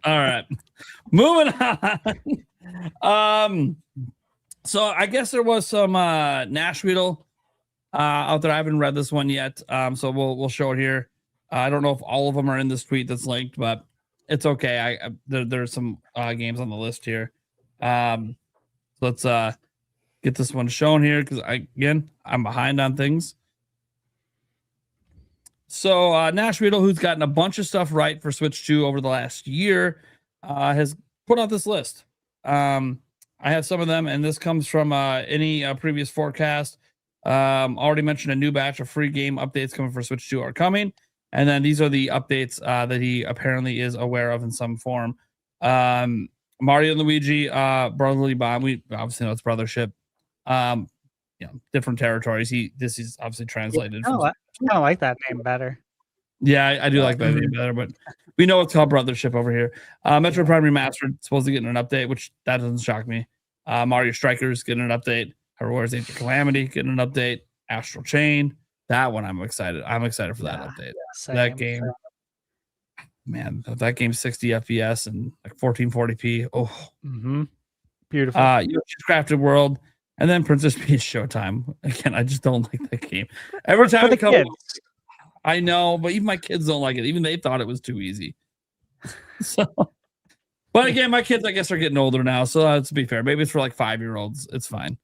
All right, moving on. So I guess there was some Nashville out there. I haven't read this one yet, so we'll show it here. I don't know if all of them are in this tweet that's linked, but it's okay. There's some games on the list here. Let's get this one shown here because I'm behind on things. So Nashville, who's gotten a bunch of stuff right for Switch 2 over the last year, has put out this list. I have some of them, and this comes from any previous forecast. Already mentioned a new batch of free game updates coming for Switch 2 are coming. And then these are the updates that he apparently is aware of in some form. Mario and Luigi, Brotherly Bond. We obviously know it's Brothership. Different territories. This is obviously translated. I kind of like that name better. Yeah, I do like that name better, but we know it's called Brothership over here. Metro Prime Remastered, supposed to get an update, which that doesn't shock me. Mario Strikers getting an update. Hyrule Warriors Age of Calamity getting an update. Astral Chain, That one I'm excited. I'm excited for that update. That game, man, that game's 60 FPS and like 1440p. Oh, Beautiful. Crafted World, and then Princess Peach Showtime. Again, I just don't like that game. Every time For the it comes, kids. I know, but even my kids don't like it. Even they thought it was too easy. So, but again, my kids, I guess, are getting older now. So let's be fair. Maybe it's for like 5-year-olds. It's fine.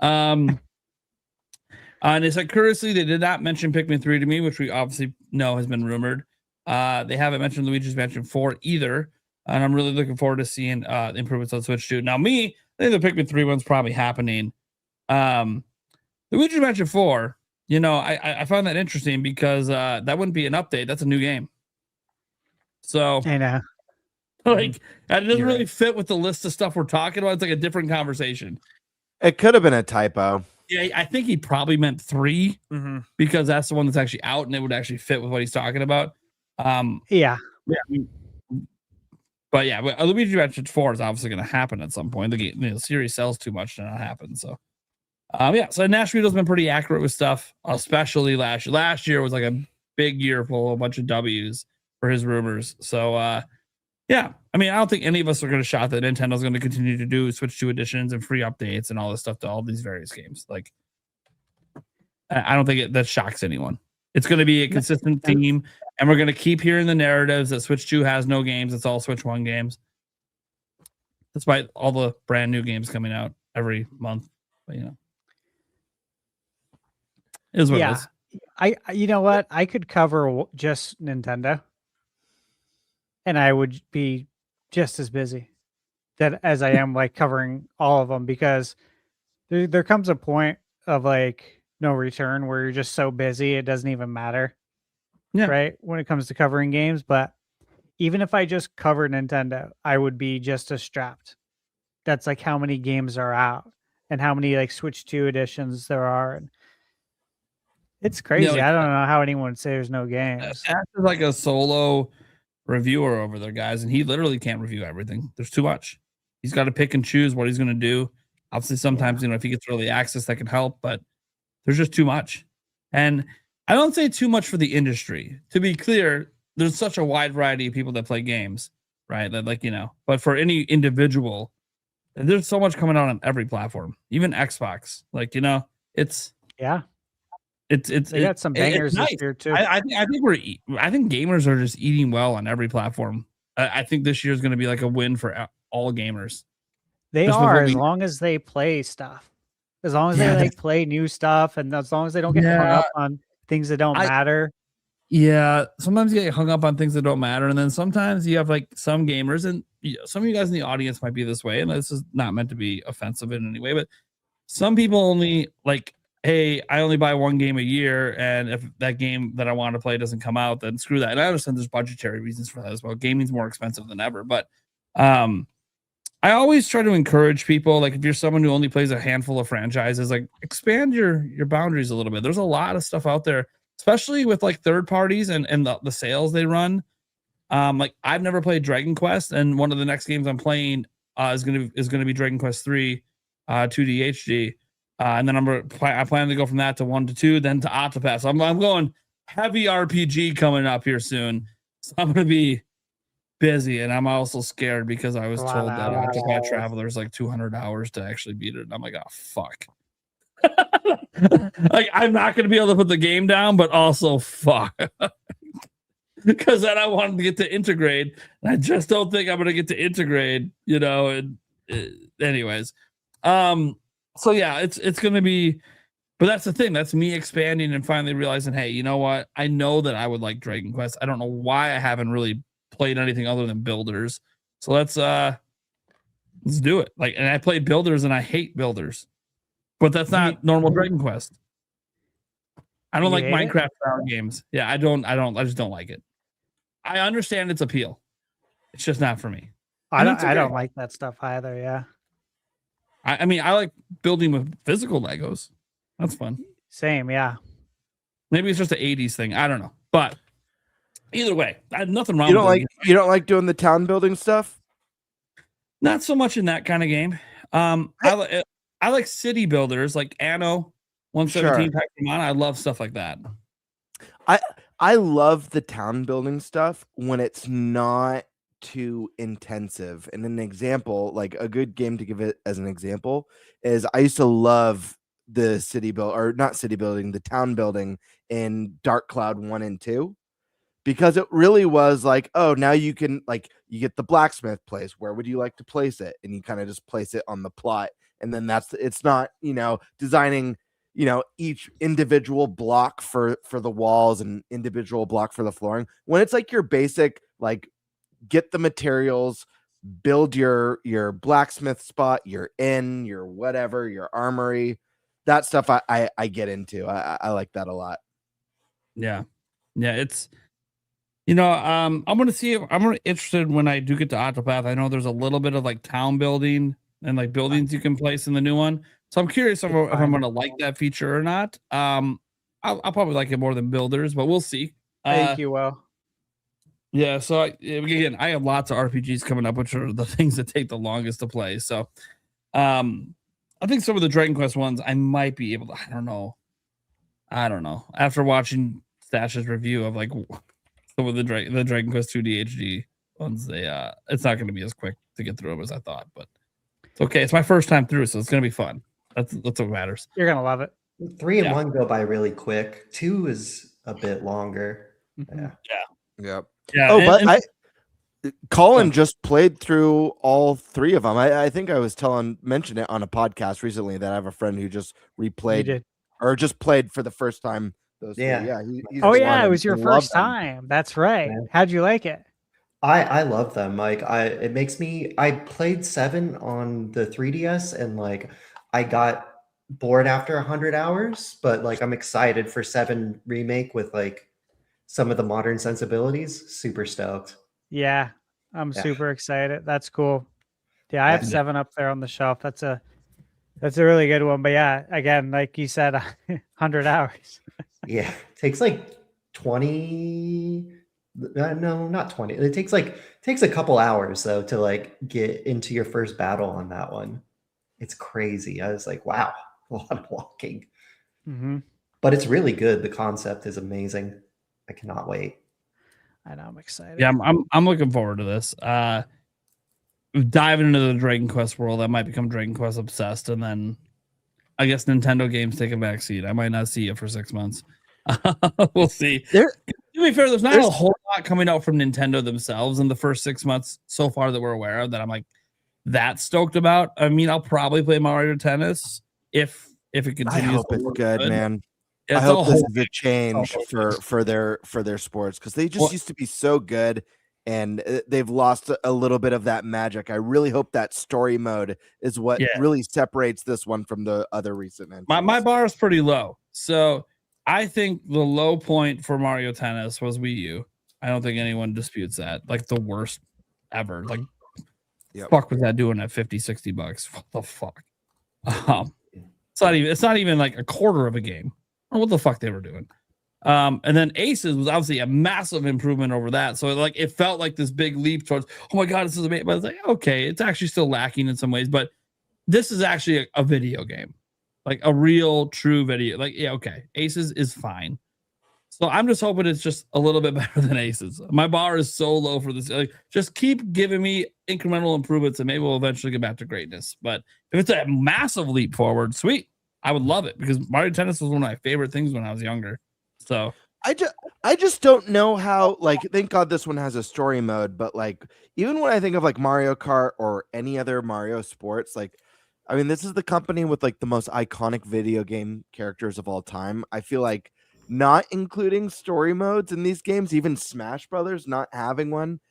And it's like, curiously, they did not mention Pikmin 3 to me, which we obviously know has been rumored. They haven't mentioned Luigi's Mansion 4 either. And I'm really looking forward to seeing improvements on Switch 2. Now, I think the Pikmin 3 one's probably happening. Luigi's Mansion 4, I found that interesting because that wouldn't be an update. That's a new game. So I know. Like, that doesn't really fit with the list of stuff we're talking about. It's like a different conversation. It could have been a typo. Yeah, I think he probably meant 3 because that's the one that's actually out and it would actually fit with what he's talking about. Yeah. But Luigi Mansion 4 is obviously going to happen at some point. The series sells too much to not happen. So, so Nash Vito's been pretty accurate with stuff, especially last year. Last year was like a big year full of a bunch of W's for his rumors. So, I don't think any of us are going to shout that Nintendo's going to continue to do Switch 2 editions and free updates and all this stuff to all these various games. Like, I don't think that shocks anyone. It's going to be a consistent theme, and we're going to keep hearing the narratives that Switch 2 has no games. It's all Switch 1 games, despite all the brand new games coming out every month. But, it is what it is. You know what? I could cover just Nintendo, and I would be just as busy as I am like covering all of them, because there comes a point of like no return where you're just so busy it doesn't even matter. Yeah. Right. When it comes to covering games. But even if I just covered Nintendo, I would be just as strapped. That's like how many games are out and how many like Switch 2 editions there are. And it's crazy. I don't know how anyone would say there's no games. Ash is like a solo reviewer over there, guys, and he literally can't review everything. There's too much. He's got to pick and choose what he's going to do. Obviously, sometimes, if he gets early access, that can help, but there's just too much. And I don't say too much for the industry. To be clear, there's such a wide variety of people that play games, right? That but for any individual, there's so much coming out on every platform, even Xbox. It's they got some bangers this year too. I think gamers are just eating well on every platform. I think this year is going to be like a win for all gamers. They are, as long as they play stuff, as long as they play new stuff, and as long as they don't get hung up on things that don't matter. Yeah, sometimes you get hung up on things that don't matter, and then sometimes you have like some gamers, and some of you guys in the audience might be this way, and this is not meant to be offensive in any way, but some people only like, hey, I only buy one game a year, and if that game that I want to play doesn't come out, then screw that. And I understand there's budgetary reasons for that as well. Gaming's more expensive than ever, but I always try to encourage people, like if you're someone who only plays a handful of franchises, like expand your boundaries a little bit. There's a lot of stuff out there, especially with like third parties and the sales they run. Like I've never played Dragon Quest, and one of the next games I'm playing is gonna be Dragon Quest 3 2D HD. And then I plan to go from that to 1 to 2, then to Octopath. So I'm going heavy RPG coming up here soon. So I'm going to be busy, and I'm also scared because I was told that Octopath Traveler is like 200 hours to actually beat it. And I'm like, oh, fuck. Like, I'm not going to be able to put the game down, but also fuck. Because then I wanted to get to Intergrade, and I just don't think I'm going to get to Intergrade, and anyways. So yeah, it's going to be, but that's the thing. That's me expanding and finally realizing, hey, you know what? I know that I would like Dragon Quest. I don't know why I haven't really played anything other than Builders. So let's do it. Like, and I played Builders and I hate Builders, but that's not normal Dragon Quest. I don't like Minecraft style games. Yeah, I just don't like it. I understand its appeal. It's just not for me. I don't like that stuff either. Yeah. I mean, I like building with physical Legos. That's fun. Same, yeah. Maybe it's just an 80s thing. I don't know. But either way, I have nothing wrong you with it. You don't like doing the town building stuff? Not so much in that kind of game. I like city builders like Anno. 117 packs of mana. I love stuff like that. I love the town building stuff when it's not too intensive. And an example, like a good game to give it as an example, is I used to love the the town building in Dark Cloud 1 and 2. Because it really was like, oh, now you can, like, you get the blacksmith place. Where would you like to place it? And you kind of just place it on the plot. And then it's not, designing, each individual block for the walls and individual block for the flooring. When it's like your basic, like, get the materials, build your blacksmith spot, your inn, your whatever, your armory, that stuff I get into. I like that a lot. Yeah. Yeah. It's, I'm going to see if I'm interested when I do get to Octopath. I know there's a little bit of like town building and like buildings you can place in the new one. So I'm curious if I'm going to like that feature or not. I'll probably like it more than builders, but we'll see. Thank you, Will. Yeah. So again, I have lots of RPGs coming up, which are the things that take the longest to play. So I think some of the Dragon Quest ones I might be able to, I don't know. After watching Stash's review of like some of the Dragon Quest 2D HD ones, it's not going to be as quick to get through them as I thought, but it's okay. It's my first time through, so it's going to be fun. That's what matters. You're going to love it. 3 and 1 go by really quick. 2 is a bit longer. Yeah. Yep. Yeah. Oh, Colin just played through all 3 of them. I think I was mentioned it on a podcast recently that I have a friend who just replayed or just played for the first time. Those 3. Yeah. It was your first time. That's right. Yeah. How'd you like it? I love them. Like I played 7 on the 3DS and like I got bored after 100 hours, but like I'm excited for 7 remake with like some of the modern sensibilities. Super stoked. Yeah, I'm super excited. That's cool. Yeah, I have 7 up there on the shelf. That's a really good one. But yeah, again, like you said, 100 hours. Yeah, it takes like 20. No, not 20. It takes a couple hours though to like get into your first battle on that one. It's crazy. I was like, wow, a lot of walking. Mm-hmm. But it's really good. The concept is amazing. I cannot wait. I know, I'm excited. Yeah, I'm looking forward to this. Diving into the Dragon Quest world, I might become Dragon Quest obsessed, and then I guess Nintendo games take a backseat. I might not see it for 6 months. We'll see. To be fair, there's a whole lot coming out from Nintendo themselves in the first 6 months so far that we're aware of that I'm like that stoked about. I mean, I'll probably play Mario Tennis if it continues. I hope it's good, man. Yeah, I hope this is a change for their sports because they just used to be so good and they've lost a little bit of that magic. I really hope that story mode is what really separates this one from the other recent entries. My bar is pretty low, so I think the low point for Mario Tennis was Wii U. I don't think anyone disputes that. Like the worst ever. Like, fuck was that doing at $50-$60? What the fuck? It's not even like a quarter of a game. Or what the fuck they were doing. And then Aces was obviously a massive improvement over that. So like it felt like this big leap towards, oh my god, this is amazing. But it's like, okay, it's actually still lacking in some ways, but this is actually a video game. Like a real true video. Like, yeah, okay. Aces is fine. So I'm just hoping it's just a little bit better than Aces. My bar is so low for this. Like, just keep giving me incremental improvements and maybe we'll eventually get back to greatness. But if it's a massive leap forward, sweet. I would love it because Mario Tennis was one of my favorite things when I was younger. So I just don't know how, like, thank God this one has a story mode, but like even when I think of like Mario Kart or any other Mario sports, like I mean, this is the company with like the most iconic video game characters of all time. I feel like not including story modes in these games, even Smash Brothers not having one.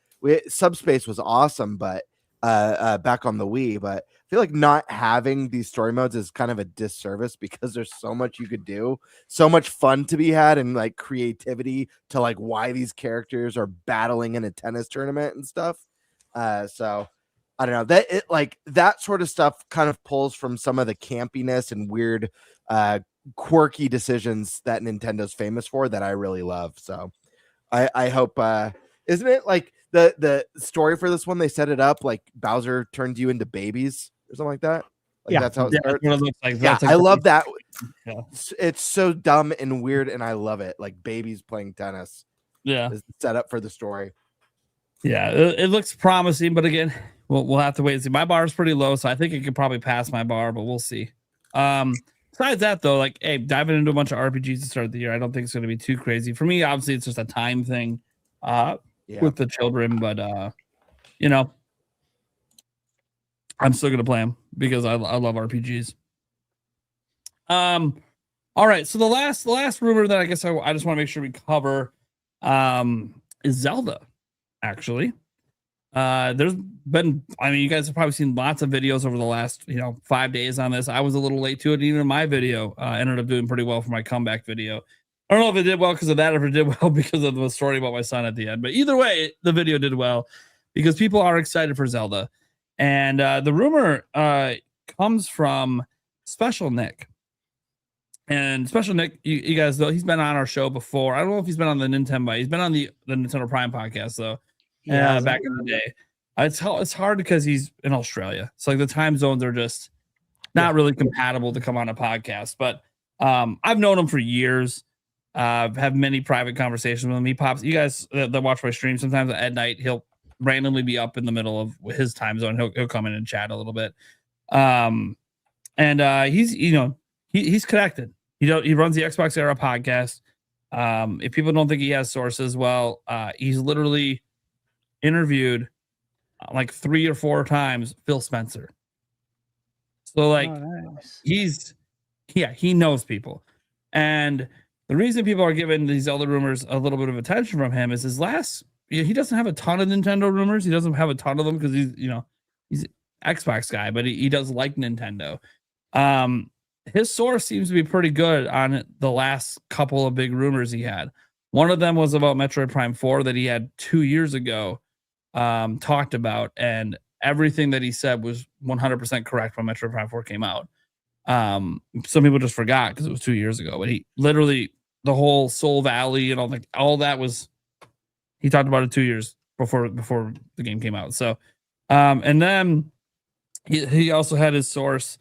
Subspace was awesome, but back on the Wii, but I feel like not having these story modes is kind of a disservice because there's so much you could do, so much fun to be had, and like creativity to like why these characters are battling in a tennis tournament and stuff. So I don't know that it like that sort of stuff kind of pulls from some of the campiness and weird, quirky decisions that Nintendo's famous for that I really love. So I hope, isn't it like the story for this one? They set it up like Bowser turned you into babies or something like that. Like Yeah. that's how it Yeah, starts. that's what it looks like. Yeah, That's like I love that. Yeah. It's so dumb and weird, and I love it. Like babies playing tennis Yeah. is the setup for the story. Yeah, it looks promising, but again, we'll have to wait and see. My bar is pretty low, so I think it could probably pass my bar, but we'll see. Besides that, though, like, hey, diving into a bunch of RPGs to start the year, I don't think it's going to be too crazy. For me, obviously, it's just a time thing with the children, but you know, I'm still going to play them because I love RPGs. All right, so the last rumor that I guess I just want to make sure we cover is Zelda. Actually, there's been, I mean, you guys have probably seen lots of videos over the last 5 days on this. I was a little late to it. Even my video ended up doing pretty well for my comeback video. I don't know if it did well because of that, or if it did well because of the story about my son at the end, but either way, the video did well because people are excited for Zelda. And the rumor comes from Special Nick. And Special Nick, you guys know, he's been on our show before. I don't know if he's been on the NintenByte. He's been on the Nintendo Prime podcast, though. Yeah, back in the day. It's hard because he's in Australia. So like the time zones are just not really compatible to come on a podcast. But I've known him for years. Have many private conversations with him. He pops. You guys that watch my stream, sometimes at night he'll randomly be up in the middle of his time zone. He'll come in and chat a little bit. And he's he's connected. He runs the Xbox Era podcast. If people don't think he has sources, well, he's literally interviewed like 3 or 4 times Phil Spencer. So like he knows people. And the reason people are giving these Zelda rumors a little bit of attention from him is he doesn't have a ton of Nintendo rumors. He doesn't have a ton of them because he's an Xbox guy, but he does like Nintendo. His source seems to be pretty good on the last couple of big rumors he had. One of them was about Metroid Prime 4 that he had 2 years ago talked about, and everything that he said was 100% correct when Metroid Prime 4 came out. Some people just forgot because it was 2 years ago, but he literally, the whole Soul Valley and all that was, he talked about it 2 years before the game came out. So, and then he also had his source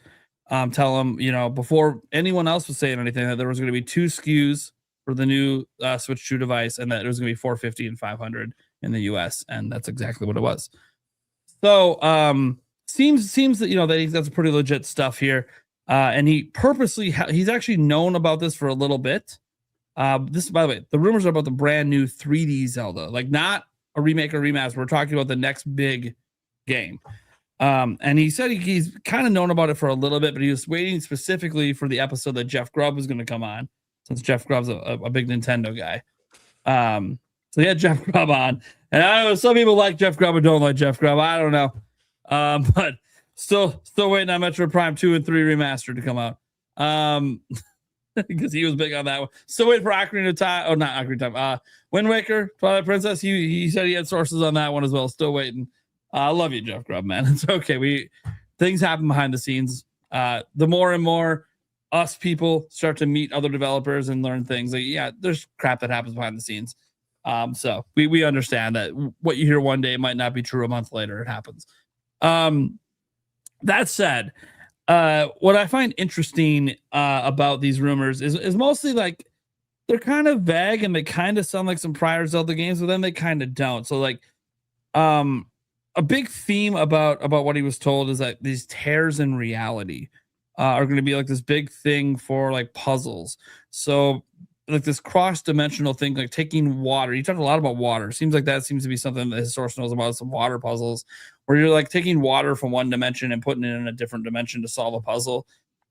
tell him, before anyone else was saying anything, that there was going to be 2 SKUs for the new Switch 2 device, and that it was going to be $450 and $500 in the US, and that's exactly what it was. So seems that that he's got some pretty legit stuff here, and he purposely he's actually known about this for a little bit. This, by the way, the rumors are about the brand new 3D Zelda, like not a remake or remaster. We're talking about the next big game. And he said he's kind of known about it for a little bit, but he was waiting specifically for the episode that Jeff Grubb was going to come on, since Jeff Grubb's a big Nintendo guy. So he had Jeff Grubb on, and I know some people like Jeff Grubb or don't like Jeff Grubb. I don't know, but still waiting on Metroid Prime 2 and 3 remastered to come out. Because he was big on that one. Still waiting for Ocarina of Time. Oh, not Ocarina of Time. Wind Waker, Twilight Princess. He said he had sources on that one as well. Still waiting. I love you, Jeff Grubb, man. It's okay. Things happen behind the scenes. The more and more us people start to meet other developers and learn things, like, yeah, there's crap that happens behind the scenes. So we understand that what you hear one day might not be true a month later. It happens. That said, what I find interesting about these rumors is mostly like they're kind of vague and they kind of sound like some prior Zelda games, but then they kind of don't. So like, a big theme about what he was told is that these tears in reality are going to be like this big thing for like puzzles. So like this cross-dimensional thing, like taking water. You talked a lot about water. Seems like that seems to be something that his source knows about, some water puzzles, where you're like taking water from one dimension and putting it in a different dimension to solve a puzzle.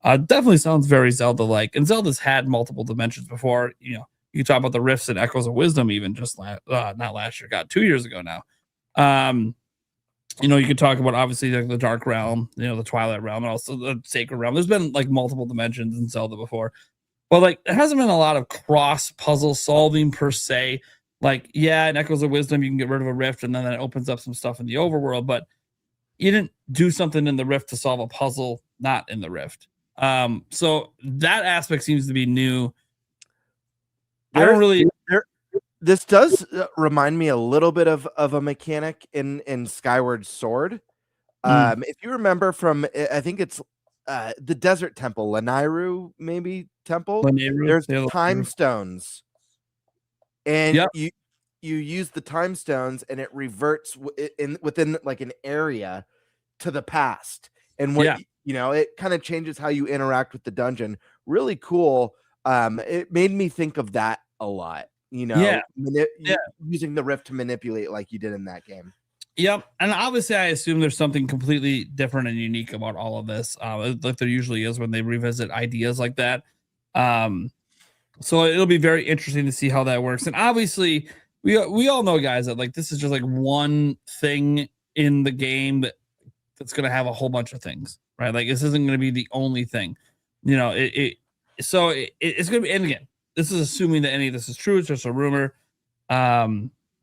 Definitely sounds very Zelda-like. And Zelda's had multiple dimensions before. You talk about the rifts and echoes of wisdom, even just not last year, 2 years ago now. You could talk about obviously like the Dark Realm, the Twilight Realm, and also the Sacred Realm. There's been like multiple dimensions in Zelda before. But like there hasn't been a lot of cross puzzle solving per se. Like, yeah, in Echoes of Wisdom, you can get rid of a rift and then it opens up some stuff in the overworld, but you didn't do something in the rift to solve a puzzle not in the rift. So that aspect seems to be new. This does remind me a little bit of a mechanic in Skyward Sword. If you remember from, I think it's the desert temple, Lanairu maybe temple. Lanairu, There's yeah, time Lanairu. stones, and Yep. you use the time stones, and it reverts within like an area to the past, and what Yeah. it kind of changes how you interact with the dungeon. Really cool. It made me think of that a lot. Yeah. Using the rift to manipulate like you did in that game. Yep. And obviously, I assume there's something completely different and unique about all of this, like there usually is when they revisit ideas like that. So it'll be very interesting to see how that works. And obviously, we all know, guys, that like this is just like one thing in the game that's going to have a whole bunch of things, right? Like this isn't going to be the only thing. It's going to be. And again, this is assuming that any of this is true. It's just a rumor.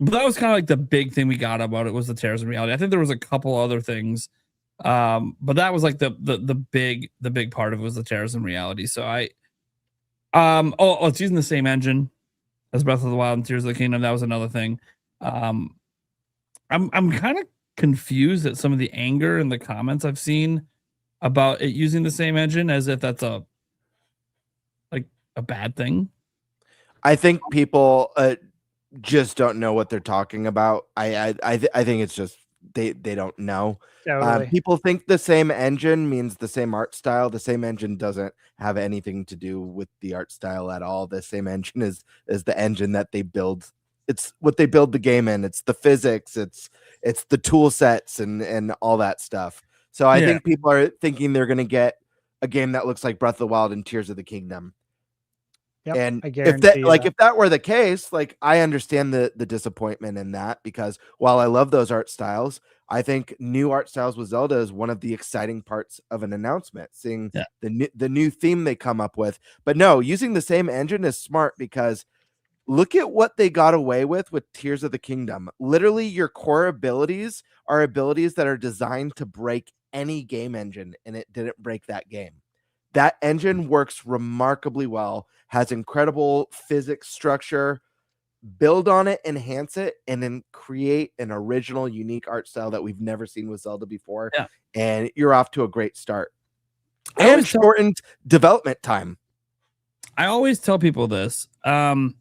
But that was kind of like the big thing we got about it was the tears in reality. I think there was a couple other things, but that was like the big part of it was the tears in reality. So it's using the same engine as Breath of the Wild and Tears of the Kingdom. That was another thing. I'm kind of confused at some of the anger in the comments I've seen about it using the same engine, as if that's a bad thing. I think people just don't know what they're talking about. I think it's just they don't know. Totally. People think the same engine means the same art style. The same engine doesn't have anything to do with the art style at all. The same engine is the engine that they build. It's what they build the game in. It's the physics. It's the tool sets and all that stuff. So I think people are thinking they're going to get a game that looks like Breath of the Wild and Tears of the Kingdom. Yep, And I if that were the case, like I understand the disappointment in that, because while I love those art styles, I think new art styles with Zelda is one of the exciting parts of an announcement, seeing the new theme they come up with. But no, using the same engine is smart, because look at what they got away with Tears of the Kingdom. Literally, your core abilities are abilities that are designed to break any game engine, and it didn't break that game. That engine works remarkably well, has incredible physics structure. Build on it, enhance it, and then create an original, unique art style that we've never seen with Zelda before. Yeah. And you're off to a great start. And shortened development time. I always tell people this. Twilight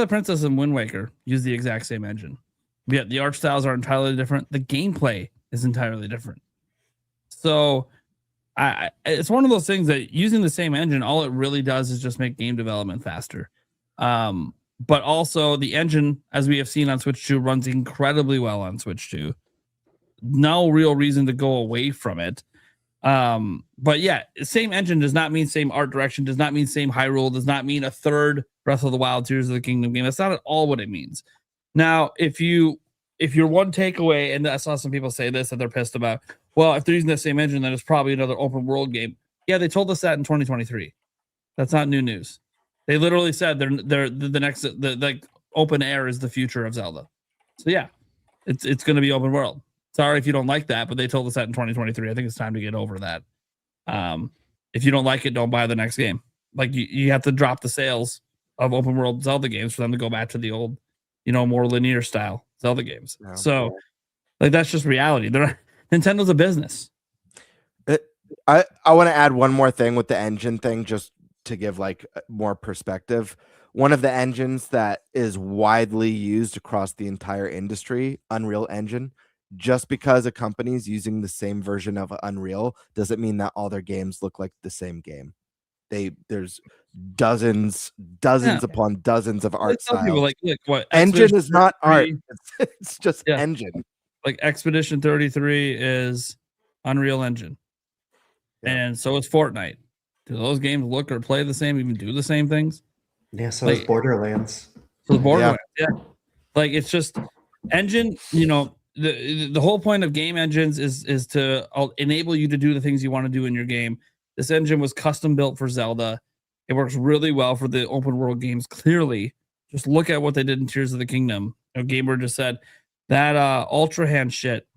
Princess and Wind Waker use the exact same engine. Yet the art styles are entirely different. The gameplay is entirely different. So it's one of those things that using the same engine, all it really does is just make game development faster. But also the engine, as we have seen on Switch 2, runs incredibly well on Switch 2. No real reason to go away from it. But yeah, same engine does not mean same art direction, does not mean same Hyrule, does not mean a third Breath of the Wild, Tears of the Kingdom game. That's not at all what it means. Now, if you're one takeaway, and I saw some people say this, that they're pissed about, well, if they're using the same engine, then it's probably another open world game. Yeah, they told us that in 2023. That's not new news. They literally said they're the next like open air is the future of Zelda. So yeah, it's going to be open world. Sorry if you don't like that, but they told us that in 2023. I think it's time to get over that. If you don't like it, don't buy the next game. Like you have to drop the sales of open world Zelda games for them to go back to the old, more linear style Zelda games. Yeah. So like that's just reality. Nintendo's a business. I want to add one more thing with the engine thing, just to give like more perspective. One of the engines that is widely used across the entire industry, Unreal Engine. Just because a company's using the same version of Unreal doesn't mean that all their games look like the same game. There's dozens upon dozens of art styles. People like, look, what engine is not art. It's just engine. Like Expedition 33 is Unreal Engine. Yeah. And so is Fortnite. Do those games look or play the same, even do the same things? Yeah, so is Borderlands. So is Borderlands, yeah. Like it's just engine, the whole point of game engines is to enable you to do the things you want to do in your game. This engine was custom built for Zelda. It works really well for the open world games. Clearly, just look at what they did in Tears of the Kingdom. Gamer just said that Ultra Hand shit,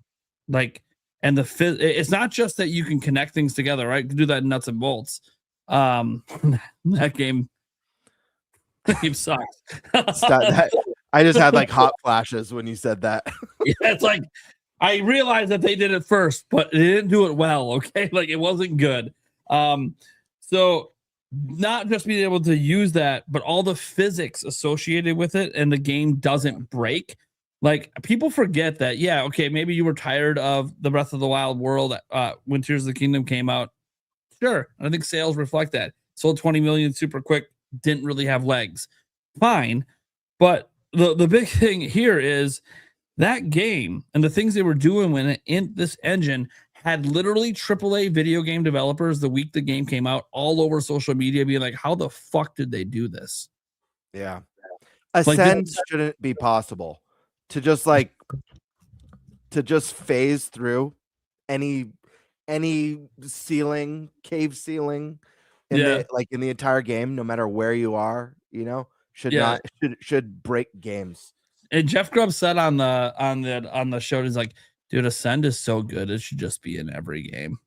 like, and it's not just that you can connect things together, right? You can do that in nuts and bolts. That game sucks. I just had like hot flashes when you said that. Yeah, it's like I realized that they did it first, but they didn't do it well. Okay, like it wasn't good. So not just being able to use that, but all the physics associated with it, and the game doesn't break. Like people forget that. Yeah, okay, maybe you were tired of the Breath of the Wild world when Tears of the Kingdom came out. Sure, I think sales reflect that. Sold 20 million super quick, didn't really have legs. Fine, but the big thing here is that game and the things they were doing when it, in this engine had literally AAA video game developers the week the game came out all over social media being like, how the fuck did they do this? Yeah. Like, Ascend shouldn't be possible to just phase through any ceiling, cave ceiling in the entire game, no matter where you are, should break games. And Jeff Grubb said on the show, he's like, dude, Ascend is so good, it should just be in every game.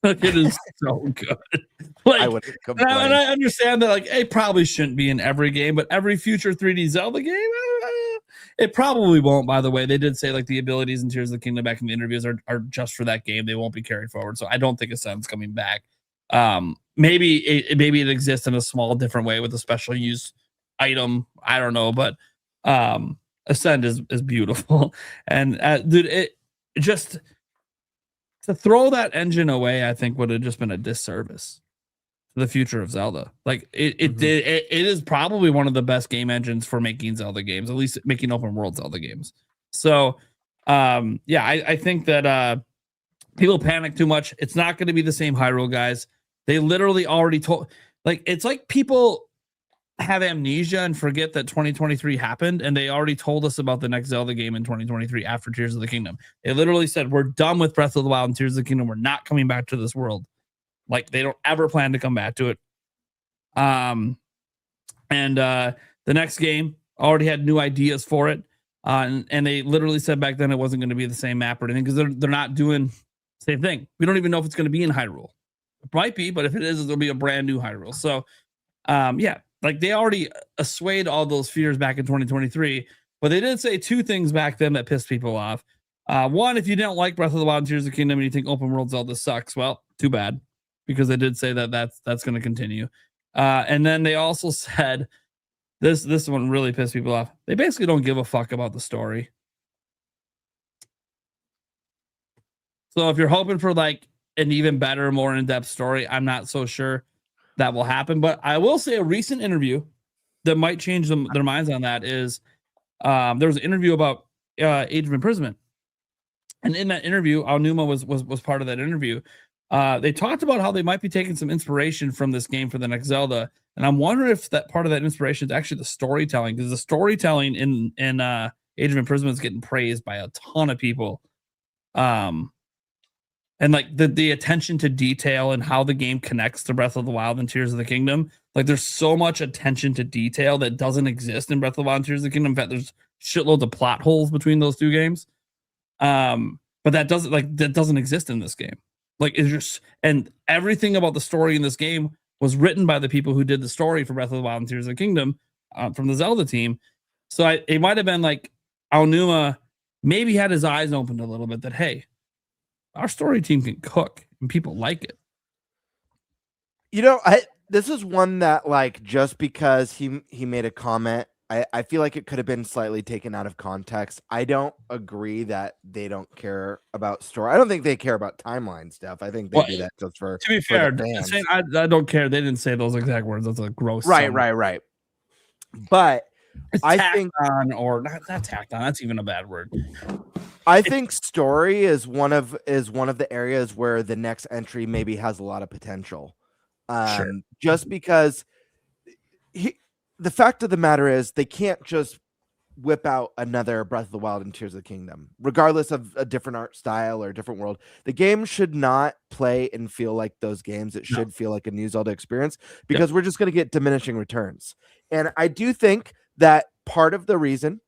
Like it is so good. Like I wouldn't complain. And I understand that, like, it probably shouldn't be in every game, but every future 3D Zelda game, it probably won't. By the way, they did say like the abilities in Tears of the Kingdom back in the interviews are just for that game. They won't be carried forward. So I don't think Ascend's coming back. Maybe it exists in a small different way with a special use item. I don't know, but Ascend is beautiful. And dude, it just to throw that engine away, I think would have just been a disservice to the future of Zelda. Like it is probably one of the best game engines for making Zelda games, at least making open world Zelda games. So I think that people panic too much. It's not going to be the same Hyrule, guys. They literally already told, like, it's like people have amnesia and forget that 2023 happened, and they already told us about the next Zelda game in 2023 after Tears of the Kingdom. They literally said, we're done with Breath of the Wild and Tears of the Kingdom. We're not coming back to this world. Like, they don't ever plan to come back to it. The next game already had new ideas for it. And they literally said back then it wasn't going to be the same map or anything, because they're not doing the same thing. We don't even know if it's going to be in Hyrule. It might be, but if it is, it'll be a brand new Hyrule. So, like they already assuaged all those fears back in 2023, but they did say two things back then that pissed people off. One, if you didn't like Breath of the Wild and Tears of the Kingdom and you think open world Zelda sucks, well, too bad, because they did say that that's going to continue. And then they also said this one really pissed people off. They basically don't give a fuck about the story. So if you're hoping for like an even better, more in-depth story, I'm not so sure that will happen. But I will say a recent interview that might change their minds on that is there was an interview about Age of Imprisonment. And in that interview, Aonuma was part of that interview. They talked about how they might be taking some inspiration from this game for the next Zelda. And I'm wondering if that part of that inspiration is actually the storytelling, because the storytelling in Age of Imprisonment is getting praised by a ton of people. And like the attention to detail and how the game connects to Breath of the Wild and Tears of the Kingdom. Like there's so much attention to detail that doesn't exist in Breath of the Wild and Tears of the Kingdom. In fact, there's shitloads of plot holes between those two games. But that doesn't exist in this game. Like it's just, and everything about the story in this game was written by the people who did the story for Breath of the Wild and Tears of the Kingdom from the Zelda team. So it might have been like Aonuma maybe had his eyes opened a little bit that, hey, our story team can cook and people like it. This is one that, like, just because he made a comment, I feel like it could have been slightly taken out of context. I don't agree that they don't care about story. I don't think they care about timeline stuff. I think they do that just for, to be fair, saying I don't care. They didn't say those exact words. That's a gross. Right. But it's I think on, or not tacked on. That's even a bad word. I think story is one of the areas where the next entry maybe has a lot of potential. Sure. Just because the fact of the matter is they can't just whip out another Breath of the Wild and Tears of the Kingdom, regardless of a different art style or a different world. The game should not play and feel like those games. It should feel like a new Zelda experience, because we're just going to get diminishing returns. And I do think that part of the reason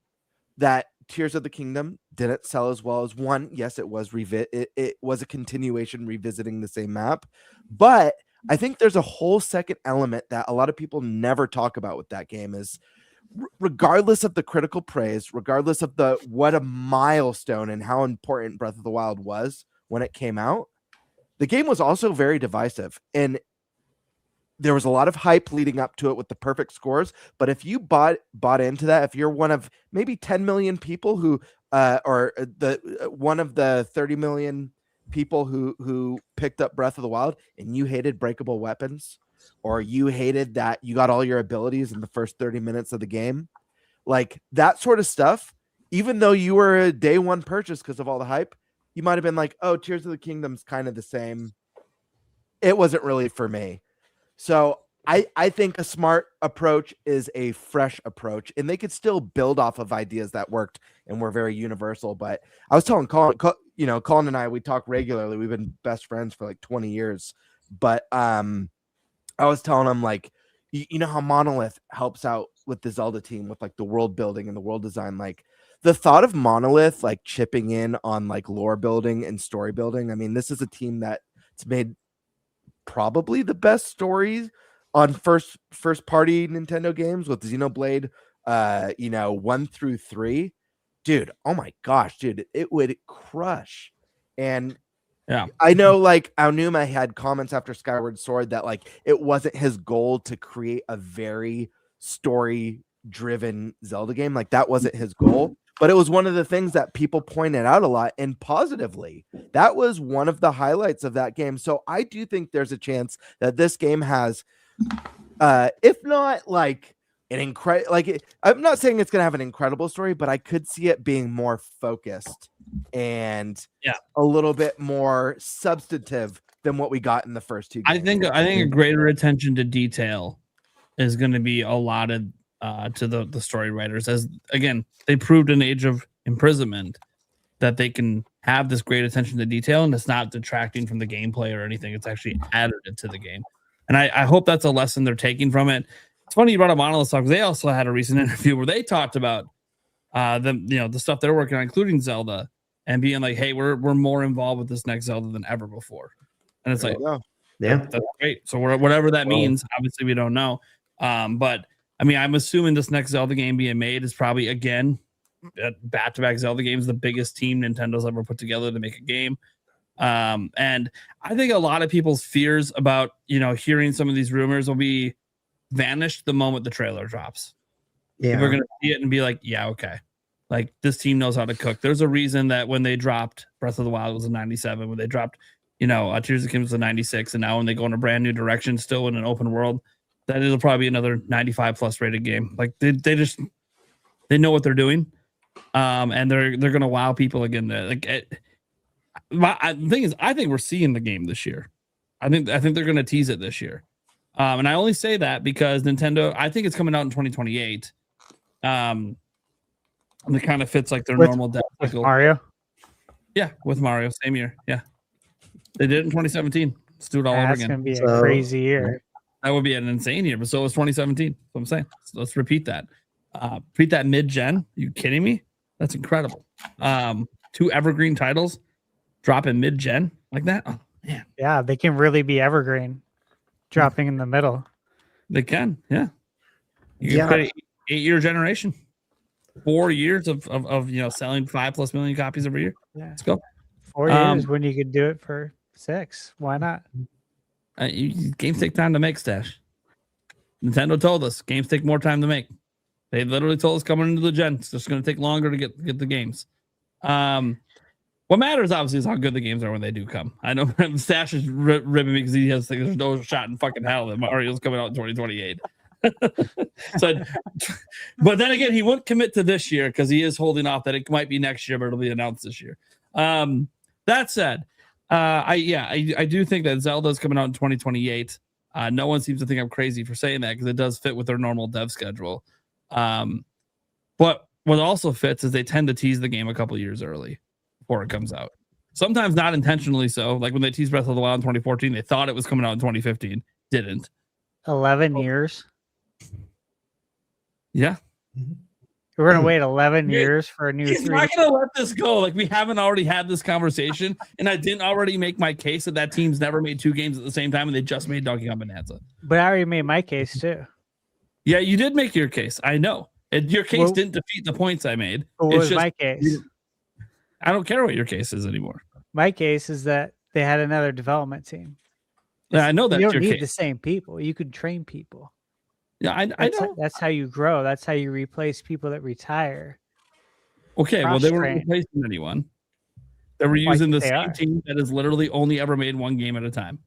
that Tears of the Kingdom didn't sell as well as one, yes, it was it was a continuation revisiting the same map, but I think there's a whole second element that a lot of people never talk about with that game is regardless of the critical praise, regardless of what a milestone and how important Breath of the Wild was when it came out, the game was also very divisive, and there was a lot of hype leading up to it with the perfect scores. But if you bought into that, if you're one of maybe 10 million people who or one of the 30 million people who picked up Breath of the Wild, and you hated breakable weapons, or you hated that you got all your abilities in the first 30 minutes of the game, like that sort of stuff, even though you were a day one purchase because of all the hype, you might have been like, oh, Tears of the Kingdom's kind of the same. It wasn't really for me. So I think a smart approach is a fresh approach, and they could still build off of ideas that worked and were very universal. But I was telling Colin, Colin and I, we talk regularly. We've been best friends for like 20 years. But I was telling him, like, you know how Monolith helps out with the Zelda team with like the world building and the world design. Like the thought of Monolith like chipping in on like lore building and story building. I mean, this is a team that's made probably the best stories on first party Nintendo games with Xenoblade 1 through 3. Dude, oh my gosh, dude, it would crush. And yeah, I know like Aonuma had comments after Skyward Sword that like it wasn't his goal to create a very story driven Zelda game. Like that wasn't his goal, but it was one of the things that people pointed out a lot, and positively. That was one of the highlights of that game. So I do think there's a chance that this game has, if not like an incredible, I'm not saying it's going to have an incredible story, but I could see it being more focused and a little bit more substantive than what we got in the first two games. I think a greater attention to detail is going to be allotted to the story writers, as again they proved in Age of Imprisonment that they can have this great attention to detail, and it's not detracting from the gameplay or anything. It's actually added to the game, and I hope that's a lesson they're taking from it. It's funny you brought up Monolith because they also had a recent interview where they talked about the stuff they're working on, including Zelda, and being like, hey, we're more involved with this next Zelda than ever before. And it's like, that's great. So whatever that means, obviously we don't know. But I mean, I'm assuming this next Zelda game being made is probably, again, back-to-back Zelda games, the biggest team Nintendo's ever put together to make a game. And I think a lot of people's fears about, hearing some of these rumors will be vanished the moment the trailer drops. Yeah. We're going to see it and be like, yeah, okay. Like, this team knows how to cook. There's a reason that when they dropped Breath of the Wild, it was a 97. When they dropped, Tears of the Kingdom was a 96. And now when they go in a brand new direction, still in an open world, that it'll probably be another 95 plus rated game. Like they know what they're doing. And they're going to wow people again. The thing is, I think we're seeing the game this year. I think they're going to tease it this year. And I only say that because Nintendo, I think it's coming out in 2028. And it kind of fits like their normal death cycle. Mario? Yeah, with Mario, same year. Yeah. They did it in 2017. Let's do it all over again. That's going to be a crazy year. That would be an insane year, but so was 2017. That's what I'm saying. So let's repeat that. Repeat that mid-gen. Are you kidding me? That's incredible. 2 evergreen titles dropping mid-gen like that. Oh, man. Yeah, they can really be evergreen, dropping in the middle. They can, yeah. You can put an 8-year generation. 4 years of selling 5+ million copies every year. Yeah. Let's go. 4 years when you could do it for 6. Why not? Games take time to make, Stash. Nintendo told us games take more time to make. They literally told us coming into the gen, it's just going to take longer to get the games. What matters, obviously, is how good the games are when they do come. I know Stash is ribbing me because he has there's no shot in fucking hell that Mario's coming out in 2028. So, but then again, he wouldn't commit to this year because he is holding off that it might be next year, but it'll be announced this year. That said, I do think that Zelda's coming out in 2028. No one seems to think I'm crazy for saying that because it does fit with their normal dev schedule. But what also fits is they tend to tease the game a couple years early before it comes out. Sometimes not intentionally so. Like when they teased Breath of the Wild in 2014, they thought it was coming out in 2015. Didn't. 11 years. Yeah. We're going to wait 11 years for a new 3D. I'm not going to let this go. Like, we haven't already had this conversation, and I didn't already make my case that team's never made 2 games at the same time, and they just made Donkey Kong Bonanza. But I already made my case, too. Yeah, you did make your case. I know. And your case didn't defeat the points I made. What was my case? I don't care what your case is anymore. My case is that they had another development team. Yeah, I know that's you don't your need case. the same people. You could train people. Yeah, I know. That's how you grow. That's how you replace people that retire. Okay, well, they weren't Cross-train. replacing anyone. They were Why using the think they same are? team that has literally only ever made one game at a time.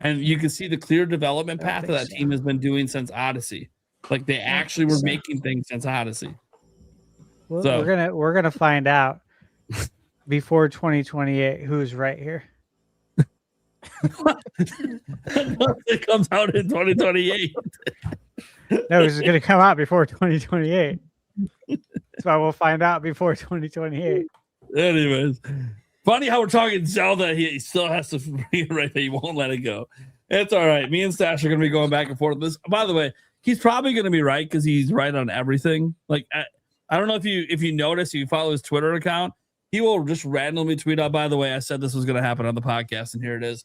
And you can see the clear development I don't path that think that so. team has been doing since Odyssey. Like they actually were so. making things since Odyssey. Well, So- we're gonna find out before 2028 who's right here. It comes out in 2028. No, it's gonna come out before 2028. That's why we'll find out before 2028. Anyways, funny how we're talking Zelda. He still has to bring it right there. He won't let it go. It's all right. Me and Stash are going to be going back and forth with this. By the way, he's probably going to be right because he's right on everything. Like I don't know if you notice, if you follow his Twitter account, he will just randomly tweet out, by the way, I said this was going to happen on the podcast, and here it is.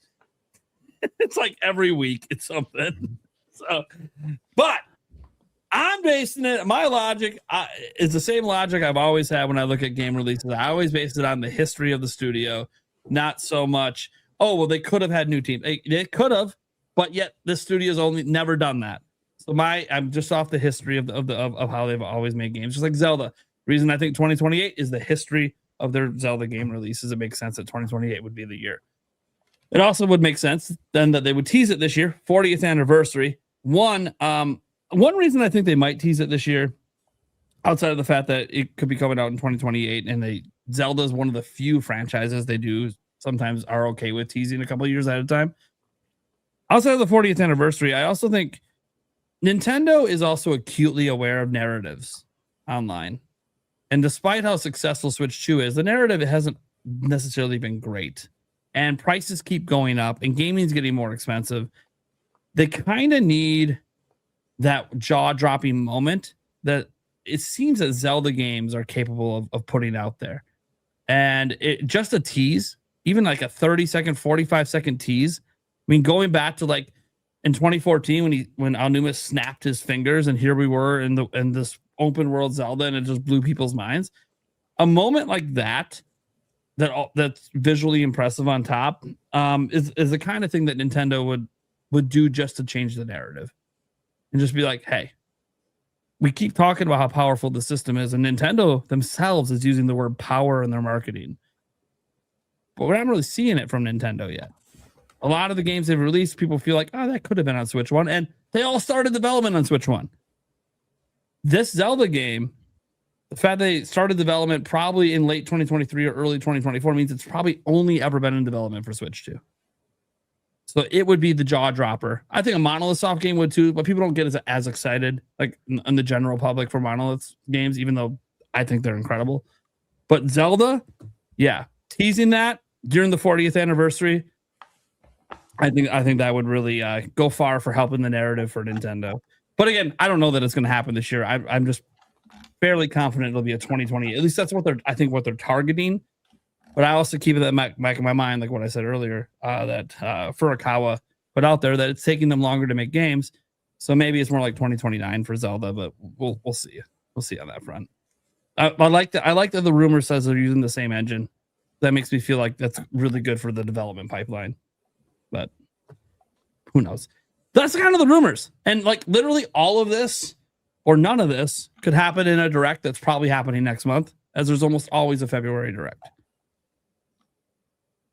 It's like every week it's something. So, but I'm basing it, my logic is the same logic I've always had when I look at game releases. I always base it on the history of the studio, not so much, oh, well, they could have had new teams. They could have, but yet this studio's only never done that. So I'm just off the history of how they've always made games, just like Zelda. Reason I think 2028 is the history of their Zelda game releases. It makes sense that 2028 would be the year. It also would make sense then that they would tease it this year, 40th anniversary. One reason I think they might tease it this year, outside of the fact that it could be coming out in 2028, and Zelda is one of the few franchises they do sometimes are okay with teasing a couple of years at a time. Outside of the 40th anniversary, I also think Nintendo is also acutely aware of narratives online. And despite how successful Switch 2 is, the narrative hasn't necessarily been great. And prices keep going up, and gaming is getting more expensive. They kind of need that jaw-dropping moment that it seems that Zelda games are capable of putting out there. And just a tease, even like a 30-second, 45-second tease. I mean, going back to like in 2014 when Aonuma snapped his fingers, and here we were in this open world Zelda, and it just blew people's minds. A moment like that's visually impressive on top is the kind of thing that Nintendo would do just to change the narrative. And just be like, hey, we keep talking about how powerful the system is, and Nintendo themselves is using the word power in their marketing. But we're not really seeing it from Nintendo yet. A lot of the games they've released, people feel like, oh, that could have been on Switch 1, and they all started development on Switch 1. This Zelda game, the fact they started development probably in late 2023 or early 2024 means it's probably only ever been in development for Switch 2. So it would be the jaw dropper. I think a Monolith Soft game would too, but people don't get as excited like in the general public for Monolith games, even though I think they're incredible. But Zelda, yeah, teasing that during the 40th anniversary, I think that would really go far for helping the narrative for Nintendo. But again, I don't know that it's going to happen this year. I'm just fairly confident it'll be a 2020. At least that's what they're targeting. But I also keep it in the back of my mind, like what I said earlier, that Furukawa put out there that it's taking them longer to make games. So maybe it's more like 2029 for Zelda, but we'll see. We'll see on that front. I like that the rumor says they're using the same engine. That makes me feel like that's really good for the development pipeline. But who knows? That's kind of the rumors. And like literally all of this or none of this could happen in a direct that's probably happening next month, as there's almost always a February direct.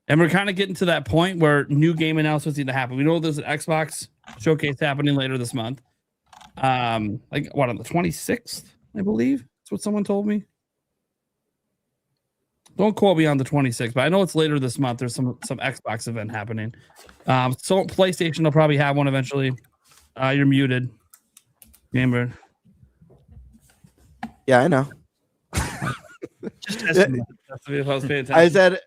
And we're kind of getting to that point where new game announcements need to happen. We know there's an Xbox showcase happening later this month. Like what, on the 26th, I believe? That's what someone told me. Don't quote me on the 26th, but I know it's later this month. There's some Xbox event happening. So PlayStation will probably have one eventually. You're muted, Gamer. Yeah, I know. Just testing. If I was paying attention. I said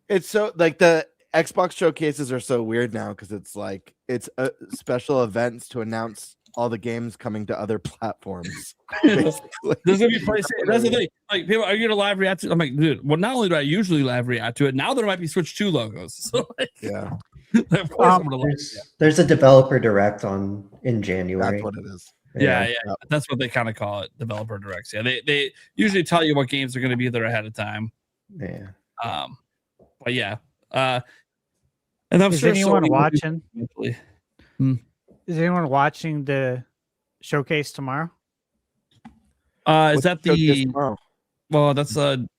it's so like the Xbox showcases are so weird now because it's like it's special events to announce all the games coming to other platforms. There's gonna be PlayStation. That's the thing. Like, people, are you gonna live react to it? I'm like, dude. Well, not only do I usually live react to it, now there might be Switch 2 logos. So like, yeah, of course I'm gonna live react. There's a developer direct in January. that's what it is. Yeah, that's what they kind of call it, developer directs. Yeah, they usually tell you what games are going to be there ahead of time. Yeah. But yeah, and I'm Is sure anyone Sony will do watching? eventually. Is anyone watching the showcase tomorrow? Is that Showcase the tomorrow? well? That's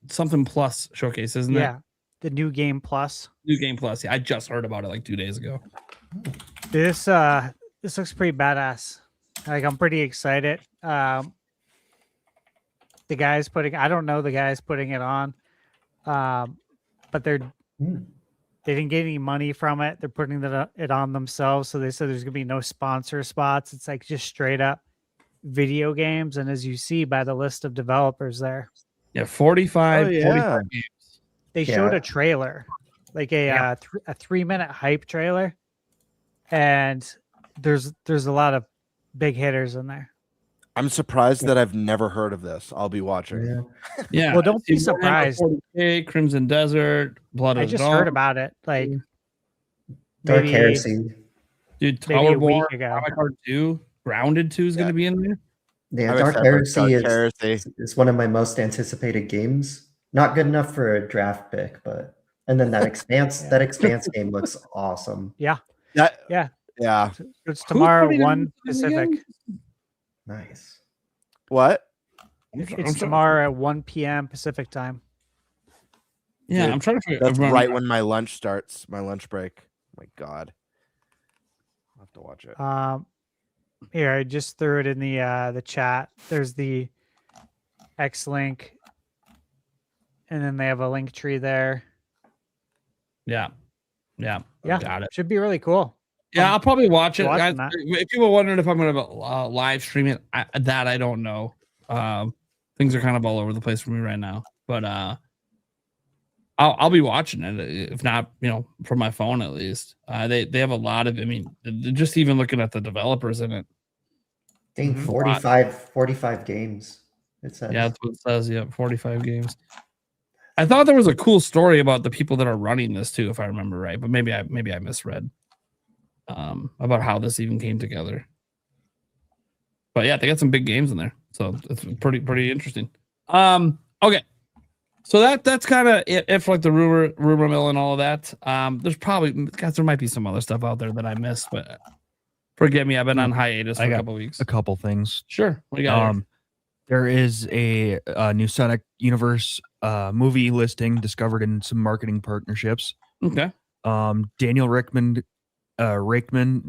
something plus showcase, isn't it? Yeah, the new game plus. New Game Plus. Yeah, I just heard about it like 2 days ago. This looks pretty badass. Like I'm pretty excited. The guys I don't know the guys putting it on, but they didn't get any money from it. They're putting it on themselves. So they said there's gonna be no sponsor spots. It's like just straight up video games. And as you see by the list of developers there, Yeah, 45. Oh, yeah. 45 games. they showed a trailer, like a 3-minute hype trailer, and there's a lot of big hitters in there. I'm surprised that I've never heard of this. I'll be watching. Yeah. Well, don't be See, surprised. 40K, Crimson Desert, Blood I of just Dawn. heard about it like Dark maybe Heresy. Dude, maybe a week Towerborn, ago. Comic Card 2, Grounded 2 is going to be in there. Yeah, I'm Dark excited about Heresy Dark is one of my most anticipated games. Not good enough for a draft pick, but and then that expanse game looks awesome. Yeah. Yeah. It's tomorrow, putting it 1 in Pacific. again? Nice. What? It's tomorrow at 1 p.m. Pacific time. Yeah, Dude, I'm trying to figure That's remember- right when my lunch starts. My lunch break. Oh my God. I'll have to watch it. Here, I just threw it in the chat. There's the X link, and then they have a link tree there. Yeah. Yeah, Got it. should be really cool. Yeah, I'll probably watch it. watching Guys, that. if people are wondering if I'm going to live stream it, I don't know. Things are kind of all over the place for me right now, but I'll be watching it. If not, from my phone at least. They have a lot of. I mean, just even looking at the developers in it. I think 45 games. It says. Yeah, that's what it says. Yeah, 45 games. I thought there was a cool story about the people that are running this too, if I remember right. But maybe I misread about how this even came together. But yeah, they got some big games in there, so it's pretty interesting. Okay, so that's kind of it for like the rumor mill and all of that. There might be some other stuff out there that I missed, but forgive me, I've been on hiatus for a couple weeks. A couple things. Sure, what do you got here? There is a new Sonic Universe movie listing discovered in some marketing partnerships. Okay. Daniel Rickman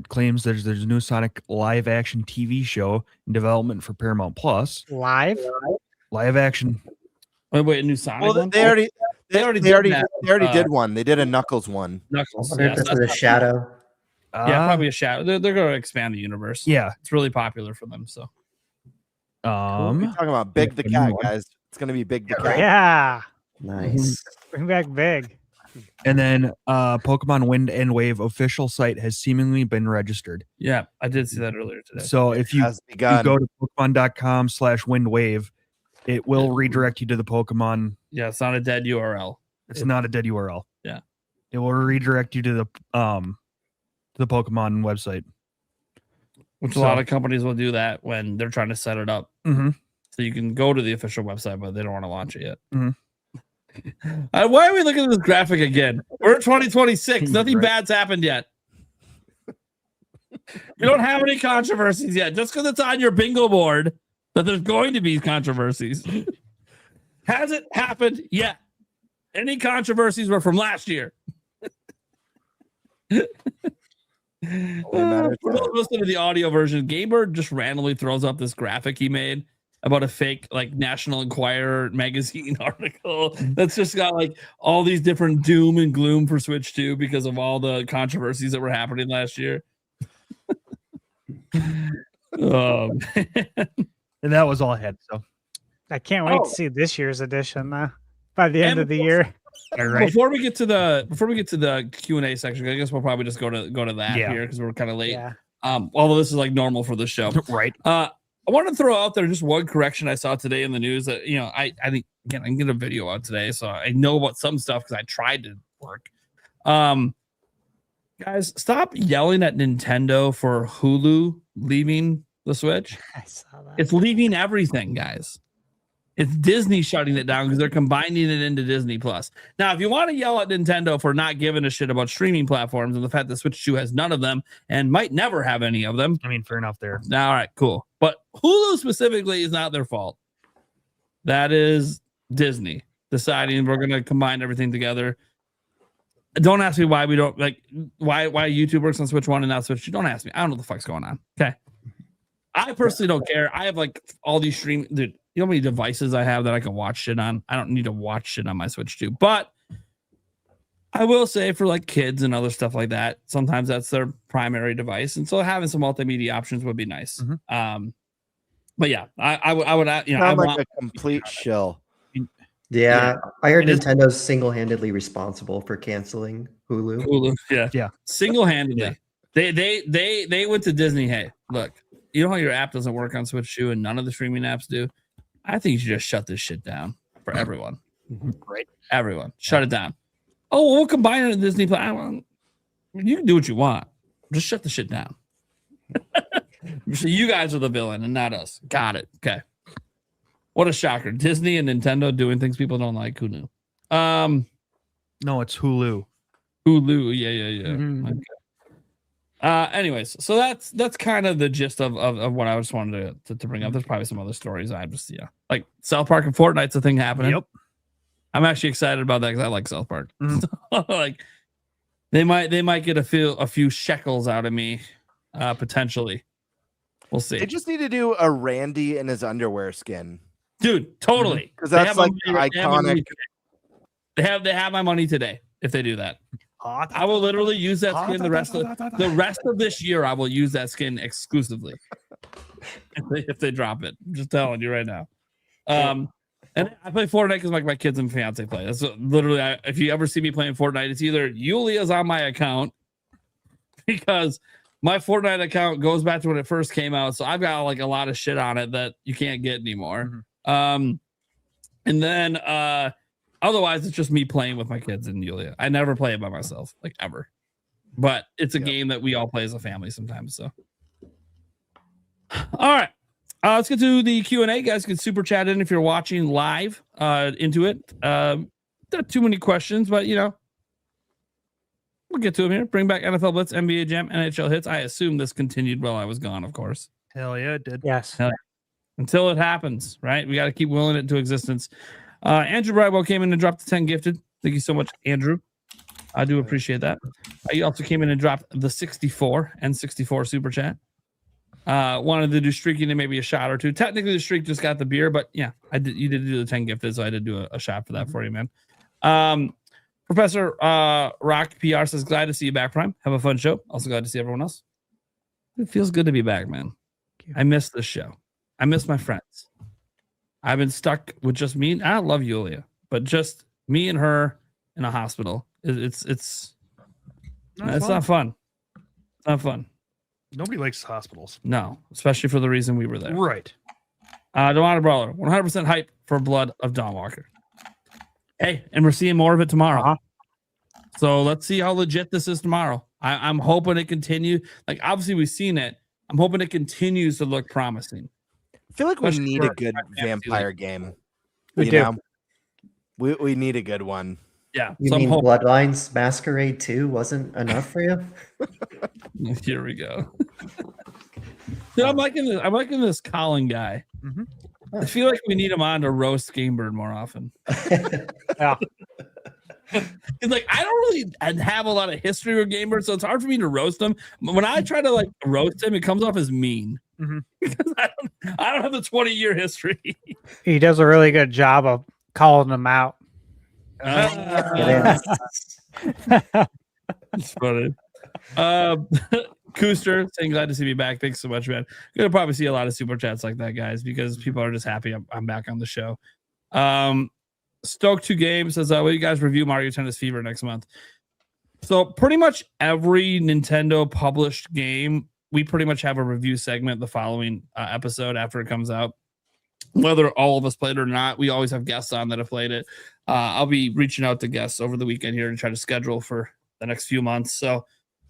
claims there's a new Sonic live action TV show in development for Paramount Plus. Live action. Wait, a new Sonic Well, one? they already did did one. They did a Knuckles one. Knuckles. I wonder if this is a shadow. Yeah, probably a shadow. They're going to expand the universe. Yeah. It's really popular for them. So, We're talking about Big the Cat, guys. It's gonna be Big the Cat. Yeah, Nice. bring back Big. And then Pokemon Wind and Wave official site has seemingly been registered. yeah, I did see that earlier today. So if you, Has you begun. go to Pokemon.com/windwave, it will redirect you to the Pokemon. Yeah, it's not a dead URL. It's not a dead URL. Yeah. It will redirect you to the Pokemon website. Which a lot of companies will do that when they're trying to set it up. Mm-hmm. So you can go to the official website, but they don't want to launch it yet. Mhm. Why are we looking at this graphic again? We're in 2026. Nothing Right. bad's happened yet. We don't have any controversies yet. Just because it's on your bingo board that there's going to be controversies. Hasn't happened yet. Any controversies were from last year. matter For those listening to the audio version, Gamebird just randomly throws up this graphic he made about a fake like National Enquirer magazine article that's just got like all these different doom and gloom for Switch 2 because of all the controversies that were happening last year. And that was all I had. So I can't wait to see this year's edition by the end of the year. Before we get to the Q&A section, I guess we'll probably just go to that here because we're kind of late. Yeah. Although this is like normal for the show. right. I want to throw out there just one correction I saw today in the news that, I think, again, I can get a video out today, so I know about some stuff because I tried to work. Guys, stop yelling at Nintendo for Hulu leaving the Switch. I saw that. It's leaving everything, guys. It's Disney shutting it down because they're combining it into Disney Plus. Now, if you want to yell at Nintendo for not giving a shit about streaming platforms and the fact that Switch 2 has none of them and might never have any of them. I mean, fair enough there. All right, cool. But Hulu specifically is not their fault. That is Disney deciding we're going to combine everything together. Don't ask me why we don't why YouTube works on Switch 1 and not Switch 2. Don't ask me. I don't know what the fuck's going on. Okay. I personally don't care. I have all these stream, dude. You know how many devices I have that I can watch shit on? I don't need to watch shit on my Switch 2. But I will say for kids and other stuff like that, sometimes that's their primary device. And so having some multimedia options would be nice. Mm-hmm. But yeah, I would I Sound like want a complete shill. Yeah, I heard It is- Nintendo's single-handedly responsible for canceling Hulu. Hulu. Yeah. Yeah. Single-handedly. They went to Disney. Hey, look, you know how your app doesn't work on Switch 2 and none of the streaming apps do? I think you should just shut this shit down for everyone. Right. Everyone. Shut it down. Oh, we'll combine it in Disney Plus. You can do what you want. Just shut the shit down. So you guys are the villain and not us. Got it. Okay. What a shocker. Disney and Nintendo doing things people don't like. Who knew? No, it's Hulu. Hulu. Yeah. Mhm. Okay. Anyways, so that's kind of the gist of what I just wanted to bring up. There's probably some other stories. I just like South Park and Fortnite's a thing happening. Yep. I'm actually excited about that because I like South Park. They might get a few shekels out of me, potentially. We'll see. They just need to do a Randy in his underwear skin. Dude, totally. Because that's They iconic. have my money today if they do that. I will literally use that skin the rest of this year. I will use that skin exclusively if they drop it. I'm just telling you right now. And I play Fortnite because my kids and fiance play. That's literally if you ever see me playing Fortnite, it's either Yulia's on my account because my Fortnite account goes back to when it first came out, so I've got a lot of shit on it that you can't get anymore. And then otherwise, it's just me playing with my kids and Yulia. I never play it by myself, ever. But it's a game that we all play as a family sometimes. So, all right, let's get to the Q&A. Guys can super chat in if you're watching live into it. Not too many questions, but we'll get to them here. Bring back NFL Blitz, NBA Jam, NHL hits. I assume this continued while I was gone, of course. Hell yeah, it did. Yes. Until it happens, right? We got to keep willing it into existence. Andrew Bridewell came in and dropped the 10 gifted. Thank you so much, Andrew. I do appreciate that. You also came in and dropped the 64 and 64 super chat. Wanted to do streaking and maybe a shot or two. Technically, the streak just got the beer, but yeah, you did do the 10 gifted, so I did do a shot for that for you, man. Professor Rock PR says, glad to see you back, Prime. Have a fun show. Also glad to see everyone else. It feels good to be back, man. I miss this show. I miss my friends. I've been stuck with just me. I love Yulia, but just me and her in a hospital. It's not fun. It's not fun. Nobody likes hospitals. No, especially for the reason we were there. Right. Demona Brawler, 100% hype for Blood of Dawn Walker. Hey, and we're seeing more of it tomorrow. So let's see how legit this is tomorrow. I'm hoping it continues. Obviously we've seen it. I'm hoping it continues to look promising. I feel like we Especially need for a good fantasy vampire game. We do. Know? We need a good one. Yeah. You So I'm mean hoping. Bloodlines Masquerade 2 wasn't enough for you? Here we go. Dude, I'm liking this. I'm liking this Colin guy. Mhm. I feel like we need him on to roast Gamebird more often. Yeah. He's I don't really have a lot of history with Gamebird, so it's hard for me to roast him. When I try to roast him, it comes off as mean Mhm. because I don't have the 20-year history. He does a really good job of calling them out. It's funny. Cooster saying glad to see me back. Thanks so much, man. You're gonna probably see a lot of super chats like that, guys, because people are just happy I'm back on the show. Stoke 2 Games says, will you guys review Mario Tennis Fever next month? So pretty much every Nintendo published game, we pretty much have a review segment the following episode after it comes out. Whether all of us played it or not, we always have guests on that have played it. I'll be reaching out to guests over the weekend here to try to schedule for the next few months. So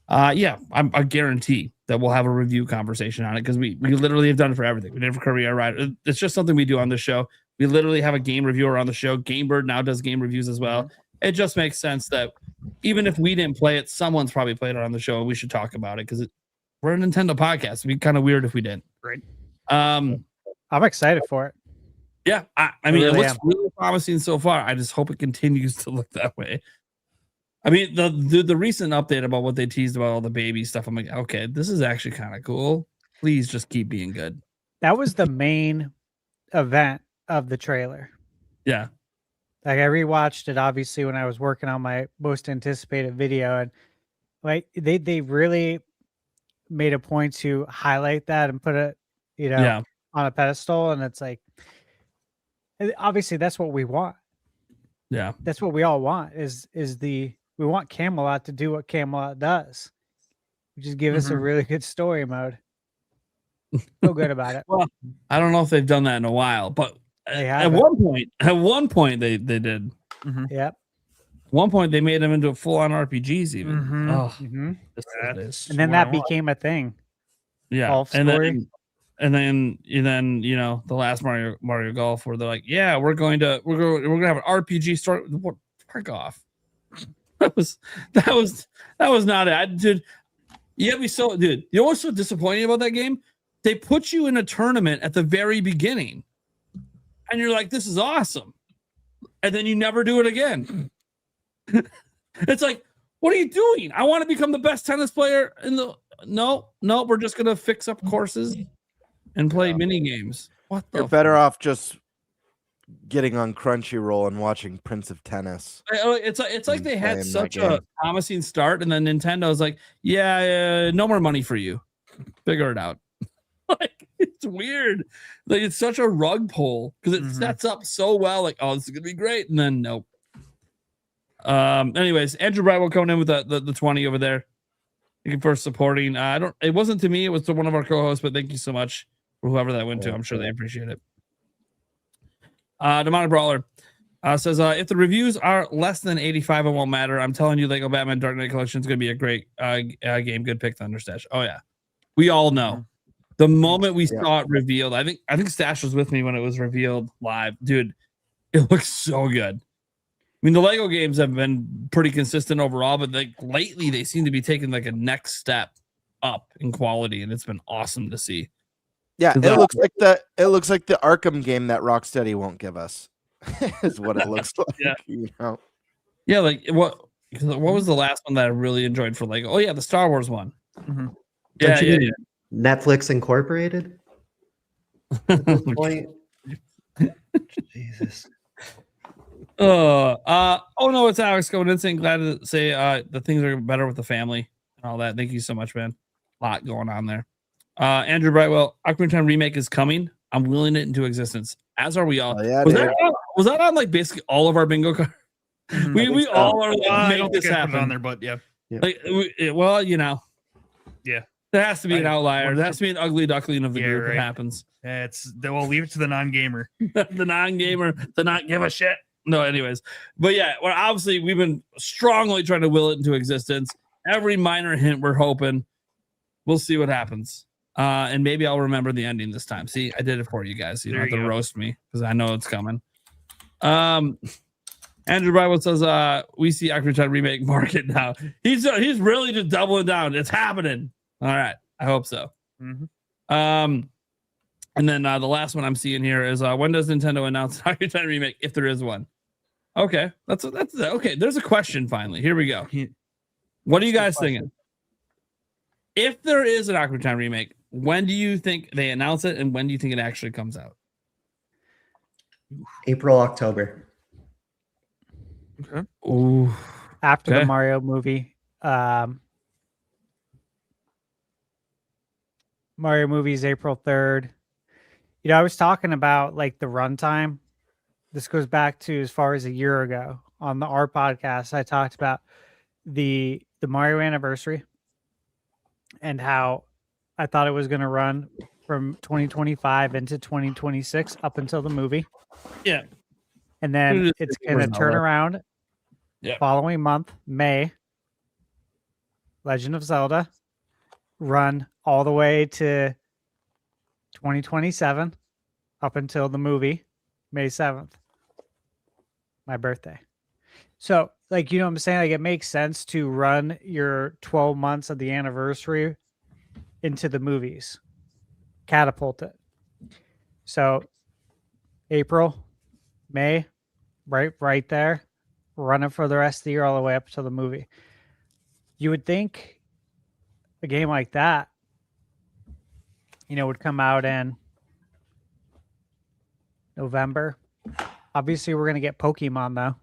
Yeah, I guarantee that we'll have a review conversation on it because we literally have done it for everything. We did it for Career Ride. It's just something we do on the show. We literally have a game reviewer on the show. GameBird now does game reviews as well. It just makes sense that even if we didn't play it, someone's probably played it on the show, and we should talk about it because we're a Nintendo podcast. It'd be kind of weird if we didn't. Right. I'm excited for it. Yeah, I mean, really it looks really promising so far. I just hope it continues to look that way. I mean, the recent update about what they teased about all the baby stuff, I'm like, okay, this is actually kind of cool. Please just keep being good. That was the main event of the trailer. Yeah. Like I rewatched it obviously when I was working on my most anticipated video, and like they really made a point to highlight that and put it, on a pedestal. And it's like, obviously that's what we want. Yeah. That's what we all want we want Camelot to do what Camelot does. Just give us a really good story mode. Feel good about it. Well, I don't know if they've done that in a while, but at one point they did. Yep. At one point they made them into full-on RPGs even. Oh, and then that became a thing. Yeah. Golf story. And then the last Mario Golf where they're like, yeah, we're gonna have an RPG story. What? Fuck off. That was not it, dude. You know what's so disappointing about that game? They put you in a tournament at the very beginning, and you're like, this is awesome, and then you never do it again. It's like, what are you doing? I want to become the best tennis player in the. No, we're just gonna fix up courses and play mini games. What the? You're better off just getting on Crunchyroll and watching Prince of Tennis. It's like they had such a promising start, and then Nintendo's like, yeah, no more money for you. Figure it out. Like, it's weird. Like, it's such a rug pull because it sets up so well. Like, oh, this is gonna be great, and then nope. Anyways, Andrew Brightwell coming in with the 20 over there. Thank you for supporting. It wasn't to me, it was to one of our co-hosts, but thank you so much for whoever that went to. I'm sure they appreciate it. Demonic Brawler says, if the reviews are less than 85, it won't matter. I'm telling you, Lego Batman Dark Knight Collection is going to be a great game. Good pick, Thunder Stash. Oh, yeah. We all know. The moment we saw it revealed, I think Stash was with me when it was revealed live. Dude, it looks so good. I mean, the Lego games have been pretty consistent overall, but like lately they seem to be taking like a next step up in quality, and it's been awesome to see. Yeah, it looks like the Arkham game that Rocksteady won't give us. Is what it looks like. Yeah. Yeah, like what was the last one that I really enjoyed for Lego? Oh yeah, the Star Wars one. Yeah. Netflix Incorporated. At this point. Jesus. Oh no, it's Alex going in saying glad to say the things are better with the family and all that. Thank you so much, man. A lot going on there. Andrew Brightwell, Ocarina of Time remake is coming. I'm willing it into existence, as are we all. Oh, yeah, was that on like basically all of our bingo cards? We all are like, make this happen on there, but yeah. Like, well, yeah, there has to be an outlier. There has to be an ugly duckling of the group that happens. We'll leave it to the non-gamer. The non-gamer to not give a shit. No, anyways, but yeah, well, obviously we've been strongly trying to will it into existence. Every minor hint, we're hoping. We'll see what happens. And maybe I'll remember the ending this time. See, I did it for you guys. You don't have to roast me because I know it's coming. Andrew Brightwood says, we see Ocarina of Time remake market now. He's really just doubling down. It's happening. All right. I hope so. And then the last one I'm seeing here is when does Nintendo announce Ocarina of Time remake if there is one? Okay. That's okay. There's a question finally. Here we go. What are you guys thinking? If there is an Ocarina of Time remake, when do you think they announce it, and when do you think it actually comes out? April, October. Okay. Ooh. After the Mario movie. Mario movie is April 3rd. I was talking about like the runtime. This goes back to as far as a year ago on our podcast. I talked about the Mario anniversary and how I thought it was going to run from 2025 into 2026 up until the movie. Yeah. And then it's going to turn around following month, May. Legend of Zelda, run all the way to 2027, up until the movie, May 7th, my birthday. So, like, you know what I'm saying? Like, it makes sense to run your 12 months of the anniversary into the movies, catapult it. So, April, May, right there, run it for the rest of the year all the way up to the movie. You would think a game like that, you know, would come out in November. Obviously, we're going to get Pokemon, though.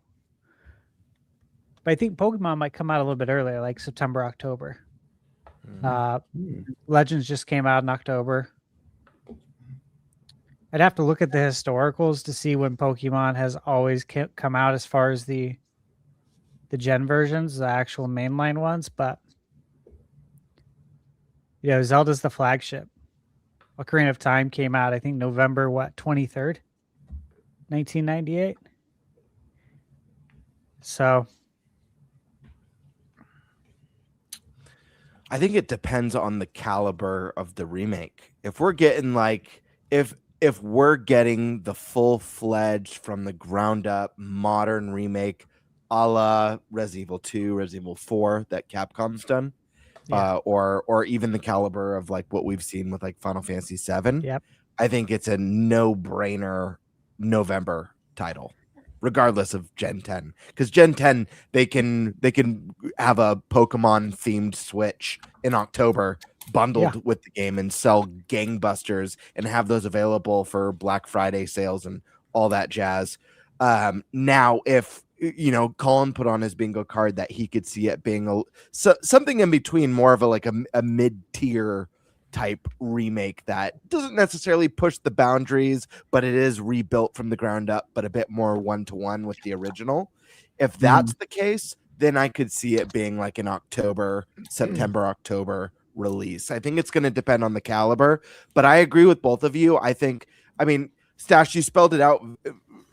But I think Pokemon might come out a little bit earlier, like September, October. Legends just came out in October. I'd have to look at the historicals to see when Pokemon has always come out as far as the gen versions, the actual mainline ones. But, you know, Zelda's the flagship. Ocarina of Time came out, I think, November, 23rd, 1998. So I think it depends on the caliber of the remake. If we're getting like if we're getting the full-fledged from the ground up modern remake a la Resident Evil 2, Resident Evil 4 that Capcom's done, or even the caliber of like what we've seen with like Final Fantasy 7, I think it's a no-brainer November title, regardless of Gen 10, because Gen 10 they can have a Pokemon themed Switch in October bundled with the game and sell gangbusters and have those available for Black Friday sales and all that jazz. Now, if you know, Colin put on his bingo card that he could see it being something in between, more of a mid-tier type remake that doesn't necessarily push the boundaries, but it is rebuilt from the ground up, but a bit more one-to-one with the original. If that's the case, then I could see it being like an September, October release. I think it's going to depend on the caliber, but I agree with both of you. I mean, Stash, you spelled it out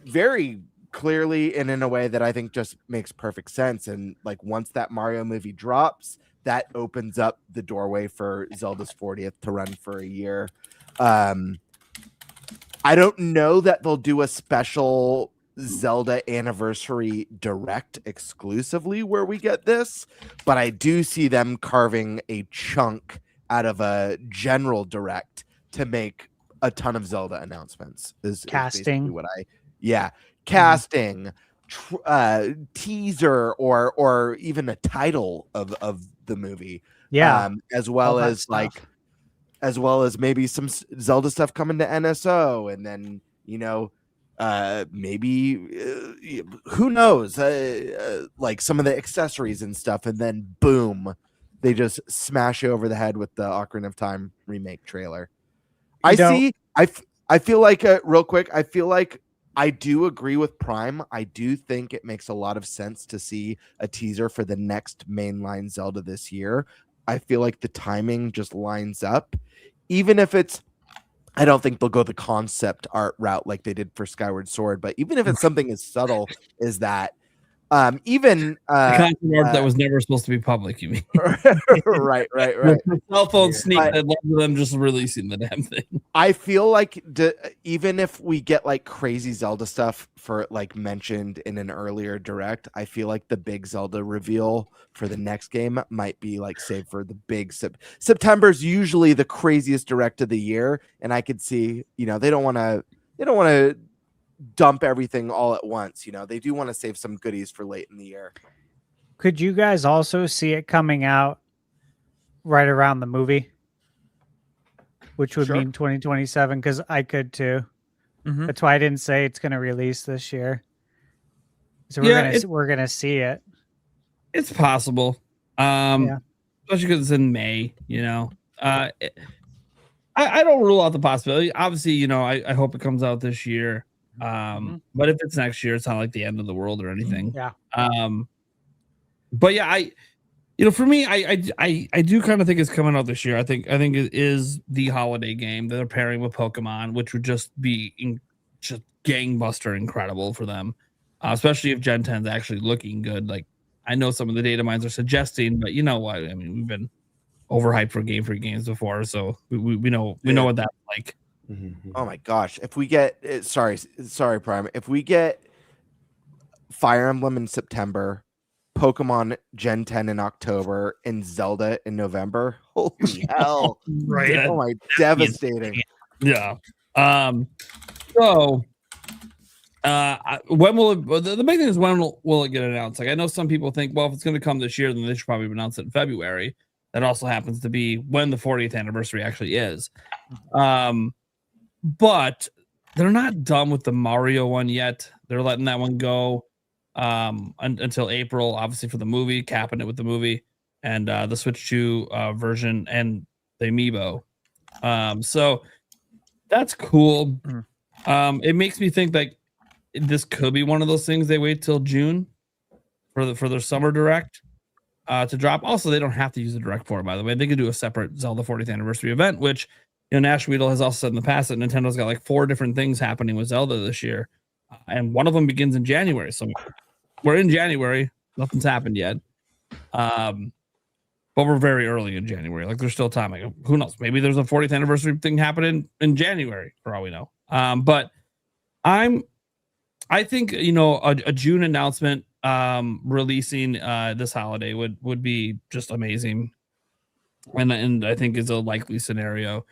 very clearly and in a way that I think just makes perfect sense. And like once that Mario movie drops, that opens up the doorway for Zelda's 40th to run for a year. I don't know that they'll do a special Zelda anniversary direct exclusively where we get this, but I do see them carving a chunk out of a general direct to make a ton of Zelda announcements. Is casting what casting, teaser, or even a title of the movie, as well as maybe some Zelda stuff coming to NSO, and then you know, maybe who knows, like some of the accessories and stuff, and then boom, they just smash you over the head with the Ocarina of Time remake trailer. I feel like real quick, I feel like I do agree with Prime. I do think it makes a lot of sense to see a teaser for the next mainline Zelda this year. I feel like the timing just lines up. Even if I don't think they'll go the concept art route like they did for Skyward Sword, but even if it's something as subtle as that, even the concept art that was never supposed to be public, you mean? right. The cell phone sneak that led to them just releasing the damn thing. I feel like even if we get like crazy Zelda stuff for like mentioned in an earlier direct, I feel like the big Zelda reveal for the next game might be like saved for the big September's usually the craziest direct of the year, and I could see, you know, they don't want to dump everything all at once. You know, they do want to save some goodies for late in the year. Could you guys also see it coming out right around the movie, which would mean 2027? Because I could too. That's why I didn't say it's going to release this year. So we're gonna see it. It's possible, especially because it's in May. You know, I don't rule out the possibility. Obviously, you know, I hope it comes out this year. But if it's next year, it's not like the end of the world or anything. But yeah, for me, I do kind of think it's coming out this year. I think it is the holiday game that they're pairing with Pokemon, which would just be just gangbuster incredible for them, especially if Gen 10 is actually looking good. Like I know some of the data mines are suggesting, but you know what? I mean, we've been overhyped for Game Freak games before, so we know what that's like. Oh my gosh! If we get sorry, Prime. If we get Fire Emblem in September, Pokemon Gen 10 in October, and Zelda in November, holy hell! Right? Oh my, devastating. Yeah. So, when will the big thing is when will it get announced? Like, I know some people think, well, if it's going to come this year, then they should probably announce it in February. That also happens to be when the 40th anniversary actually is. But they're not done with the Mario one yet. They're letting that one go until April, obviously for the movie, capping it with the movie and the Switch 2 version and the Amiibo. So that's cool. It makes me think that this could be one of those things they wait till June for their summer direct to drop. Also, they don't have to use the direct for it, by the way. They could do a separate Zelda 40th anniversary event, which Nash Weedle has also said in the past that Nintendo's got like 4 different things happening with Zelda this year, and one of them begins in January. So we're in January, nothing's happened yet, but we're very early in January. Like, there's still time. Like, who knows? Maybe there's a 40th anniversary thing happening in January, for all we know. But I think a June announcement releasing this holiday would be just amazing, and I think is a likely scenario.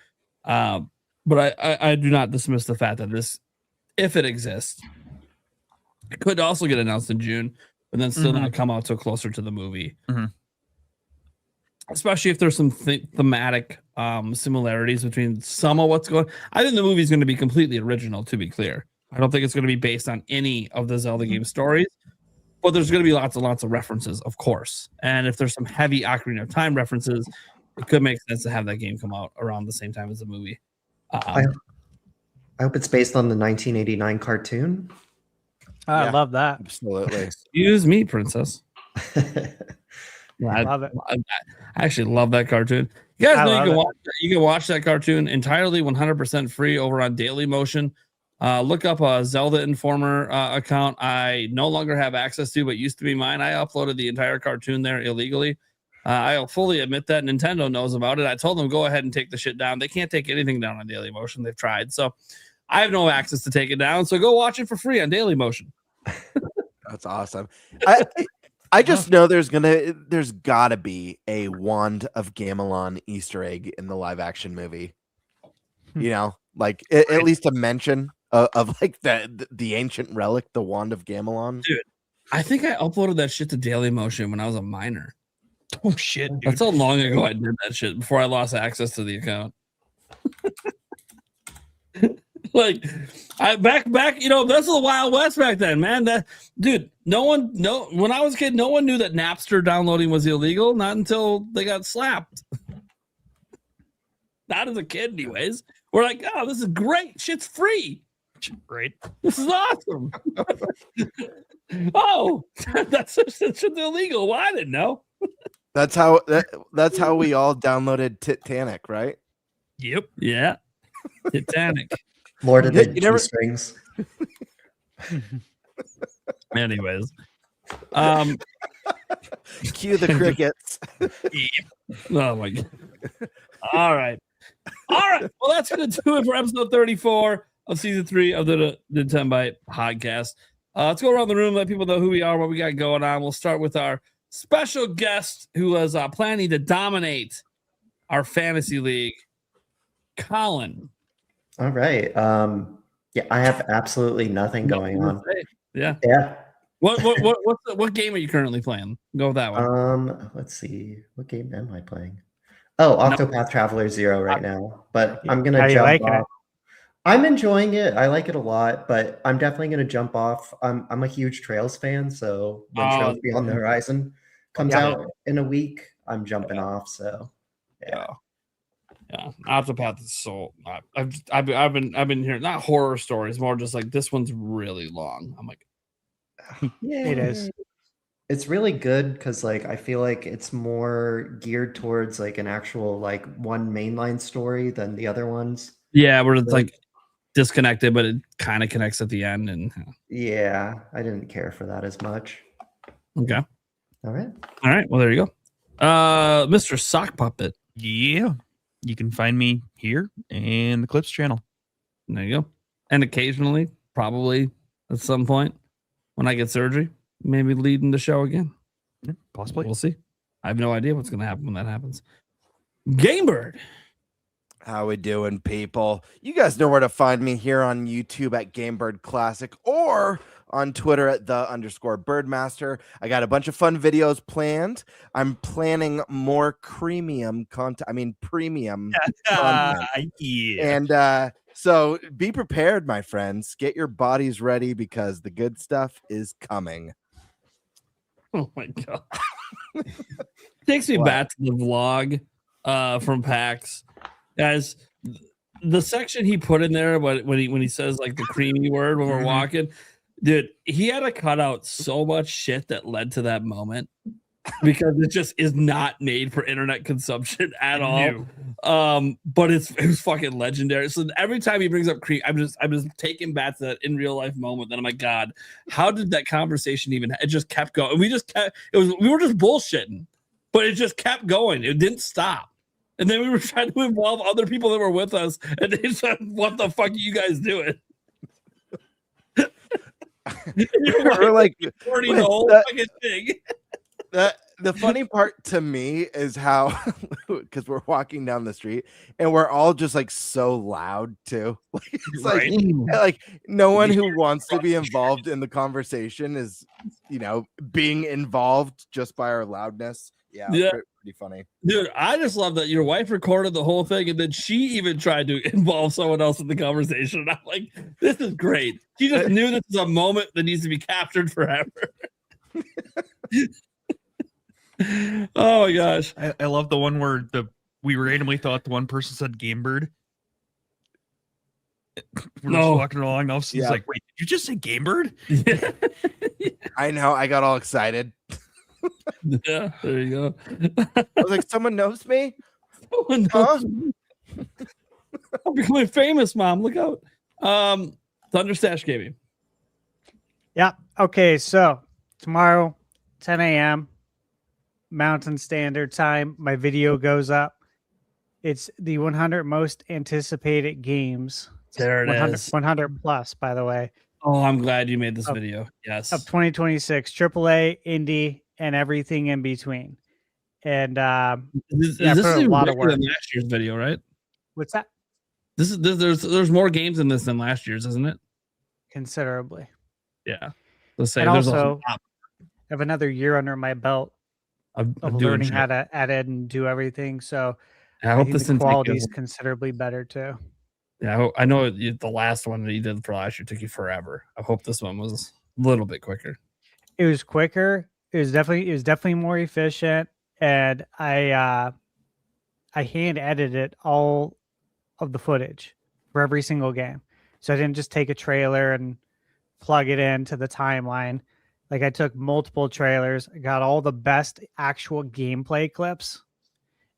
But I do not dismiss the fact that this, if it exists, it could also get announced in June, but then still not come out till closer to the movie. Especially if there's some thematic similarities between some of what's going on. I think the movie is going to be completely original, to be clear. I don't think it's going to be based on any of the Zelda game stories, but there's going to be lots and lots of references, of course. And if there's some heavy Ocarina of Time references, it could make sense to have that game come out around the same time as the movie. I hope it's based on the 1989 cartoon. I love that. Absolutely. Excuse me, princess. I love it. I actually love that cartoon. You guys know you can watch that cartoon entirely 100% free over on Dailymotion. Look up a Zelda Informer account I no longer have access to, but used to be mine. I uploaded the entire cartoon there illegally. I'll fully admit that. Nintendo knows about it. I told them, go ahead and take the shit down. They can't take anything down on Dailymotion. They've tried. So I have no access to take it down. So go watch it for free on Dailymotion. That's awesome. I just know there's gotta be a Wand of Gamelon Easter egg in the live action movie. Like at least a mention of like the ancient relic, the Wand of Gamelon. Dude, I think I uploaded that shit to Dailymotion when I was a minor. Oh shit, dude. That's how long ago I did that shit before I lost access to the account. Like, back, that's the Wild West back then, man. That dude, when I was a kid, no one knew that Napster downloading was illegal, not until they got slapped. Not as a kid, anyways. We're like, oh, this is great. Shit's free. Great. This is awesome. Oh, that's illegal. Well, I didn't know. That's how we all downloaded Titanic, right? Yep. Yeah. Titanic. Lord of the Strings. Anyways. Cue the crickets. Oh my god. All right. Well, that's gonna do it for episode 34 of season 3 of the NintenByte podcast. Let's go around the room, let people know who we are, what we got going on. We'll start with our special guest who was planning to dominate our fantasy league, Colin. All right. Yeah, I have absolutely nothing going on. Yeah. What game are you currently playing? Go with that one. Let's see. What game am I playing? Oh, Octopath Traveler 0 right now. But I'm gonna jump off. I'm enjoying it. I like it a lot, but I'm definitely gonna jump off. I'm a huge Trails fan, so when Trails Beyond the Horizon comes out in a week, I'm jumping off. So yeah. Octopath is so. I've been hearing not horror stories, more just like this one's really long. I'm like, yeah, it is. It's really good because like I feel like it's more geared towards like an actual like one mainline story than the other ones. Yeah, where it's like disconnected, but it kind of connects at the end. And yeah, I didn't care for that as much. Okay. All right. All right. Well, there you go. Mr. Sock Puppet. Yeah. You can find me here and the Clips channel. There you go. And occasionally, probably at some point when I get surgery, maybe leading the show again. Yeah, possibly. We'll see. I have no idea what's going to happen when that happens. Gamebird. How we doing, people? You guys know where to find me here on YouTube at Gamebird Classic or on Twitter at _Birdmaster. I got a bunch of fun videos planned. I'm planning more premium content. Content. Yeah. And so be prepared, my friends. Get your bodies ready because the good stuff is coming. Oh my god. Takes me What? back to the vlog from PAX. Guys, the section he put in there when he says like the creamy word when we're walking, dude, he had to cut out so much shit that led to that moment because it just is not made for internet consumption at all. But it was fucking legendary. So every time he brings up cream, I'm just taken back to that in real life moment. Then I'm like, God, how did that conversation even? It just kept going. We were just bullshitting, but it just kept going. It didn't stop. And then we were trying to involve other people that were with us, and they said, "What the fuck are you guys doing?" We're like recording the whole fucking thing. The funny part to me is how, because we're walking down the street and we're all just like so loud too. It's like no one who wants to be involved in the conversation is, being involved just by our loudness. Yeah. Pretty funny. Dude, I just love that your wife recorded the whole thing and then she even tried to involve someone else in the conversation. I'm like, this is great. She just knew this is a moment that needs to be captured forever. Oh my gosh. I love the one where we randomly thought the one person said Gamebird. We're just walking along, and all of a sudden it's like, wait, did you just say Gamebird? Yeah. I know. I got all excited. Yeah, there you go. I was like, someone knows me? Someone knows me. I'm becoming famous, Mom. Look out. Thunderstash Gaming. Yeah. Okay. So tomorrow, 10 a.m. Mountain Standard Time, my video goes up. It's the 100 most anticipated games. There it 100, is. 100 plus, by the way. Oh, I'm glad you made this video. Yes. Of 2026, AAA, indie, and everything in between. And this put is a lot of bigger work. than last year's video, right? What's that? There's more games in this than last year's, isn't it? Considerably. Yeah. Let's say And there's also, I have another year under my belt of learning how to edit and do everything. So I hope think this the didn't take quality you- is considerably better too. Yeah, I know the last one that you did for last year took you forever. I hope this one was a little bit quicker. It was quicker. It was definitely more efficient, and I hand edited all of the footage for every single game. So I didn't just take a trailer and plug it into the timeline. Like I took multiple trailers, I got all the best actual gameplay clips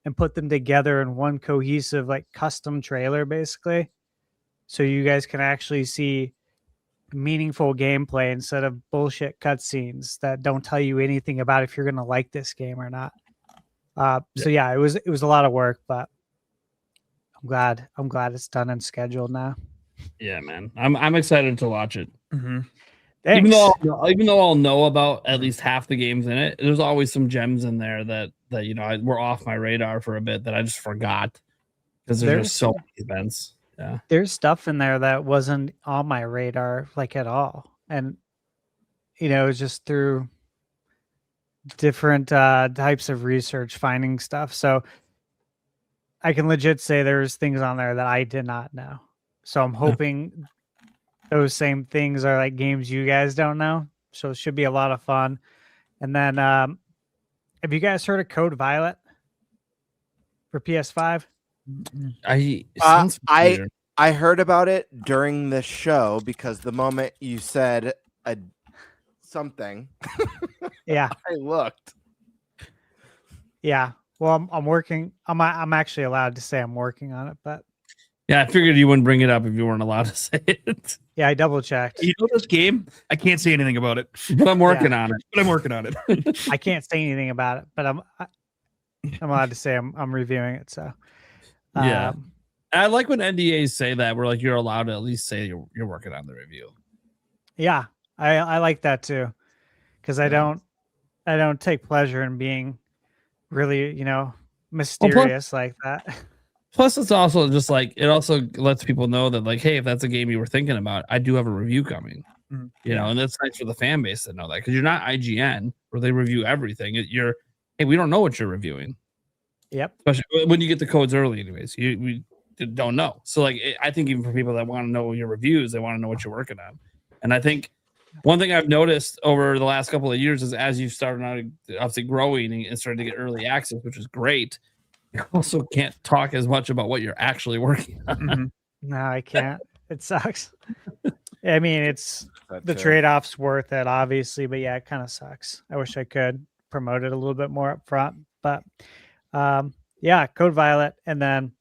and put them together in one cohesive, like custom trailer, basically. So you guys can actually see meaningful gameplay instead of bullshit cutscenes that don't tell you anything about if you're going to like this game or not. So yeah, it was a lot of work, but I'm glad it's done and scheduled now. Yeah, man. I'm excited to watch it. Mm-hmm. Even though I'll know about at least half the games in it, there's always some gems in there that were off my radar for a bit that I just forgot because there's just so many events. Yeah, there's stuff in there that wasn't on my radar like at all, and it's just through different types of research finding stuff. So I can legit say there's things on there that I did not know. So I'm hoping those same things are like games you guys don't know. So it should be a lot of fun. And then have you guys heard of Code Violet for PS5? I heard about it during the show because the moment you said something, yeah, I looked. Yeah, well, I'm working. I'm actually allowed to say I'm working on it, but yeah, I figured you wouldn't bring it up if you weren't allowed to say it. Yeah, I double checked. You know this game? I can't say anything about it, But I'm working on it. but I'm working on it. I can't say anything about it, but I'm allowed to say I'm reviewing it. So Yeah. um, I like when NDAs say that. We're like, you're allowed to at least say you're working on the review. yeah, I like that too, because I don't take pleasure in being really mysterious like that. Plus, it's also just like it also lets people know that like, hey, if that's a game you were thinking about, I do have a review coming. Mhm. You know, and that's nice for the fan base to know that because you're not IGN where they review everything. You're, hey, we don't know what you're reviewing. Yep. Especially when you get the codes early, anyways. We don't know. So like, I think even for people that want to know your reviews, they want to know what you're working on. And I think one thing I've noticed over the last couple of years is as you've started out obviously growing and starting to get early access, which is great. You also can't talk as much about what you're actually working on. Mhm. No, I can't. It sucks. I mean, it's That the too. trade-offs worth it, obviously, but yeah, it kind of sucks. I wish I could promote it a little bit more up front, but yeah, Code Violet, and then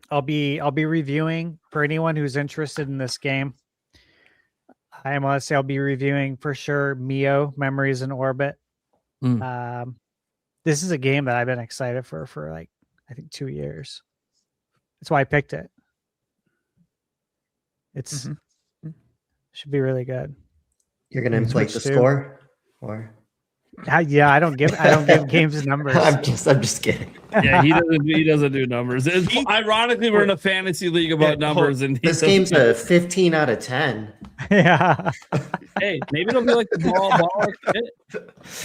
I'll be reviewing for anyone who's interested in this game. I am gonna say I'll be reviewing for sure Mio Memories in Orbit. This is a game that I've been excited for like I think 2 years. That's why I picked it. It's should be really good. You're gonna inflate the Switch 2. score, or Yeah, I don't give games numbers. I'm just kidding. Yeah, he doesn't do numbers. Ironically, we're in a fantasy league about numbers, and This game's a 15 out of 10. Yeah. Hey, maybe it'll be like the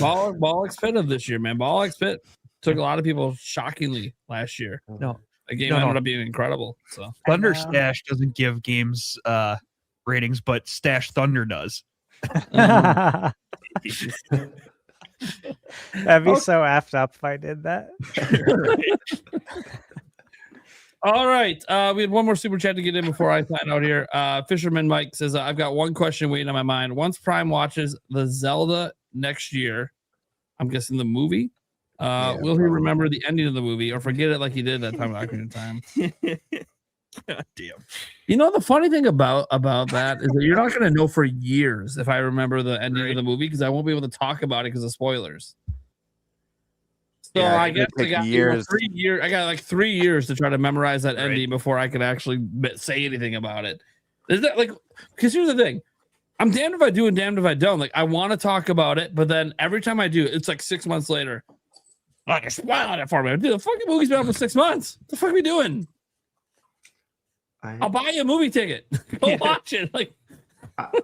ball X Pit of this year, man. Ball X Pit took a lot of people shockingly last year. No, The game No, ended no. up being incredible. So Thunder know. Stash doesn't give games ratings, but Stash Thunder does. That'd be so effed up if I did that. all right. We had one more super chat to get in before I sign out here. Fisherman Mike says, I've got one question waiting on my mind. Once Prime watches the Zelda next year, I'm guessing the movie, will he remember the ending of the movie or forget it like he did that time of Ocarina of Time? God damn. You know, the funny thing about that is that you're not going to know for years if I remember the ending of the movie because I won't be able to talk about it because of spoilers. So Yeah, I it guess could I take got years. 3 years. I got like 3 years to try to memorize that ending before I could actually say anything about it. Is that like? Because here's the thing, I'm damned if I do and damned if I don't. Like I want to talk about it, but then every time I do, it's like 6 months later. Like spoil it for me. Dude, the fucking movie's been out for 6 months. What the fuck are we doing? I'll buy you a movie ticket. Go watch it. Like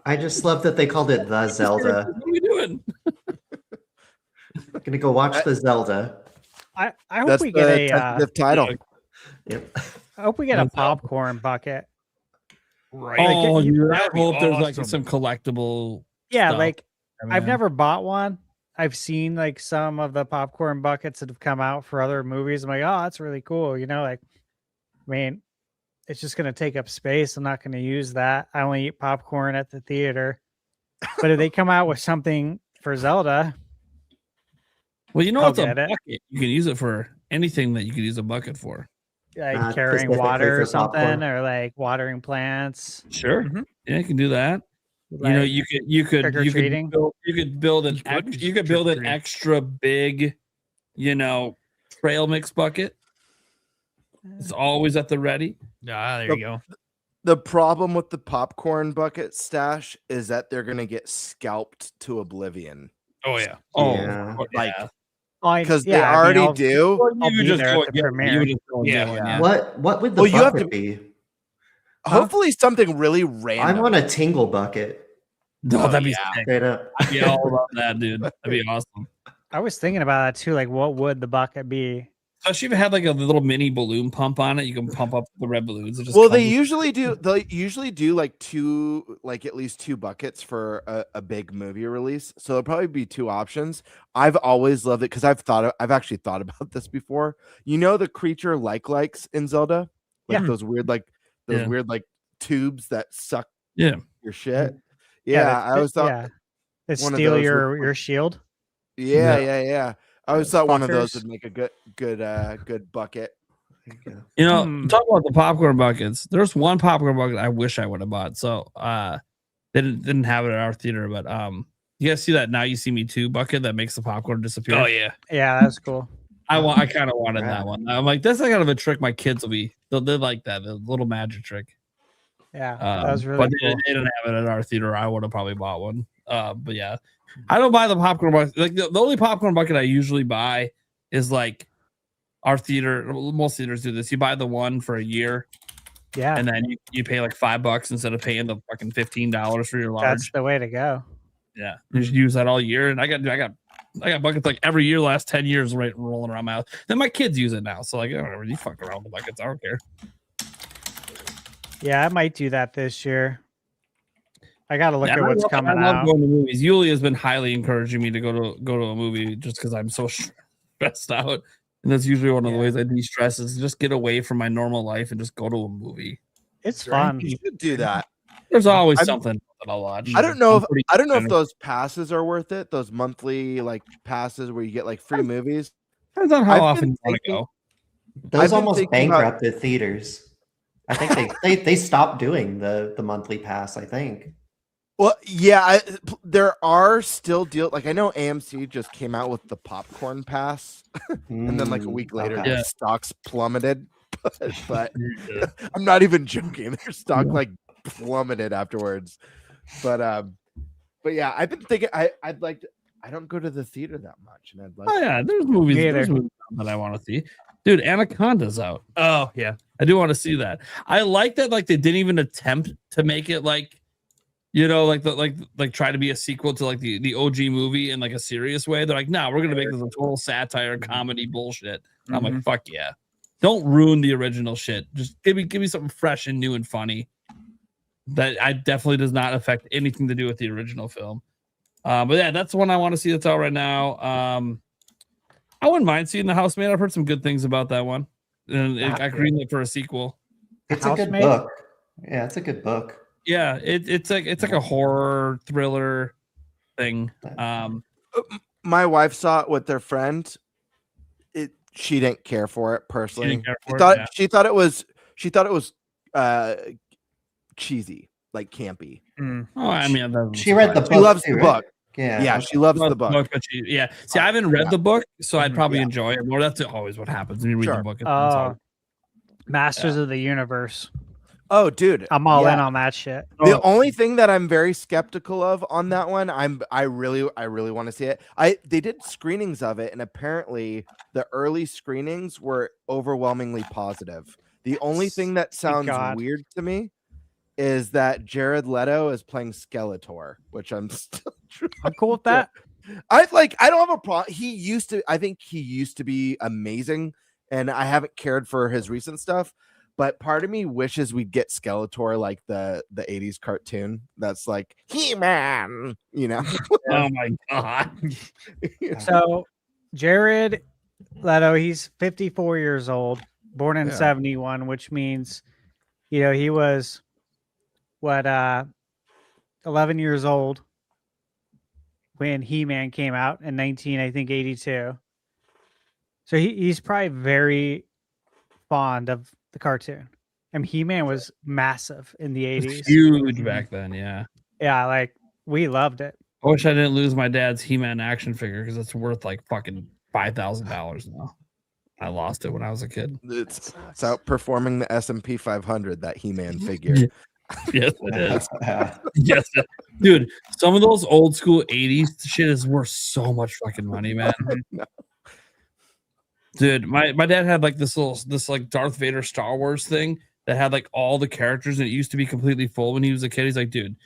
I just love that they called it the Zelda. what are we doing? Gonna go watch the Zelda. I hope That's we the get a tentative title. Yep. I hope we get a popcorn bucket. Right. Oh, you- dude, I that'd be hope there's like awesome. some collectible. Yeah, stuff. like I've man. never bought one. I've seen like some of the popcorn buckets that have come out for other movies. I'm like, oh, that's really cool. You know, like, I mean, it's just going to take up space. I'm not going to use that. I only eat popcorn at the theater. But if they come out with something for Zelda, Well, you know, I'll it's a get it. bucket. You can use it for anything that you could use a bucket for. like carrying specifically water for or something, popcorn. or like watering plants, Sure. Yeah, you can do that. like, you know, you could trick-or-treating. build an You could you could build an trick-or-treat. extra big, you know, trail mix bucket. It's always at the ready. Ah, there you go. The problem with the popcorn bucket stash is that they're gonna get scalped to oblivion Oh yeah. Oh, Yeah. Like, I- because yeah, they I mean, already I'll- do. I'll you be just there go at and the get premiere. you just go and Yeah. get one, yeah. What would the Well, you have bucket to- be? Hopefully, something really I random. want a tingle bucket. No, that'd be yeah. sick. Straight up. I'd be all about that, dude. That'd be awesome. I was thinking about that too. Like, what would the bucket be? Especially if it had like a little mini balloon pump on it, you can pump up the red balloons. It just Well, they comes- usually do. They usually do like at least two buckets for a big movie release. So there'll probably be two options. I've always loved it because I've actually thought about this before. You know the creature likes in Zelda, like Yeah. those weird tubes that suck Yeah. your shit. Yeah, I always thought. Yeah, they one of steal those your shield. Yeah. I always thought one of those Fuckers. would make a good bucket. You know, Hmm. talk about the popcorn buckets. There's one popcorn bucket I wish I would have bought. So they didn't have it at our theater, but you guys see that Now You See Me Too bucket that makes the popcorn disappear? Oh yeah. Yeah, that's cool. I kind of wanted Right. that one. I'm like, that's like kind of a trick my kids will be. They'll like that, the little magic trick. Yeah, that was really But cool. they didn't have it at our theater. I would have probably bought one. But yeah, I don't buy the popcorn bucket. Like the only popcorn bucket I usually buy is like our theater. Most theaters do this. You buy the one for a year, Yeah, and then you pay like $5 instead of paying the fucking $15 for your large. that's the way to go. Yeah, you should use that all year. And I got buckets like every year, last 10 years, right, rolling around my house. Then my kids use it now, so like, whatever, you fuck around with the buckets. I don't care. Yeah, I might do that this year. I got to look Yeah, at what's coming I love out. going to movies. Yulia has been highly encouraging me to go to a movie just because I'm so stressed out, and that's usually one of the ways I de-stress is just get away from my normal life and just go to a movie. It's fun. You should do that. There's always I'm- something that I'll watch. I don't know I'm if pretty- I don't know if those passes are worth it. Those monthly like passes where you get like free movies. Depends on how I've often been you want to thinking- go. Those I've been almost thinking about- bankrupted theaters. I think they stopped doing the monthly pass. I think. Well, yeah, there are still deals. Like I know AMC just came out with the popcorn pass, and then like a week later, okay. their stocks plummeted. But I'm not even joking. Their stock like plummeted afterwards. But yeah, I've been thinking I'd like to. I don't go to the theater that much, and I'd like. Oh yeah, there's movies, Me there's either. movies that I want to see. Dude, Anaconda's out. Oh yeah. I do want to see that. I like that like they didn't even attempt to make it like, you know, like try to be a sequel to like the OG movie in like a serious way. They're like, no, we're gonna make this a total satire comedy bullshit. And I'm like, fuck yeah. Don't ruin the original shit. Just give me something fresh and new and funny. That I definitely does not affect anything to do with the original film. But yeah, that's the one I want to see that's out right now. I wouldn't mind seeing The Housemaid. I've heard some good things about that one. And I greenlit for a sequel. It's a good Housemaid? book. Yeah, it's a good book. Yeah, it's like a horror thriller thing. My wife saw it with their friend. She didn't care for it personally. didn't care for it, thought yeah. she thought it was cheesy, like campy. Oh, I mean, that doesn't She read the surprise book. She loves too, the right? book. Yeah. Yeah, she loves me. the book. But yeah. See, I haven't read the book, so I'd probably Yeah. enjoy it more. That's always what happens when you read Sure. the book. Oh, Masters of the Universe. Oh, dude, I'm all yeah. in on that shit. The only thing that I'm very skeptical of on that one, I really want to see it. They did screenings of it, and apparently the early screenings were overwhelmingly positive. The only thing that sounds God. weird to me is that Jared Leto is playing Skeletor, which I'm still I'm cool with that. I don't have a problem. I think he used to be amazing, and I haven't cared for his recent stuff. But part of me wishes we'd get Skeletor like the 80s cartoon. That's like He-Man, you know. Oh my god. So, Jared Leto, he's 54 years old, born in Yeah. 71, which means, you know, he was 11 years old when He-Man came out in 82. So he's probably very fond of the cartoon. And He-Man was massive in the 80s. Huge back then, yeah. Yeah, like we loved it. I wish I didn't lose my dad's He-Man action figure because it's worth like fucking $5,000 now. I lost it when I was a kid. It's outperforming the S&P 500, that He-Man figure. Yeah. Yes, it is. Yes, dude. Some of those old school 80s shit is worth so much fucking money, man. Dude, my dad had like this like Darth Vader Star Wars thing that had like all the characters, and it used to be completely full when he was a kid. He's like, dude,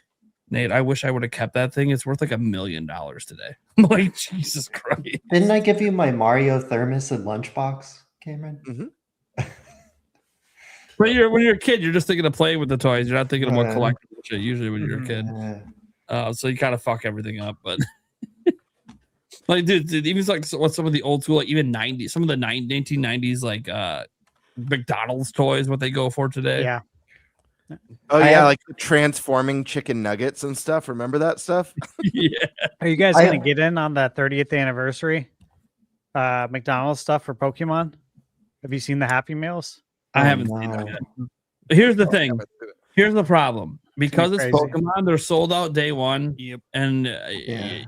Nate, I wish I would have kept that thing. It's worth like $1 million today. I'm like, Jesus Christ. Didn't I give you my Mario thermos and lunchbox, Cameron? But when you're a kid, you're just thinking of playing with the toys. You're not thinking about Yeah. collecting shit usually when you're a kid. Yeah. So you kind of fuck everything up, but like, dude, even like what some of the old school, like even 90s, some of the 1990s, like McDonald's toys, what they go for today. Yeah. Oh I yeah, have- like the transforming chicken nuggets and stuff. Remember that stuff? Yeah. Are you guys I- going to get in on the 30th anniversary McDonald's stuff for Pokemon? Have you seen the Happy Meals? I haven't seen no. it yet. Here's the thing. Here's the problem. Because it's crazy. Pokemon, they're sold out day one. Yep. And Yeah.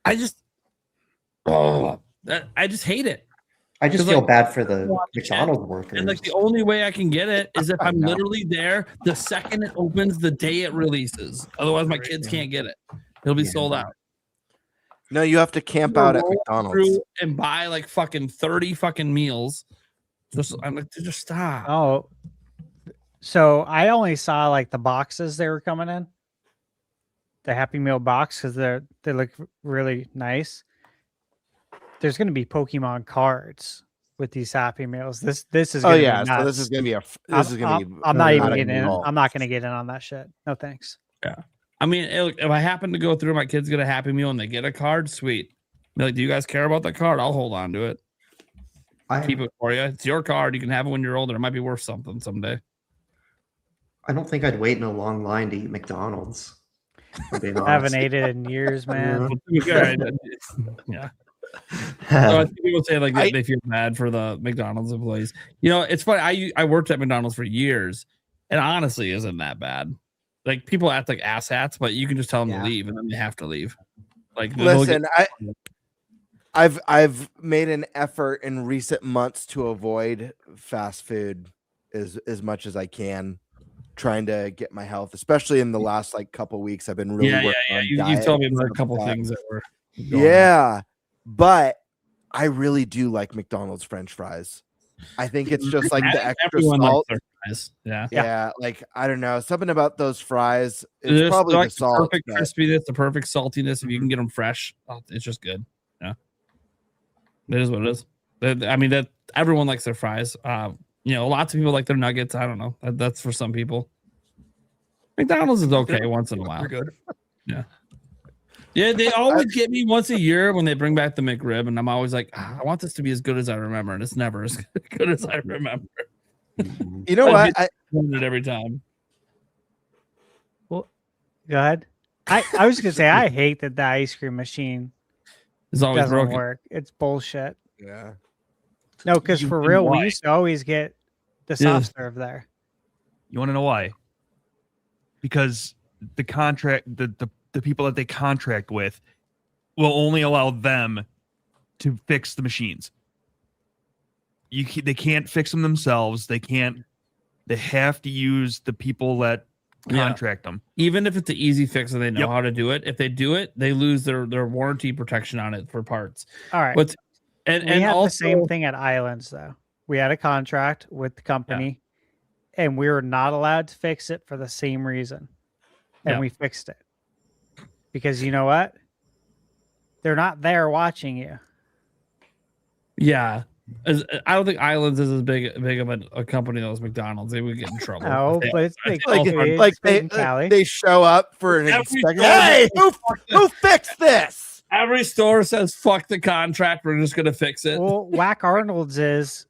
I just hate it. I just 'Cause, feel like, bad for the watch it, McDonald's workers. And like the only way I can get it is if I I'm know. literally there the second it opens, the day it releases. Otherwise, my kids can't get it. It'll be Yeah. sold out. No, you have to camp out at Roll McDonald's. through and buy like fucking 30 fucking meals. I'm like, just stop. Oh, so I only saw like the boxes they were coming in, the Happy Meal box, because they look really nice. There's going to be Pokemon cards with these Happy Meals. This is Oh gonna yeah, be so nuts. this is gonna be I'm not even not getting in. involved. I'm not going to get in on that shit. No thanks. I mean, if I happen to go through, my kids get a Happy Meal and they get a card, sweet. Be like, do you guys care about that card? I'll hold on to it. Keep it for you. It's your card. You can have it when you're older. It might be worth something someday. I don't think I'd wait in a long line to eat McDonald's. if I'm being I haven't honest. ate it in years, man. Yeah. So I think people say like they feel bad for the McDonald's employees. You know, it's funny. I worked at McDonald's for years, and honestly, isn't that bad. Like people act like asshats, but you can just tell them to leave, and then they have to leave. Like listen, I've made an effort in recent months to avoid fast food as much as I can, trying to get my health, especially in the last like couple weeks. I've been really working on You've diet told me and about a stuff couple like that. things that were going on. Yeah, but I really do like McDonald's French fries. I think it's just like the extra Everyone likes salt. their fries. Yeah. Yeah, like I don't know, something about those fries. It's There's probably like the salt. perfect but- crispiness, the perfect saltiness. If you can get them fresh, it's just good. Yeah, that is what it is. I mean, that everyone likes their fries. You know, lots of people like their nuggets. I don't know. That's for some people. McDonald's is okay once in a while. We're good. Yeah. Yeah, they always get me once a year when they bring back the McRib, and I'm always like, I want this to be as good as I remember, and it's never as good as I remember. You know what? I it every time. Well, go ahead. I was gonna say I hate that the ice cream machine It's always doesn't broken. work. It's bullshit. Yeah. No, because You for know real, why? we used to always get the Yeah. soft serve there. You want to know why? Because the contract, the people that they contract with will only allow them to fix the machines. They can't fix them themselves. They have to use the people that contract them. Even if it's an easy fix and they know how to do it, if they do it, they lose their warranty protection on it for parts. All right. But and we had also the same thing at Islands though. We had a contract with the company, and we were not allowed to fix it for the same reason, and Yeah. we fixed it because you know what? They're not there watching you. Yeah. I don't think Islands is as big of a company as McDonald's. They would get in trouble. No, If they- but it's big. Like, company. like It's big in Cali. they show up for an Every inspection. store- Hey, who fixed this? Every store says, fuck the contract. We're just going to fix it. Well, Whack Arnold's is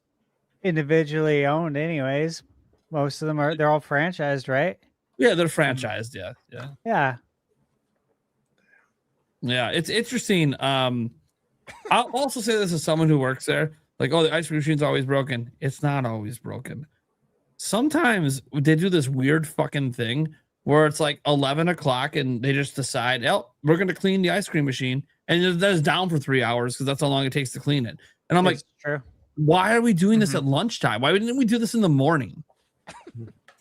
individually owned, anyways. Most of them they're all franchised, right? Yeah, they're franchised. Yeah. Yeah. Yeah. Yeah. It's interesting. I'll also say this as someone who works there. Like, oh, the ice cream machine's always broken. It's not always broken. Sometimes they do this weird fucking thing where it's like 11 o'clock and they just decide, oh, we're going to clean the ice cream machine. And that's down for 3 hours because that's how long it takes to clean it. And I'm like, It's true. why are we doing this at lunchtime? Why didn't we do this in the morning?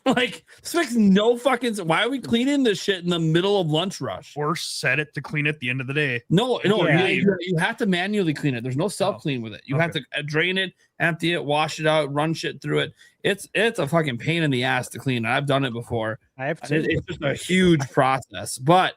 Like, this makes no fucking sense. Why are we cleaning this shit in the middle of lunch rush? Or set it to clean at the end of the day. No, Yeah. you have to manually clean it. There's no self clean with it. You have to drain it, empty it, wash it out, run shit through it. It's a fucking pain in the ass to clean. I've done it before. I have to. It's just a huge process. But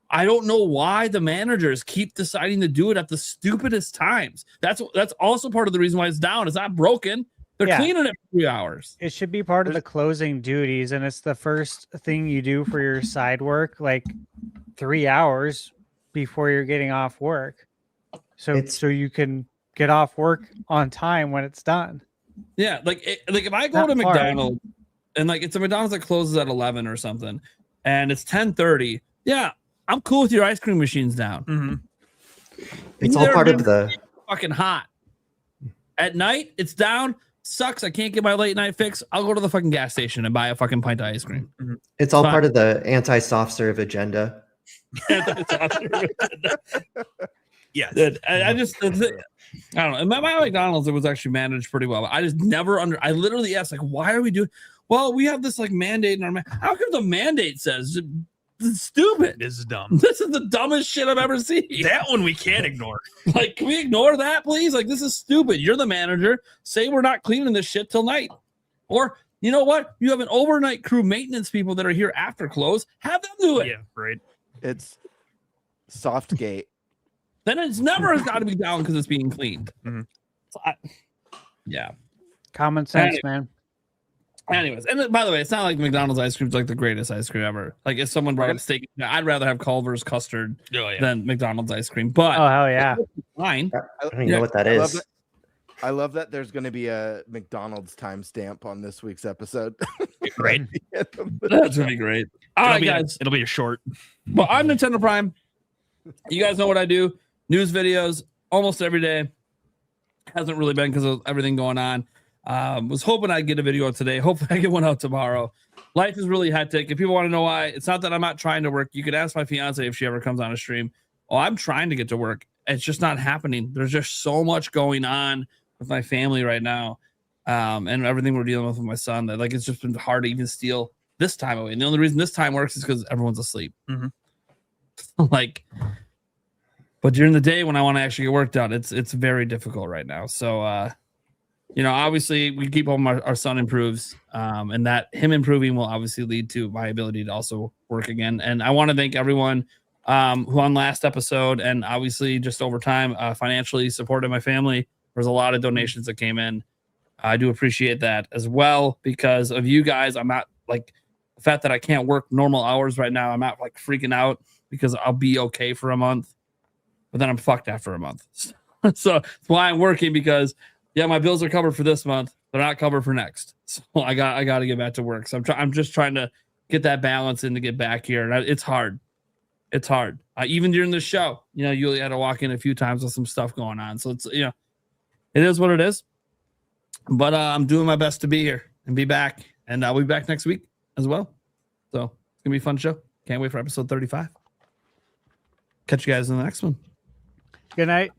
I don't know why the managers keep deciding to do it at the stupidest times. That's also part of the reason why it's down. It's not broken. They're Yeah. cleaning it for 3 hours. It should be part of the closing duties, and it's the first thing you do for your side work, like 3 hours before you're getting off work, so you can get off work on time when it's done. Yeah, like if I go Not to hard. McDonald's and like it's a McDonald's that closes at 11 or something, and it's 10:30. Yeah, I'm cool with your ice cream machines down. Mm-hmm. It's all They're part of just the fucking hot. At night, it's down. Sucks. I can't get my late night fix. I'll go to the fucking gas station and buy a fucking pint of ice cream. It's all Fine. part of the anti-soft serve agenda. Yes. Dude, I don't know. My McDonald's, it was actually managed pretty well. I just never I literally asked, like, why are we doing? Well, we have this like mandate in our how come the mandate says it's stupid? This is dumb. This is the dumbest shit I've ever seen. That one we can't ignore. Like, can we ignore that, please? Like, this is stupid. You're the manager. Say we're not cleaning this shit till night. Or, you know what? You have an overnight crew maintenance people that are here after close. Have them do it. Yeah, right. It's soft gate. Then it's never got to be down because it's being cleaned. Mhm. So yeah. Common sense, man. Anyways, and by the way, it's not like McDonald's ice cream is like the greatest ice cream ever. Like if someone brought up steak, I'd rather have Culver's custard than McDonald's ice cream. But Oh hell yeah! fine. I don't even know what that I love is. I love that there's going to be a McDonald's timestamp on this week's episode. Right. That's gonna be great. All right, guys. It'll be a short. Well, I'm Nintendo Prime. You guys know what I do. News videos almost every day. Hasn't really been because of everything going on. Was hoping I'd get a video out today. Hopefully I get one out tomorrow. Life is really hectic. If people want to know why, it's not that I'm not trying to work. You could ask my fiance if she ever comes on a stream. Oh, I'm trying to get to work. It's just not happening. There's just so much going on with my family right now. And everything we're dealing with my son, that like it's just been hard to even steal this time away. And the only reason this time works is because everyone's asleep. Mhm. Like, but during the day when I want to actually get work done, it's very difficult right now. So obviously we keep hoping our son improves, and that him improving will obviously lead to my ability to also work again. And I want to thank everyone who on last episode and obviously just over time financially supported my family. There's a lot of donations that came in. I do appreciate that as well because of you guys. I'm not like the fact that I can't work normal hours right now. I'm not like freaking out because I'll be okay for a month, but then I'm fucked after a month. So that's why I'm working because my bills are covered for this month. They're not covered for next. So I got to get back to work. So I'm just trying to get that balance in to get back here. And it's hard. It's hard. Even during the show, you only had to walk in a few times with some stuff going on. So it's, it is what it is. But I'm doing my best to be here and be back. And I'll be back next week as well. So it's going to be a fun show. Can't wait for episode 35. Catch you guys in the next one. Good night.